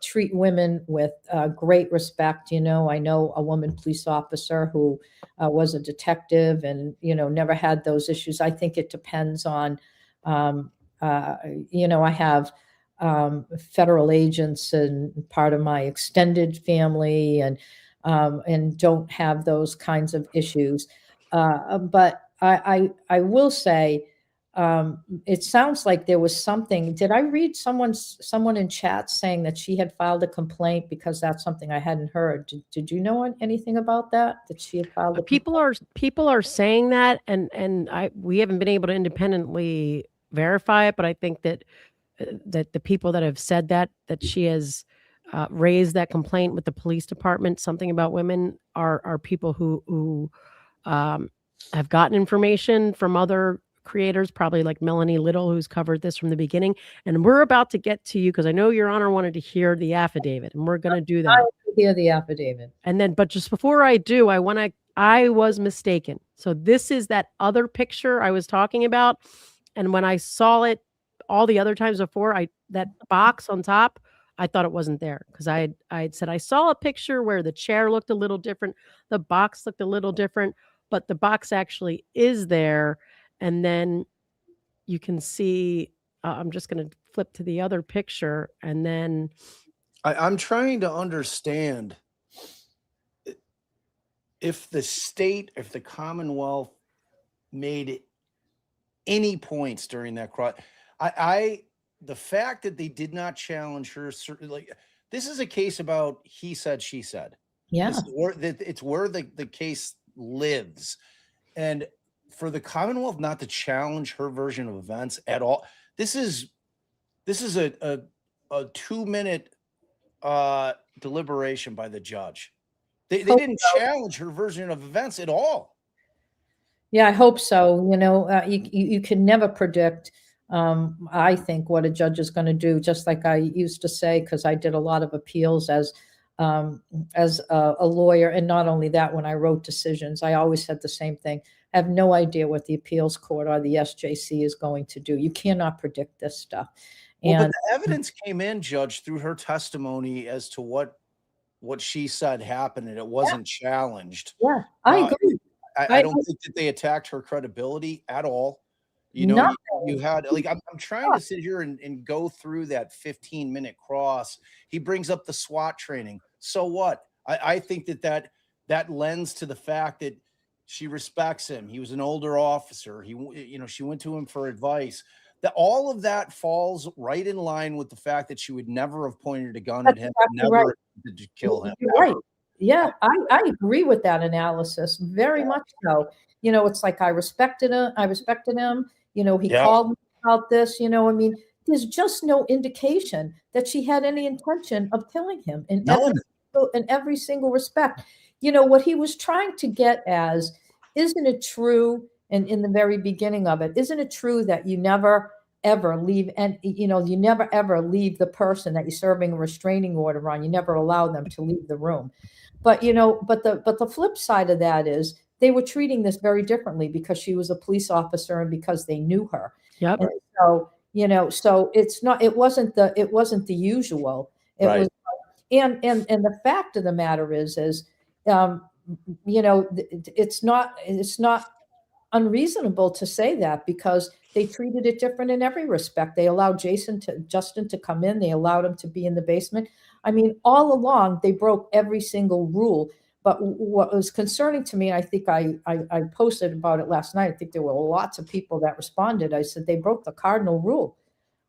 treat women with great respect. I know a woman police officer who was a detective and, never had those issues. I think it depends on, I have federal agents and part of my extended family and don't have those kinds of issues. But I will say, it sounds like there was something. Did I read someone in chat saying that she had filed a complaint because that's something I hadn't heard? Did you know anything about that? That she had filed a People are saying that, and we haven't been able to independently verify it, but I think that the people that have said that she has raised that complaint with the police department, something about women, are people who have gotten information from other creators, probably like Melanie Little, who's covered this from the beginning. And we're about to get to you because I know Your Honor wanted to hear the affidavit, and we're going to do that. I want to hear the affidavit. And then, but just before I do, I was mistaken. So this is that other picture I was talking about. And when I saw it all the other times before, that box on top, I thought it wasn't there because I had said I saw a picture where the chair looked a little different, the box looked a little different, but the box actually is there. And then you can see, I'm just going to flip to the other picture, and then I'm trying to understand if the Commonwealth made any points during that cross. The fact that they did not challenge her, this is a case about he said, she said. Yeah. It's where the case lives. And for the Commonwealth not to challenge her version of events at all, this is a 2-minute deliberation by the judge. They didn't challenge her version of events at all. Yeah, I hope so. You can never predict, I think, what a judge is going to do. Just like I used to say, because I did a lot of appeals as a lawyer, and not only that, when I wrote decisions, I always said the same thing. I have no idea what the appeals court or the SJC is going to do. You cannot predict this stuff. Well, but the evidence came in, Judge, through her testimony as to what she said happened, and it wasn't challenged. Yeah, I agree. I don't think that they attacked her credibility at all. You had I'm trying to sit here and go through that 15-minute cross. He brings up the SWAT training. So what? I think that lends to the fact that she respects him. He was an older officer. She went to him for advice. That all of that falls right in line with the fact that she would never have pointed a gun at him, never to kill him. You're right. Yeah, I agree with that analysis very much so. It's like I respected him. He called me about this. There's just no indication that she had any intention of killing him in every single respect. What he was trying to get as, isn't it true? And in the very beginning of it, isn't it true that you never ever leave, and you never ever leave the person that you're serving a restraining order on? You never allow them to leave the room. But but the flip side of that is they were treating this very differently because she was a police officer and because they knew her. Yep. And so so it wasn't the usual. It was, and the fact of the matter is it's not unreasonable to say that, because they treated it different in every respect. They allowed Justin to come in. They allowed him to be in the basement. I mean, all along they broke every single rule. But what was concerning to me, and I think I posted about it last night, I think there were lots of people that responded. I said they broke the cardinal rule.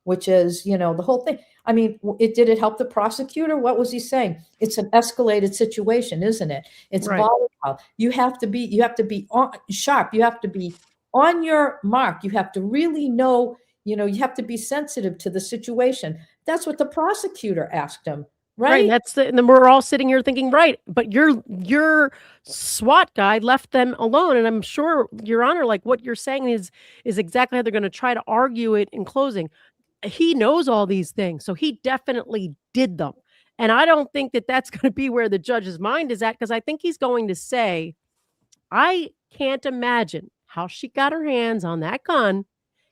which is, you know, the whole thing. I mean, did it help the prosecutor? What was he saying? It's an escalated situation, isn't it? It's Right. volatile. You have to be sharp. You have to be on your mark. You have to really know, you know, you have to be sensitive to the situation. That's what the prosecutor asked him, right? And then we're all sitting here thinking, right, but your SWAT guy left them alone. And I'm sure, Your Honor, like what you're saying is exactly how they're going to try to argue it in closing. He knows all these things, so he definitely did them. And I don't think that that's going to be where the judge's mind is at, because I think he's going to say, I can't imagine how she got her hands on that gun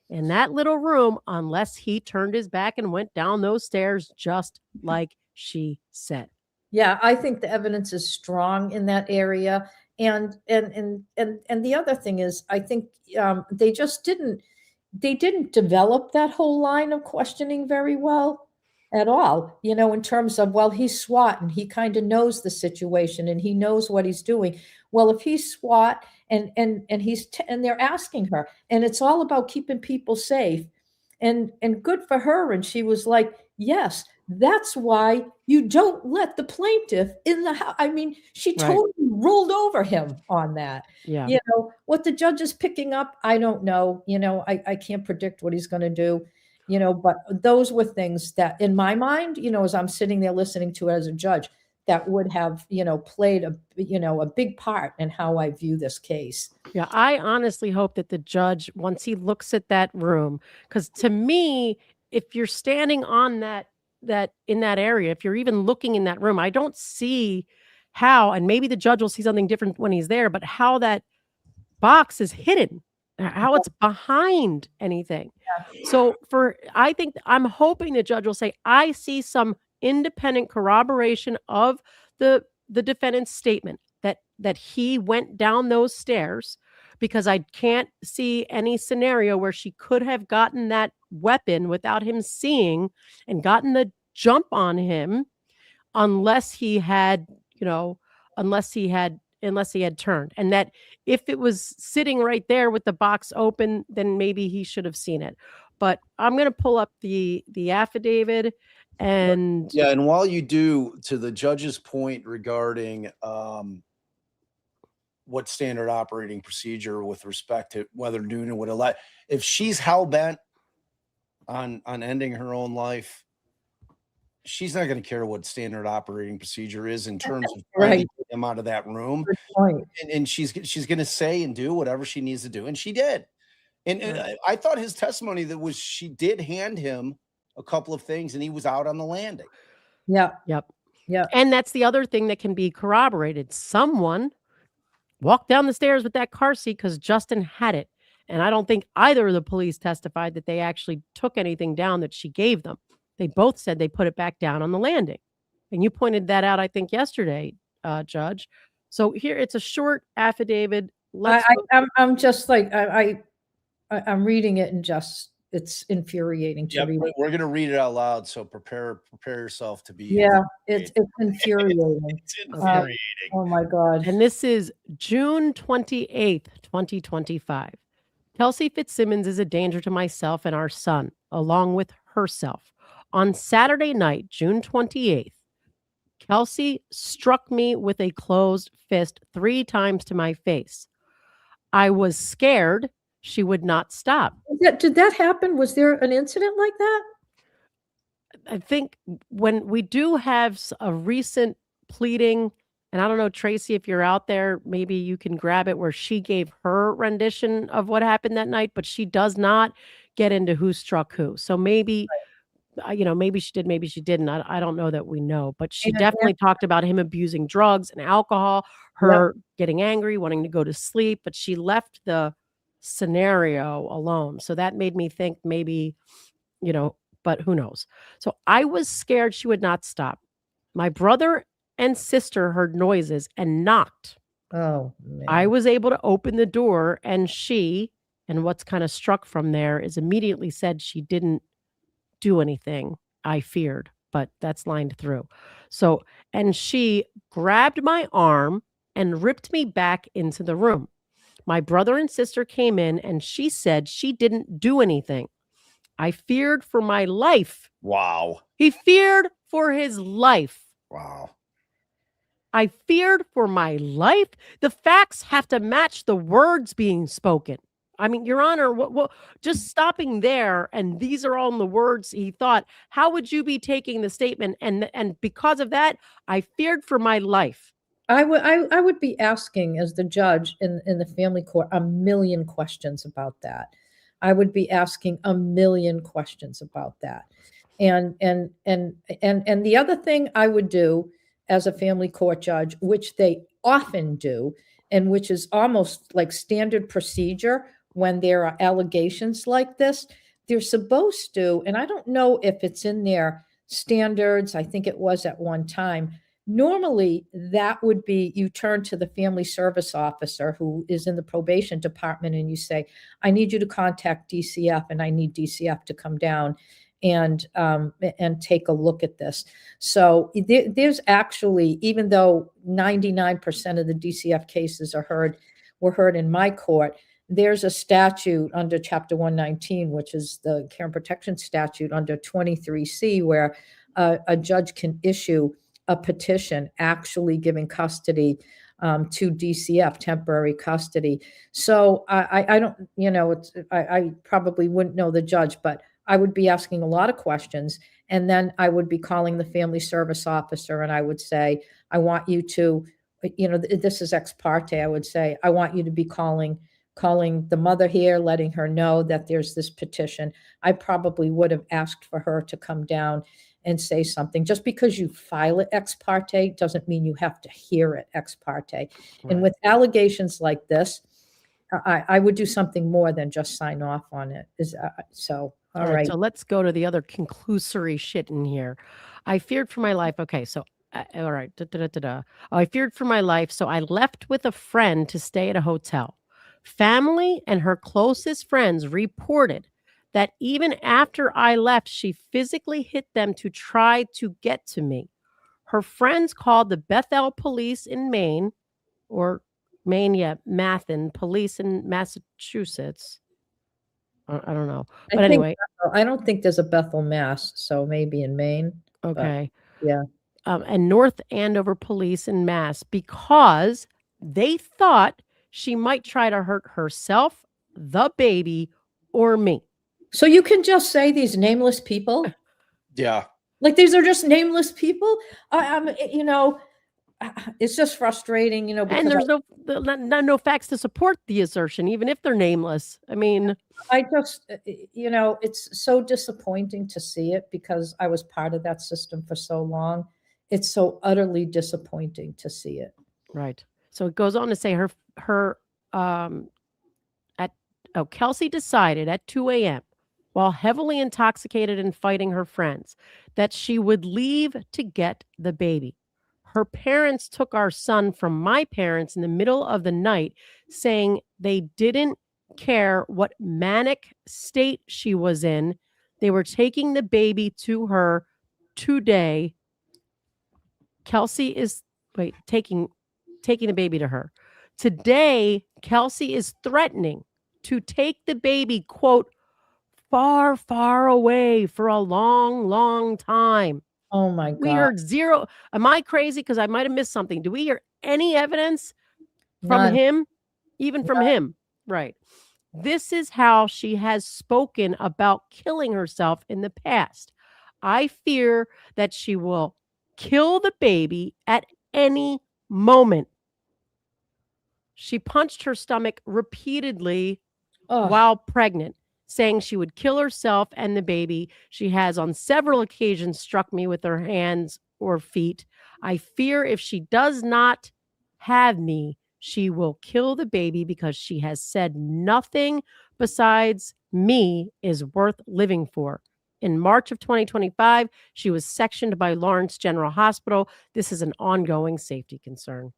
in that little room unless he turned his back and went down those stairs just like she said. Yeah, I think the evidence is strong in that area. And the other thing is, I think they just didn't develop that whole line of questioning very well at all, you know, in terms of, well, he's SWAT and he kind of knows the situation and he knows what he's doing. Well, if he's SWAT and they're asking her, and it's all about keeping people safe, and good for her. And she was like, yes, that's why you don't let the plaintiff in the house. I mean, she Right. totally rolled over him on that. Yeah. You know, what the judge is picking up, I don't know. You know, I can't predict what he's going to do, you know, but those were things that in my mind, you know, as I'm sitting there listening to it as a judge, that would have, you know, played a big part in how I view this case. Yeah, I honestly hope that the judge, once he looks at that room, because to me, if you're standing on that in that area, if you're even looking in that room, I don't see how, and maybe the judge will see something different when he's there, but how that box is hidden, how it's behind anything. So I'm hoping the judge will say, I see some independent corroboration of the defendant's statement that he went down those stairs, because I can't see any scenario where she could have gotten that weapon without him seeing and gotten the jump on him unless he had turned. And that if it was sitting right there with the box open, then maybe he should have seen it. But I'm going to pull up the affidavit. And yeah, and while you do, to the judge's point regarding what standard operating procedure with respect to whether Noonan would allow, if she's hell-bent on ending her own life, she's not going to care what standard operating procedure is in terms of trying to get him out of that room. And she's going to say and do whatever she needs to do. And she did. And I thought his testimony she did hand him a couple of things and he was out on the landing. Yeah. Yep. Yeah. And that's the other thing that can be corroborated. Someone walked down the stairs with that car seat because Justin had it. And I don't think either of the police testified that they actually took anything down that she gave them. They both said they put it back down on the landing. And you pointed that out, I think, yesterday, Judge. So here, it's a short affidavit. I'm just like, I'm reading it and just, it's infuriating to read. We're going to read it out loud. So prepare yourself to be. Yeah, it's infuriating. It's infuriating. Oh my God. And this is June 28th, 2025. Kelsey Fitzsimmons is a danger to myself and our son, along with herself. On Saturday night, June 28th, Kelsey struck me with a closed fist 3 times to my face. I was scared she would not stop. Did that happen? Was there an incident like that? I think when we do have a recent pleading, and I don't know, Tracy, if you're out there, maybe you can grab it, where she gave her rendition of what happened that night, but she does not get into who struck who. So maybe, maybe she did, maybe she didn't. I don't know that we know, but she definitely talked about him abusing drugs and alcohol, her getting angry, wanting to go to sleep, but she left the scenario alone. So that made me think maybe, but who knows? So I was scared she would not stop. My brother and sister heard noises and knocked. Oh, man. I was able to open the door, and what's kind of struck from there is immediately said she didn't do anything. I feared, but that's lined through. So, and she grabbed my arm and ripped me back into the room. My brother and sister came in and she said she didn't do anything. I feared for my life. Wow. He feared for his life. Wow. I feared for my life. The facts have to match the words being spoken. I mean, Your Honor, what, just stopping there, and these are all in the words he thought, how would you be taking the statement? And because of that, I feared for my life. I would be asking, as the judge in the family court, a million questions about that. I would be asking a million questions about that. And the other thing I would do as a family court judge, which they often do, and which is almost like standard procedure when there are allegations like this, they're supposed to, and I don't know if it's in their standards, I think it was at one time. Normally, that would be you turn to the family service officer who is in the probation department and you say, I need you to contact DCF and I need DCF to come down and take a look at this. So there's actually, even though 99% of the DCF cases were heard in my court, there's a statute under Chapter 119, which is the care and protection statute under 23C, where a judge can issue a petition actually giving custody to DCF, temporary custody. So I don't, I probably wouldn't know the judge, but I would be asking a lot of questions. And then I would be calling the family service officer and I would say, I want you to, this is ex parte. I would say, I want you to be calling the mother here, letting her know that there's this petition. I probably would have asked for her to come down and say something. Just because you file it ex parte doesn't mean you have to hear it ex parte. Right. And with allegations like this, I would do something more than just sign off on it. All right. So let's go to the other conclusory shit in here. I feared for my life. Okay, so all right. I feared for my life, so I left with a friend to stay at a hotel. Family and her closest friends reported that even after I left, she physically hit them to try to get to me. Her friends called the Bethel police in Maine, or Mathen police in Massachusetts. I don't know. But anyway. I don't think there's a Bethel, Mass, so maybe in Maine. Okay. Yeah. And North Andover police in Mass, because they thought she might try to hurt herself, the baby, or me. So you can just say these nameless people? Yeah. Like these are just nameless people? It's just frustrating, And there's no facts to support the assertion, even if they're nameless. I mean, I just, it's so disappointing to see it because I was part of that system for so long. It's so utterly disappointing to see it. Right. So it goes on to say Kelsey decided at 2 a.m. while heavily intoxicated and fighting her friends that she would leave to get the baby. Her parents took our son from my parents in the middle of the night, saying they didn't care what manic state she was in. They were taking the baby to her today. Kelsey is taking the baby to her. Today, Kelsey is threatening to take the baby, quote, far, far away for a long, long time. Oh my God. We heard zero. Am I crazy? Because I might have missed something. Do we hear any evidence from him? Even from him? Right. This is how she has spoken about killing herself in the past. I fear that she will kill the baby at any moment. She punched her stomach repeatedly while pregnant, saying she would kill herself and the baby. She has on several occasions struck me with her hands or feet. I fear if she does not have me, she will kill the baby because she has said nothing besides me is worth living for. In March of 2025, she was sectioned by Lawrence General Hospital. This is an ongoing safety concern.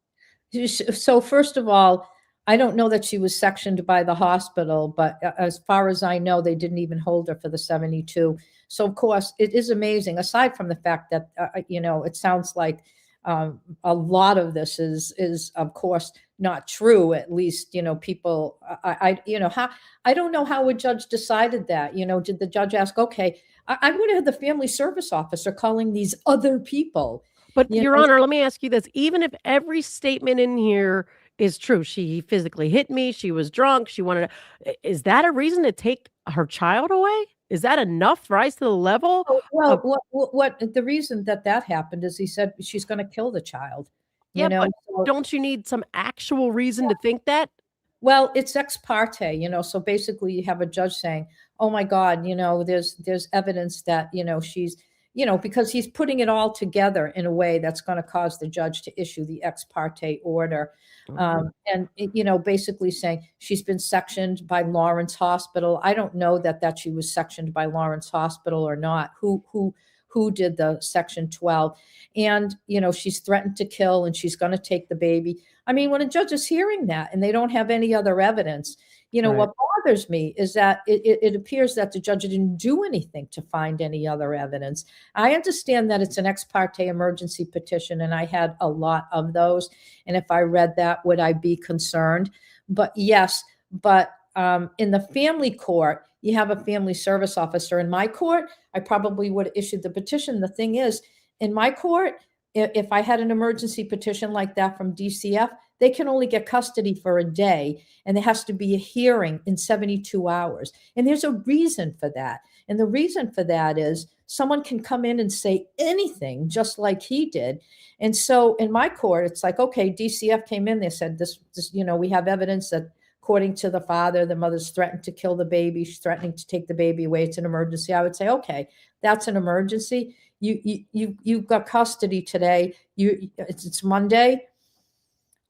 So first of all, I don't know that she was sectioned by the hospital, but as far as I know, they didn't even hold her for the 72. So of course, it is amazing, aside from the fact that, it sounds like a lot of this is of course not true. At least, people, I don't know how a judge decided that. Did the judge ask, okay, I would have had the family service officer calling these other people. But Your Honor, let me ask you this. Even if every statement in here is true, she physically hit me, she was drunk, she wanted to, is that a reason to take her child away? Is that enough to rise to the level? Well, what the reason that happened is he said she's going to kill the child. Yeah, but don't you need some actual reason to think that? Well, it's ex parte, so basically you have a judge saying, oh my God, there's evidence that, she's, because he's putting it all together in a way that's going to cause the judge to issue the ex parte order. And, basically saying she's been sectioned by Lawrence Hospital. I don't know that she was sectioned by Lawrence Hospital or not. Who did the section 12? And, she's threatened to kill and she's going to take the baby. I mean, when a judge is hearing that and they don't have any other evidence, what bothers me is that it appears that the judge didn't do anything to find any other evidence. I understand that it's an ex parte emergency petition, and I had a lot of those. And if I read that, would I be concerned? But yes, in the family court, you have a family service officer. In my court, I probably would have issued the petition. The thing is, in my court, if I had an emergency petition like that from DCF, they can only get custody for a day, and there has to be a hearing in 72 hours. And there's a reason for that. And the reason for that is someone can come in and say anything, just like he did. And so in my court, it's like, okay, DCF came in, they said this, we have evidence that according to the father, the mother's threatened to kill the baby. She's threatening to take the baby away. It's an emergency. I would say, okay, that's an emergency. You've got custody today. It's Monday.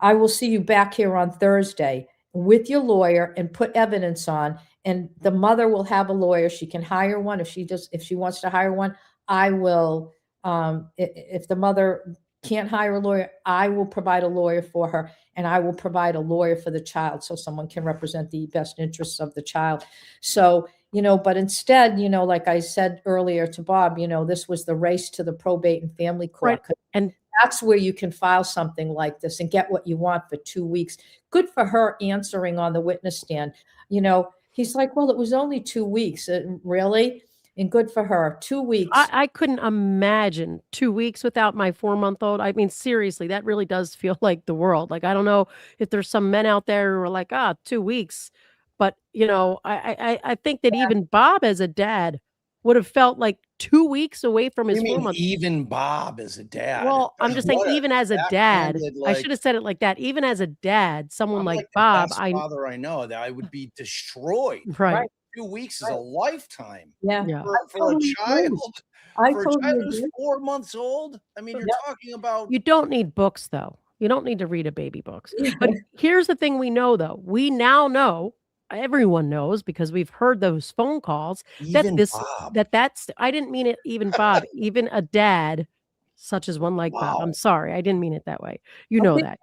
I will see you back here on Thursday with your lawyer and put evidence on. And the mother will have a lawyer. She can hire one if she wants to hire one. I will. If the mother can't hire a lawyer, I will provide a lawyer for her, and I will provide a lawyer for the child so someone can represent the best interests of the child. So, but instead, like I said earlier to Bob, this was the race to the probate and family court. Right. And that's where you can file something like this and get what you want for 2 weeks. Good for her answering on the witness stand. He's like, well, it was only 2 weeks. Really? And good for her. 2 weeks. I couldn't imagine 2 weeks without my 4-month-old. I mean, seriously, that really does feel like the world. Like, I don't know if there's some men out there who are like, 2 weeks. But, I think that even Bob as a dad would have felt like 2 weeks away from his 4 months. Even Bob as a dad. Well, I'm just saying, even as a dad, I should have said it like that. Even as a dad, someone like Bob, the best father I know, that I would be destroyed. Right. 2 weeks is a lifetime. Yeah. For a child. I For a totally child who's agree. 4 months old. I mean, you're talking about. You don't need books, though. You don't need to read a baby books. But here's the thing we know, though. We now know, everyone knows, because we've heard those phone calls, Even Bob. That's, I didn't mean it, even Bob, even a dad, such as one like Bob. I'm sorry. I didn't mean it that way. You know that.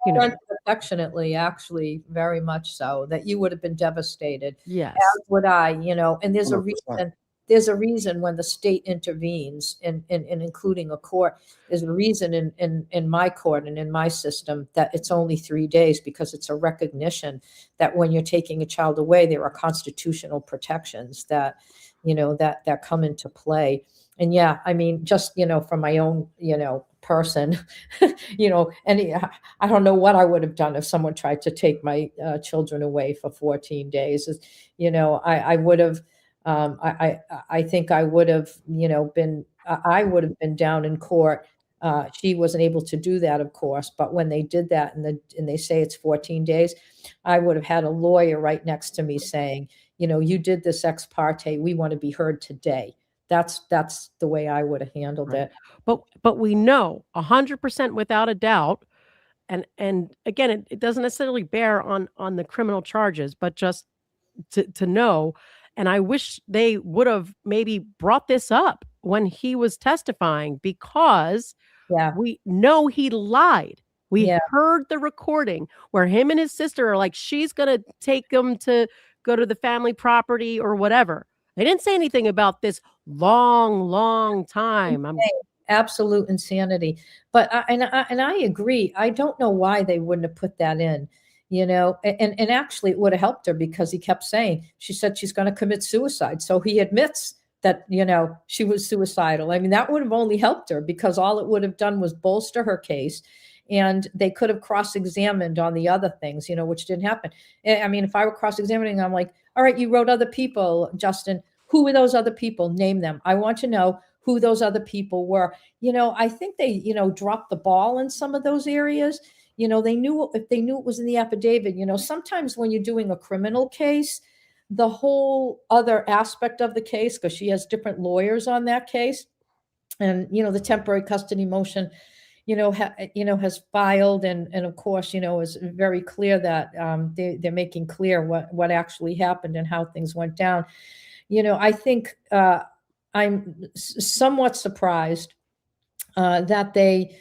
Affectionately, actually, very much so, that you would have been devastated. Yes. As would I, and there's 100%. There's a reason when the state intervenes in including a court. There's a reason in my court and in my system that it's only 3 days, because it's a recognition that when you're taking a child away, there are constitutional protections that come into play. And yeah, I mean, just, from my own, person, and I don't know what I would have done if someone tried to take my children away for 14 days. I would have, I think I would have, I would have been down in court. She wasn't able to do that, of course, but when they did that and they say it's 14 days, I would have had a lawyer right next to me saying, you did this ex parte. We want to be heard today. That's the way I would have handled it. But we know 100% without a doubt, and again, it doesn't necessarily bear on the criminal charges, but just to know. And I wish they would have maybe brought this up when he was testifying, because we know he lied. We heard the recording where him and his sister are like, she's going to take him to go to the family property or whatever. They didn't say anything about this long time. absolute insanity. But I agree. I don't know why they wouldn't have put that in, and actually it would have helped her because he kept saying, she said she's going to commit suicide. So he admits that, she was suicidal. I mean, that would have only helped her because all it would have done was bolster her case. And they could have cross-examined on the other things, which didn't happen. I mean, if I were cross-examining, I'm like, all right, you wrote other people, Justin. Who were those other people? Name them. I want to know who those other people were. I think they, dropped the ball in some of those areas. They knew, if they knew it was in the affidavit, sometimes when you're doing a criminal case, the whole other aspect of the case, because she has different lawyers on that case, and, the temporary custody motion, has filed, and of course, is very clear that they're making clear what actually happened and how things went down. I think I'm somewhat surprised that they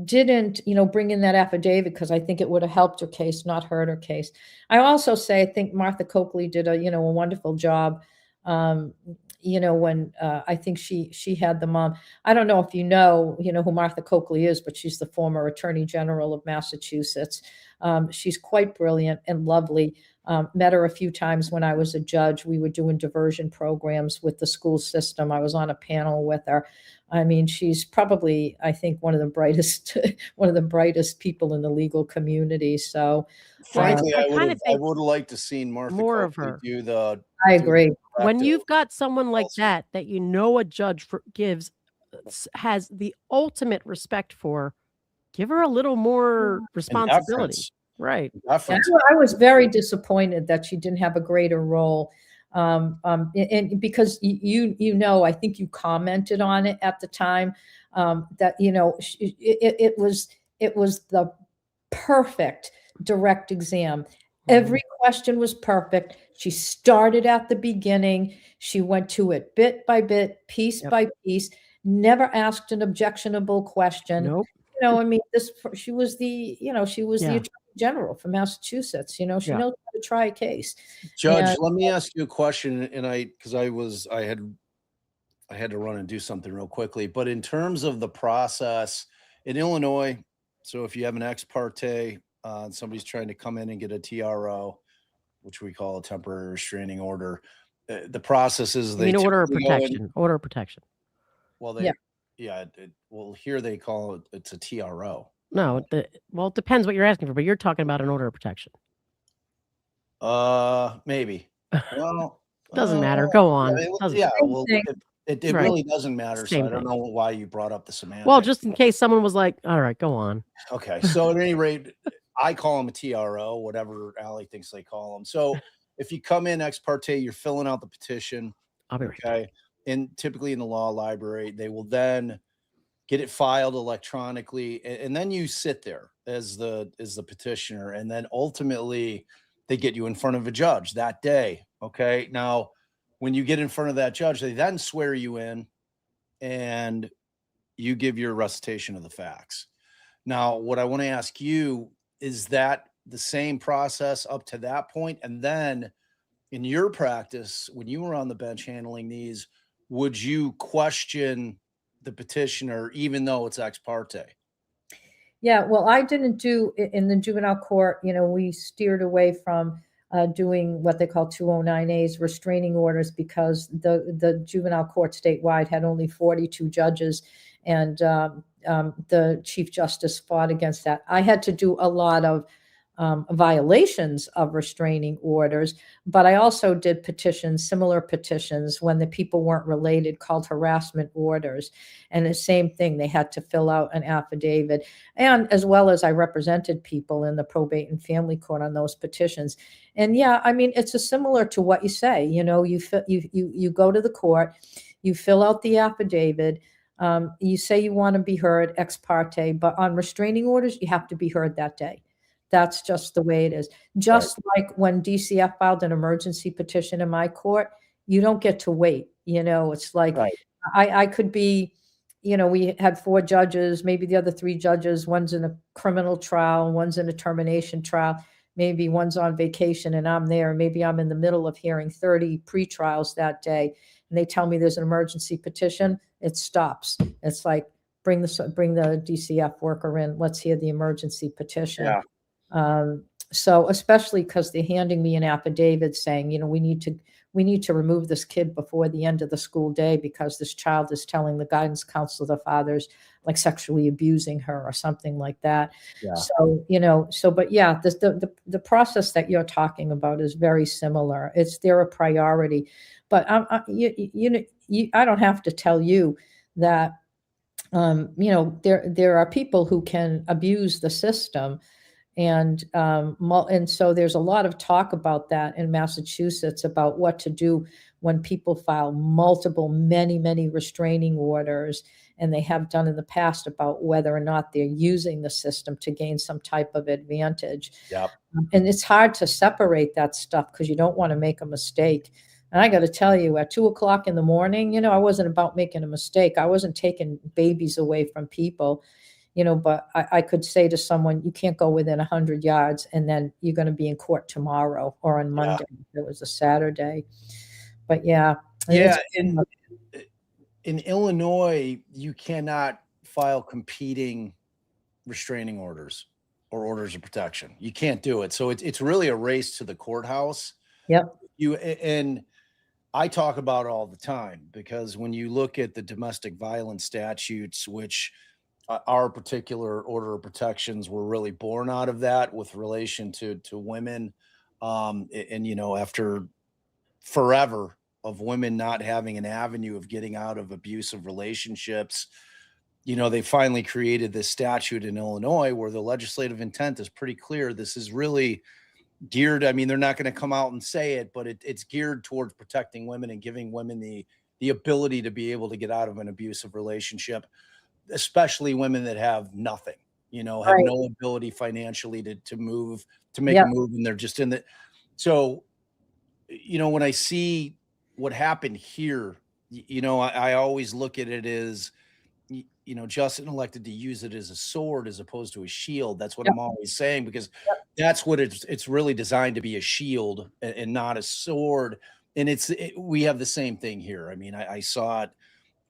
didn't, bring in that affidavit, because I think it would have helped her case, not hurt her case. I also say, I think Martha Coakley did a wonderful job. When I think she had the mom. I don't know if you know who Martha Coakley is, but she's the former Attorney General of Massachusetts. She's quite brilliant and lovely. Met her a few times when I was a judge. We were doing diversion programs with the school system. I was on a panel with her. I mean, she's probably, I think, one of the brightest people in the legal community. So, frankly, I would have liked to seen Martha more of Coakley her. do the. I agree. When you've got someone like that a judge has the ultimate respect for, give her a little more responsibility. Right. I was very disappointed that she didn't have a greater role. And because I think you commented on it at the time, that, it was the perfect direct exam. Every question was perfect. She started at the beginning. She went to it bit by bit, piece by piece, never asked an objectionable question. Nope. I mean, she was the Attorney General for Massachusetts. She knows how to try a case. Judge, let me ask you a question. And I had to run and do something real quickly, but in terms of the process in Illinois, so if you have an ex parte, somebody's trying to come in and get a TRO, which we call a temporary restraining order. The process is order of protection. Order of protection. Well, here they call it's a TRO. No, it depends what you're asking for, but you're talking about an order of protection. Maybe. Well, doesn't matter. Go on. It really doesn't matter. So I don't know why you brought up the semantics. Well, just in case someone was like, all right, go on. Okay. So at any rate, I call them a TRO, whatever Allie thinks they call them. So if you come in ex parte, you're filling out the petition. I'll be right back. Okay. And typically in the law library, they will then get it filed electronically. And then you sit there as the petitioner. And then ultimately they get you in front of a judge that day. Okay. Now, when you get in front of that judge, they then swear you in and you give your recitation of the facts. Now, what I want to ask you, is that the same process up to that point? And then in your practice, when you were on the bench handling these, would you question the petitioner even though it's ex parte? Yeah, well, I didn't do in the juvenile court. We steered away from doing what they call 209As, restraining orders, because the juvenile court statewide had only 42 judges, and the Chief Justice fought against that. I had to do a lot of violations of restraining orders, but I also did petitions, similar petitions, when the people weren't related, called harassment orders. And the same thing, they had to fill out an affidavit. And as well as I represented people in the probate and family court on those petitions. And yeah, I mean, it's similar to what you say. You go to the court, you fill out the affidavit, you say you want to be heard ex parte, but on restraining orders, you have to be heard that day. That's just the way it is. Just like when DCF filed an emergency petition in my court, you don't get to wait. It's like I could be, we had 4 judges, maybe the other 3 judges, one's in a criminal trial, one's in a termination trial, maybe one's on vacation and I'm there. Maybe I'm in the middle of hearing 30 pre-trials that day. And they tell me there's an emergency petition. it stops. It's like, bring the DCF worker in. Let's hear the emergency petition. Yeah. So especially because they're handing me an affidavit saying, we need to remove this kid before the end of the school day because this child is telling the guidance counselor the father's like sexually abusing her or something like that. Yeah. So, but yeah, the process that you're talking about is very similar. They're a priority, but I don't have to tell you that, there are people who can abuse the system. And so there's a lot of talk about that in Massachusetts about what to do when people file many restraining orders, and they have done in the past, about whether or not they're using the system to gain some type of advantage. Yep. And it's hard to separate that stuff because you don't want to make a mistake. And I got to tell you, at 2:00 in the morning, I wasn't about making a mistake. I wasn't taking babies away from people. But I could say to someone, you can't go within 100 yards, and then you're going to be in court tomorrow or on Monday. Yeah. It was a Saturday. But yeah. Yeah. In Illinois, you cannot file competing restraining orders or orders of protection. You can't do it. So it's really a race to the courthouse. Yep. And I talk about it all the time, because when you look at the domestic violence statutes, which our particular order of protections were really born out of that with relation to women. And after forever of women not having an avenue of getting out of abusive relationships, they finally created this statute in Illinois where the legislative intent is pretty clear. This is really geared. I mean, they're not going to come out and say it, but it's geared towards protecting women and giving women the ability to be able to get out of an abusive relationship, especially women that have nothing, have no ability financially to move, to make a move. And they're just in the, so, when I see what happened here, I always look at it as, Justin elected to use it as a sword as opposed to a shield. That's what I'm always saying, because that's what it's really designed to be, a shield and not a sword. And we have the same thing here. I mean, I saw it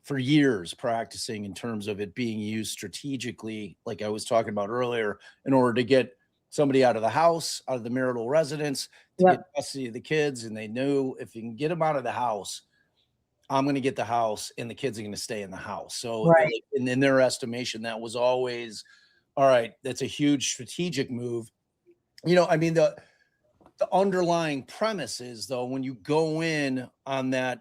for years practicing in terms of it being used strategically, like I was talking about earlier, in order to get somebody out of the house, out of the marital residence, to get custody of the kids. And they knew, if you can get them out of the house, I'm going to get the house and the kids are going to stay in the house. So in their estimation, that was always, all right, that's a huge strategic move. I mean, the underlying premise is, though, when you go in on that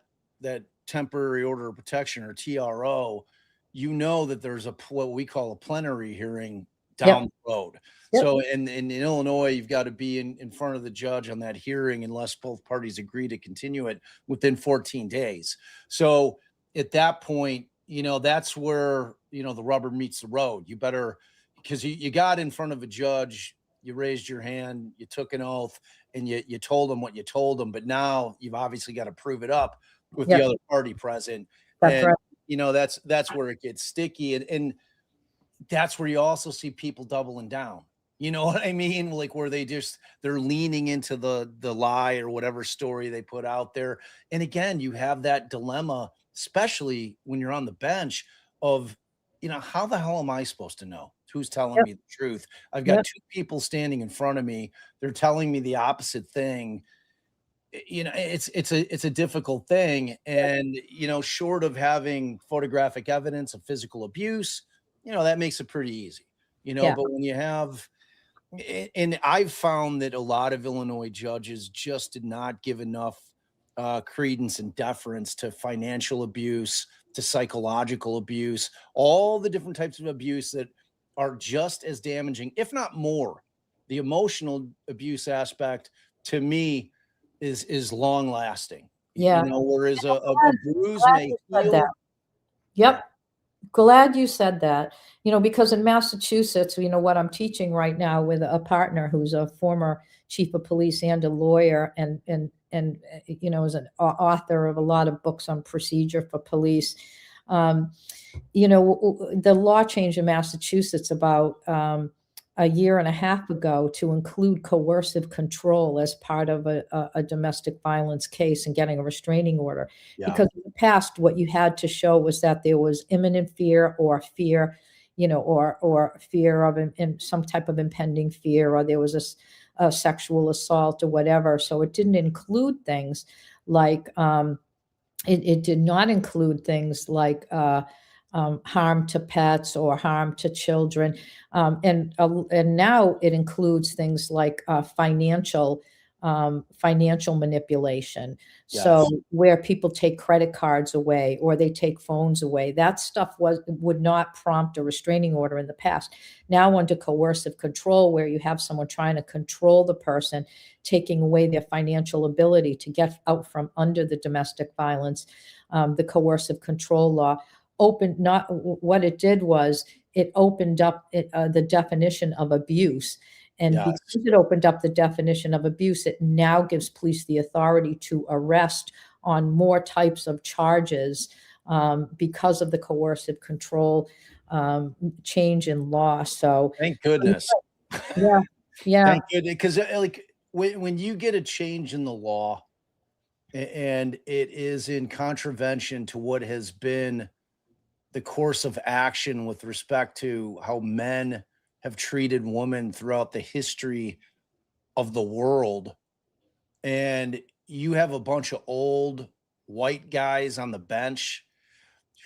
temporary order of protection, or TRO, that there's what we call a plenary hearing down the road. So in Illinois, you've got to be in front of the judge on that hearing, unless both parties agree to continue it within 14 days. So at that point, that's where, the rubber meets the road. You better, because you got in front of a judge, you raised your hand, you took an oath, and you told them what you told them. But now you've obviously got to prove it up with the other party present. That's right. That's where it gets sticky. And that's where you also see people doubling down. You know what I mean? Like, where they're leaning into the lie or whatever story they put out there. And again, you have that dilemma, especially when you're on the bench, of, how the hell am I supposed to know who's telling me the truth? I've got two people standing in front of me. They're telling me the opposite thing. It's a difficult thing. And, short of having photographic evidence of physical abuse, that makes it pretty easy, but when you have, and I've found that a lot of Illinois judges just did not give enough credence and deference to financial abuse, to psychological abuse, all the different types of abuse that are just as damaging, if not more. The emotional abuse aspect, to me, is long lasting. Whereas a bruise may heal. Yep. Glad you said that, because in Massachusetts, what I'm teaching right now with a partner who's a former chief of police and a lawyer, and is an author of a lot of books on procedure for police. The law changed in Massachusetts about a year and a half ago to include coercive control as part of a domestic violence case and getting a restraining order. Yeah. Because in the past, what you had to show was that there was imminent fear or fear, or fear of in some type of impending fear, or there was a sexual assault or whatever. So it didn't include things like, it did not include things like harm to pets or harm to children. And now it includes things like financial manipulation. Yes. So where people take credit cards away or they take phones away, that stuff would not prompt a restraining order in the past. Now under coercive control, where you have someone trying to control the person, taking away their financial ability to get out from under the domestic violence, the coercive control law what it did was it opened up the definition of abuse. And Yes. because it opened up the definition of abuse, it now gives police the authority to arrest on more types of charges because of the coercive control change in law. So thank goodness. Yeah. Thank goodness. Because like when you get a change in the law and it is in contravention to what has been the course of action with respect to how men have treated women throughout the history of the world, and you have a bunch of old white guys on the bench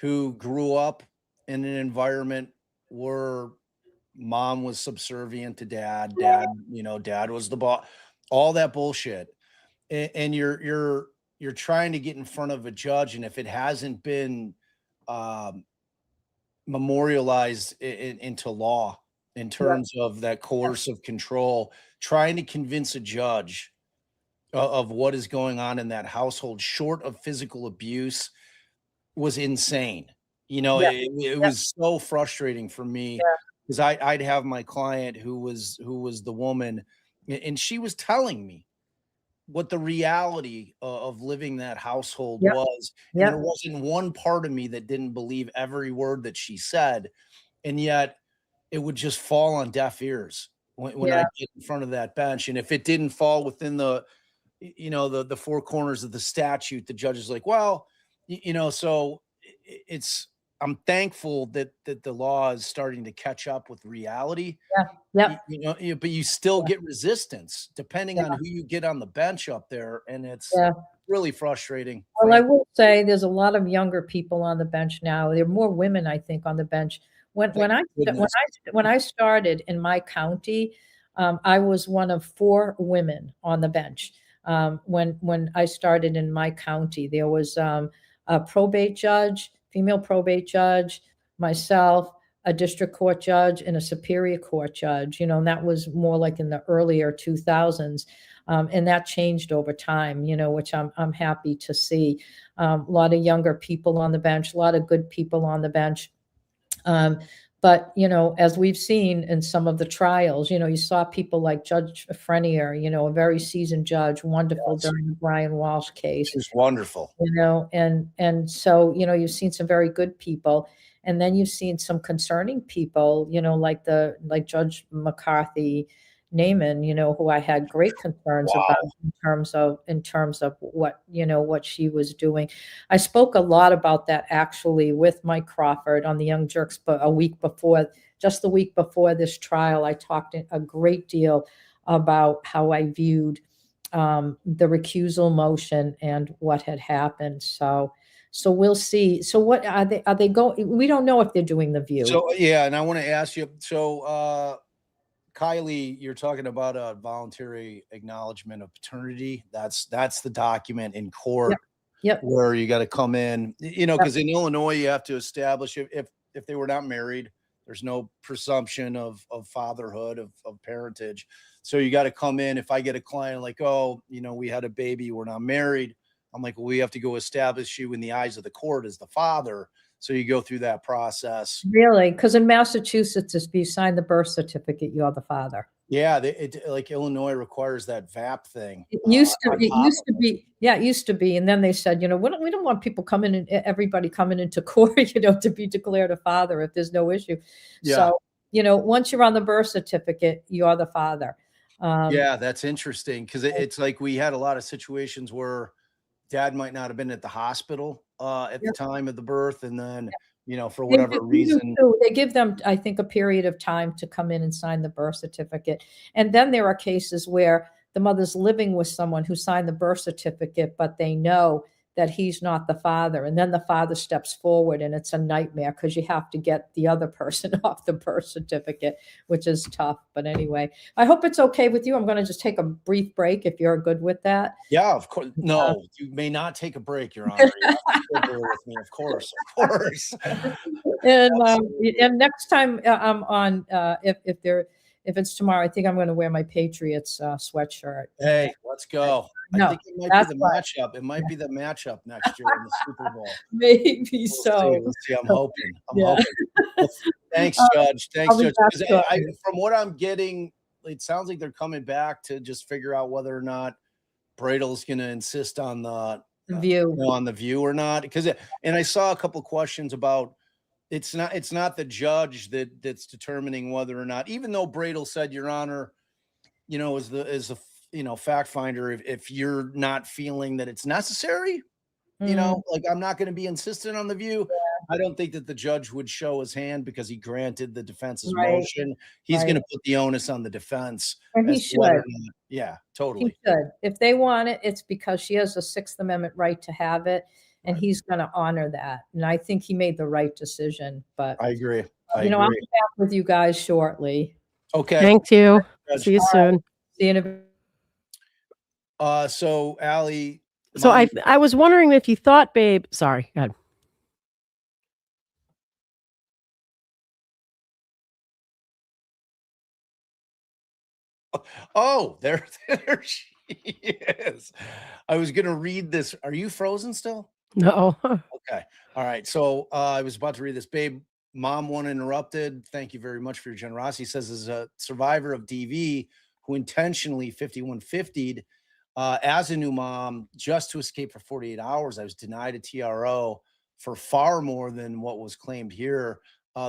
who grew up in an environment where mom was subservient to dad, dad was the boss, all that bullshit. And you're trying to get in front of a judge, and if it hasn't been memorialized into law in terms of that coercive control, trying to convince a judge of what is going on in that household, short of physical abuse, was insane. It was so frustrating for me because I'd have my client who was the woman, and she was telling me what the reality of living that household was. And there wasn't one part of me that didn't believe every word that she said. And yet it would just fall on deaf ears when I get in front of that bench. And if it didn't fall within the four corners of the statute, the judge is like, well, so I'm thankful that the law is starting to catch up with reality. But you still get resistance depending on who you get on the bench up there, and it's really frustrating. Well, I will say there's a lot of younger people on the bench now. There are more women, I think, on the bench. When I started in my county, I was one of 4 women on the bench. When I started in my county, there was a probate judge, female probate judge, myself, a district court judge, and a superior court judge, and that was more like in the earlier 2000s. And that changed over time, which I'm happy to see. A lot of younger people on the bench, a lot of good people on the bench. But, as we've seen in some of the trials, you saw people like Judge Frenier, a very seasoned judge, wonderful during the Brian Walsh case. She's wonderful. And so, you've seen some very good people. And then you've seen some concerning people, like Judge McCarthy Naaman, who I had great concerns about in terms of what, what she was doing. I spoke a lot about that actually with Mike Crawford on the Young Jerks, but just the week before this trial, I talked a great deal about how I viewed the recusal motion and what had happened. So we'll see. So what are they going? We don't know if they're doing the view. So and I want to ask you. So Kylie, you're talking about a voluntary acknowledgement of paternity. That's the document in court. Where you got to come in. Because in Illinois you have to establish if they were not married, there's no presumption of fatherhood of parentage. So you got to come in. If I get a client like, we had a baby, we're not married. I'm like, well, we have to go establish you in the eyes of the court as the father. So you go through that process. Really? Because in Massachusetts, if you sign the birth certificate, you're the father. Yeah, like Illinois requires that VAP thing. It used to be. And then they said, we don't want people everybody coming into court, to be declared a father if there's no issue. So once you're on the birth certificate, you're the father. Yeah, that's interesting because it's like we had a lot of situations where dad might not have been at the hospital at the time of the birth, and then for whatever reason they give them, I think, a period of time to come in and sign the birth certificate. And then there are cases where the mother's living with someone who signed the birth certificate, but they know that he's not the father. And then the father steps forward, and it's a nightmare because you have to get the other person off the birth certificate, which is tough. But anyway, I hope it's okay with you. I'm going to just take a brief break if you're good with that. Yeah, of course. No, you may not take a break, Your Honor. You have to bear with me, of course. And next time I'm on, if it's tomorrow, I think I'm going to wear my Patriots sweatshirt. Hey, let's go. No, I think it might be the matchup. It might be the matchup next year in the Super Bowl. Maybe We'll so. see. We'll see. I'm hoping. Yeah. Well, thanks, Judge. Thanks, I'll be Judge. back 'Cause shortly. from what I'm getting, it sounds like they're coming back to just figure out whether or not Bradle's going to insist on the View. on the view or not. And I saw a couple questions about it's not the judge that's determining whether or not, even though Bradle said, Your Honor, as the fact finder, if you're not feeling that it's necessary, like I'm not going to be insistent on the view. I don't think that the judge would show his hand because he granted the defense's motion. He's going to put the onus on the defense. And he as to whether or should. not- Yeah, totally. He should. If they want it, it's because she has a Sixth Amendment right to have it, and he's going to honor that. And I think he made the right decision. But I agree. I'll be back with you guys shortly. Okay. Thank you. Judge. See you soon. See you in a bit. So Allie. So I was wondering if you thought, babe. Sorry, go ahead. Oh, there she is. I was going to read this. Are you frozen still? No. Okay. All right. So I was about to read this. Babe, mom one interrupted. Thank you very much for your generosity. Says, as a survivor of DV who intentionally 5150'd as a new mom just to escape for 48 hours, I was denied a TRO for far more than what was claimed here.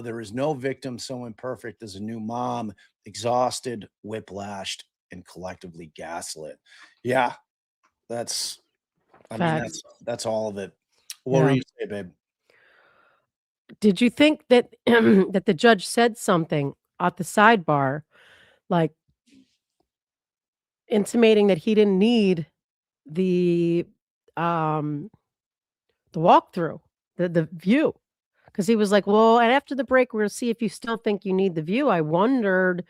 There is no victim so imperfect as a new mom, exhausted, whiplashed, and collectively gaslit. Yeah, that's all of it. What were you saying, babe? Did you think that that the judge said something at the sidebar, like intimating that he didn't need the walkthrough, the view? Because he was like, well, and after the break, we're going to see if you still think you need the view. I wondered,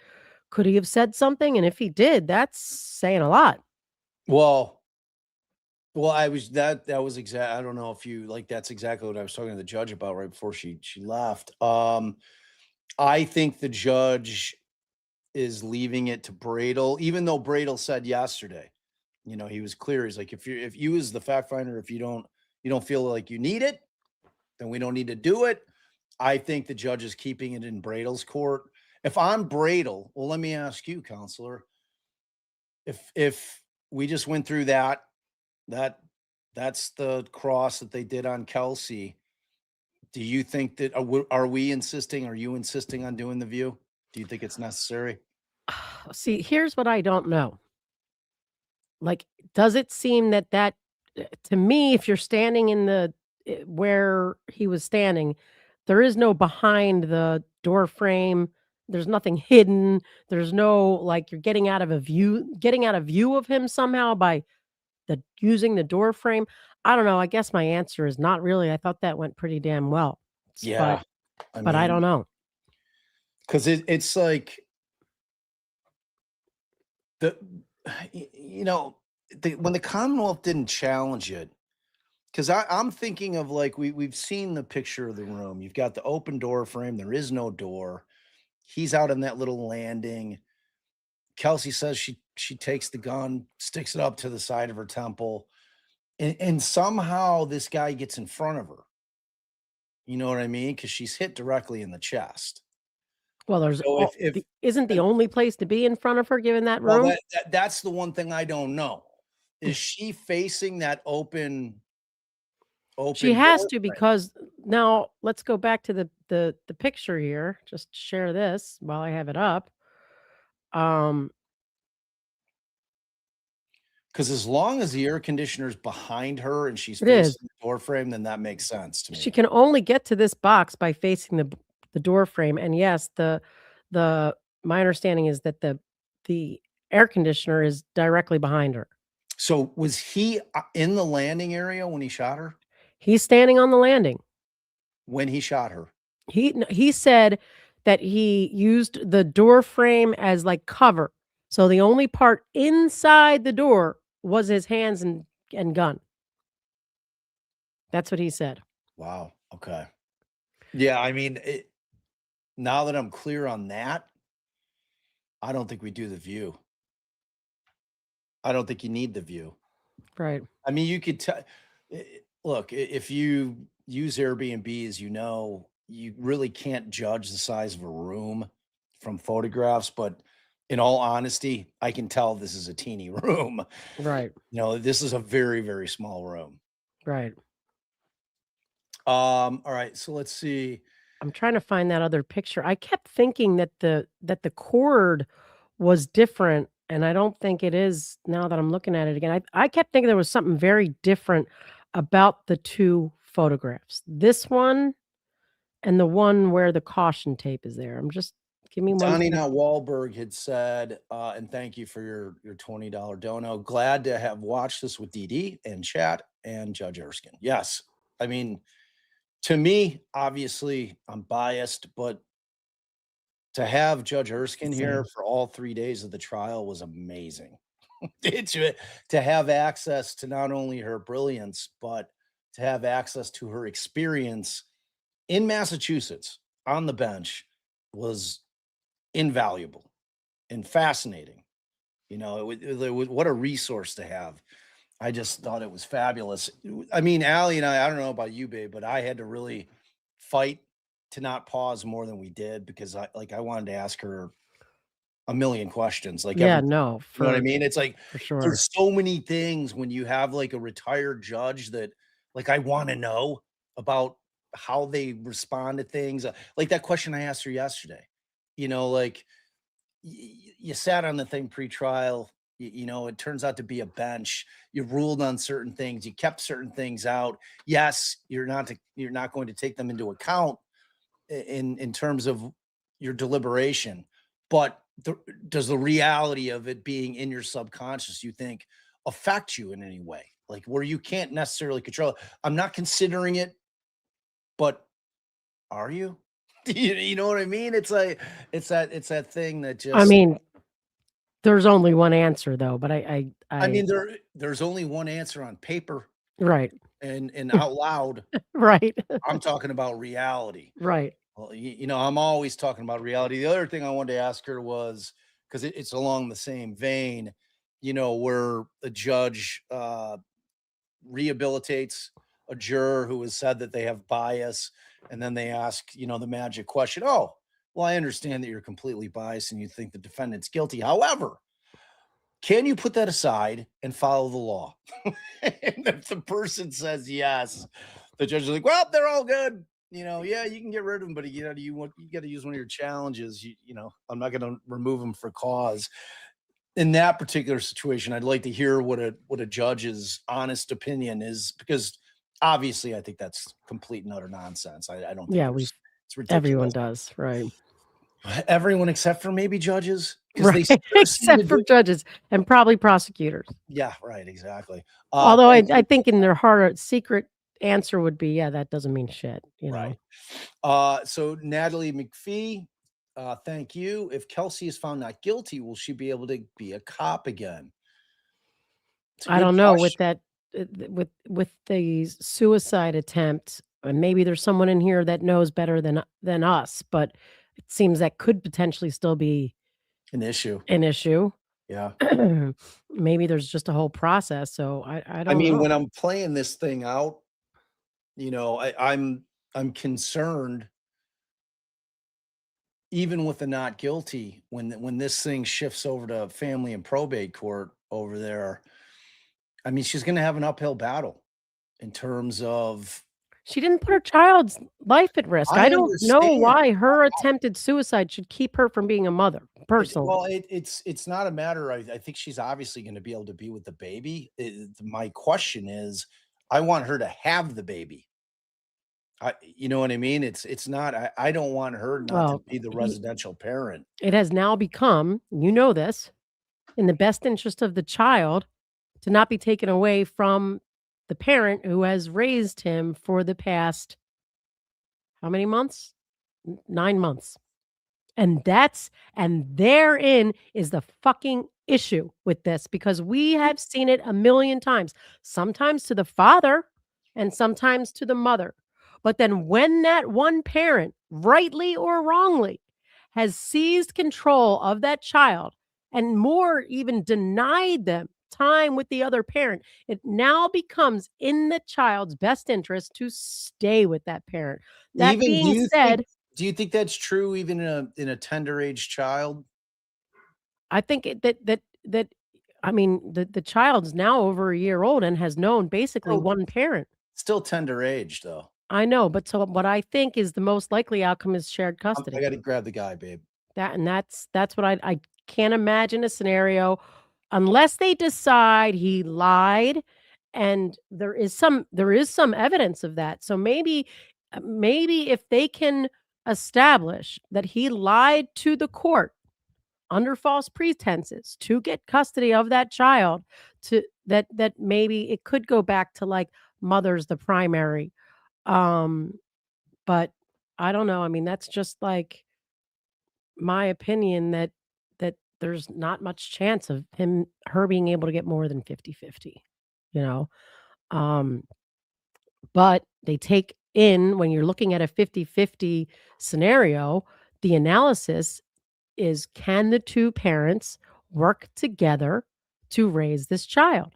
could he have said something? And if he did, that's saying a lot. Well, I was that was exact. I don't know if you like. That's exactly what I was talking to the judge about right before she left. I think the judge is leaving it to Bradle, even though Bradle said yesterday, he was clear. He's like, if you as the fact finder, if you don't feel like you need it, then we don't need to do it. I think the judge is keeping it in Bradle's court. If I'm Bradle, well, let me ask you, counselor, if we just went through that's the cross that they did on Kelsey. Do you think that are you insisting on doing the view? Do you think it's necessary? See, here's what I don't know. Like, does it seem that to me, if you're standing in the where he was standing, there is no behind the door frame. There's nothing hidden. There's no, like, you're getting out of view of him somehow by using the door frame. I don't know. I guess my answer is not really. I thought that went pretty damn well. Yeah. But I don't know. Because it's like when the Commonwealth didn't challenge it, because I'm thinking of, like, we've seen the picture of the room. You've got the open door frame. There is no door. He's out on that little landing. Kelsey says she takes the gun, sticks it up to the side of her temple, and somehow this guy gets in front of her. You know what I mean? Because she's hit directly in the chest. Well, isn't the only place to be in front of her given that room? Well, that's the one thing I don't know. Is she facing that open open. She has door to, frame. because now let's go back to the picture here. Just share this while I have it up. Because as long as the air conditioner's behind her and she's It is. facing the door frame, then that makes sense to me. She can only get to this box by facing the door frame. And yes, the my understanding is that the air conditioner is directly behind her. So was he in the landing area when he shot her? He's standing on the landing. When he shot her? He said that he used the door frame as like cover. So the only part inside the door was his hands and gun. That's what he said. Wow. Okay. Yeah, I mean, now that I'm clear on that, I don't think we do the view. I don't think you need the view. Right. I mean, you could tell. Look, if you use Airbnbs, you know, you really can't judge the size of a room from photographs. But in all honesty, I can tell this is a teeny room. Right. You know, this is a very, very small room. Right. All right. So let's see. I'm trying to find that other picture. I kept thinking that the cord was different, and I don't think it is now that I'm looking at it again. I kept thinking there was something very different about the two photographs. This one and the one where the caution tape is there. I'm just give me one. Donnie Not Wahlberg had said, and thank you for your $20 dono. Glad to have watched this with DD and chat and Judge Erskine. Yes. I mean, to me, obviously, I'm biased, but to have Judge Erskine here for all 3 days of the trial was amazing. To have access to not only her brilliance, but to have access to her experience in Massachusetts on the bench was invaluable and fascinating. You know, what a resource to have. I just thought it was fabulous. I mean, Allie and I don't know about you, babe, but I had to really fight to not pause more than we did because I wanted to ask her a million questions. Like, yeah, every, no, you know what I mean? It's like, for sure. there's so many things when you have like a retired judge that like, I want to know about how they respond to things. Like that question I asked her yesterday, you know, like you sat on the thing pre-trial, you know, it turns out to be a bench. You ruled on certain things. You kept certain things out. Yes, you're not going to take them into account in terms of your deliberation, but does the reality of it being in your subconscious, you think, affect you in any way? Like where you can't necessarily control it. I'm not considering it, but are you? You know what I mean? It's like it's that thing that just. I mean, there's only one answer though, but I mean, there's only one answer on paper, right, and out loud, right. I'm talking about reality, right. Well, you know, I'm always talking about reality. The other thing I wanted to ask her was because it's along the same vein, you know, where a judge rehabilitates a juror who has said that they have bias, and then they ask, you know, the magic question. Oh, well, I understand that you're completely biased and you think the defendant's guilty. However, can you put that aside and follow the law? And if the person says yes, the judge is like, well, they're all good. You know, yeah, you can get rid of them, but you got to use one of your challenges. You know, I'm not going to remove them for cause. In that particular situation, I'd like to hear what a judge's honest opinion is, because obviously I think that's complete and utter nonsense. I don't think Yeah, it's ridiculous. everyone does, right? Everyone except for maybe judges. Right. Except for judges and probably prosecutors. Yeah, right, exactly. Although I think in their heart, a secret answer would be, yeah, that doesn't mean shit, you know. Right. So Natalie McPhee, thank you. If Kelsey is found not guilty, will she be able to be a cop again? I don't know with that, with the suicide attempt, and maybe there's someone in here that knows better than us, but it seems that could potentially still be an issue. Yeah. Maybe there's just a whole process. So I don't mean, know. when I'm playing this thing out, you know, I'm concerned, even with the not guilty, when this thing shifts over to family and probate court over there. I mean, she's going to have an uphill battle. in terms of She didn't put her child's life at risk. I don't know understand. why her attempted suicide should keep her from being a mother, personally. Well, it's not a matter. I think she's obviously going to be able to be with the baby. My question is, I want her to have the baby. You know what I mean? It's not. I don't want her not Well, to be the residential parent. it has now become, you know this, in the best interest of the child to not be taken away from the parent who has raised him for the past how many months? 9 months. And therein is the fucking issue with this, because we have seen it a million times, sometimes to the father and sometimes to the mother. But then when that one parent, rightly or wrongly, has seized control of that child and more even denied them time with the other parent, it now becomes in the child's best interest to stay with that parent. That Even being said, do you think that's true even in a tender age child? I think that I mean, the child's now over a year old and has known basically Still one parent. Still tender age though. I know, but so what I think is the most likely outcome is shared I custody. got to grab the guy, babe. That's what I can't imagine a scenario unless they decide he lied, and there is some evidence of that. So maybe if they can establish that he lied to the court under false pretenses to get custody of that child, to that maybe it could go back to like mother's the primary. But I don't know. I mean, that's just like my opinion that there's not much chance of her being able to get more than 50-50, you know. Um, but they take in, when you're looking at a 50-50 scenario, the analysis is, can the two parents work together to raise this child?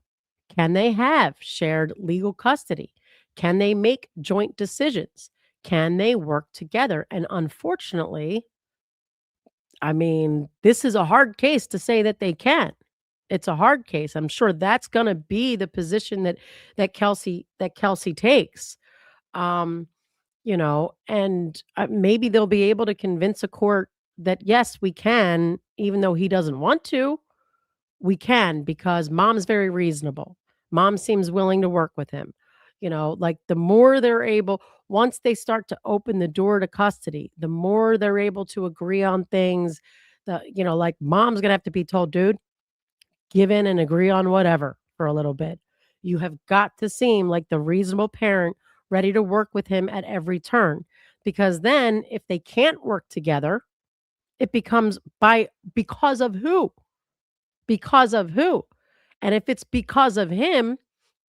Can they have shared legal custody? Can they make joint decisions? Can they work together? And unfortunately, I mean, this is a hard case to say that they can. It's a hard case. I'm sure that's going to be the position that Kelsey takes. Um, you know, and maybe they'll be able to convince a court that yes, we can, even though he doesn't want to. We can, because mom's very reasonable. Mom seems willing to work with him. You know, like the more they're able, once they start to open the door to custody, the more they're able to agree on things. Like mom's gonna have to be told, dude, give in and agree on whatever for a little bit. You have got to seem like the reasonable parent ready to work with him at every turn. Because then if they can't work together, it becomes because of who? Because of who? And if it's because of him,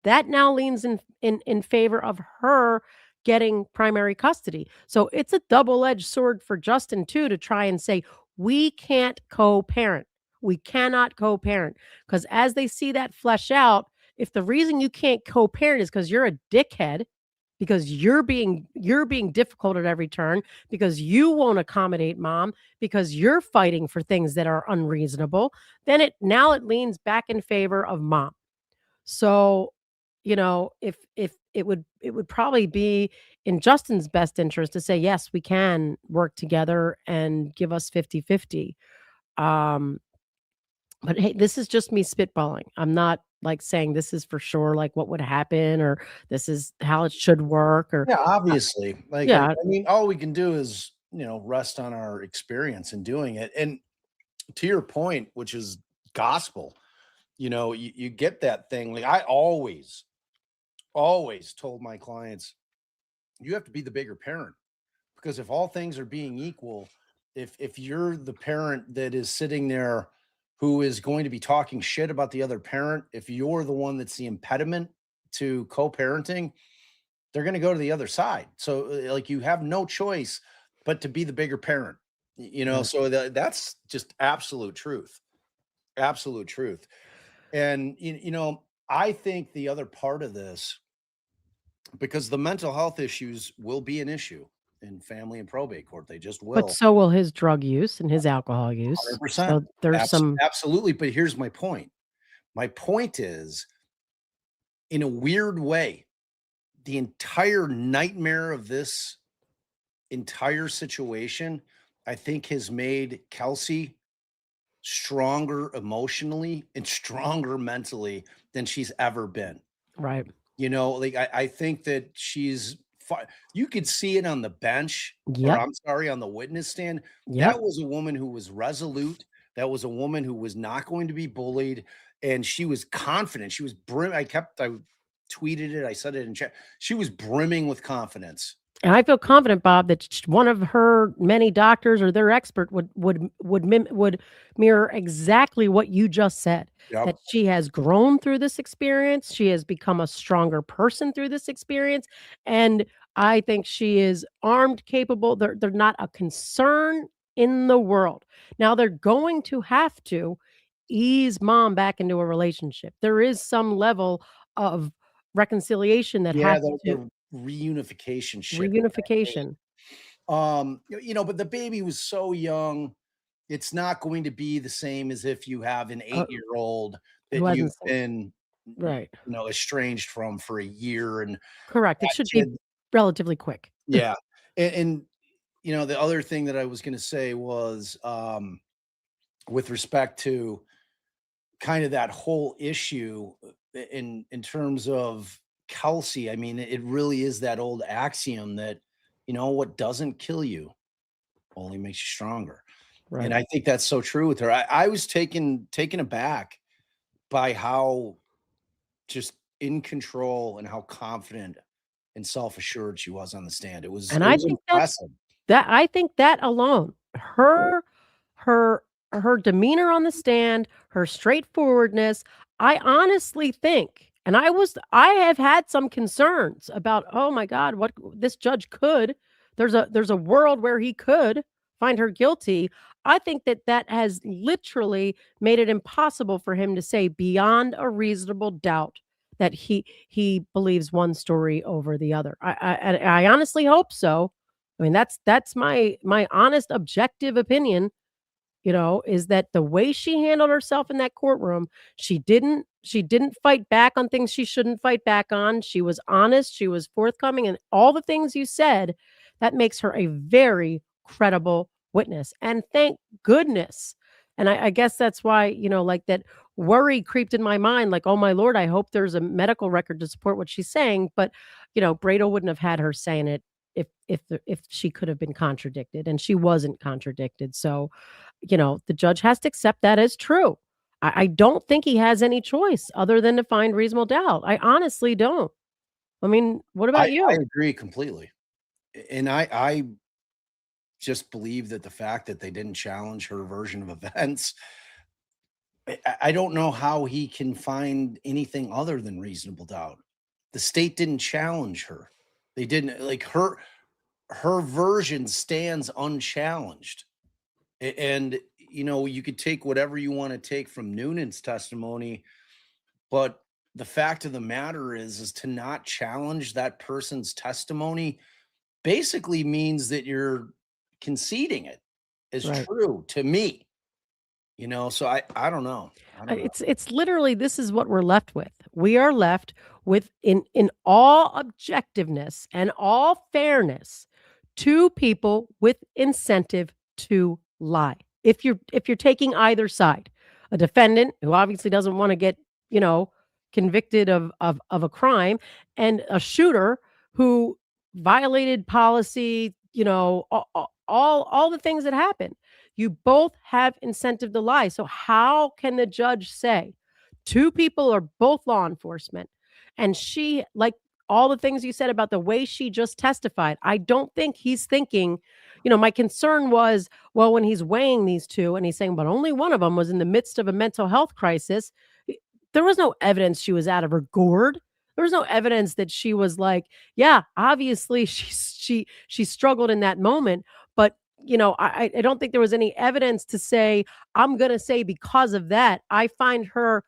that now leans in favor of her getting primary custody. So it's a double-edged sword for Justin too, to try and say, we can't co-parent. We cannot co-parent. Because as they see that flesh out, if the reason you can't co-parent is because you're a dickhead, because you're being difficult at every turn, because you won't accommodate mom, because you're fighting for things that are unreasonable, then it leans back in favor of mom. So, you know, if it would probably be in Justin's best interest to say, yes, we can work together and give us 50-50. But hey, this is just me spitballing. I'm not like saying this is for sure like what would happen, or this is how it should work, or Yeah, obviously. Like, yeah. I mean, all we can do is, rest on our experience in doing it. And to your point, which is gospel, you get that thing. Like, I always told my clients, you have to be the bigger parent, because if all things are being equal, if you're the parent that is sitting there who is going to be talking shit about the other parent, if you're the one that's the impediment to co-parenting, they're going to go to the other side. So like, you have no choice but to be the bigger parent, so that's just absolute truth. Absolute truth. And, I think the other part of this, because the mental health issues will be an issue in family and probate court. They just will. But so will his drug use and his alcohol use. 100%. So there's some Absolutely. But here's my point. My point is, in a weird way, the entire nightmare of this entire situation, I think, has made Kelsey stronger emotionally and stronger mentally than she's ever been. Right. You know, like I think that you could see it on the bench, or Yep. I'm sorry, on the witness stand. Yep. That was a woman who was resolute. That was a woman who was not going to be bullied, and she was confident. She was I tweeted it, I said it in chat. She was brimming with confidence. And I feel confident, Bob, that one of her many doctors or their expert would mirror exactly what you just said. Yep. That she has grown through this experience. She has become a stronger person through this experience. And I think she is armed, capable. They're not a concern in the world. Now they're going to have to ease mom back into a relationship. There is some level of reconciliation that has to Reunification shit. reunification. You know, but the baby was so young. It's not going to be the same as if you have an 8-year-old that who you've hasn't seen- been, right. you know, estranged from for a year. And Correct. It that should be kid- relatively quick. yeah. And you know, the other thing that I was going to say was, with respect to kind of that whole issue in terms of Kelsey, I mean, it really is that old axiom that, you know, what doesn't kill you only makes you stronger. Right. And I think that's so true with her. I was taken aback by how just in control and how confident and self-assured she was on the stand. It was impressive. I think that alone, her demeanor on the stand, her straightforwardness, I honestly think, and I have had some concerns about, oh my God, what this judge could. There's a world where he could find her guilty. I think that has literally made it impossible for him to say beyond a reasonable doubt that he believes one story over the other. I honestly hope so. I mean, that's my honest, objective opinion, you know, is that the way she handled herself in that courtroom, she didn't fight back on things she shouldn't fight back on. She was honest, she was forthcoming, and all the things you said, that makes her a very credible witness. And thank goodness. And I guess that's why, you know, like that worry creeped in my mind, like, oh my Lord, I hope there's a medical record to support what she's saying. But, you know, Brado wouldn't have had her saying it if she could have been contradicted, and she wasn't contradicted. So, you know, the judge has to accept that as true. I don't think he has any choice other than to find reasonable doubt. I honestly don't. I mean, what about you? I agree completely. And I just believe that the fact that they didn't challenge her version of events, I don't know how he can find anything other than reasonable doubt. The state didn't challenge her. They didn't, like, her version stands unchallenged. And, you know, you could take whatever you want to take from Noonan's testimony, but the fact of the matter is to not challenge that person's testimony basically means that you're conceding it as Right. true to me. You know, so I don't know. I don't know. It's literally, this is what we're left with. We are left with, in all objectiveness and all fairness, two people with incentive to lie. If you're taking either side, a defendant who obviously doesn't want to get, you know, convicted of a crime, and a shooter who violated policy, you know, all the things that happened. You both have incentive to lie. So how can the judge say two people are both law enforcement, and she, like all the things you said about the way she just testified, I don't think he's thinking, you know, my concern was, well, when he's weighing these two and he's saying, but only one of them was in the midst of a mental health crisis, there was no evidence she was out of her gourd. There was no evidence that she was like, yeah, obviously she struggled in that moment, but you know, I don't think there was any evidence to say, I'm going to say because of that, I find her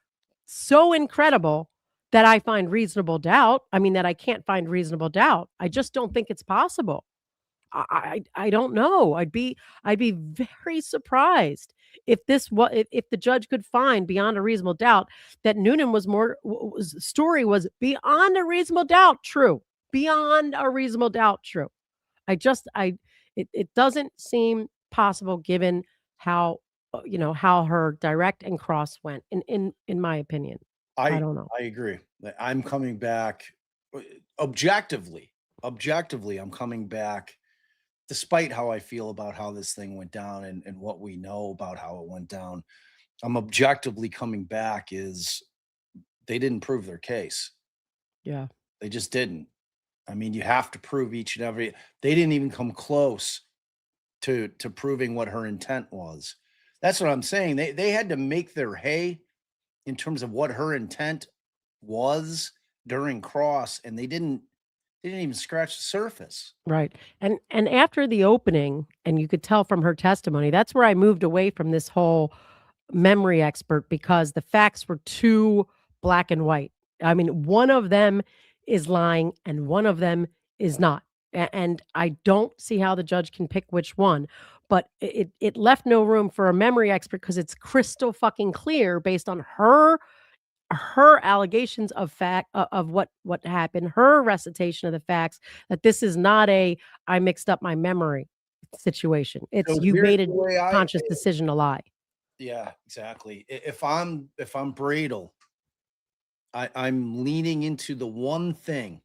so incredible that I find reasonable doubt. I mean, that I can't find reasonable doubt. I just don't think it's possible. I don't know. I'd be very surprised if if the judge could find beyond a reasonable doubt that Noonan was story was beyond a reasonable doubt true. beyond a reasonable doubt true. It doesn't seem possible given how, how her direct and cross went in my opinion. I don't know. I agree. I'm coming back objectively. Objectively, I'm coming back despite how I feel about how this thing went down and what we know about how it went down. I'm objectively coming back is they didn't prove their case. Yeah. They just didn't. I mean, you have to prove each and every. They didn't even come close to proving what her intent was. That's what I'm saying. They had to make their hay in terms of what her intent was during cross, and they didn't even scratch the surface. Right. And after the opening, and you could tell from her testimony, that's where I moved away from this whole memory expert because the facts were too black and white. I mean, one of them is lying and one of them is not. And I don't see how the judge can pick which one, but it left no room for a memory expert because it's crystal fucking clear based on her allegations of fact of what happened, her recitation of the facts, that this is not a I mixed up my memory situation. It's So you here's made a the way I conscious feel. decision to lie. Yeah, exactly. If I'm Bradel, I'm leaning into the one thing,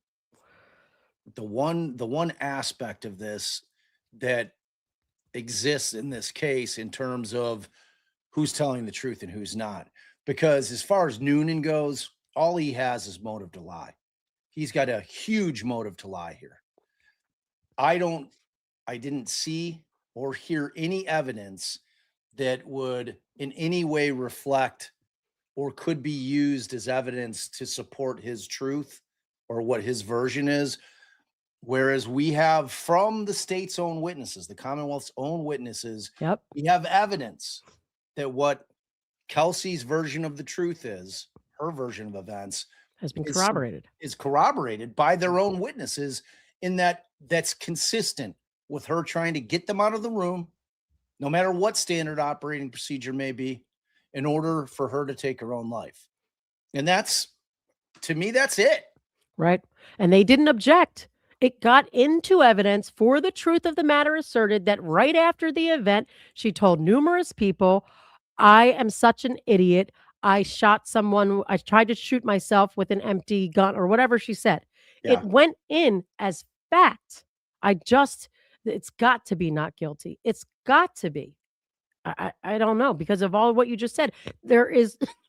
the one aspect of this that exists in this case in terms of who's telling the truth and who's not. Because as far as Noonan goes, all he has is motive to lie. He's got a huge motive to lie here. I didn't see or hear any evidence that would in any way reflect or could be used as evidence to support his truth or what his version is. Whereas we have from the state's own witnesses, the Commonwealth's own witnesses, Yep. we have evidence that what Kelsey's version of the truth is, her version of events, Has been corroborated. Is corroborated by their own witnesses in that's consistent with her trying to get them out of the room, no matter what standard operating procedure may be, in order for her to take her own life. And to me, that's it. Right. And they didn't object. It got into evidence for the truth of the matter asserted that right after the event, she told numerous people, I am such an idiot. I shot someone. I tried to shoot myself with an empty gun or whatever she said. Yeah. It went in as fact. It's got to be not guilty. It's got to be. I don't know because of all what you just said.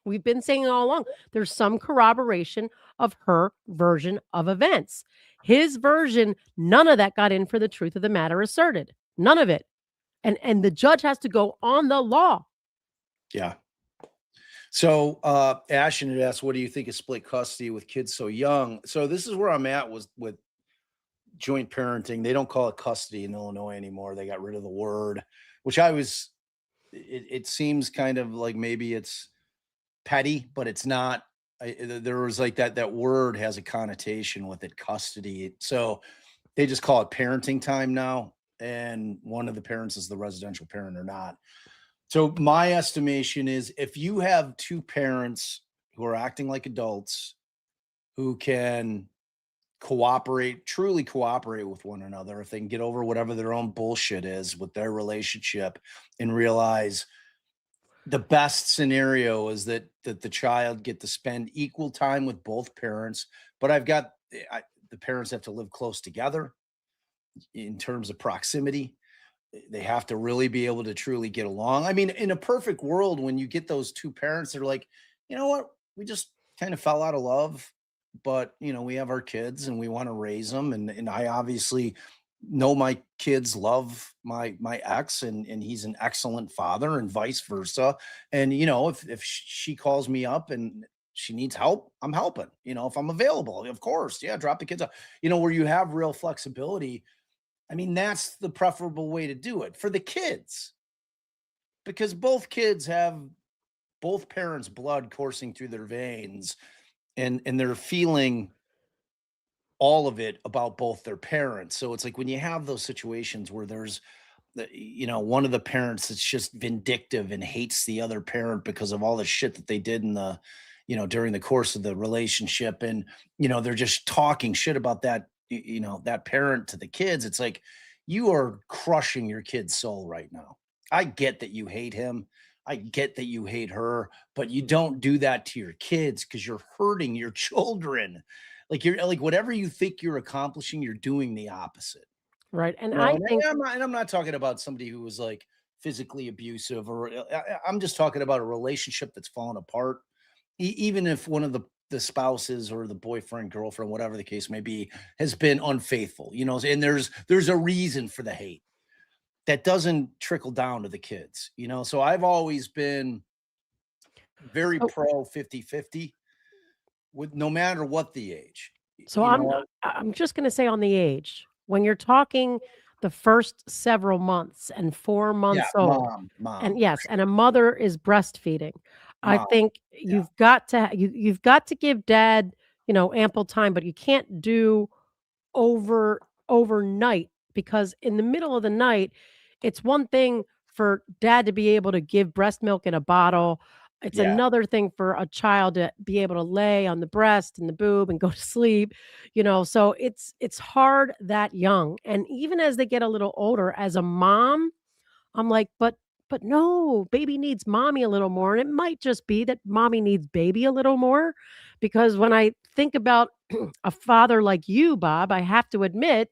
We've been saying all along, there's some corroboration of her version of events. His version, none of that got in for the truth of the matter asserted. None of it. And the judge has to go on the law. Yeah. So Ashton had asked, what do you think of split custody with kids so young? So this is where I'm at with joint parenting. They don't call it custody in Illinois anymore. They got rid of the word, which it seems kind of like maybe it's petty, but it's not. There was like that word has a connotation with it, custody. So they just call it parenting time now. And one of the parents is the residential parent or not. So my estimation is if you have two parents who are acting like adults, who can truly cooperate with one another, if they can get over whatever their own bullshit is with their relationship and realize the best scenario is that the child get to spend equal time with both parents, but the parents have to live close together in terms of proximity. They have to really be able to truly get along. I mean, in a perfect world, when you get those two parents, they're like, you know what? We just kind of fell out of love, but we have our kids and we want to raise them. And I obviously know my kids love my ex and he's an excellent father and vice versa. And, if she calls me up and she needs help, I'm helping, if I'm available, of course. Yeah. Drop the kids off, where you have real flexibility. I mean, that's the preferable way to do it for the kids, because both kids have both parents' blood coursing through their veins and they're feeling all of it about both their parents. So it's like when you have those situations where there's one of the parents that's just vindictive and hates the other parent because of all the shit that they did in the, during the course of the relationship. And, they're just talking shit about that that parent to the kids, it's like you are crushing your kid's soul right now. I get that you hate him. I get that you hate her, but you don't do that to your kids because you're hurting your children. Like you're like whatever you think you're accomplishing, you're doing the opposite. Right. And No, I and think I'm not talking about somebody who was like physically abusive, or I'm just talking about a relationship that's fallen apart. Even if one of the spouses or the boyfriend, girlfriend, whatever the case may be, has been unfaithful, and there's a reason for the hate that doesn't trickle down to the kids, So I've always been very so pro 50-50 with no matter what the age. so I'm just going to say on the age, when you're talking the first several months and 4 Yeah, months old, and mom, yes, and a mother is breastfeeding, I mom. think Yeah. you've got to give dad, ample time, but you can't do overnight, because in the middle of the night, it's one thing for dad to be able to give breast milk in a bottle. It's Yeah. another thing for a child to be able to lay on the breast and the boob and go to sleep, so it's hard that young. And even as they get a little older, as a mom, I'm like, but no, baby needs mommy a little more. And it might just be that mommy needs baby a little more. Because when I think about a father like you, Bob, I have to admit,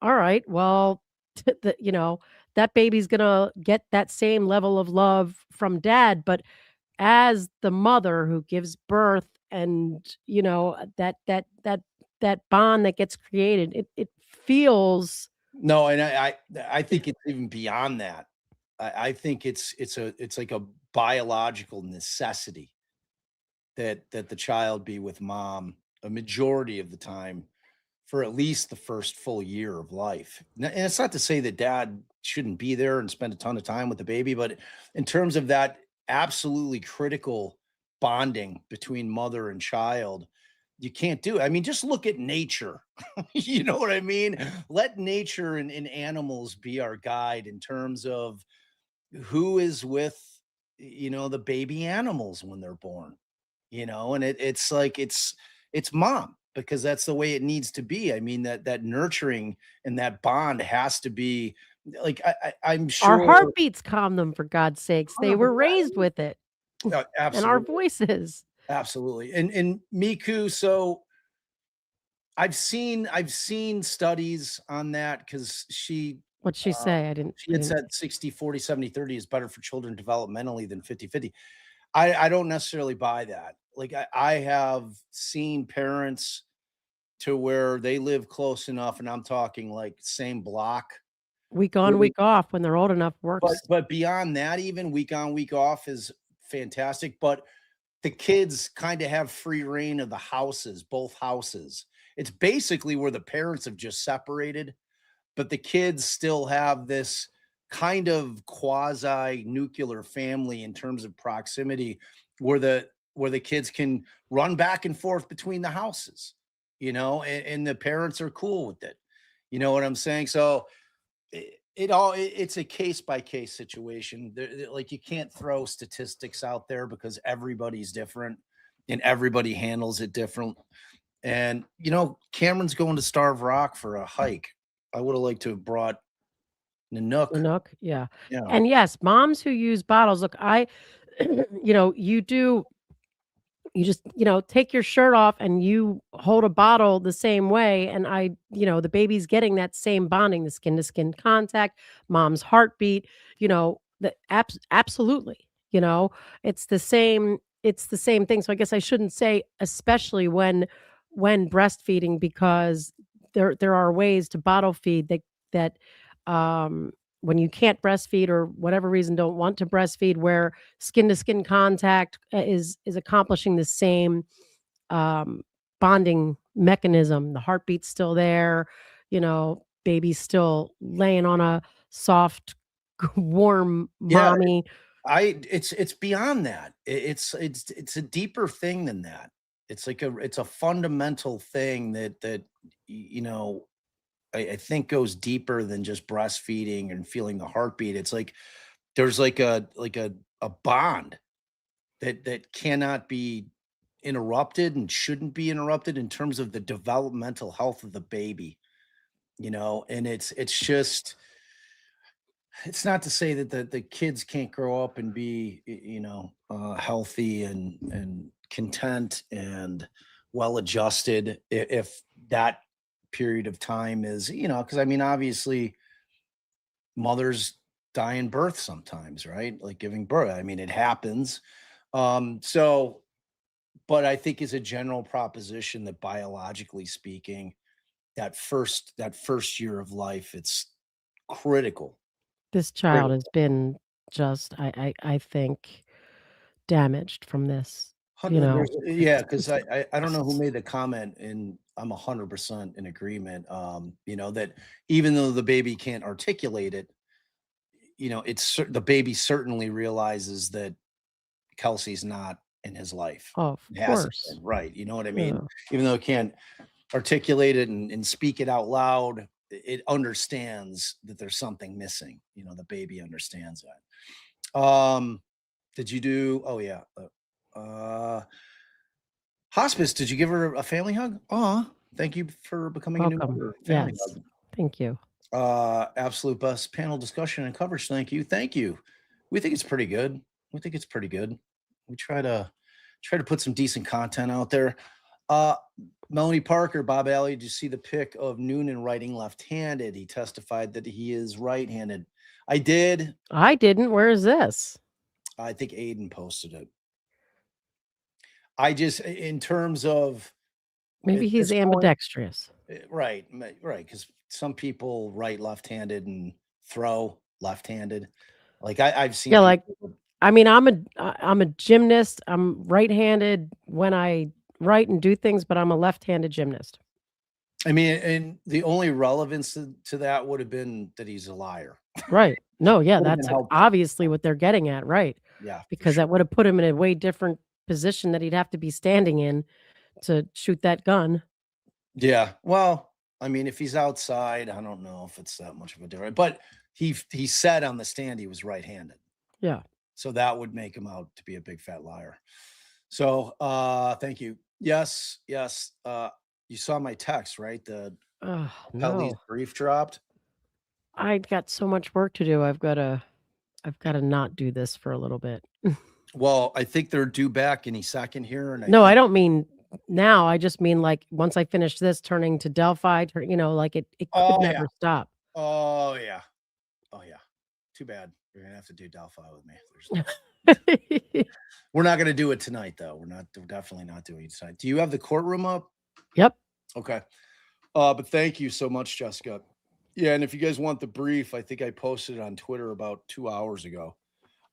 all right, well, that baby's gonna get that same level of love from dad. But as the mother who gives birth, and that bond that gets created, it feels. No, and I think it's even beyond that. I think it's like a biological necessity that the child be with mom a majority of the time for at least the first full year of life. And it's not to say that dad shouldn't be there and spend a ton of time with the baby, but in terms of that absolutely critical bonding between mother and child, you can't do it. I mean, just look at nature. You know what I mean? Let nature and animals be our guide in terms of who is with, the baby animals when they're born, and it's like it's mom, because that's the way it needs to be. I mean, that nurturing and that bond has to be like I'm Our sure. heartbeats calm them, for God's sakes. They were raised with it. And our Absolutely. voices. Absolutely. And Miku, so I've seen studies on that because What'd she say? I didn't she I had didn't said 60-40-70-30 is better for children developmentally than 50-50. I don't necessarily buy that. Like I have seen parents to where they live close enough, and I'm talking like same block. week on, week off when they're old enough works. But beyond that, even week on, week off is fantastic. But the kids kind of have free reign of the houses, both houses. It's basically where the parents have just separated, but the kids still have this kind of quasi nuclear family in terms of proximity, where the kids can run back and forth between the houses, and the parents are cool with it. You know what I'm saying? So it's a case by case situation. Like you can't throw statistics out there because everybody's different and everybody handles it different. And Cameron's going to Starve Rock for a hike. I would have liked to have brought Nanook. Nanook, yeah. Yeah. And yes, moms who use bottles, look, you just, take your shirt off and you hold a bottle the same way. And the baby's getting that same bonding, the skin to skin contact, mom's heartbeat, absolutely, it's the same thing. So I guess I shouldn't say, especially when breastfeeding, because there are ways to bottle feed that when you can't breastfeed or whatever reason don't want to breastfeed, where skin to skin contact is accomplishing the same um, bonding mechanism. The heartbeat's still there, baby's still laying on a soft, warm Yeah. mommy. It's beyond that. It's a deeper thing than that. It's a fundamental thing that I think goes deeper than just breastfeeding and feeling the heartbeat. It's like there's like a bond that cannot be interrupted and shouldn't be interrupted in terms of the developmental health of the baby, and it's just, it's not to say that the kids can't grow up and be, healthy and content and well adjusted if that period of time is, because I mean, obviously, mothers die in birth sometimes, right? Like giving birth. I mean, it happens. So, but I think as a general proposition that biologically speaking, that first year of life, it's critical. This child has been just, I think, damaged from this, Yeah, because it's I don't know who made the comment, and I'm 100% in agreement. That even though the baby can't articulate it, the baby certainly realizes that Kelsey's not in his life. Oh, of It hasn't course. been, right? You know what I mean? Yeah. Even though it can't articulate it and speak it out loud, it understands that there's something missing. The baby understands that. Did you do? Oh yeah. Hospice. Did you give her a family hug? Thank you for becoming a new Welcome. member. Family Yes. hug. Thank you. Absolute best panel discussion and coverage. Thank you. We think it's pretty good. We try to put some decent content out there. Melanie Parker, Bob Alley, did you see the pic of Noonan writing left-handed? He testified that he is right-handed. I did. I didn't. Where is this? I think Aiden posted it. I just, in terms of maybe he's ambidextrous. Right. Because some people write left-handed and throw left-handed. Like I've seen. Yeah, like I mean, I'm a gymnast. I'm right-handed when I write and do things, but I'm a left-handed gymnast. I mean, and the only relevance to that would have been that he's a liar. Right. No, yeah, Would have that's been helpful. obviously what they're getting at, right? Yeah. Because that would have put him in a way different position that he'd have to be standing in to shoot that gun. Yeah. Well, I mean, if he's outside, I don't know if it's that much of a difference. But he said on the stand he was right-handed. Yeah. So that would make him out to be a big fat liar. So thank you. Yes. You saw my text, right? The Pelle's No. brief dropped. I got so much work to do. I've got to not do this for a little bit. Well, I think they're due back any second here. And I don't mean now. I just mean like once I finish this, turning to Delphi, like it could never stop. Oh yeah. Too bad. You're gonna have to do Delphi with me. We're not gonna do it tonight, though. We're definitely not doing it tonight. Do you have the courtroom up? Yep. Okay. But thank you so much, Jessica. Yeah, and if you guys want the brief, I think I posted it on Twitter about 2 hours ago.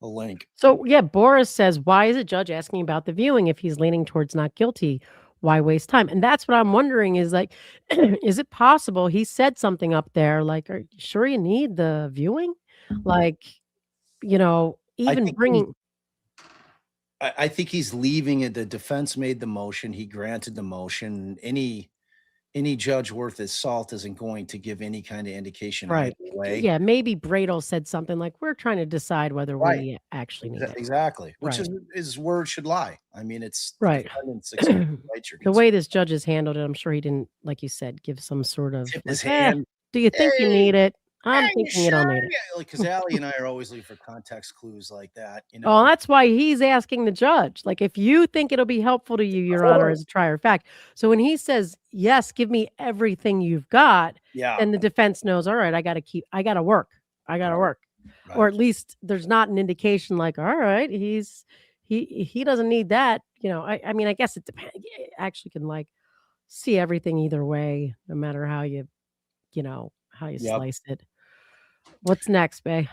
A link. So yeah, Boris says, why is a judge asking about the viewing if he's leaning towards not guilty? Why waste time? And that's what I'm wondering is like, is it possible he said something up there like, are you sure you need the viewing? Like, even bringing. I think he's leaving it. The defense made the motion. He granted the motion. Any judge worth his salt isn't going to give any kind of indication Right. either way. Yeah, maybe Bradel said something like, we're trying to decide whether we actually need it. Exactly. Which Right. is where it should lie. I mean, it's Right. the The way this judge has handled it, I'm sure he didn't, like you said, give some sort of his like, hand. do you think you need it? I'm thinking you don't need it. Because Allie and I are always looking for context clues like that. Oh, that's why he's asking the judge. Like, if you think it'll be helpful to you, Your Honor, as a trier of fact. So when he says, yes, give me everything you've got, then the defense knows, all right, I got to work. Right. Or at least there's not an indication like, all right, he doesn't need that. I mean, I guess it depends. It actually can like see everything either way, no matter how you slice it. What's next, Bay?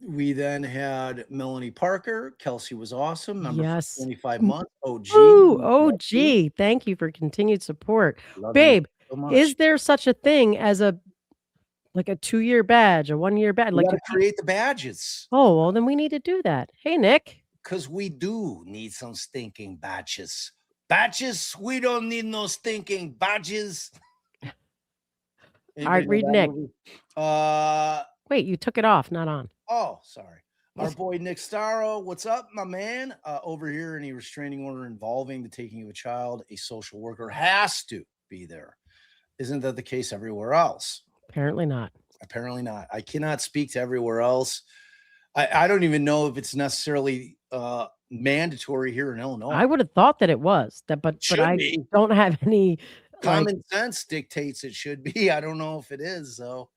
We then had Melanie Parker. Kelsey was awesome. Number Yes. 25 months. OG. Ooh, OG. Thank you for continued support. Babe, so is there such a thing as a 2-year badge, a 1-year badge? We gotta create the badges. Oh, well, then we need to do that. Hey, Nick. Because we do need some stinking badges. Badges? We don't need no stinking badges. All right, read Nick. Movie? Wait, you took it off, not on. Oh, sorry. Our boy Nick Starro, what's up, my man? Over here, any restraining order involving the taking of a child, a social worker has to be there. Isn't that the case everywhere else? Apparently not. Apparently not. I cannot speak to everywhere else. I don't even know if it's necessarily mandatory here in Illinois. I would have thought that it was that, but I don't have any common sense dictates it should be. I don't know if it is. So,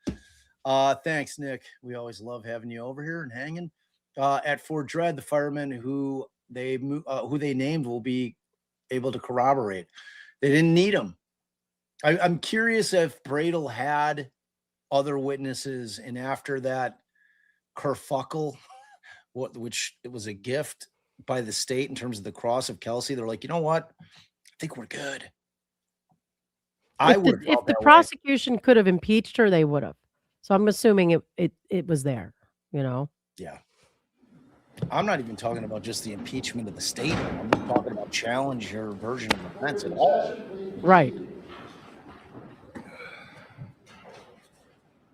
thanks, Nick. We always love having you over here and hanging. At Fort Dread, the firemen who they named will be able to corroborate. They didn't need them. I'm curious if Bradel had other witnesses, and after that kerfuckle, which it was a gift by the state in terms of the cross of Kelsey, they're like, you know what? I think we're good. If the prosecution could have impeached her, they would have. So I'm assuming it was there, you know? Yeah. I'm not even talking about just the impeachment of the state. I'm not talking about challenge your version of events at all. Right.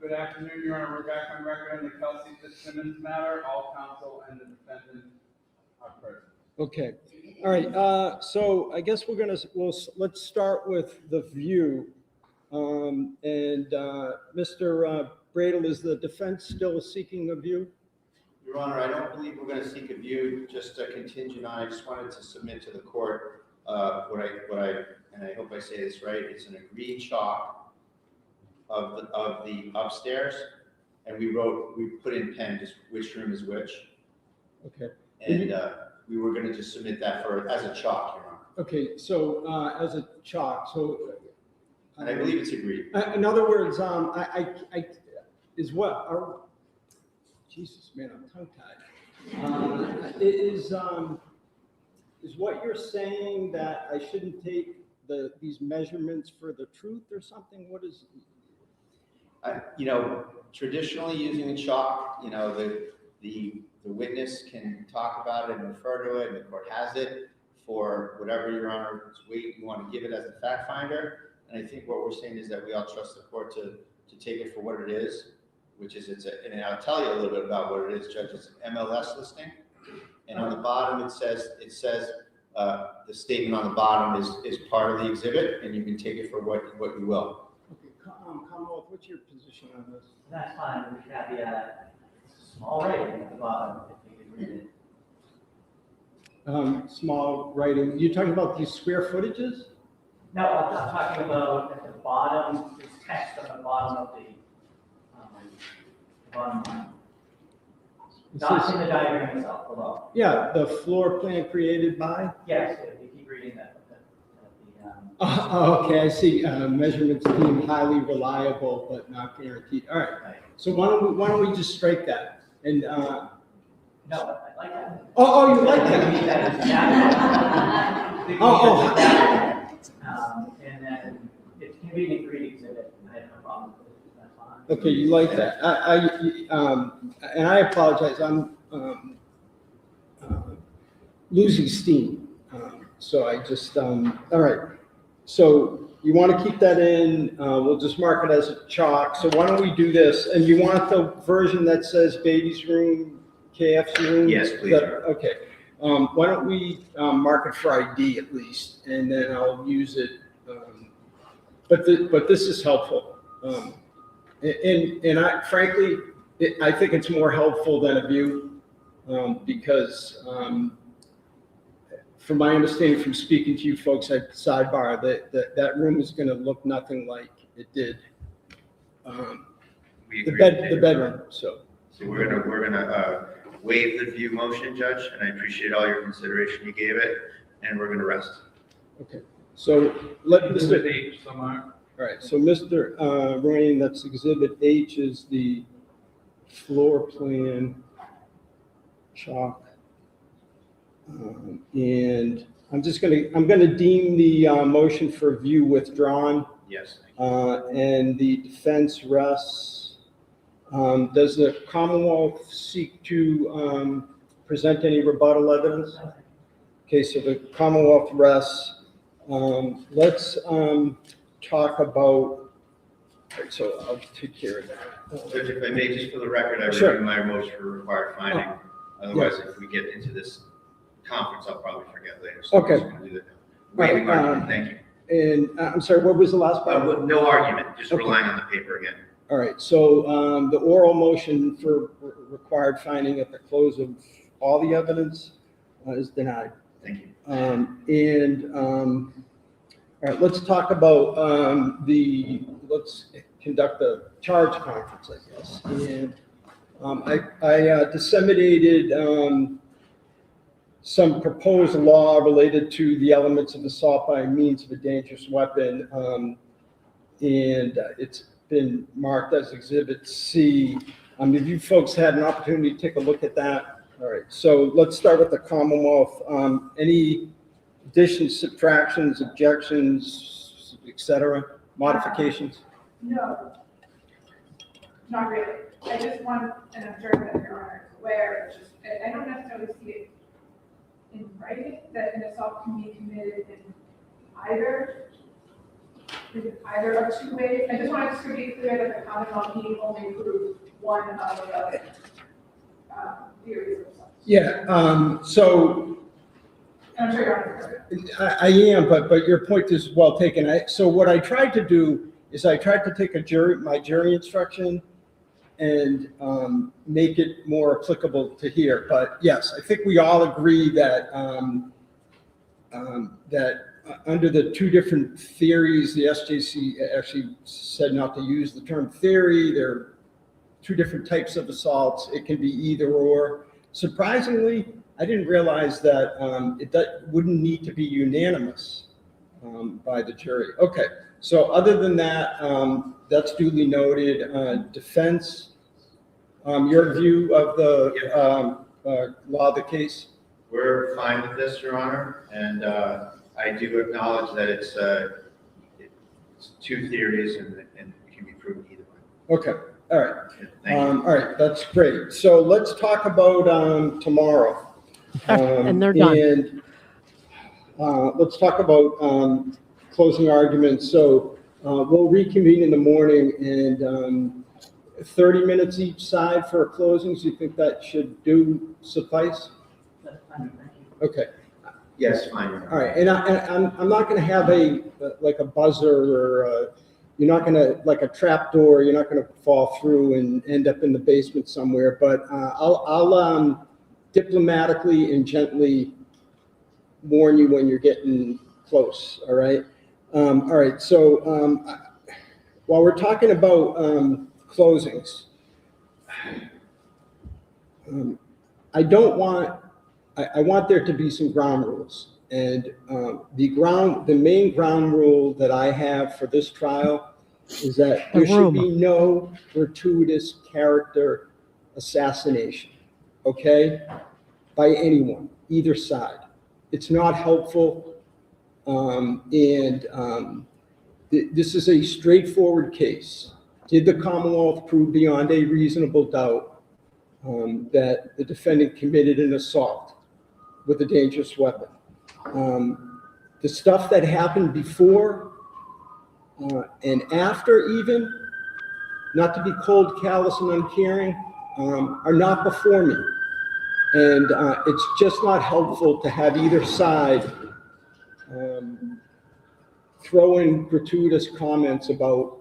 Good afternoon, Your Honor. We're back on record on the Kelsey Fitzsimmons matter. All counsel and the defendant are present. Okay. All right. So I guess let's start with the view. Mr. Bradel, is the defense still seeking a view? Your Honor, I don't believe we're going to seek a view, just a contingent on. I just wanted to submit to the court what I and I hope I say this right. It's an agreed chalk of the upstairs, and we put in pen just which room is which. Okay. And we were going to just submit that as a chalk, Your Honor. Okay. So as a chalk. So. And I believe it's agreed. In other words, Jesus, man, I'm tongue-tied. Is what you're saying that I shouldn't take these measurements for the truth or something? What is? Traditionally using a chalk, the witness can talk about it and refer to it, and the court has it for whatever Your Honor's weight you want to give it as a fact finder. And I think what we're saying is that we all trust the court to take it for what it is, which is and I'll tell you a little bit about what it is, Judge. It's an MLS listing, and on the bottom it says the statement on the bottom is part of the exhibit, and you can take it for what you will. Okay, Commonwealth, what's your position on this? That's fine. We have the small writing at the bottom, if you could read it. Small writing. You're talking about these square footages? No, I'm talking about at the bottom, there's text on the bottom of the bottom line. Not in the diagram itself, below. Yeah, the floor plan created by? Yes, you keep reading that. Okay, I see. Measurements deemed highly reliable but not guaranteed. All right. So why don't we just strike that? And no, I like that. Oh, you like that? And then it's convenient for each exhibit. I have no problem with it. That's fine. Okay, you like that. And I apologize. I'm losing steam. So I just all right. So you want to keep that in? We'll just mark it as a chalk. So why don't we do this? And you want the version that says baby's room, KF's room? Yes, please. Okay. Why don't we mark it for ID at least, and then I'll use it. But this is helpful, and I frankly, I think it's more helpful than a view, because from my understanding from speaking to you folks at Sidebar, that room is going to look nothing like it did. The bedroom. So we're gonna waive the view motion, Judge, and I appreciate all your consideration you gave it, and we're gonna rest. Okay. So let Mr. H somewhere. All right. So Mr. Ryan, that's Exhibit H is the floor plan chalk. And I'm gonna deem the motion for view withdrawn. Yes. And the defense rests. Does the Commonwealth seek to present any rebuttal evidence? Okay, so the Commonwealth rests. Let's talk about. Right, so I'll take care of that. Judge, if I may, just for the record, I Sure. reviewed my motion for required finding. Otherwise, if we get into this conference, I'll probably forget later. So I'm Okay. just gonna do the waiving argument. Thank you. And I'm sorry, what was the last part? No argument, just Okay. relying on the paper again. All right, so the oral motion for required finding at the close of all the evidence is denied. Thank you. All right, let's talk about let's conduct a charge conference, I guess. And I disseminated some proposed law related to the elements of assault by means of a dangerous weapon. And it's been marked as Exhibit C. If you folks had an opportunity to take a look at that. All right, so let's start with the Commonwealth. Any additions, subtractions, objections, et cetera, modifications? No, not really. I just want an adjournment that Your Honor is aware, it's just, I don't necessarily see it in writing that an assault can be committed in either of two ways. I just want to be clear that the Commonwealth need only prove one of the other theories of assault. Yeah, so I'm sure Your Honor. I am, but your point is well taken. So what I tried to do is I tried to take my jury instruction and make it more applicable to here. But yes, I think we all agree that under the two different theories, the SJC actually said not to use the term theory. There are two different types of assaults. It can be either or. Surprisingly, I didn't realize that that wouldn't need to be unanimous by the jury. Okay, so other than that, that's duly noted. Defense, your view of the law of the case? We're fine with this, Your Honor, and I do acknowledge that it's two theories and it can be proven either way. Okay, all right. Thank you. All right, that's great. So let's talk about tomorrow. And they're done. And let's talk about closing arguments. So we'll reconvene in the morning and 30 minutes each side for closings. You think that should suffice? That's fine, thank you. Okay. Yes, fine. Your Honor. All right, and I'm not going to have a buzzer or you're not going to, like a trap door, you're not going to fall through and end up in the basement somewhere, but I'll diplomatically and gently warn you when you're getting close, all right? All right, so while we're talking about closings, I want there to be some ground rules. And the main ground rule that I have for this trial is that there should be no gratuitous character assassination, okay? By anyone, either side. It's not helpful. This is a straightforward case. Did the Commonwealth prove beyond a reasonable doubt that the defendant committed an assault with a dangerous weapon? The stuff that happened before and after even, not to be cold, callous, and uncaring, are not before me. And it's just not helpful to have either side throw in gratuitous comments about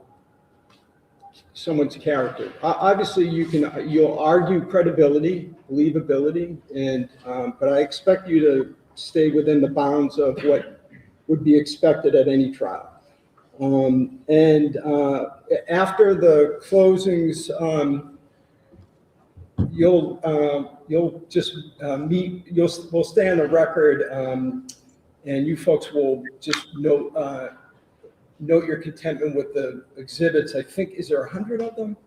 someone's character. Obviously, you'll argue credibility, believability, and but I expect you to stay within the bounds of what would be expected at any trial. And after the closings, you'll just we'll stay on the record, and you folks will just note your contentment with the exhibits. I think, is there 100 of them?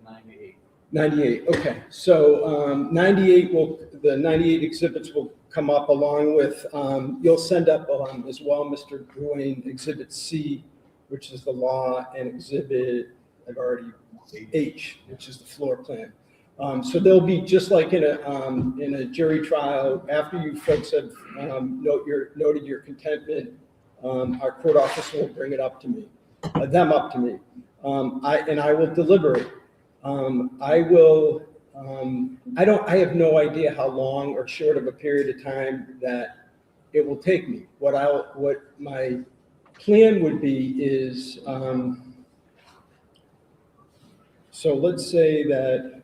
98. 98, okay. So 98 exhibits will come up along with, you'll send up as well, Mr. Duane, Exhibit C, which is the law, and Exhibit, I've already, H, which is the floor plan. So they'll be just like in a jury trial, after you folks have noted your contentment, our court officer will bring it up to me, them up to me. I will deliberate. I will I have no idea how long or short of a period of time that it will take me. What my plan would be is, so let's say that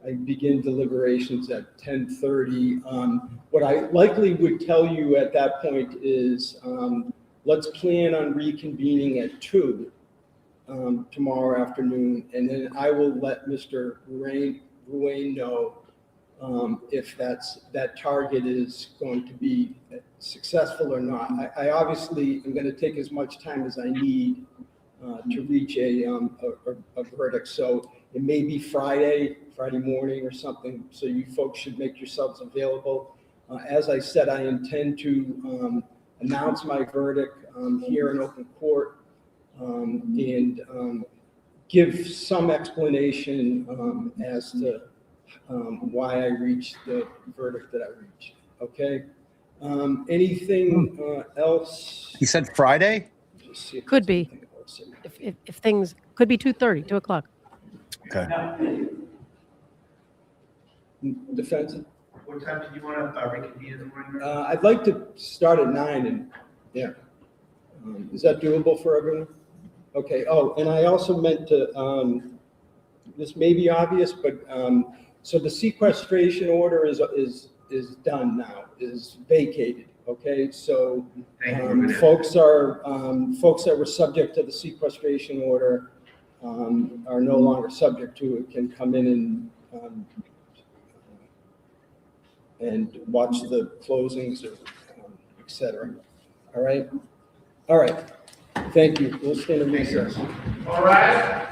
I begin deliberations at 10:30. What I likely would tell you at that point is, let's plan on reconvening at 2 tomorrow afternoon, and then I will let Mr. Ruane know if that target is going to be successful or not. I obviously am going to take as much time as I need to reach a verdict. So it may be Friday morning or something. So you folks should make yourselves available. As I said, I intend to announce my verdict here in open court and give some explanation as to why I reached the verdict that I reached. Okay. Anything else? He said Friday? Could be. If things could be 2:30, 2 o'clock. Okay. Defense? What time do you want to reconvene in the morning? I'd like to start at 9 and, yeah. Is that doable for everyone? Okay. Oh, and I also meant to, this may be obvious, but, so the sequestration order is done now, is vacated. Okay. So, folks that were subject to the sequestration order, are no longer subject to it, can come in and watch the closings or et cetera. All right. All right. Thank you. We'll stand in recess. All right.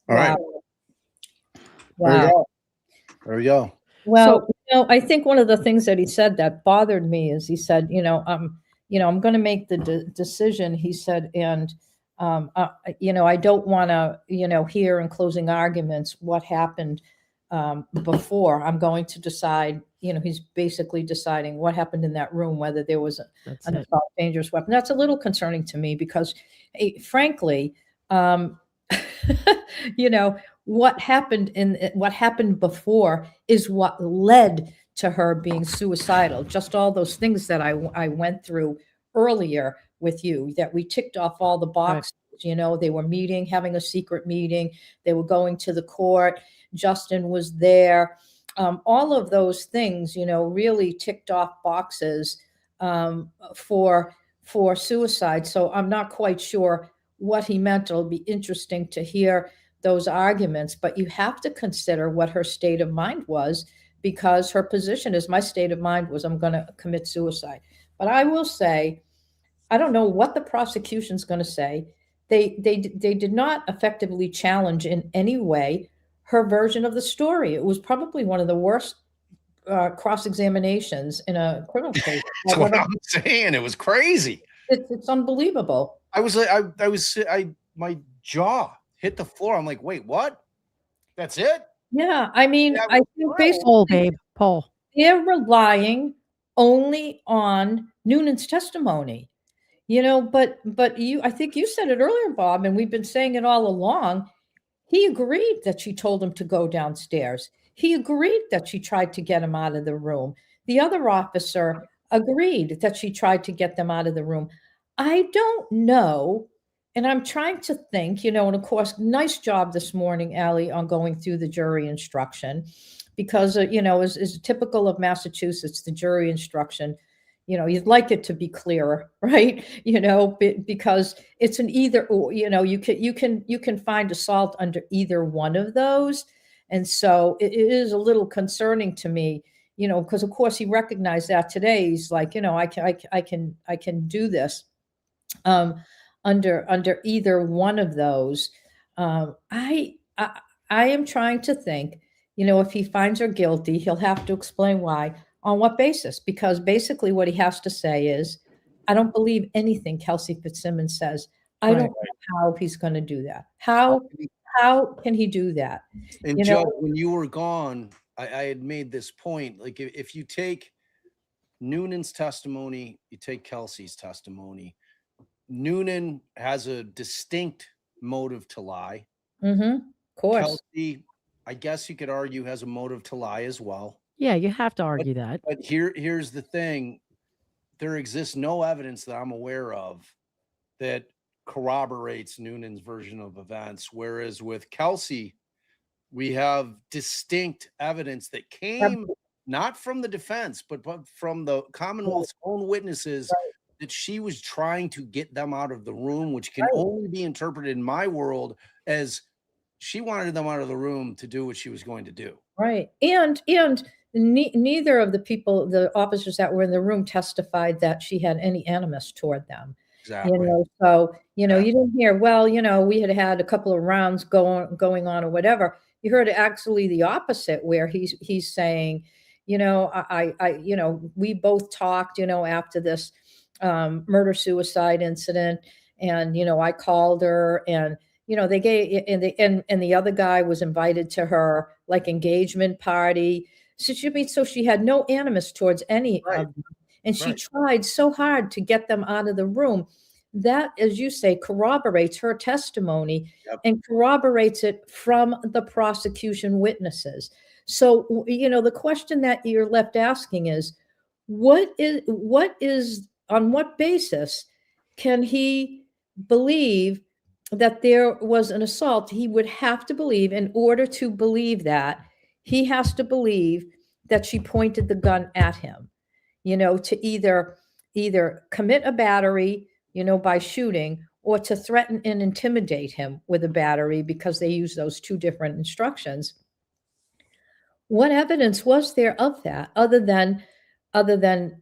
All right. Wow. There we go. Well, I think one of the things that he said that bothered me is he said, I'm going to make the decision, he said, and, I don't want to, hear in closing arguments what happened before. I'm going to decide, he's basically deciding what happened in that room, whether there was an assault dangerous weapon. That's a little concerning to me because, frankly, what happened before is what led to her being suicidal. Just all those things that I went through earlier with you, that we ticked off all the boxes. Right. They were having a secret meeting. They were going to the court. Justin was there. All of those things, really ticked off boxes for suicide. So I'm not quite sure what he meant. It'll be interesting to hear those arguments, but you have to consider what her state of mind was, because her position is, my state of mind was, I'm going to commit suicide. But I will say, I don't know what the prosecution's going to say. They did not effectively challenge in any way her version of the story. It was probably one of the worst cross-examinations in a criminal case. That's what I'm saying. It was crazy. It's unbelievable. I was my jaw hit the floor. I'm like, wait, what? That's it? Yeah. I mean, I think basically Poll. they're relying only on Noonan's testimony, but I think you said it earlier, Bob, and we've been saying it all along. He agreed that she told him to go downstairs. He agreed that she tried to get him out of the room. The other officer agreed that she tried to get them out of the room. I don't know. And I'm trying to think, and of course, nice job this morning, Allie, on going through the jury instruction, because, is typical of Massachusetts, the jury instruction, you'd like it to be clearer, right? Because it's an either, or, you can find assault under either one of those. And so it is a little concerning to me, because of course he recognized that today. He's like, I can do this. Under either one of those. I am trying to think, if he finds her guilty, he'll have to explain why, on what basis, because basically what he has to say is, I don't believe anything Kelsey Fitzsimmons says. I don't know how he's going to do that. How can he do that? And Joe, when you were gone, I had made this point, like if you take Noonan's testimony, you take Kelsey's testimony, Noonan has a distinct motive to lie. Of course. Kelsey, I guess you could argue, has a motive to lie as well. Yeah, you have to argue that. But here's the thing. There exists no evidence that I'm aware of that corroborates Noonan's version of events. Whereas with Kelsey, we have distinct evidence that came not from the defense, but from the Commonwealth's own witnesses that she was trying to get them out of the room, which can only be interpreted in my world as she wanted them out of the room to do what she was going to do. Right. And neither of the people, the officers that were in the room, testified that she had any animus toward them. Exactly. So, you didn't hear, well, we had a couple of rounds going on or whatever. You heard actually the opposite, where he's saying, we both talked, after this murder suicide incident, and I called her, and they gave, and the other guy was invited to her like engagement party. So she had no animus towards any of them, and she tried so hard to get them out of the room. That, as you say, corroborates her testimony and corroborates it from the prosecution witnesses. So, the question that you're left asking is, what is on what basis can he believe that there was an assault? He would have to believe, in order to believe that, he has to believe that she pointed the gun at him, to either commit a battery, by shooting, or to threaten and intimidate him with a battery, because they use those two different instructions. What evidence was there of that other than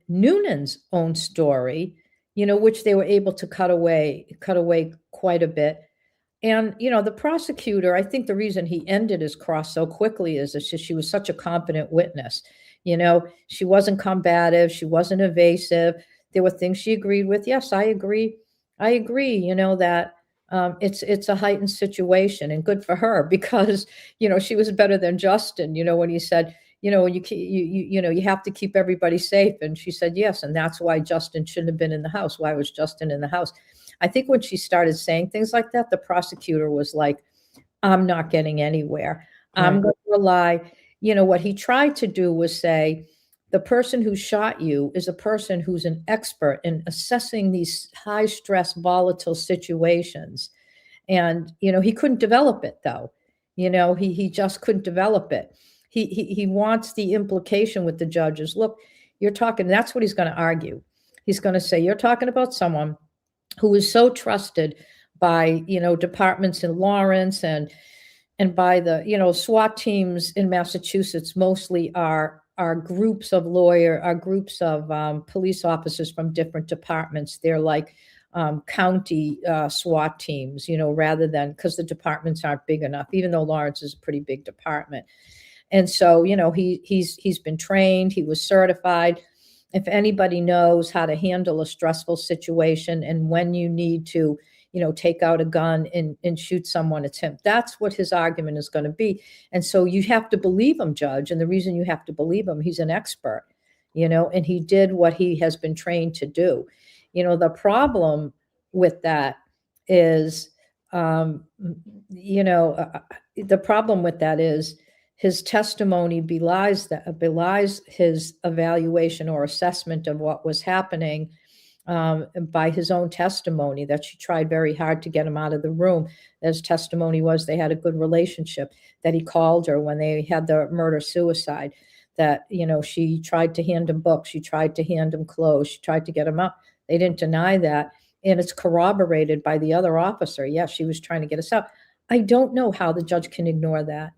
Noonan's own story, which they were able to cut away quite a bit? And, the prosecutor, I think the reason he ended his cross so quickly is that she was such a competent witness. She wasn't combative. She wasn't evasive. There were things she agreed with. Yes, I agree. That it's a heightened situation, and good for her, because, she was better than Justin, when he said, you have to keep everybody safe. And she said, yes. And that's why Justin shouldn't have been in the house. Why was Justin in the house? I think when she started saying things like that, the prosecutor was like, I'm not getting anywhere. I'm going to rely. What he tried to do was say, the person who shot you is a person who's an expert in assessing these high stress, volatile situations. And, he couldn't develop it, though. He just couldn't develop it. He wants the implication with the judges. Look, you're talking, that's what he's going to argue. He's going to say, you're talking about someone who is so trusted by, departments in Lawrence and by the, SWAT teams in Massachusetts mostly are groups of groups of police officers from different departments. They're like county SWAT teams, rather than, because the departments aren't big enough, even though Lawrence is a pretty big department. And so, he's been trained, he was certified. If anybody knows how to handle a stressful situation and when you need to, take out a gun and shoot someone, it's him. That's what his argument is going to be. And so you have to believe him, Judge. And the reason you have to believe him, he's an expert, and he did what he has been trained to do. The problem with that is, his testimony belies his evaluation or assessment of what was happening, by his own testimony, that she tried very hard to get him out of the room. His testimony was they had a good relationship, that he called her when they had the murder-suicide, that, she tried to hand him books, she tried to hand him clothes, she tried to get him up. They didn't deny that. And it's corroborated by the other officer. Yes, she was trying to get us out. I don't know how the judge can ignore that.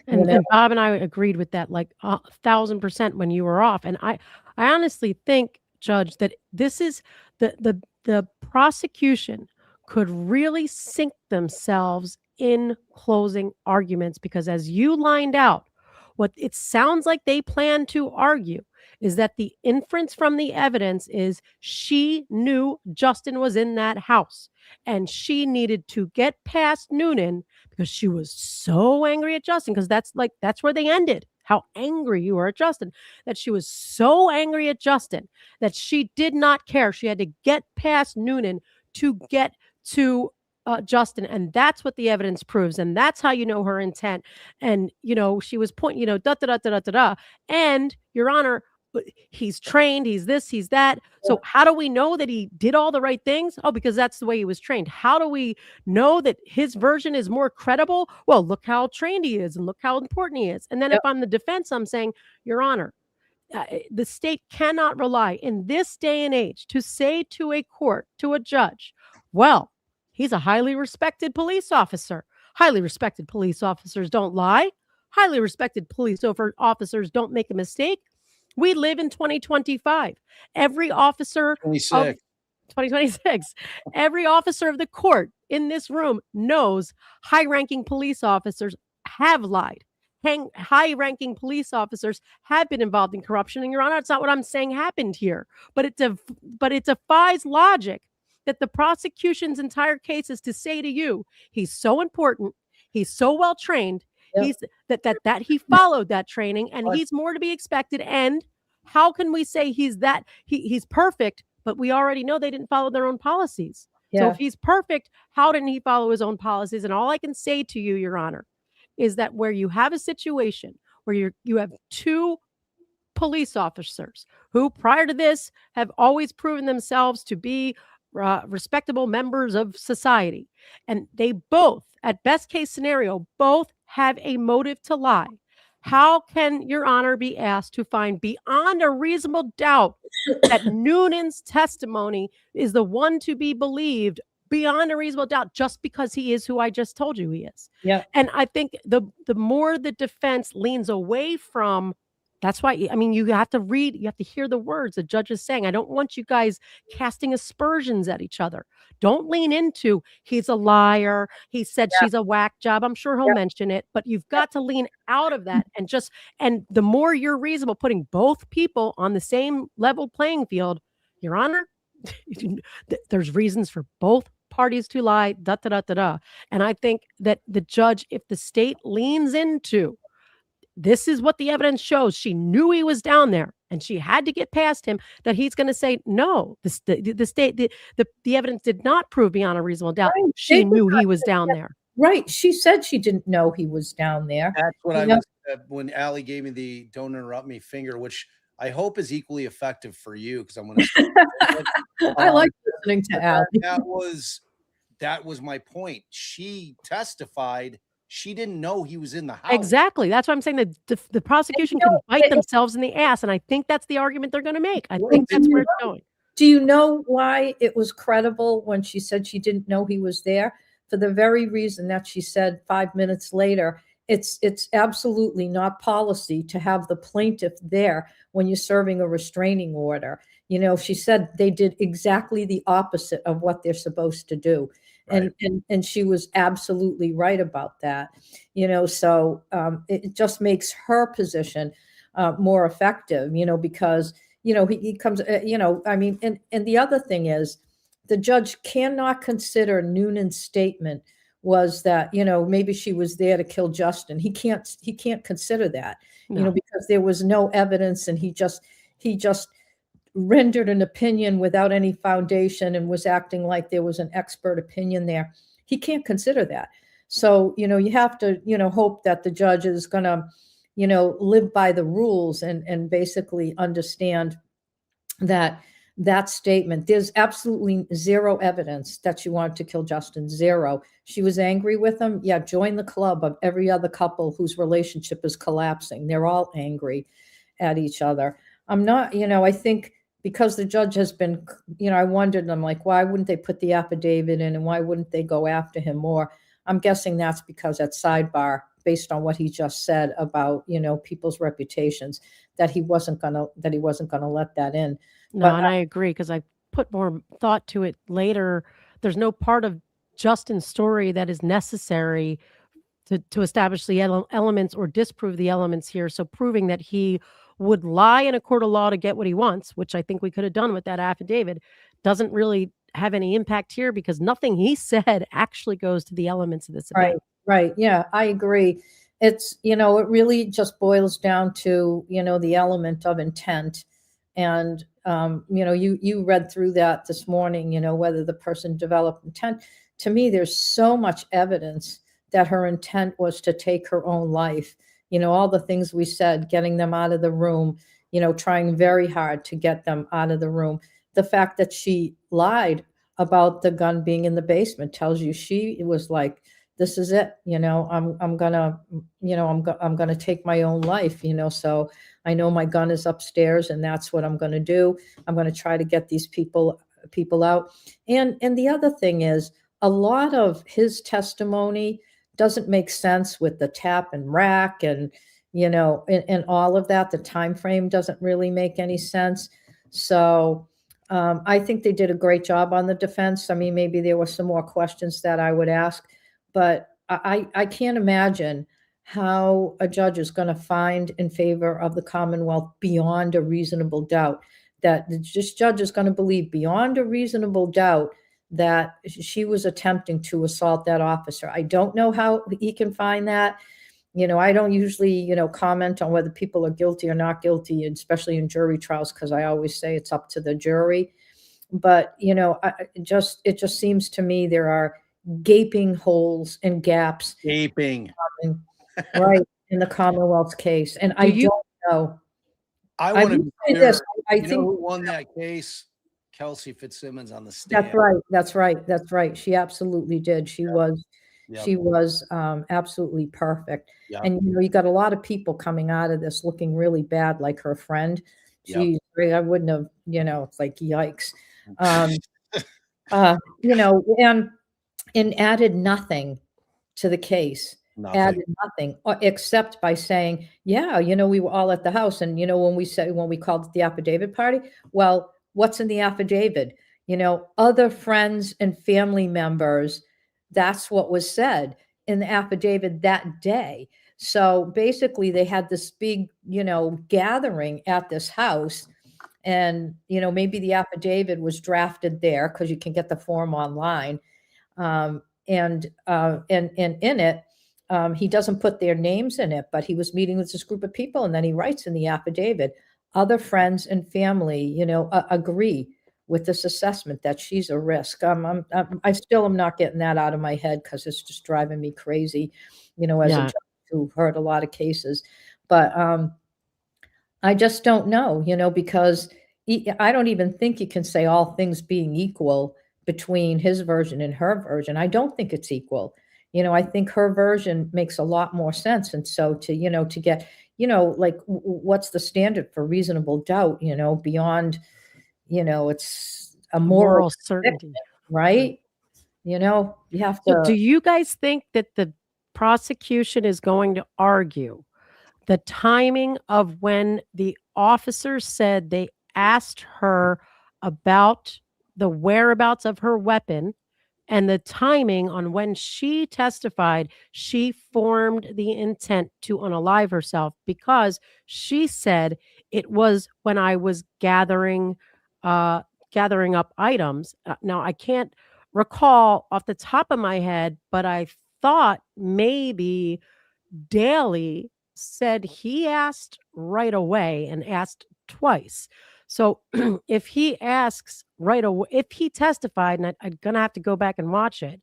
And Bob and I agreed with that like 1,000% when you were off. And I honestly think, Judge, that this is the prosecution could really sink themselves in closing arguments, because as you lined out, what it sounds like they plan to argue is that the inference from the evidence is she knew Justin was in that house and she needed to get past Noonan because she was so angry at Justin, because that's where they ended. How angry you were at Justin, that she was so angry at Justin that she did not care. She had to get past Noonan to get to Justin, and that's what the evidence proves, and that's how you know her intent. And she was pointing, da da da da da da da. And Your Honor, he's trained, he's this, he's that. So how do we know that he did all the right things? Oh, because that's the way he was trained. How do we know that his version is more credible? Well, look how trained he is, and look how important he is. And then if I'm the defense, I'm saying, Your Honor, the state cannot rely in this day and age to say to a court, to a judge, well, he's a highly respected police officer. Highly respected police officers don't lie. Highly respected police officers don't make a mistake. We live in 2025. Every officer 2026. Every officer of the court in this room knows high-ranking police officers have lied. High-ranking police officers have been involved in corruption. And Your Honor, it's not what I'm saying happened here, but it defies logic that the prosecution's entire case is to say to you, he's so important, he's so well trained, he's that he followed that training, and he's more to be expected. And how can we say he's perfect, but we already know they didn't follow their own policies? So if he's perfect, how didn't he follow his own policies? And all I can say to you, Your Honor, is that where you have a situation where you have two police officers who prior to this have always proven themselves to be respectable members of society, and they both, at best case scenario, both have a motive to lie, how can Your Honor be asked to find beyond a reasonable doubt that Noonan's testimony is the one to be believed beyond a reasonable doubt just because he is who I just told you he is? Yeah. And I think the more the defense leans away from, that's why, I mean, you have to read, you have to hear the words the judge is saying. I don't want you guys casting aspersions at each other. Don't lean into, he's a liar, he said she's a whack job. I'm sure he'll mention it, but you've got to lean out of that and the more you're reasonable, putting both people on the same level playing field, Your Honor, there's reasons for both parties to lie, da da da da da. And I think that the judge, if the state leans into, this is what the evidence shows, she knew he was down there and she had to get past him, that he's going to say, no, the evidence did not prove beyond a reasonable doubt. Right. She knew he was down there. Right. She said she didn't know he was down there. That's what I was, when Allie gave me the don't interrupt me finger, which I hope is equally effective for you, because I'm going to. I like listening to Allie. That was my point. She testified she didn't know he was in the house. Exactly. That's what I'm saying. The prosecution can bite themselves in the ass, and I think that's the argument they're going to make. I think that's where it's going. Do you know why it was credible when she said she didn't know he was there? For the very reason that she said 5 minutes later, it's absolutely not policy to have the plaintiff there when you're serving a restraining order. She said they did exactly the opposite of what they're supposed to do. Right. And she was absolutely right about that. So it just makes her position more effective, because, he comes, I mean, and the other thing is, the judge cannot consider Noonan's statement was that, maybe she was there to kill Justin. He can't consider that, because there was no evidence, and he just rendered an opinion without any foundation and was acting like there was an expert opinion there. He can't consider that. So, you have to, hope that the judge is going to, live by the rules and basically understand that statement. There's absolutely zero evidence that she wanted to kill Justin. Zero. She was angry with him. Yeah. Join the club of every other couple whose relationship is collapsing. They're all angry at each other. I'm not, I think because the judge has been, I wondered, I'm like, why wouldn't they put the affidavit in, and why wouldn't they go after him more? I'm guessing that's because at Sidebar, based on what he just said about, people's reputations, that he wasn't gonna let that in. No, and I agree, because I put more thought to it later. There's no part of Justin's story that is necessary to establish the elements or disprove the elements here. So proving that he would lie in a court of law to get what he wants, which I think we could have done with that affidavit, doesn't really have any impact here, because nothing he said actually goes to the elements of this event. Right. Yeah, I agree. It's, it really just boils down to, the element of intent. And, you read through that this morning, whether the person developed intent. to me, there's so much evidence that her intent was to take her own life. All the things we said, getting them out of the room, trying very hard to get them out of the room. The fact that she lied about the gun being in the basement tells you she was like, this is it. I'm gonna take my own life, so I know my gun is upstairs and that's what I'm going to do. I'm going to try to get these people out. And the other thing is, a lot of his testimony doesn't make sense with the tap and rack and all of that. The time frame doesn't really make any sense. So I think they did a great job on the defense. I mean, maybe there were some more questions that I would ask, but I can't imagine how a judge is going to find in favor of the Commonwealth beyond a reasonable doubt, that this judge is going to believe beyond a reasonable doubt that she was attempting to assault that officer. I don't know how he can find that. I don't usually, comment on whether people are guilty or not guilty, especially in jury trials, because I always say it's up to the jury. But, it just seems to me there are gaping holes and gaps. Right, in the Commonwealth's case. And I don't know. I want to be say clear. this. I think who won that case? Kelsey Fitzsimmons on the stand. That's right. She absolutely did. She was absolutely perfect. Yep. And you got a lot of people coming out of this looking really bad, like her friend. Geez, I wouldn't have, it's like yikes. And added nothing to the case. Added nothing except by saying, we were all at the house. And, when we called it the affidavit party, well, what's in the affidavit? Other friends and family members, that's what was said in the affidavit that day. So basically they had this big, gathering at this house, and, maybe the affidavit was drafted there because you can get the form online. And in it, he doesn't put their names in it, but he was meeting with this group of people, and then he writes in the affidavit, other friends and family, agree with this assessment that she's a risk. I still am not getting that out of my head because it's just driving me crazy, as a judge who heard a lot of cases. But I just don't know, because I don't even think you can say all things being equal between his version and her version. I don't think it's equal. I think her version makes a lot more sense. And so to get, like what's the standard for reasonable doubt, beyond, it's a moral certainty, right? You have to. So do you guys think that the prosecution is going to argue the timing of when the officer said they asked her about the whereabouts of her weapon and the timing on when she testified she formed the intent to unalive herself, because she said it was when I was gathering up items. Now I can't recall off the top of my head, but I thought maybe Daly said he asked right away and asked twice. So if he asks right away, if he testified, and I'm going to have to go back and watch it,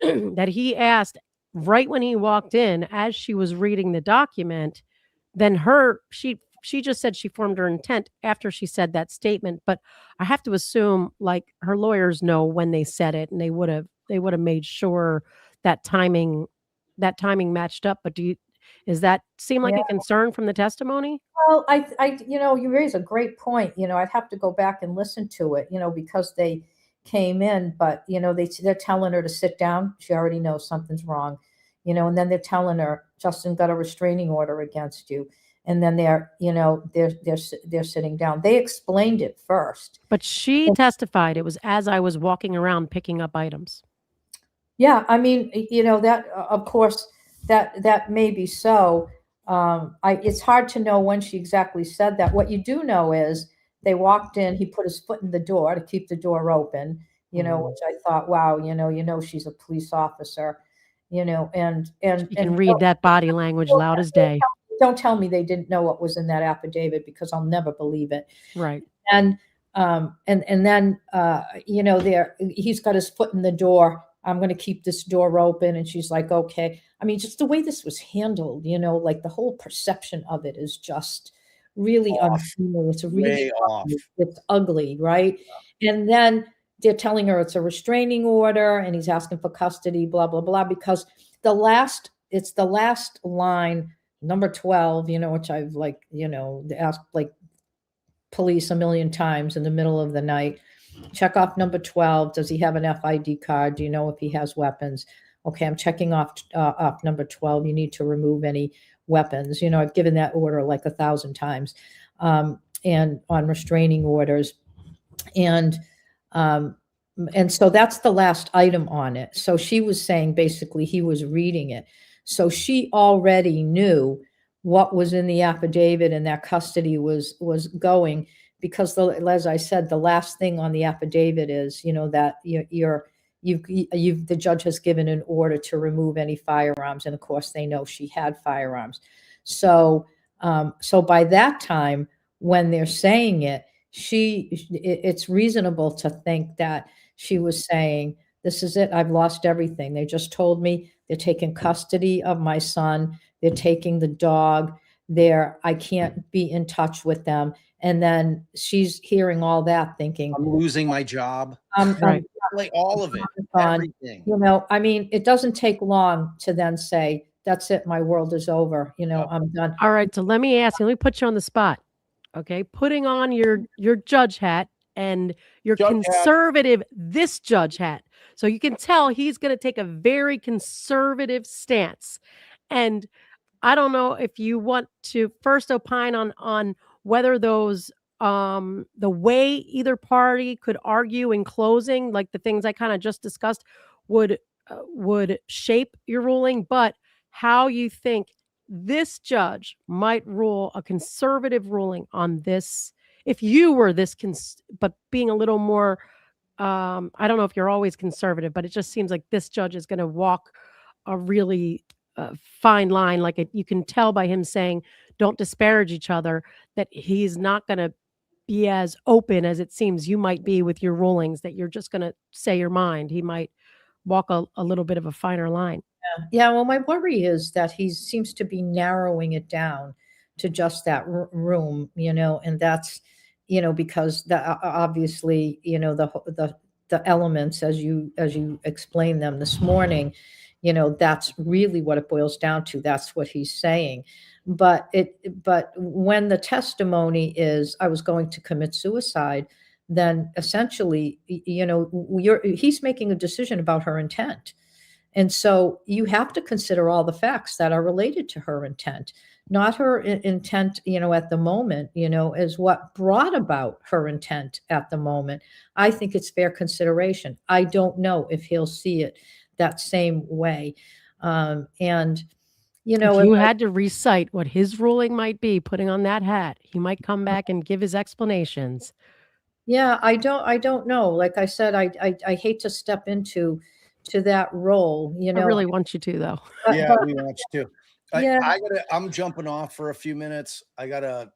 that he asked right when he walked in as she was reading the document, then she just said she formed her intent after she said that statement. But I have to assume like her lawyers know when they said it, and they would have made sure that timing matched up. But does that seem like a concern from the testimony? Well, you raise a great point. I'd have to go back and listen to it, because they came in, but, they're telling her to sit down. She already knows something's wrong, and then they're telling her, Justin got a restraining order against you. And then they're sitting down. They explained it first. But she testified it was as I was walking around picking up items. Yeah. I mean, that, of course, that may be so. It's hard to know when she exactly said that. What you do know is they walked in, he put his foot in the door to keep the door open, which I thought, wow, she's a police officer, and you can read that body language loud as day. Don't tell me they didn't know what was in that affidavit, because I'll never believe it. Right. And then, he's got his foot in the door I'm going to keep this door open. And she's like, okay. I mean, just the way this was handled, like the whole perception of it is just really unfamiliar. It's really ugly. It's ugly, right? And then they're telling her it's a restraining order and he's asking for custody, blah, blah, blah, because it's the last line, number 12, which I've asked police a million times in the middle of the night. Check off number 12. Does he have an FID card? Do you know if he has weapons? Okay, I'm checking off number 12. You need to remove any weapons. I've given that order like 1,000 times, and on restraining orders. And so that's the last item on it. So she was saying basically he was reading it. So she already knew what was in the affidavit and that custody was going, because as I said, the last thing on the affidavit is, that the judge has given an order to remove any firearms. And of course they know she had firearms. So by that time, when they're saying it, it's reasonable to think that she was saying, this is it. I've lost everything. They just told me they're taking custody of my son. They're taking the dog. I can't be in touch with them. And then she's hearing all that thinking, I'm losing my job. Right. Like all of it. Everything. I mean, it doesn't take long to then say, that's it. My world is over. I'm done. All right. So let me ask you, let me put you on the spot. Okay. Putting on your judge hat and your conservative judge hat. So you can tell he's going to take a very conservative stance. And I don't know if you want to first opine on whether those the way either party could argue in closing, like the things I kind of just discussed, would shape your ruling, but how you think this judge might rule a conservative ruling on this, if you were this, but being a little more, I don't know if you're always conservative, but it just seems like this judge is going to walk a really fine line. You can tell by him saying, don't disparage each other, that he's not going to be as open as it seems you might be with your rulings, that you're just going to say your mind. He might walk a little bit of a finer line. Yeah. Well, my worry is that he seems to be narrowing it down to just that room, and that's, because obviously, the elements as you explained them this morning, that's really what it boils down to. That's what he's saying. But when the testimony is, I was going to commit suicide, then essentially, he's making a decision about her intent. And so you have to consider all the facts that are related to her intent, not her intent, at the moment, as what brought about her intent at the moment. I think it's fair consideration. I don't know if he'll see it that same way. If you had to recite what his ruling might be, putting on that hat, he might come back and give his explanations. Yeah, I don't know. Like I said, I hate to step into that role. I really want you to, though. Yeah, we want you to. Yeah. I'm jumping off for a few minutes. I gotta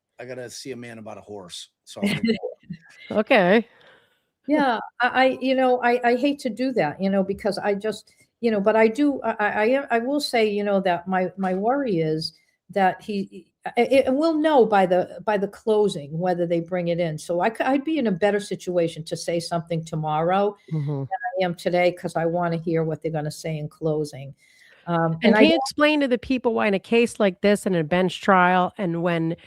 see a man about a horse. So okay. Yeah, I hate to do that, because I just, but I do, I will say, that my worry is that we'll know by the closing whether they bring it in. So I'd be in a better situation to say something tomorrow than I am today, because I want to hear what they're going to say in closing. And can you explain to the people why in a case like this, in a bench trial, and when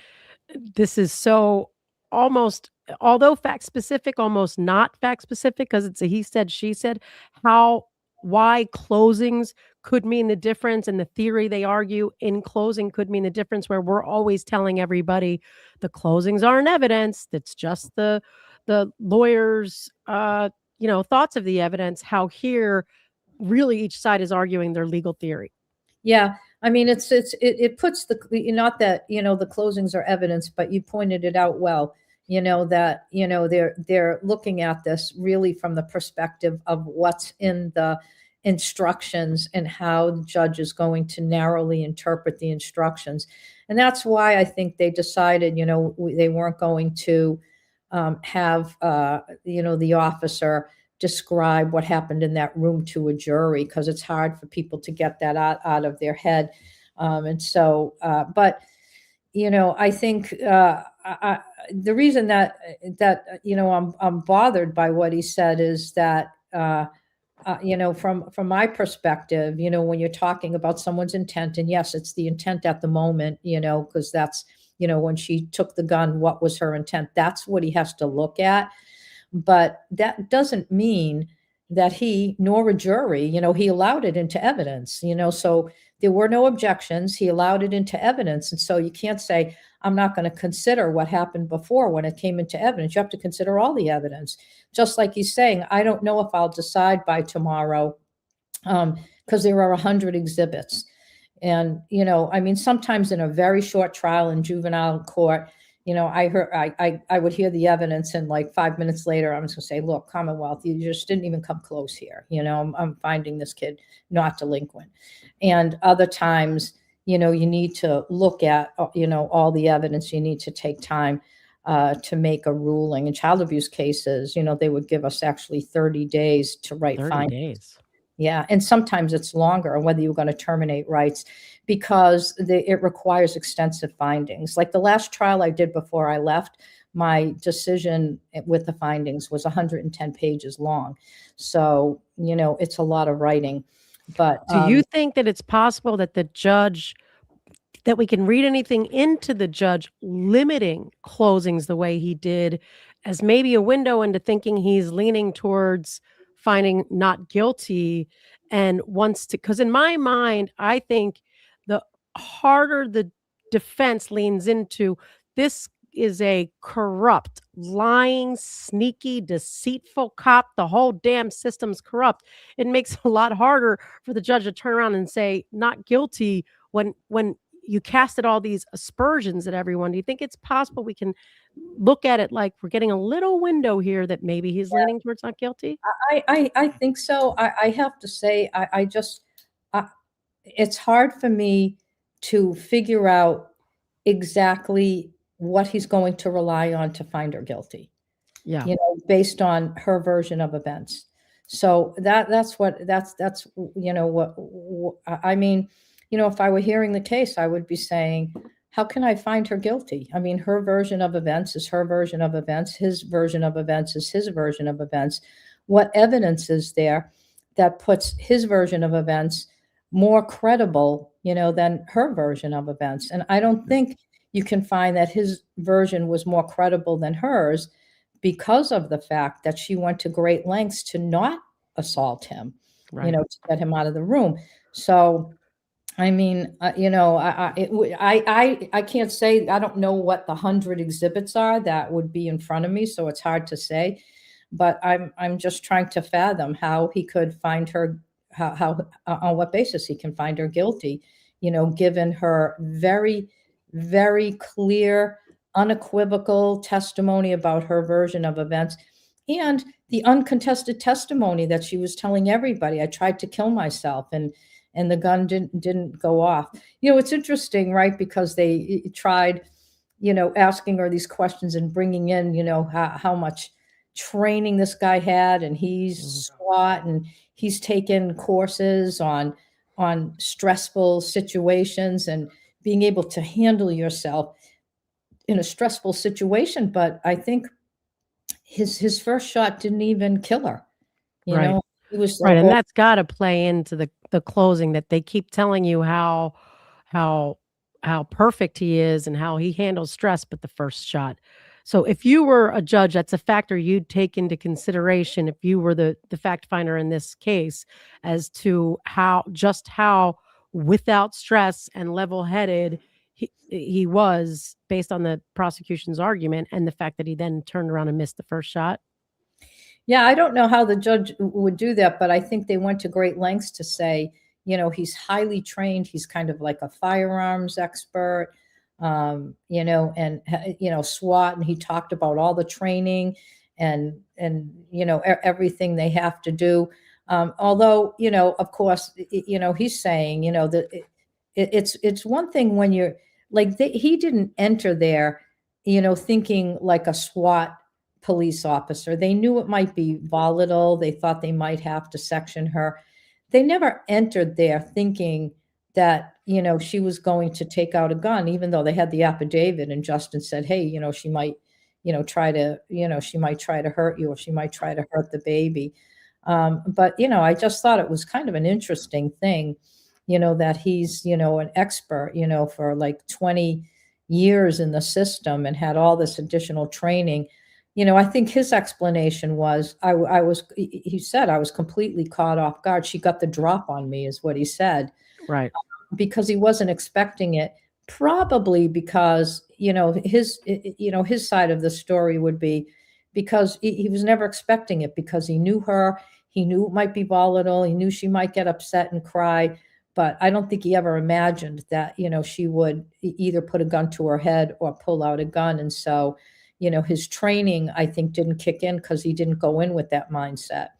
this is so almost, although fact specific, almost not fact specific, because it's a he said, she said, why closings could mean the difference, and the theory they argue in closing could mean the difference, where we're always telling everybody the closings aren't evidence, that's just the lawyers thoughts of the evidence, how here really each side is arguing their legal theory. Yeah, I mean, it puts not that the closings are evidence, but you pointed it out well. That they're looking at this really from the perspective of what's in the instructions and how the judge is going to narrowly interpret the instructions, and that's why I think they decided they weren't going to have the officer describe what happened in that room to a jury, because it's hard for people to get that out of their head. But I think the reason that I'm bothered by what he said is that from my perspective, when you're talking about someone's intent, and yes, it's the intent at the moment, because that's when she took the gun, what was her intent? That's what he has to look at. But that doesn't mean that he nor a jury, he allowed it into evidence, so there were no objections. He allowed it into evidence. And so you can't say, I'm not going to consider what happened before when it came into evidence. You have to consider all the evidence. Just like he's saying, I don't know if I'll decide by tomorrow because there are 100 exhibits. And, sometimes in a very short trial in juvenile court, I would hear the evidence and like 5 minutes later, I'm just gonna say, look, Commonwealth, you just didn't even come close here. I'm finding this kid not delinquent. And other times, you need to look at, all the evidence. You need to take time to make a ruling. In child abuse cases, they would give us actually 30 days to write 30 days. Yeah. And sometimes it's longer, and whether you're going to terminate rights, because it requires extensive findings. Like the last trial I did before I left, my decision with the findings was 110 pages long. So, it's a lot of writing. But do you think that it's possible that that we can read anything into the judge limiting closings the way he did as maybe a window into thinking he's leaning towards finding not guilty and wants to, because in my mind, I think the harder the defense leans into this is a corrupt, lying, sneaky, deceitful cop. The whole damn system's corrupt. It makes it a lot harder for the judge to turn around and say not guilty when you casted all these aspersions at everyone. Do you think it's possible we can look at it like we're getting a little window here that maybe he's leaning towards not guilty? I think so. I have to say, it's hard for me to figure out exactly what he's going to rely on to find her guilty. Yeah. Based on her version of events. So that's what I mean, if I were hearing the case, I would be saying, how can I find her guilty? I mean, her version of events is her version of events. His version of events is his version of events. What evidence is there that puts his version of events more credible, than her version of events? And I don't think you can find that his version was more credible than hers because of the fact that she went to great lengths to not assault him, Right. to get him out of the room. So, I mean, I can't say, I don't know what the 100 exhibits are that would be in front of me, so it's hard to say. But I'm just trying to fathom how he could find her, how on what basis he can find her guilty, given her very, very clear, unequivocal testimony about her version of events, and the uncontested testimony that she was telling everybody, I tried to kill myself, and the gun didn't go off. It's interesting, right? Because they tried, asking her these questions and bringing in, how much training this guy had, and he's SWAT, and he's taken courses on stressful situations and being able to handle yourself in a stressful situation. But I think his first shot didn't even kill her. Right. He was Right. And that's got to play into the closing, that they keep telling you how perfect he is and how he handles stress, but the first shot. So if you were a judge, that's a factor you'd take into consideration if you were the fact finder in this case, as to how without stress and level-headed he was, based on the prosecution's argument and the fact that he then turned around and missed the first shot. Yeah, I don't know how the judge would do that, but I think they went to great lengths to say, he's highly trained. He's kind of like a firearms expert, and SWAT, and he talked about all the training and everything they have to do. Although, of course, he's saying, that it's one thing when you're like, he didn't enter there, thinking like a SWAT police officer. They knew it might be volatile. They thought they might have to section her. They never entered there thinking that, she was going to take out a gun, even though they had the affidavit and Justin said, hey, she might, try to, she might try to hurt you, or she might try to hurt the baby. But, I just thought it was kind of an interesting thing, that he's, an expert, for like 20 years in the system and had all this additional training. I think his explanation was, he said, I was completely caught off guard. She got the drop on me, is what he said. Right. Because he wasn't expecting it, probably because, his side of the story would be because he was never expecting it, because he knew her, he knew it might be volatile, he knew she might get upset and cry, but I don't think he ever imagined that, she would either put a gun to her head or pull out a gun. And so, his training, I think, didn't kick in because he didn't go in with that mindset.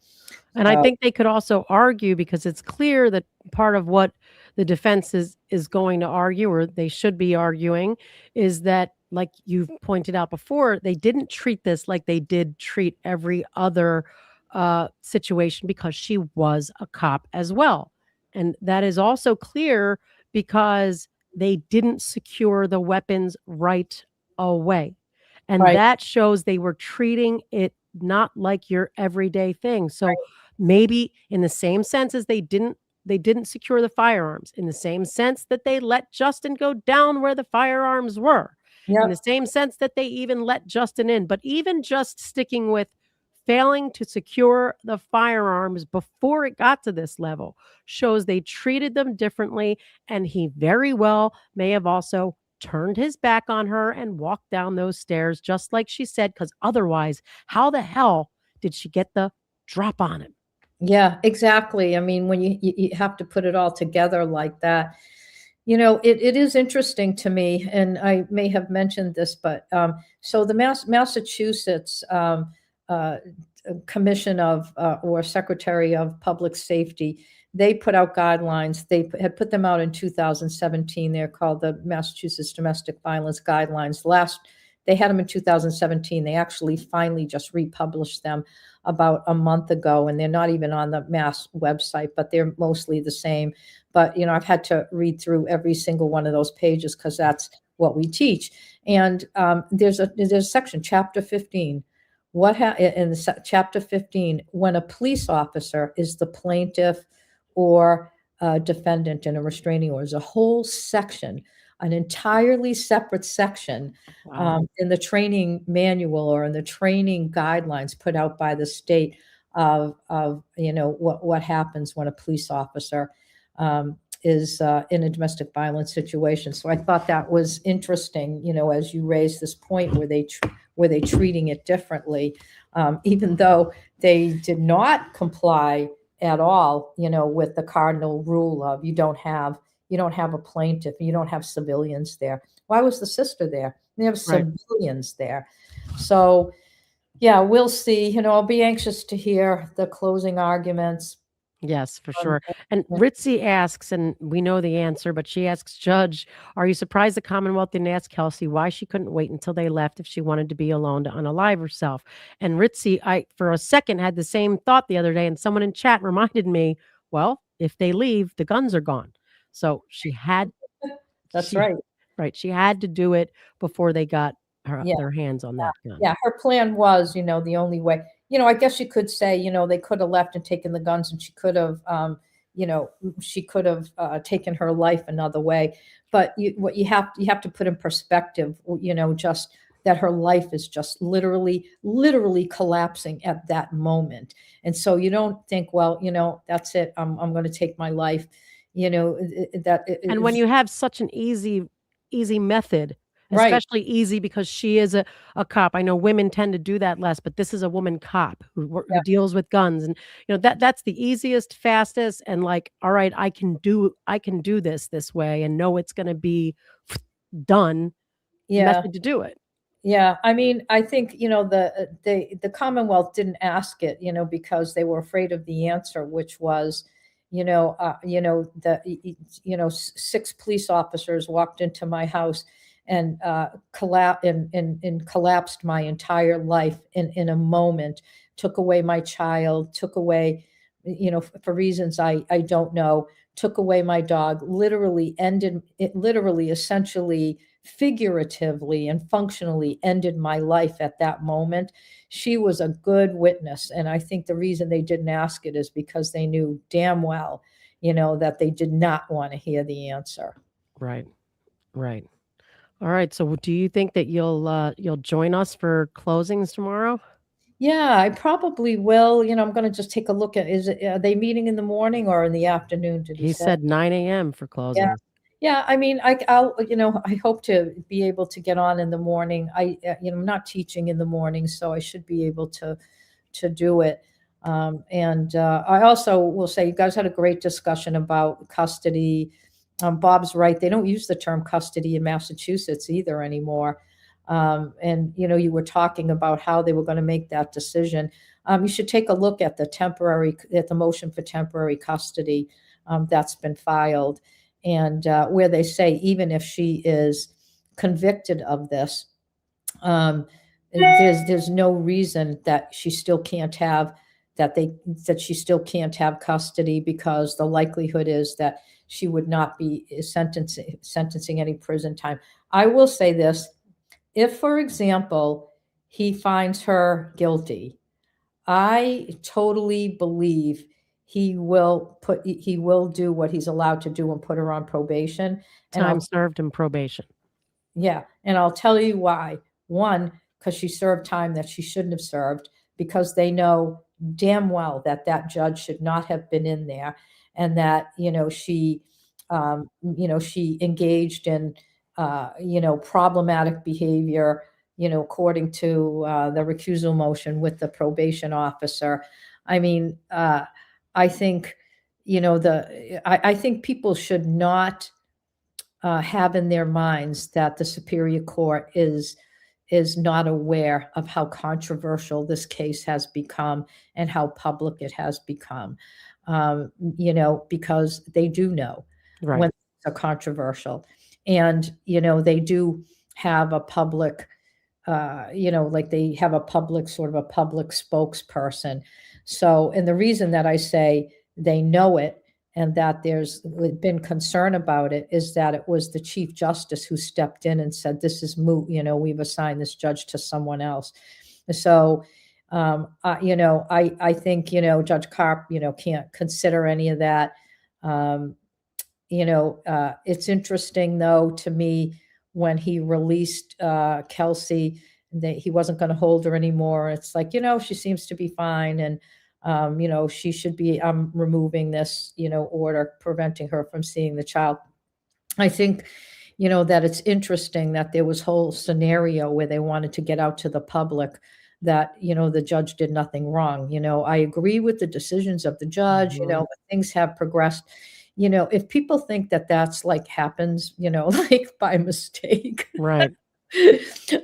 And I think they could also argue, because it's clear that part of what the defense is going to argue, or they should be arguing, is that, like you've pointed out before, they didn't treat this like they did treat every other situation, because she was a cop as well. And that is also clear because they didn't secure the weapons right away. And that shows they were treating it not like your everyday thing. So maybe in the same sense as they didn't secure the firearms, in the same sense that they let Justin go down where the firearms were, in the same sense that they even let Justin in. But even just sticking with failing to secure the firearms before it got to this level shows they treated them differently. And he very well may have also turned his back on her and walked down those stairs, just like she said, because otherwise, how the hell did she get the drop on him? Yeah, exactly. I mean, when you have to put it all together like that, it is interesting to me, and I may have mentioned this, but so the Massachusetts Commission of or Secretary of Public Safety, they put out guidelines. They had put them out in 2017. They're called the Massachusetts Domestic Violence Guidelines. They had them in 2017. They actually finally just republished them about a month ago, and they're not even on the Mass website, but they're mostly the same. But, I've had to read through every single one of those pages because that's what we teach. And there's a section, Chapter 15. In Chapter 15, when a police officer is the plaintiff or defendant in a restraining order, there's a whole section, an entirely separate section in the training manual or in the training guidelines put out by the state of what happens when a police officer is in a domestic violence situation. So I thought that was interesting, as you raised this point where they treating it differently, even though they did not comply at all, with the cardinal rule of you don't have a plaintiff, you don't have civilians there. Why was the sister there? They have civilians there. So yeah, we'll see. I'll be anxious to hear the closing arguments. Yes, for sure. And Ritzy asks, and we know the answer, but she asks, Judge, are you surprised the Commonwealth didn't ask Kelsey why she couldn't wait until they left if she wanted to be alone to unalive herself? And Ritzy, I, for a second, had the same thought the other day, and someone in chat reminded me, well, if they leave, the guns are gone. So she had. That's right. Right. She had to do it before they got their hands on that gun. Yeah, her plan was, the only way. I guess you could say, they could have left and taken the guns, and she could have, taken her life another way. But what you have to put in perspective, just that her life is just literally collapsing at that moment. And so you don't think, well, that's it. I'm going to take my life. And when you have such an easy method, especially easy because she is a cop. I know women tend to do that less, but this is a woman cop who deals with guns, and that's the easiest, fastest, and like, all right, I can do this way and know it's going to be done. Method to do it. Yeah, I mean, I think the Commonwealth didn't ask it, because they were afraid of the answer, which was, 6 police officers walked into my house and collapsed my entire life in a moment, took away my child, took away, for reasons I don't know, took away my dog, essentially, figuratively and functionally ended my life at that moment. She was a good witness. And I think the reason they didn't ask it is because they knew damn well, that they did not want to hear the answer. Right. Right. All right. So do you think that you'll join us for closings tomorrow? Yeah, I probably will. I'm going to just take a look at, are they meeting in the morning or in the afternoon? Did He say? said 9 a.m. for closings. Yeah. I mean, I'll, I hope to be able to get on in the morning. I'm not teaching in the morning, so I should be able to do it. I also will say you guys had a great discussion about custody. Bob's right. They don't use the term custody in Massachusetts either anymore. You were talking about how they were going to make that decision. You should take a look at the motion for temporary custody that's been filed, and where they say even if she is convicted of this, there's no reason that she still can't have custody, because the likelihood is that she would not be sentencing any prison time. I will say this. If, for example, he finds her guilty, I totally believe he will do what he's allowed to do and put her on probation. Time served and probation. Yeah. And I'll tell you why. One, because she served time that she shouldn't have served, because they know damn well that judge should not have been in there, and that, she engaged in, problematic behavior, according to the recusal motion with the probation officer. I mean, I think, I think people should not have in their minds that the Superior Court is not aware of how controversial this case has become and how public it has become, because they do know when things are controversial. And, they do have a public, like they have a public spokesperson. So, and the reason that I say they know it and that there's been concern about it is that it was the Chief Justice who stepped in and said, this is moot, we've assigned this judge to someone else. So, I think, Judge Karp, can't consider any of that. It's interesting, though, to me, when he released Kelsey, that he wasn't going to hold her anymore. It's like, she seems to be fine. And, she should be, I'm removing this, order preventing her from seeing the child. I think, that it's interesting that there was whole scenario where they wanted to get out to the public that, the judge did nothing wrong. I agree with the decisions of the judge, things have progressed. If people think that that's like happens, like by mistake, right?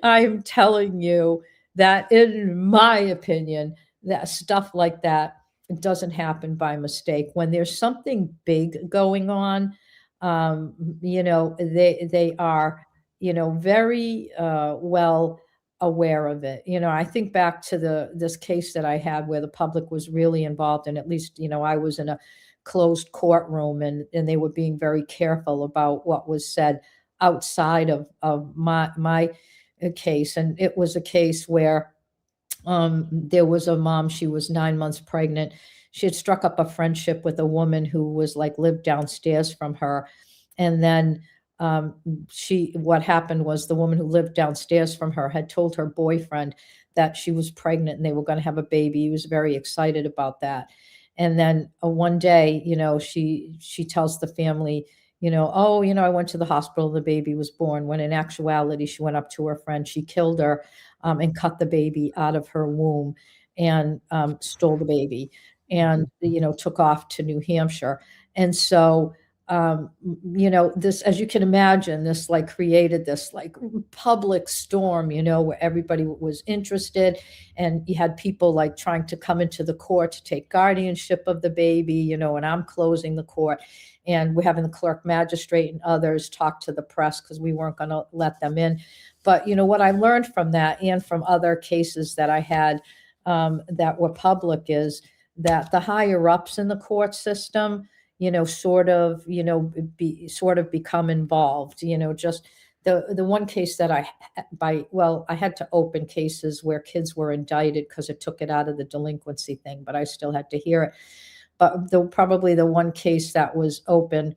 I'm telling you that, in my opinion, that stuff like that doesn't happen by mistake. When there's something big going on, they are, very well aware of it. I think back to this case that I had where the public was really involved, and at least, I was in a closed courtroom, and they were being very careful about what was said outside of my case. And it was a case where there was a mom, she was 9 months pregnant. She had struck up a friendship with a woman who was lived downstairs from her. And then what happened was the woman who lived downstairs from her had told her boyfriend that she was pregnant and they were going to have a baby. He was very excited about that. And then one day, she tells the family, I went to the hospital, the baby was born, when in actuality, she went up to her friend, she killed her and cut the baby out of her womb and stole the baby and, took off to New Hampshire. And so this, as you can imagine, this like created this like public storm, where everybody was interested, and you had people like trying to come into the court to take guardianship of the baby, and I'm closing the court, and we're having the clerk magistrate and others talk to the press because we weren't going to let them in. But, what I learned from that and from other cases that I had that were public is that the higher ups in the court system, sort of become involved, just the one case that I had to open cases where kids were indicted because it took it out of the delinquency thing, but I still had to hear it. But probably the one case that was open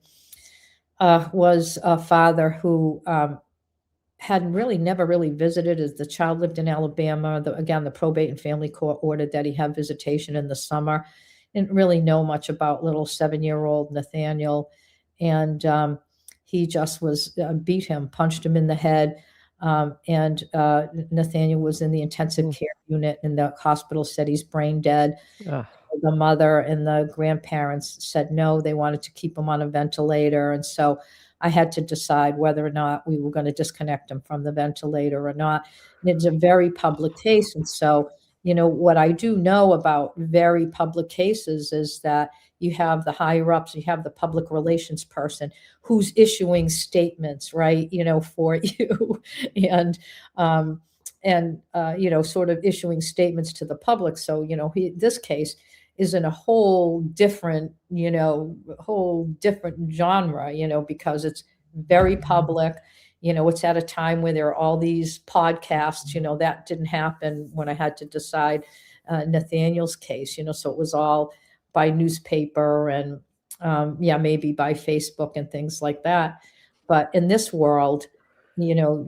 was a father who had never really visited, as the child lived in Alabama. The probate and family court ordered that he have visitation in the summer. Didn't really know much about little 7-year-old Nathaniel. And he just beat him, punched him in the head. And Nathaniel was in the intensive care unit, and the hospital said he's brain dead. Ugh. The mother and the grandparents said no, they wanted to keep him on a ventilator. And so I had to decide whether or not we were going to disconnect him from the ventilator or not. And it's a very public case. And so, what I do know about very public cases is that you have the higher ups, you have the public relations person who's issuing statements, right, for you, and sort of issuing statements to the public. So, this case is in a whole different genre, because it's very public. It's at a time where there are all these podcasts, that didn't happen when I had to decide Nathaniel's case, so it was all by newspaper and maybe by Facebook and things like that. But in this world, don't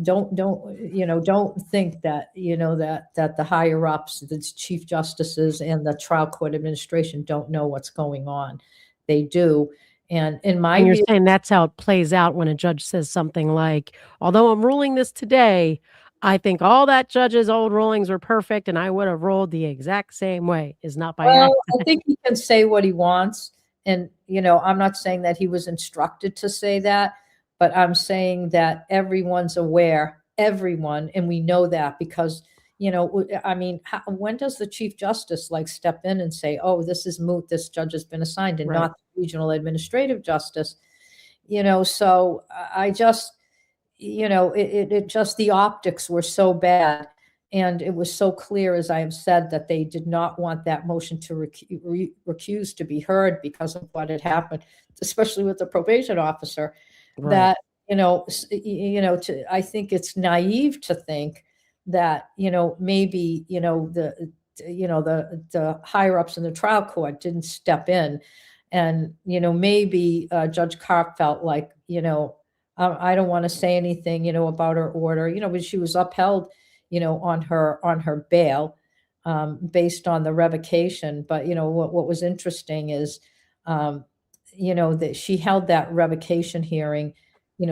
think that, that the higher ups, the chief justices and the trial court administration don't know what's going on. They do. And in my And you're view, saying that's how it plays out when a judge says something like, although I'm ruling this today, I think all that judge's old rulings were perfect and I would have ruled the exact same way, is not by well, accident. I think he can say what he wants. And, I'm not saying that he was instructed to say that, but I'm saying that everyone's aware, and we know that because, when does the chief justice step in and say, oh, this is moot, this judge has been assigned, and Right. not the regional administrative justice, so I just, it just, the optics were so bad. And it was so clear, as I have said, that they did not want that motion to recuse to be heard because of what had happened, especially with the probation officer. Right. That, I think it's naive to think that, maybe, the higher ups in the trial court didn't step in. And, maybe Judge Karp felt like, I don't want to say anything, about her order, but she was upheld, on her bail based on the revocation. But, what was interesting is, that she held that revocation hearing,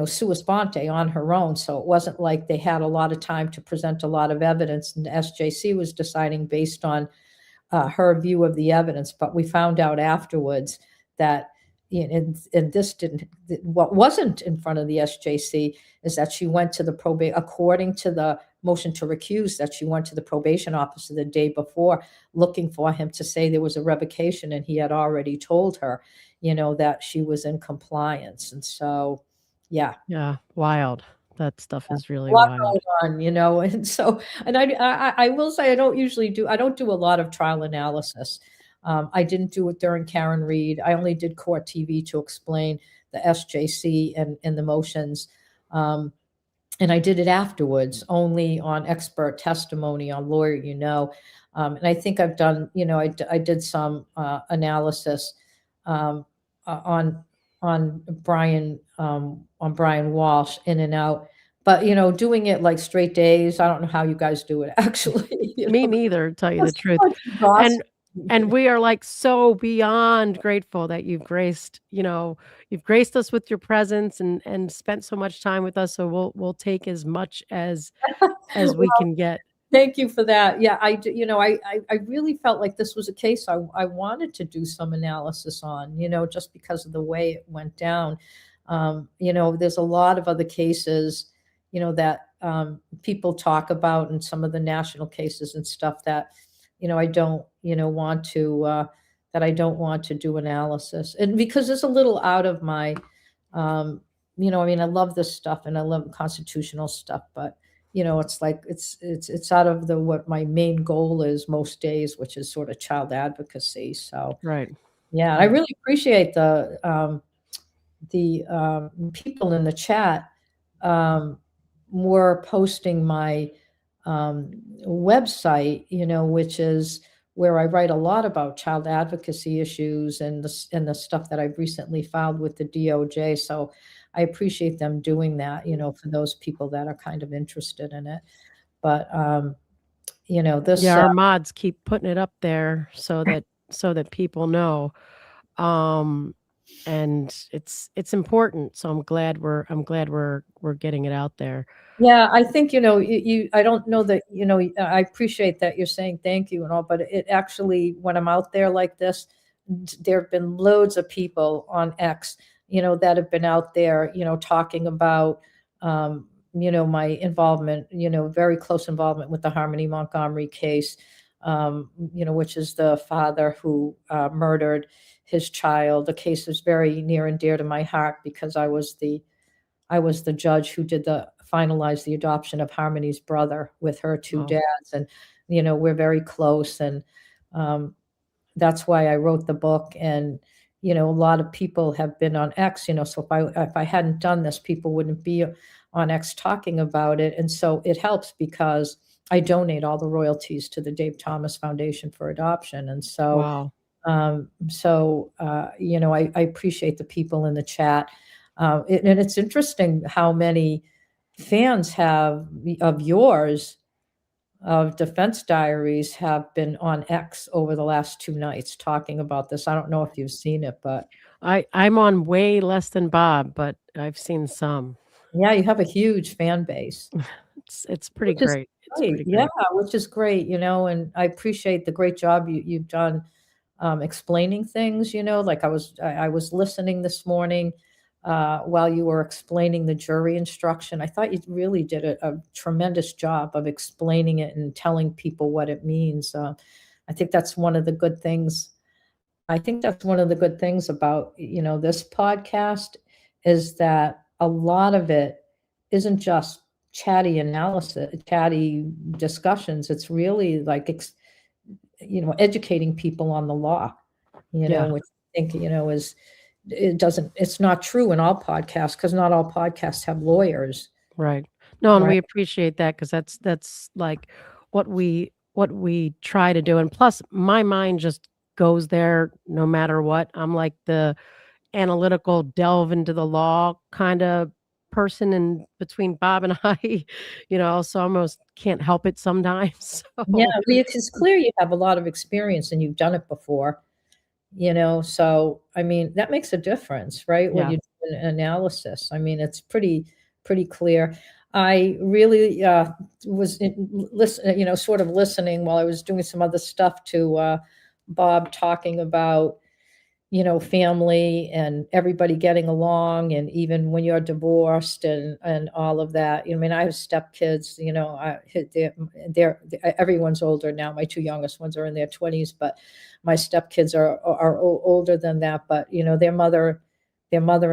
sua sponte, on her own. So it wasn't like they had a lot of time to present a lot of evidence, and the SJC was deciding based on her view of the evidence. But we found out afterwards that, and this didn't, what wasn't in front of the SJC is that she went to the probate, according to the motion to recuse, that she went to the probation officer the day before looking for him to say there was a revocation, and he had already told her, that she was in compliance. And so, yeah. Yeah. Wild. That stuff is really A lot wild. going on, and so, and I will say, I don't do a lot of trial analysis. I didn't do it during Karen Reed. I only did court TV to explain the SJC and the motions. And I did it afterwards, only on expert testimony on lawyer, and I think I've done, I did some analysis on Brian Walsh, in and out. But, doing it like straight days, I don't know how you guys do it, actually. Me neither, to tell you the truth. And we are so beyond grateful that you've graced us with your presence and spent so much time with us. So we'll take as much as we can get. Thank you for that. Yeah, I really felt like this was a case I wanted to do some analysis on, just because of the way it went down. There's a lot of other cases, that people talk about, and some of the national cases and stuff that, I don't, want to, that I don't want to do analysis. And because it's a little out of my, I love this stuff and I love constitutional stuff, but it's like it's out of what my main goal is most days, which is sort of child advocacy. So Right. yeah, I really appreciate the people in the chat were posting my website, which is where I write a lot about child advocacy issues and the stuff that I've recently filed with the DOJ. So I appreciate them doing that, for those people that are kind of interested in it. But this Yeah, our mods keep putting it up there so that people know. And it's important. So I'm glad we're getting it out there. Yeah, I think, I don't know that, I appreciate that you're saying thank you and all, but it actually, when I'm out there like this, there have been loads of people on X, that have been out there, talking about, my involvement, very close involvement with the Harmony Montgomery case, which is the father who murdered his child. The case is very near and dear to my heart because I was the judge who did finalize the adoption of Harmony's brother with her two dads. And, we're very close. And that's why I wrote the book. And, a lot of people have been on X, so if I hadn't done this, people wouldn't be on X talking about it. And so it helps because I donate all the royalties to the Dave Thomas Foundation for Adoption. And so, Wow. I appreciate the people in the chat. And it's interesting how many fans of yours, of Defense Diaries, have been on X over the last 2 nights talking about this. I don't know if you've seen it, but I'm on way less than Bob, but I've seen some. Yeah, you have a huge fan base. It's pretty Which is great. It's great. pretty Yeah, great. which is great, and I appreciate the great job you've done explaining things, like I was listening this morning while you were explaining the jury instruction. I thought you really did a tremendous job of explaining it and telling people what it means. I think that's one of the good things. I think that's one of the good things about, this podcast is that a lot of it isn't just chatty analysis, chatty discussions. It's really like, educating people on the law, Yeah. which I think, it's not true in all podcasts because not all podcasts have lawyers. Right. No, and we Right. appreciate that because that's like what we try to do. And plus, my mind just goes there no matter what. I'm like the analytical delve into the law kind of person in between Bob and I, so I almost can't help it sometimes. Yeah, So it's clear you have a lot of experience and you've done it before, so I mean, that makes a difference, right? When Yeah. you do an analysis. I mean, it's pretty clear. I really was sort of listening while I was doing some other stuff to Bob talking about, family and everybody getting along, and even when you're divorced and all of that. I mean, I have stepkids, they're everyone's older now. My 2 youngest ones are in their 20s, but my stepkids are older than that. But, their mother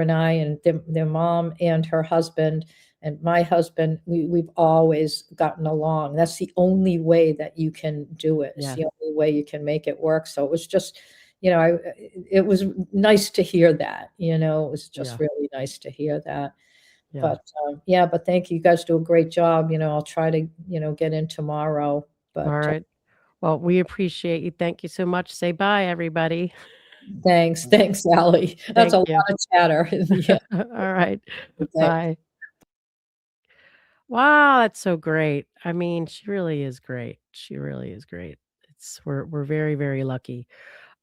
and I, and their mom and her husband and my husband, we've always gotten along. That's the only way that you can do it. It's Yeah. the only way you can make it work. So it was just, it was nice to hear that, it was just Yeah. really nice to hear that. Yeah. But but thank you. You guys do a great job. I'll try to, get in tomorrow. But All right. Well, we appreciate you. Thank you so much. Say bye, everybody. Thanks, Allie. That's Thank a you. lot of chatter. Yeah. All right. Okay. Bye. Wow, that's so great. I mean, she really is great. She really is great. We're very, very lucky.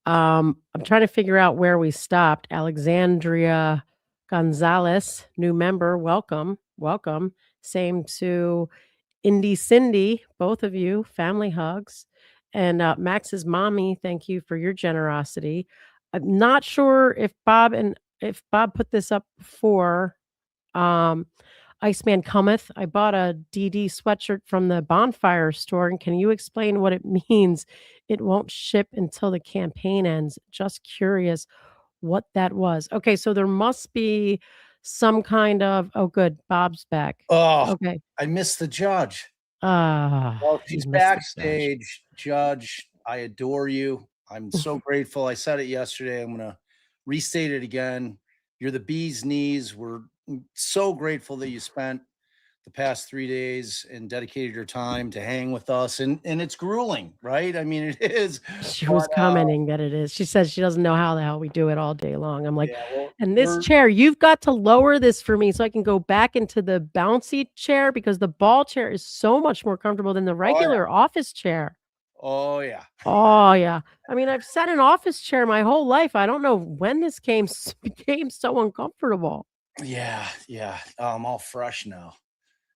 I'm trying to figure out where we stopped. Alexandria Gonzalez, new member, welcome. Welcome. Same to Indy Cindy, both of you, family hugs. And Max's mommy, thank you for your generosity. I'm not sure if Bob put this up before. Iceman Cometh. I bought a DD sweatshirt from the bonfire store. And can you explain what it means? It won't ship until the campaign ends. Just curious what that was. Okay, so there must be some kind of, oh, good. Bob's back. Oh, Okay. I missed the judge. Well, She's backstage. Judge, I adore you. I'm so grateful. I said it yesterday. I'm going to restate it again. You're the bee's knees. We're so grateful that you spent the past 3 days and dedicated your time to hang with us. And it's grueling, right? I mean, it is. She was commenting that it is. She says she doesn't know how the hell we do it all day long. I'm like, Yeah, well, and this chair, you've got to lower this for me so I can go back into the bouncy chair because the ball chair is so much more comfortable than the regular office chair. Oh, yeah. Oh, yeah. I mean, I've sat in an office chair my whole life. I don't know when this became so uncomfortable. Yeah. I'm all fresh now.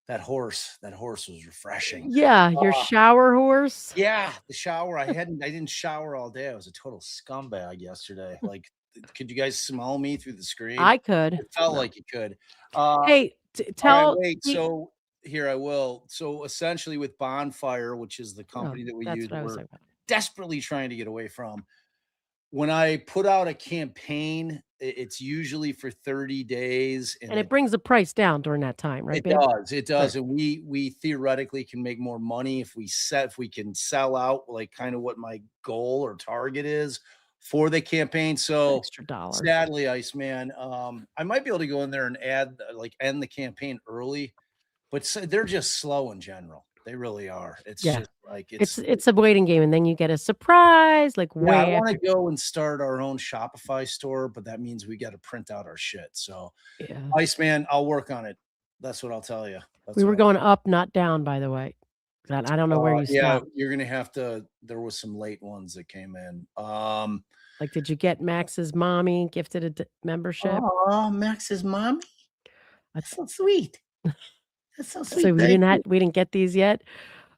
That horse was refreshing. Yeah, your shower horse. Yeah, the shower. I didn't shower all day. I was a total scumbag yesterday. Like, could you guys smell me through the screen? I could. It felt like you could. Hey, tell. Wait. So here I will. So essentially, with Bonfire, which is the company that we use, we're desperately trying to get away from. When I put out a campaign, it's usually for 30 days. And it brings the price down during that time, right? It does. And we theoretically can make more money if we can sell out, like kind of what my goal or target is for the campaign. So extra dollar. Sadly, Iceman, I might be able to go in there and end the campaign early, but they're just slow in general. They really are. It's just like it's a waiting game, and then you get a surprise. Like, I want to go and start our own Shopify store, but that means we got to print out our shit. So, Iceman, I'll work on it. That's what I'll tell you. We were going up, not down, by the way. I don't know where you stopped. You're gonna have to. There was some late ones that came in. Like, did you get Max's mommy gifted a membership? Oh, Max's mommy. That's so sweet. That's so sweet. So we didn't get these yet.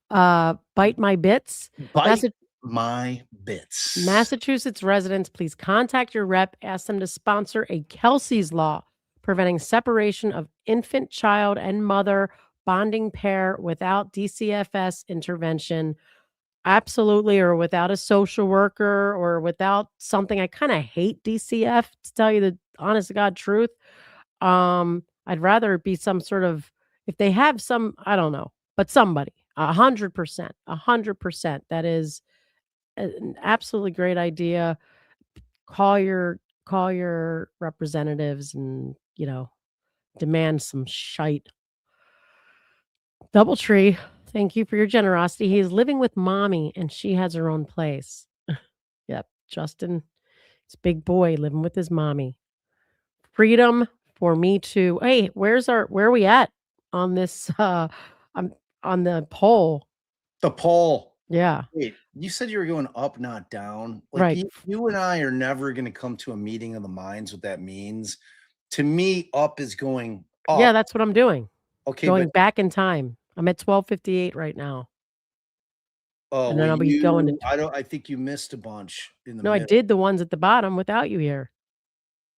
Bite my bits. My bits. Massachusetts residents, please contact your rep. Ask them to sponsor a Kelsey's Law, preventing separation of infant, child, and mother bonding pair without DCFS intervention. Absolutely, or without a social worker, or without something. I kind of hate DCF, to tell you the honest to God truth. I'd rather it be some sort of, if they have some, I don't know, but somebody, 100%. That is an absolutely great idea. Call your representatives and, demand some shite. Doubletree, thank you for your generosity. He is living with mommy and she has her own place. Yep. Justin, it's big boy living with his mommy. Freedom for me too. Hey, where are we at on this? I'm on the poll. The poll. Yeah. Wait, you said you were going up, not down. Like, right. You and I are never going to come to a meeting of the minds what that means. To me, up is going up. Yeah, that's what I'm doing. Okay. Going back in time. I'm at 12:58 right now. Oh, and then I'll be going to. I think you missed a bunch in the No, middle. I did the ones at the bottom without you here.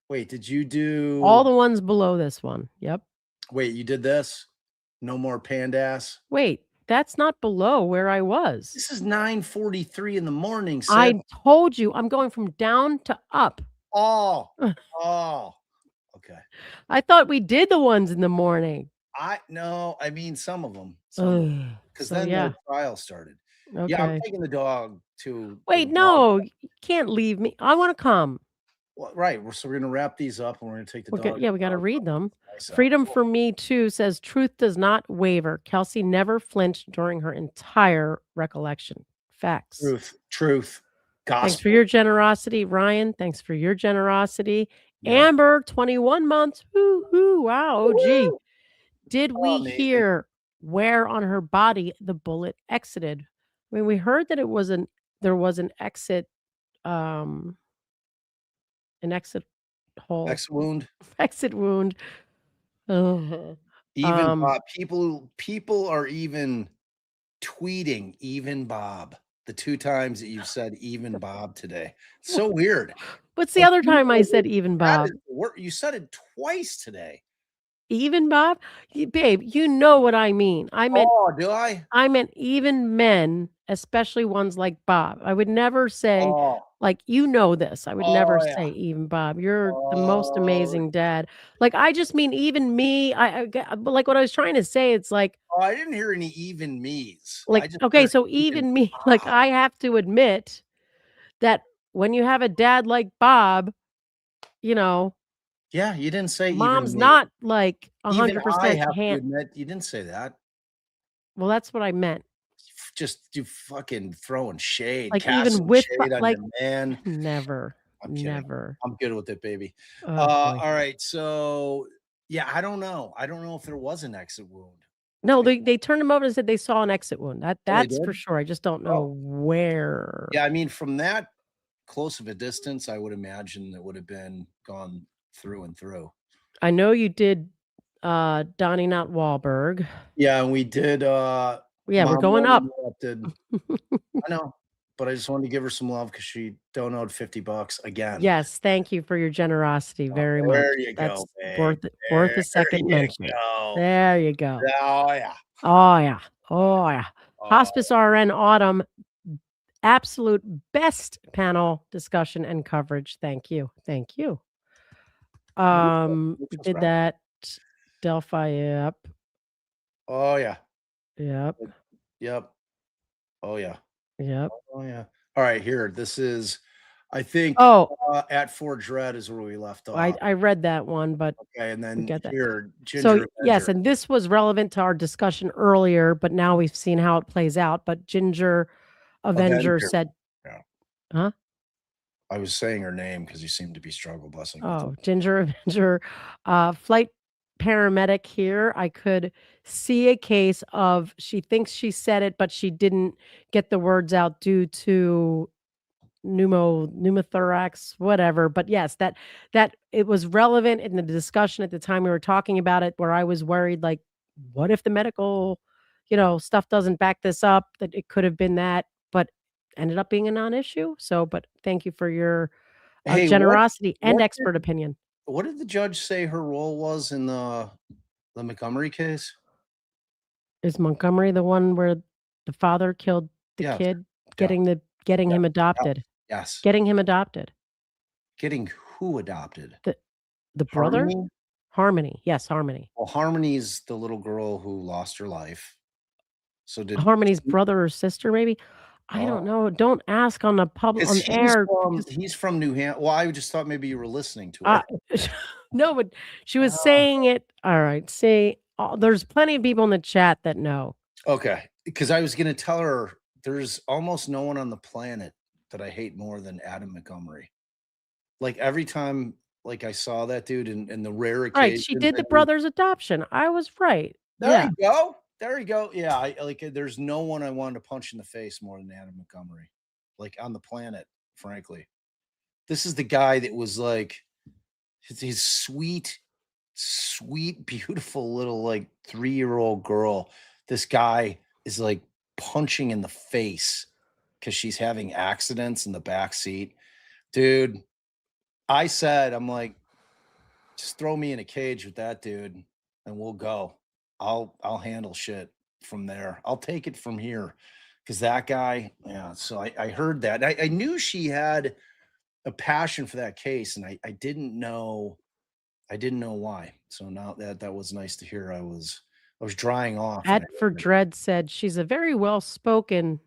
Wait, did you do all the ones below this one? Yep. Wait, you did this? No more pandas? Wait, that's not below where I was. This is 9:43 in the morning, sir. I told you I'm going from down to up. Oh. Okay. I thought we did the ones in the morning. No, I mean some of them. Because then the trial started. Okay. Yeah, I'm taking the dog to. Wait, no, you can't leave me. I want to come. Well, right. So we're going to wrap these up and we're going to take the dog. Yeah, we got to read them. Freedom for me too says truth does not waver. Kelsey never flinched during her entire recollection. Facts. Truth. Gospel. Thanks for your generosity, Ryan. Thanks for your generosity. Yeah. Amber, 21 months. Woo-hoo. Wow. OG. Did we hear where on her body the bullet exited? I mean, we heard that there was an exit hole. Exit wound. Exit wound. Even Bob, people are even tweeting even Bob. The 2 times that you've said even Bob today. So weird. What's the other time I said even Bob? You said it twice today. Even Bob? Babe, you know what I mean. I meant Oh, do I? I meant even men, especially ones like Bob. I would never say, Oh. like, you know this. I would never Oh, yeah. say even Bob. You're the most Oh. amazing dad. Like, I just mean even me. But like what I was trying to say, it's like, Oh, I didn't hear any even me's. I like, just okay, heard so even even me, like, Bob. I have to admit that when you have a dad like Bob, you know, Yeah, you didn't say even mom's me. not like Even I 100% have to hand. admit, you didn't say that. Well, that's what I meant. Just you fucking throwing shade, Like even casting with, shade on like, your man. never, I'm kidding. never. I'm good with it, baby. Oh boy. All right. So yeah, I don't know. I don't know if there was an exit wound. No, they turned him over and said they saw an exit wound. Oh, they That's for did? sure. I just don't Oh. know where. Yeah, I mean, from that close of a distance, I would imagine it would have been gone through and through. I know you did Donnie Not Wahlberg. Yeah, and we did Yeah, we're Mom going Well up. Interrupted. I know, but I just wanted to give her some love because she donated $50 again. Yes, thank you for your generosity very much. There you That's go, babe. worth a There second you mention. go. There you go. Oh, yeah. Oh yeah. Oh yeah. Oh. Hospice RN Autumn, absolute best panel discussion and coverage. Thank you. Thank you. We Muchas did gracias. that. Delphi, yep. Oh, yeah. Yep. Yep. Oh, yeah. Yep. Oh, yeah. All right, here. This is, I think, Oh, at Fort Dread is where we left off. I read that one, but Okay, and we then got that. here, So Ginger yes, Avenger. and this was relevant to our discussion earlier, but now we've seen how it plays out. But Ginger Avenger Avenger. said, Yeah. huh? I was saying her name because you seem to be struggle busing. with Oh, it. Ginger Avenger, flight paramedic here. I could see a case of she thinks she said it, but she didn't get the words out due to pneumothorax, whatever. But yes, that it was relevant in the discussion at the time we were talking about it, where I was worried, like, what if the medical, stuff doesn't back this up? That it could have been that, but ended up being a non-issue. So, but thank you for your Hey, generosity and what expert opinion. what did the judge say her role was in the Montgomery case? Is Montgomery the one where the father killed the Yes. kid, Yeah. getting him Yeah. adopted? Yes. Getting him adopted. Getting who adopted? The brother? Harmony? Harmony. Yes, Harmony. Well, Harmony's the little girl who lost her life. So did Harmony's brother or sister, maybe? I don't know. Don't ask on the public on air. He's from New Hampshire. Well, I just thought maybe you were listening to her. No, but she was saying it. All right. See, there's plenty of people in the chat that know. Okay, because I was going to tell her there's almost no one on the planet that I hate more than Adam Montgomery. Like every time, like I saw that dude in the rare occasion. Right. She did the brother's adoption. I was right. There you go. There you go. Yeah, I like. There's no one I wanted to punch in the face more than Adam Montgomery, like on the planet. Frankly, this is the guy that was like his sweet, beautiful little like 3-year-old girl. This guy is like punching in the face because she's having accidents in the back seat. Dude, I said, I'm like, just throw me in a cage with that dude and we'll go. I'll handle shit from there. I'll take it from here. Cause that guy, yeah. So I heard that. I knew she had a passion for that case, and I didn't know why. So now that was nice to hear. I was drying off. For Dread said she's a very well-spoken,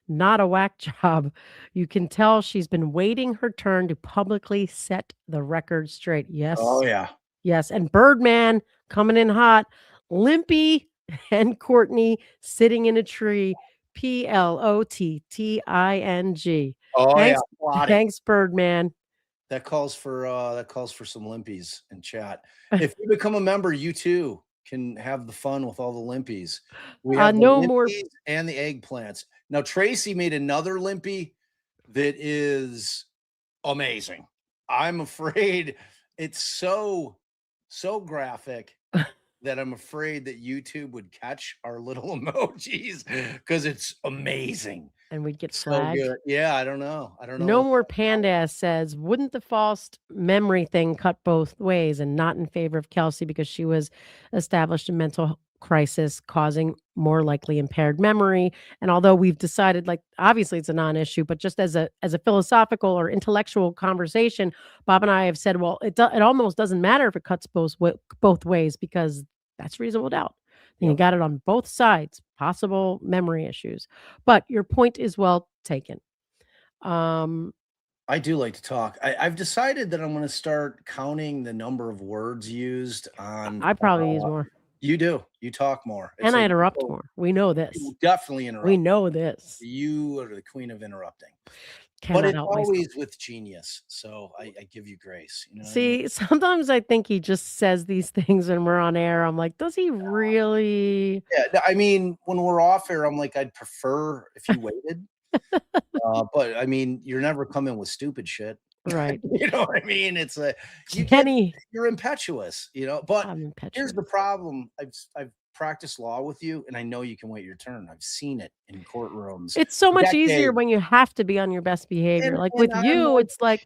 not a whack job. You can tell she's been waiting her turn to publicly set the record straight. Yes. Oh yeah. Yes. And Birdman coming in hot. Limpy and Courtney sitting in a tree. PLOTTING. Oh Thanks, yeah. thanks, Birdman. That calls for some limpies in chat. If you become a member, you too can have the fun with all the limpies. We have the limpies and the eggplants. Now Tracy made another limpy that is amazing. I'm afraid it's so graphic that I'm afraid that YouTube would catch our little emojis because it's amazing. And we'd get So flagged. good. Yeah, I don't know. I don't know. No More Pandas says, wouldn't the false memory thing cut both ways and not in favor of Kelsey because she was established a mental crisis causing more likely impaired memory? And although we've decided, like, obviously it's a non-issue, but just as a philosophical or intellectual conversation, Bob and I have said, well, it almost doesn't matter if it cuts both ways because that's reasonable doubt. And you got it on both sides, possible memory issues. But your point is well taken. I do like to talk. I've decided that I'm going to start counting the number of words used on. I probably use more. You do. You talk more. And I interrupt more. We know this. You definitely interrupt. We know this. You are the queen of interrupting. Cannot But it's help myself. always with genius. So I give you grace. You know what I See, mean? sometimes I think he just says these things when we're on air. I'm like, does he really? Yeah. I mean, when we're off air, I'm like, I'd prefer if you waited. But I mean, you're never coming with stupid shit. Right. You know what I mean? It's a you're impetuous, you know. But here's the problem. I've practiced law with you, and I know you can wait your turn. I've seen it in courtrooms. It's so much easier decades. when you have to be on your best behavior. Like And with I'm you, like- it's like,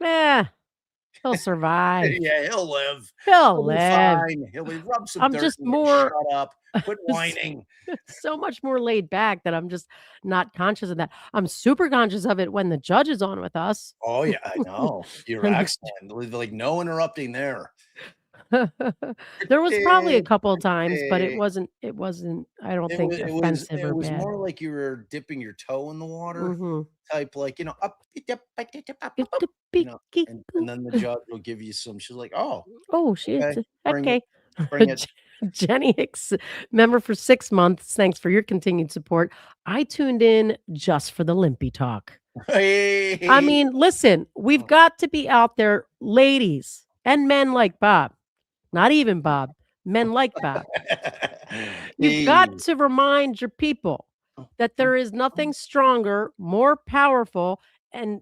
he'll survive. Yeah, he'll live. He'll be live. fine. He'll be rub some I'm dirt just in it. more Shut up. Quit whining. so much more laid back that I'm just not conscious of that. I'm super conscious of it when the judge is on with us. Oh yeah, I know. You're And- excellent. Like no interrupting there. There was probably a couple of times, but it Pretty. wasn't, I don't think offensive or it was bad. more like you were dipping your toe in the water, Mhm. type like, you know, up, you know, and then the judge will give you some. She's like, oh, Oh, shit. okay, bring Okay. it, bring it. Jenny Hicks, member for 6 months. Thanks for your continued support. I tuned in just for the limpy talk. Hey. I mean, listen, we've got to be out there, ladies and men like Bob, not even Bob, men like Bob. You've got to remind your people that there is nothing stronger, more powerful, and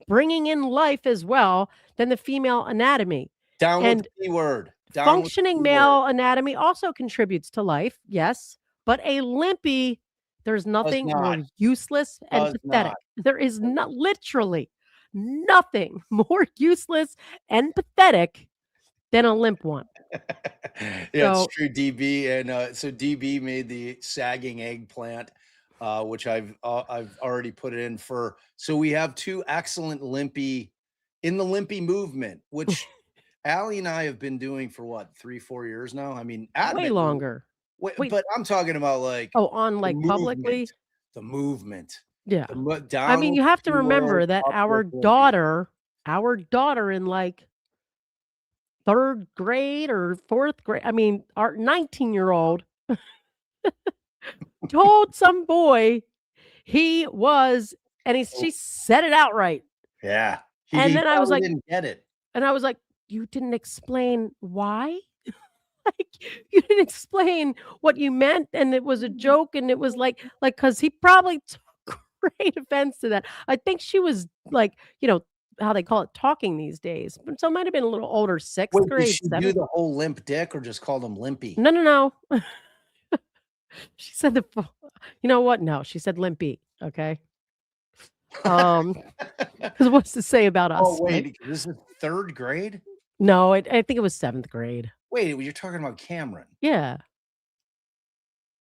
bringing in life as well than the female anatomy. Down with And the P word. Down with the functioning P male word. anatomy also contributes to life, yes, but a limpy, there's nothing more not. useless and Does pathetic. not. There is not literally nothing more useless and pathetic than a limp one. Yeah, So- it's true, DB. And so DB made the sagging eggplant, which I've already put it in for. So we have two excellent limpy in the limpy movement, which Allie and I have been doing for what, 3-4 years now. I mean, Way admittedly- longer. Wait, but I'm talking about like Oh, on like publicly. the movement. Yeah. Down I mean, you with have to the remember word, that up our with limpy. daughter in like 3rd grade or 4th grade, I mean, our 19-year-old told some boy he was, and she said it outright. Yeah. And He then I was probably like, didn't get it. And I was like, you didn't explain why? Like, you didn't explain what you meant, and it was a joke, and it was like, because he probably took great offense to that. I think she was like, you know, how they call it talking these days. So it might have been a little older, 6th Wait, did grade. she do 7th. the whole limp dick or just called him limpy? No. She said you know what? No, she said limpy. Okay. Because what's to say about us? Oh, wait, right? this is 3rd grade? No, I think it was 7th grade. Wait, you're talking about Cameron. Yeah.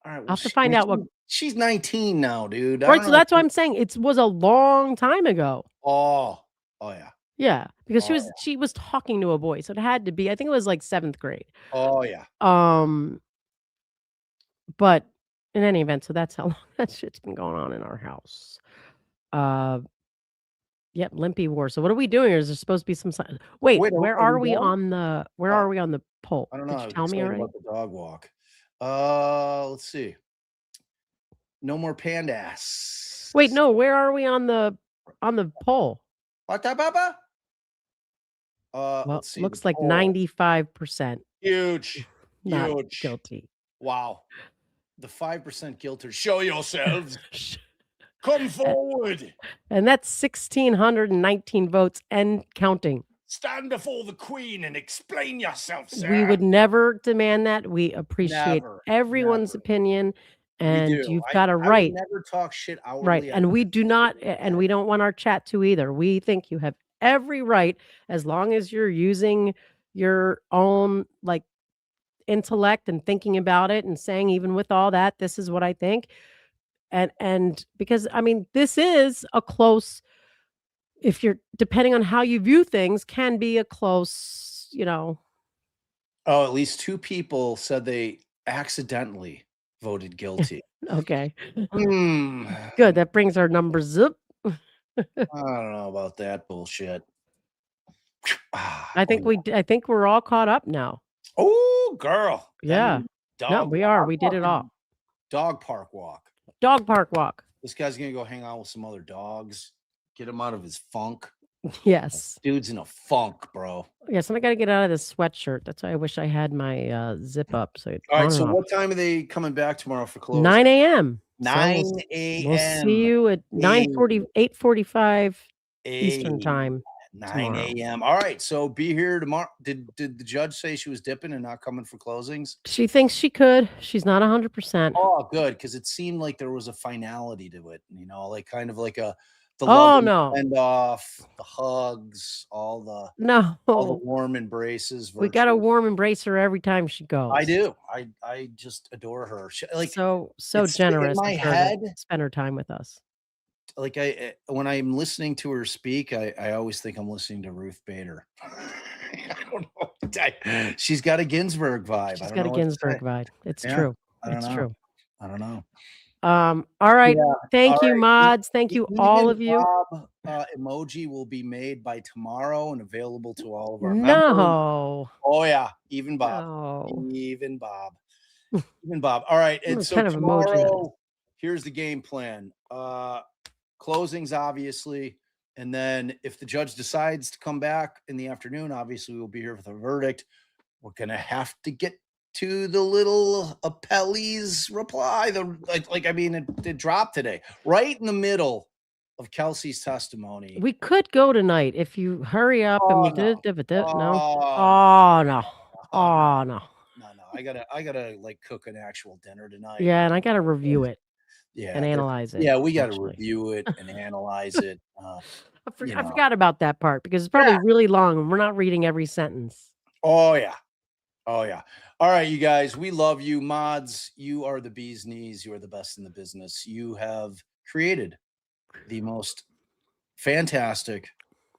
All right. I'll have to find out what. She's 19 now, dude. I Right. don't So know that's if what I'm saying. It was a long time ago. Oh yeah. Yeah. Because Oh, she was talking to a boy. So it had to be, I think it was like 7th grade. Oh yeah. But in any event, so that's how long that shit's been going on in our house. Yep, limpy war. So what are we doing? Or is there supposed to be some sign? Wait, where are we on the poll? I don't know. Did I you was tell me excited already? about the dog walk. Let's see. No more pandas. Wait, no, where are we on the poll? Well, let's see. Looks the like poll. 95%. Huge. Not Huge. guilty. Wow. The 5% guilters. Show yourselves. Come forward. And that's 1,619 votes and counting. stand before the Queen and explain yourself, sir. We would never demand that. We appreciate Never, everyone's never. opinion, We and do. you've I got a would right. never talk shit Right. outwardly. And we do not, and we don't want our chat to either. We think you have every right, as long as you're using your own like intellect and thinking about it and saying, even with all that, this is what I think. And because I mean, this is a close, if you're depending on how you view things, can be a close, Oh, at least 2 people said they accidentally voted guilty. okay. Hmm. Good. That brings our numbers up. I don't know about that bullshit. I think we're all caught up now. Oh, girl. Yeah. No, we are. We did it all. Dog park walk. Dog park walk. This guy's gonna go hang out with some other dogs, get him out of his funk. Yes. Dude's in a funk, bro. Yes, and I got to get out of this sweatshirt. That's why I wish I had my zip up. So All right. So what time are they coming back tomorrow for closing? 9 a.m. 9 We'll a.m. see you at 8:45 Eastern time. 9 tomorrow. a.m. All right. So be here tomorrow. Did the judge say she was dipping and not coming for closings? She thinks she could. She's not 100%. Oh, good. Because it seemed like there was a finality to it, like kind of like the no. send off, the hugs, all the No. warm embraces. We got a warm embrace her every time she goes. I do. I just adore her. So it's generous in my of her to head. spend her time with us. Like when I'm listening to her speak, I always think I'm listening to Ruth Bader. I don't know. She's got a Ginsburg vibe. She's got a Ginsburg vibe. It's true. It's true. I don't know. All right. Yeah. Thank All you, right. mods. Thank you, all of you. Bob, emoji will be made by tomorrow and available to all of our members. No. Oh yeah, even Bob. No. Even Bob. Even Bob. All right. And What so kind of emoji that is? tomorrow, here's the game plan. Closings, obviously. And then if the judge decides to come back in the afternoon, obviously we'll be here for the verdict. We're gonna have to get to the little appellee's reply. It dropped today, right in the middle of Kelsey's testimony. We could go tonight if you hurry up and we did it. No. Oh, no. Oh no. No. I gotta like cook an actual dinner tonight. Yeah, and I gotta review it. Yeah, and analyze it. Yeah, we got to actually. review it and analyze it. I forgot about that part because it's probably really long and we're not reading every sentence. Oh yeah. All right, you guys, we love you, mods. You are the bee's knees. You are the best in the business. You have created the most fantastic,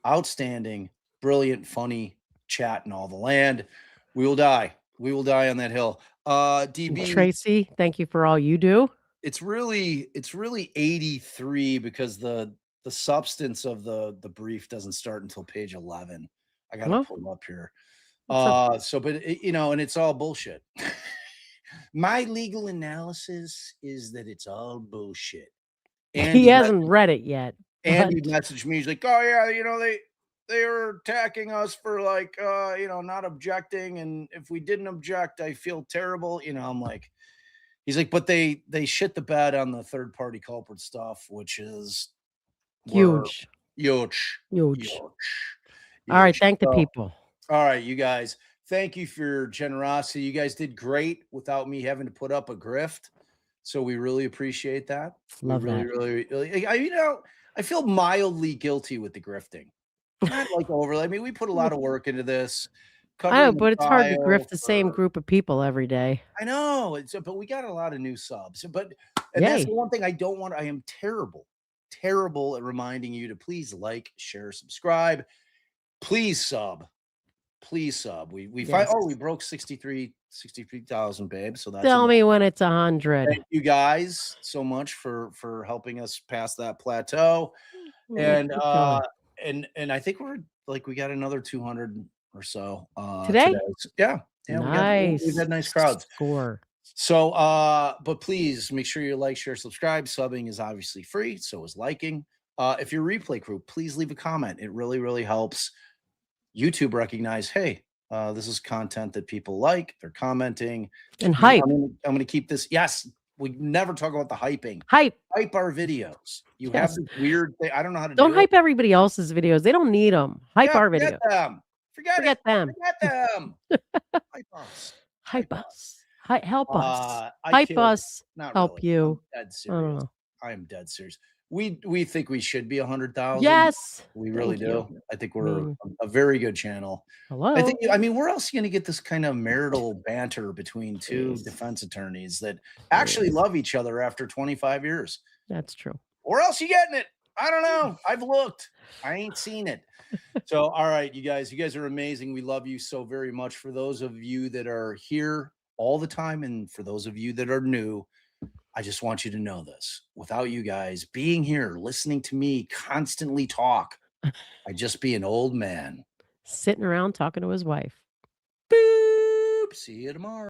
outstanding, brilliant, funny chat in all the land. We will die. We will die on that hill. DB Tracy, thank you for all you do. It's really 83 because the substance of the brief doesn't start until page 11. I got to pull up here. And it's all bullshit. My legal analysis is that it's all bullshit. And he hasn't read it yet. Andy messaged me. He's like, "Oh yeah, they were attacking us for not objecting, and if we didn't object, I feel terrible." I'm like. He's like, but they shit the bed on the third party culprit stuff, which is huge. All right. Thank the people. All right, you guys. Thank you for your generosity. You guys did great without me having to put up a grift. So we really appreciate that. Love that. Really, I feel mildly guilty with the grifting. Not like overly. I mean, we put a lot of work into this. I know, but it's hard to grift the same group of people every day. I know, but we got a lot of new subs. That's the one thing I don't want. I am terrible at reminding you to please like, share, subscribe. Please sub. We broke 63,000, babe. So that's tell me when it's 100. Thank you guys so much for helping us pass that plateau. And I think we got another 200 or so today. Yeah. Nice. We've had nice crowds. Score. So, but please make sure you like, share, subscribe. Subbing is obviously free. So is liking. If you're a replay crew, please leave a comment. It really, really helps YouTube recognize, hey, this is content that people like. They're commenting. And hype. I'm going to keep this. Yes. We never talk about the hyping. Hype our videos. You have this weird thing. I don't know how to don't hype everybody else's videos. They don't need them. Hype our videos. Forget them. Forget them. Hype us. Hype us. Help us. I Hype kid. us. Not Help really. you. I'm dead I don't serious. know. I am dead serious. We think we should be 100,000. Yes. We really Thank do. you. I think I we're mean, a very good channel. hello. I mean, where else are you going to get this kind of marital banter between two Jeez. defense attorneys that actually Jeez. love each other after 25 years? That's true. Where else you getting it? I don't know. I've looked. I ain't seen it. So, all right, you guys are amazing. We love you so very much. For those of you that are here all the time, and for those of you that are new, I just want you to know this. Without you guys being here, listening to me constantly talk, I'd just be an old man. Sitting around talking to his wife. Boop. See you tomorrow.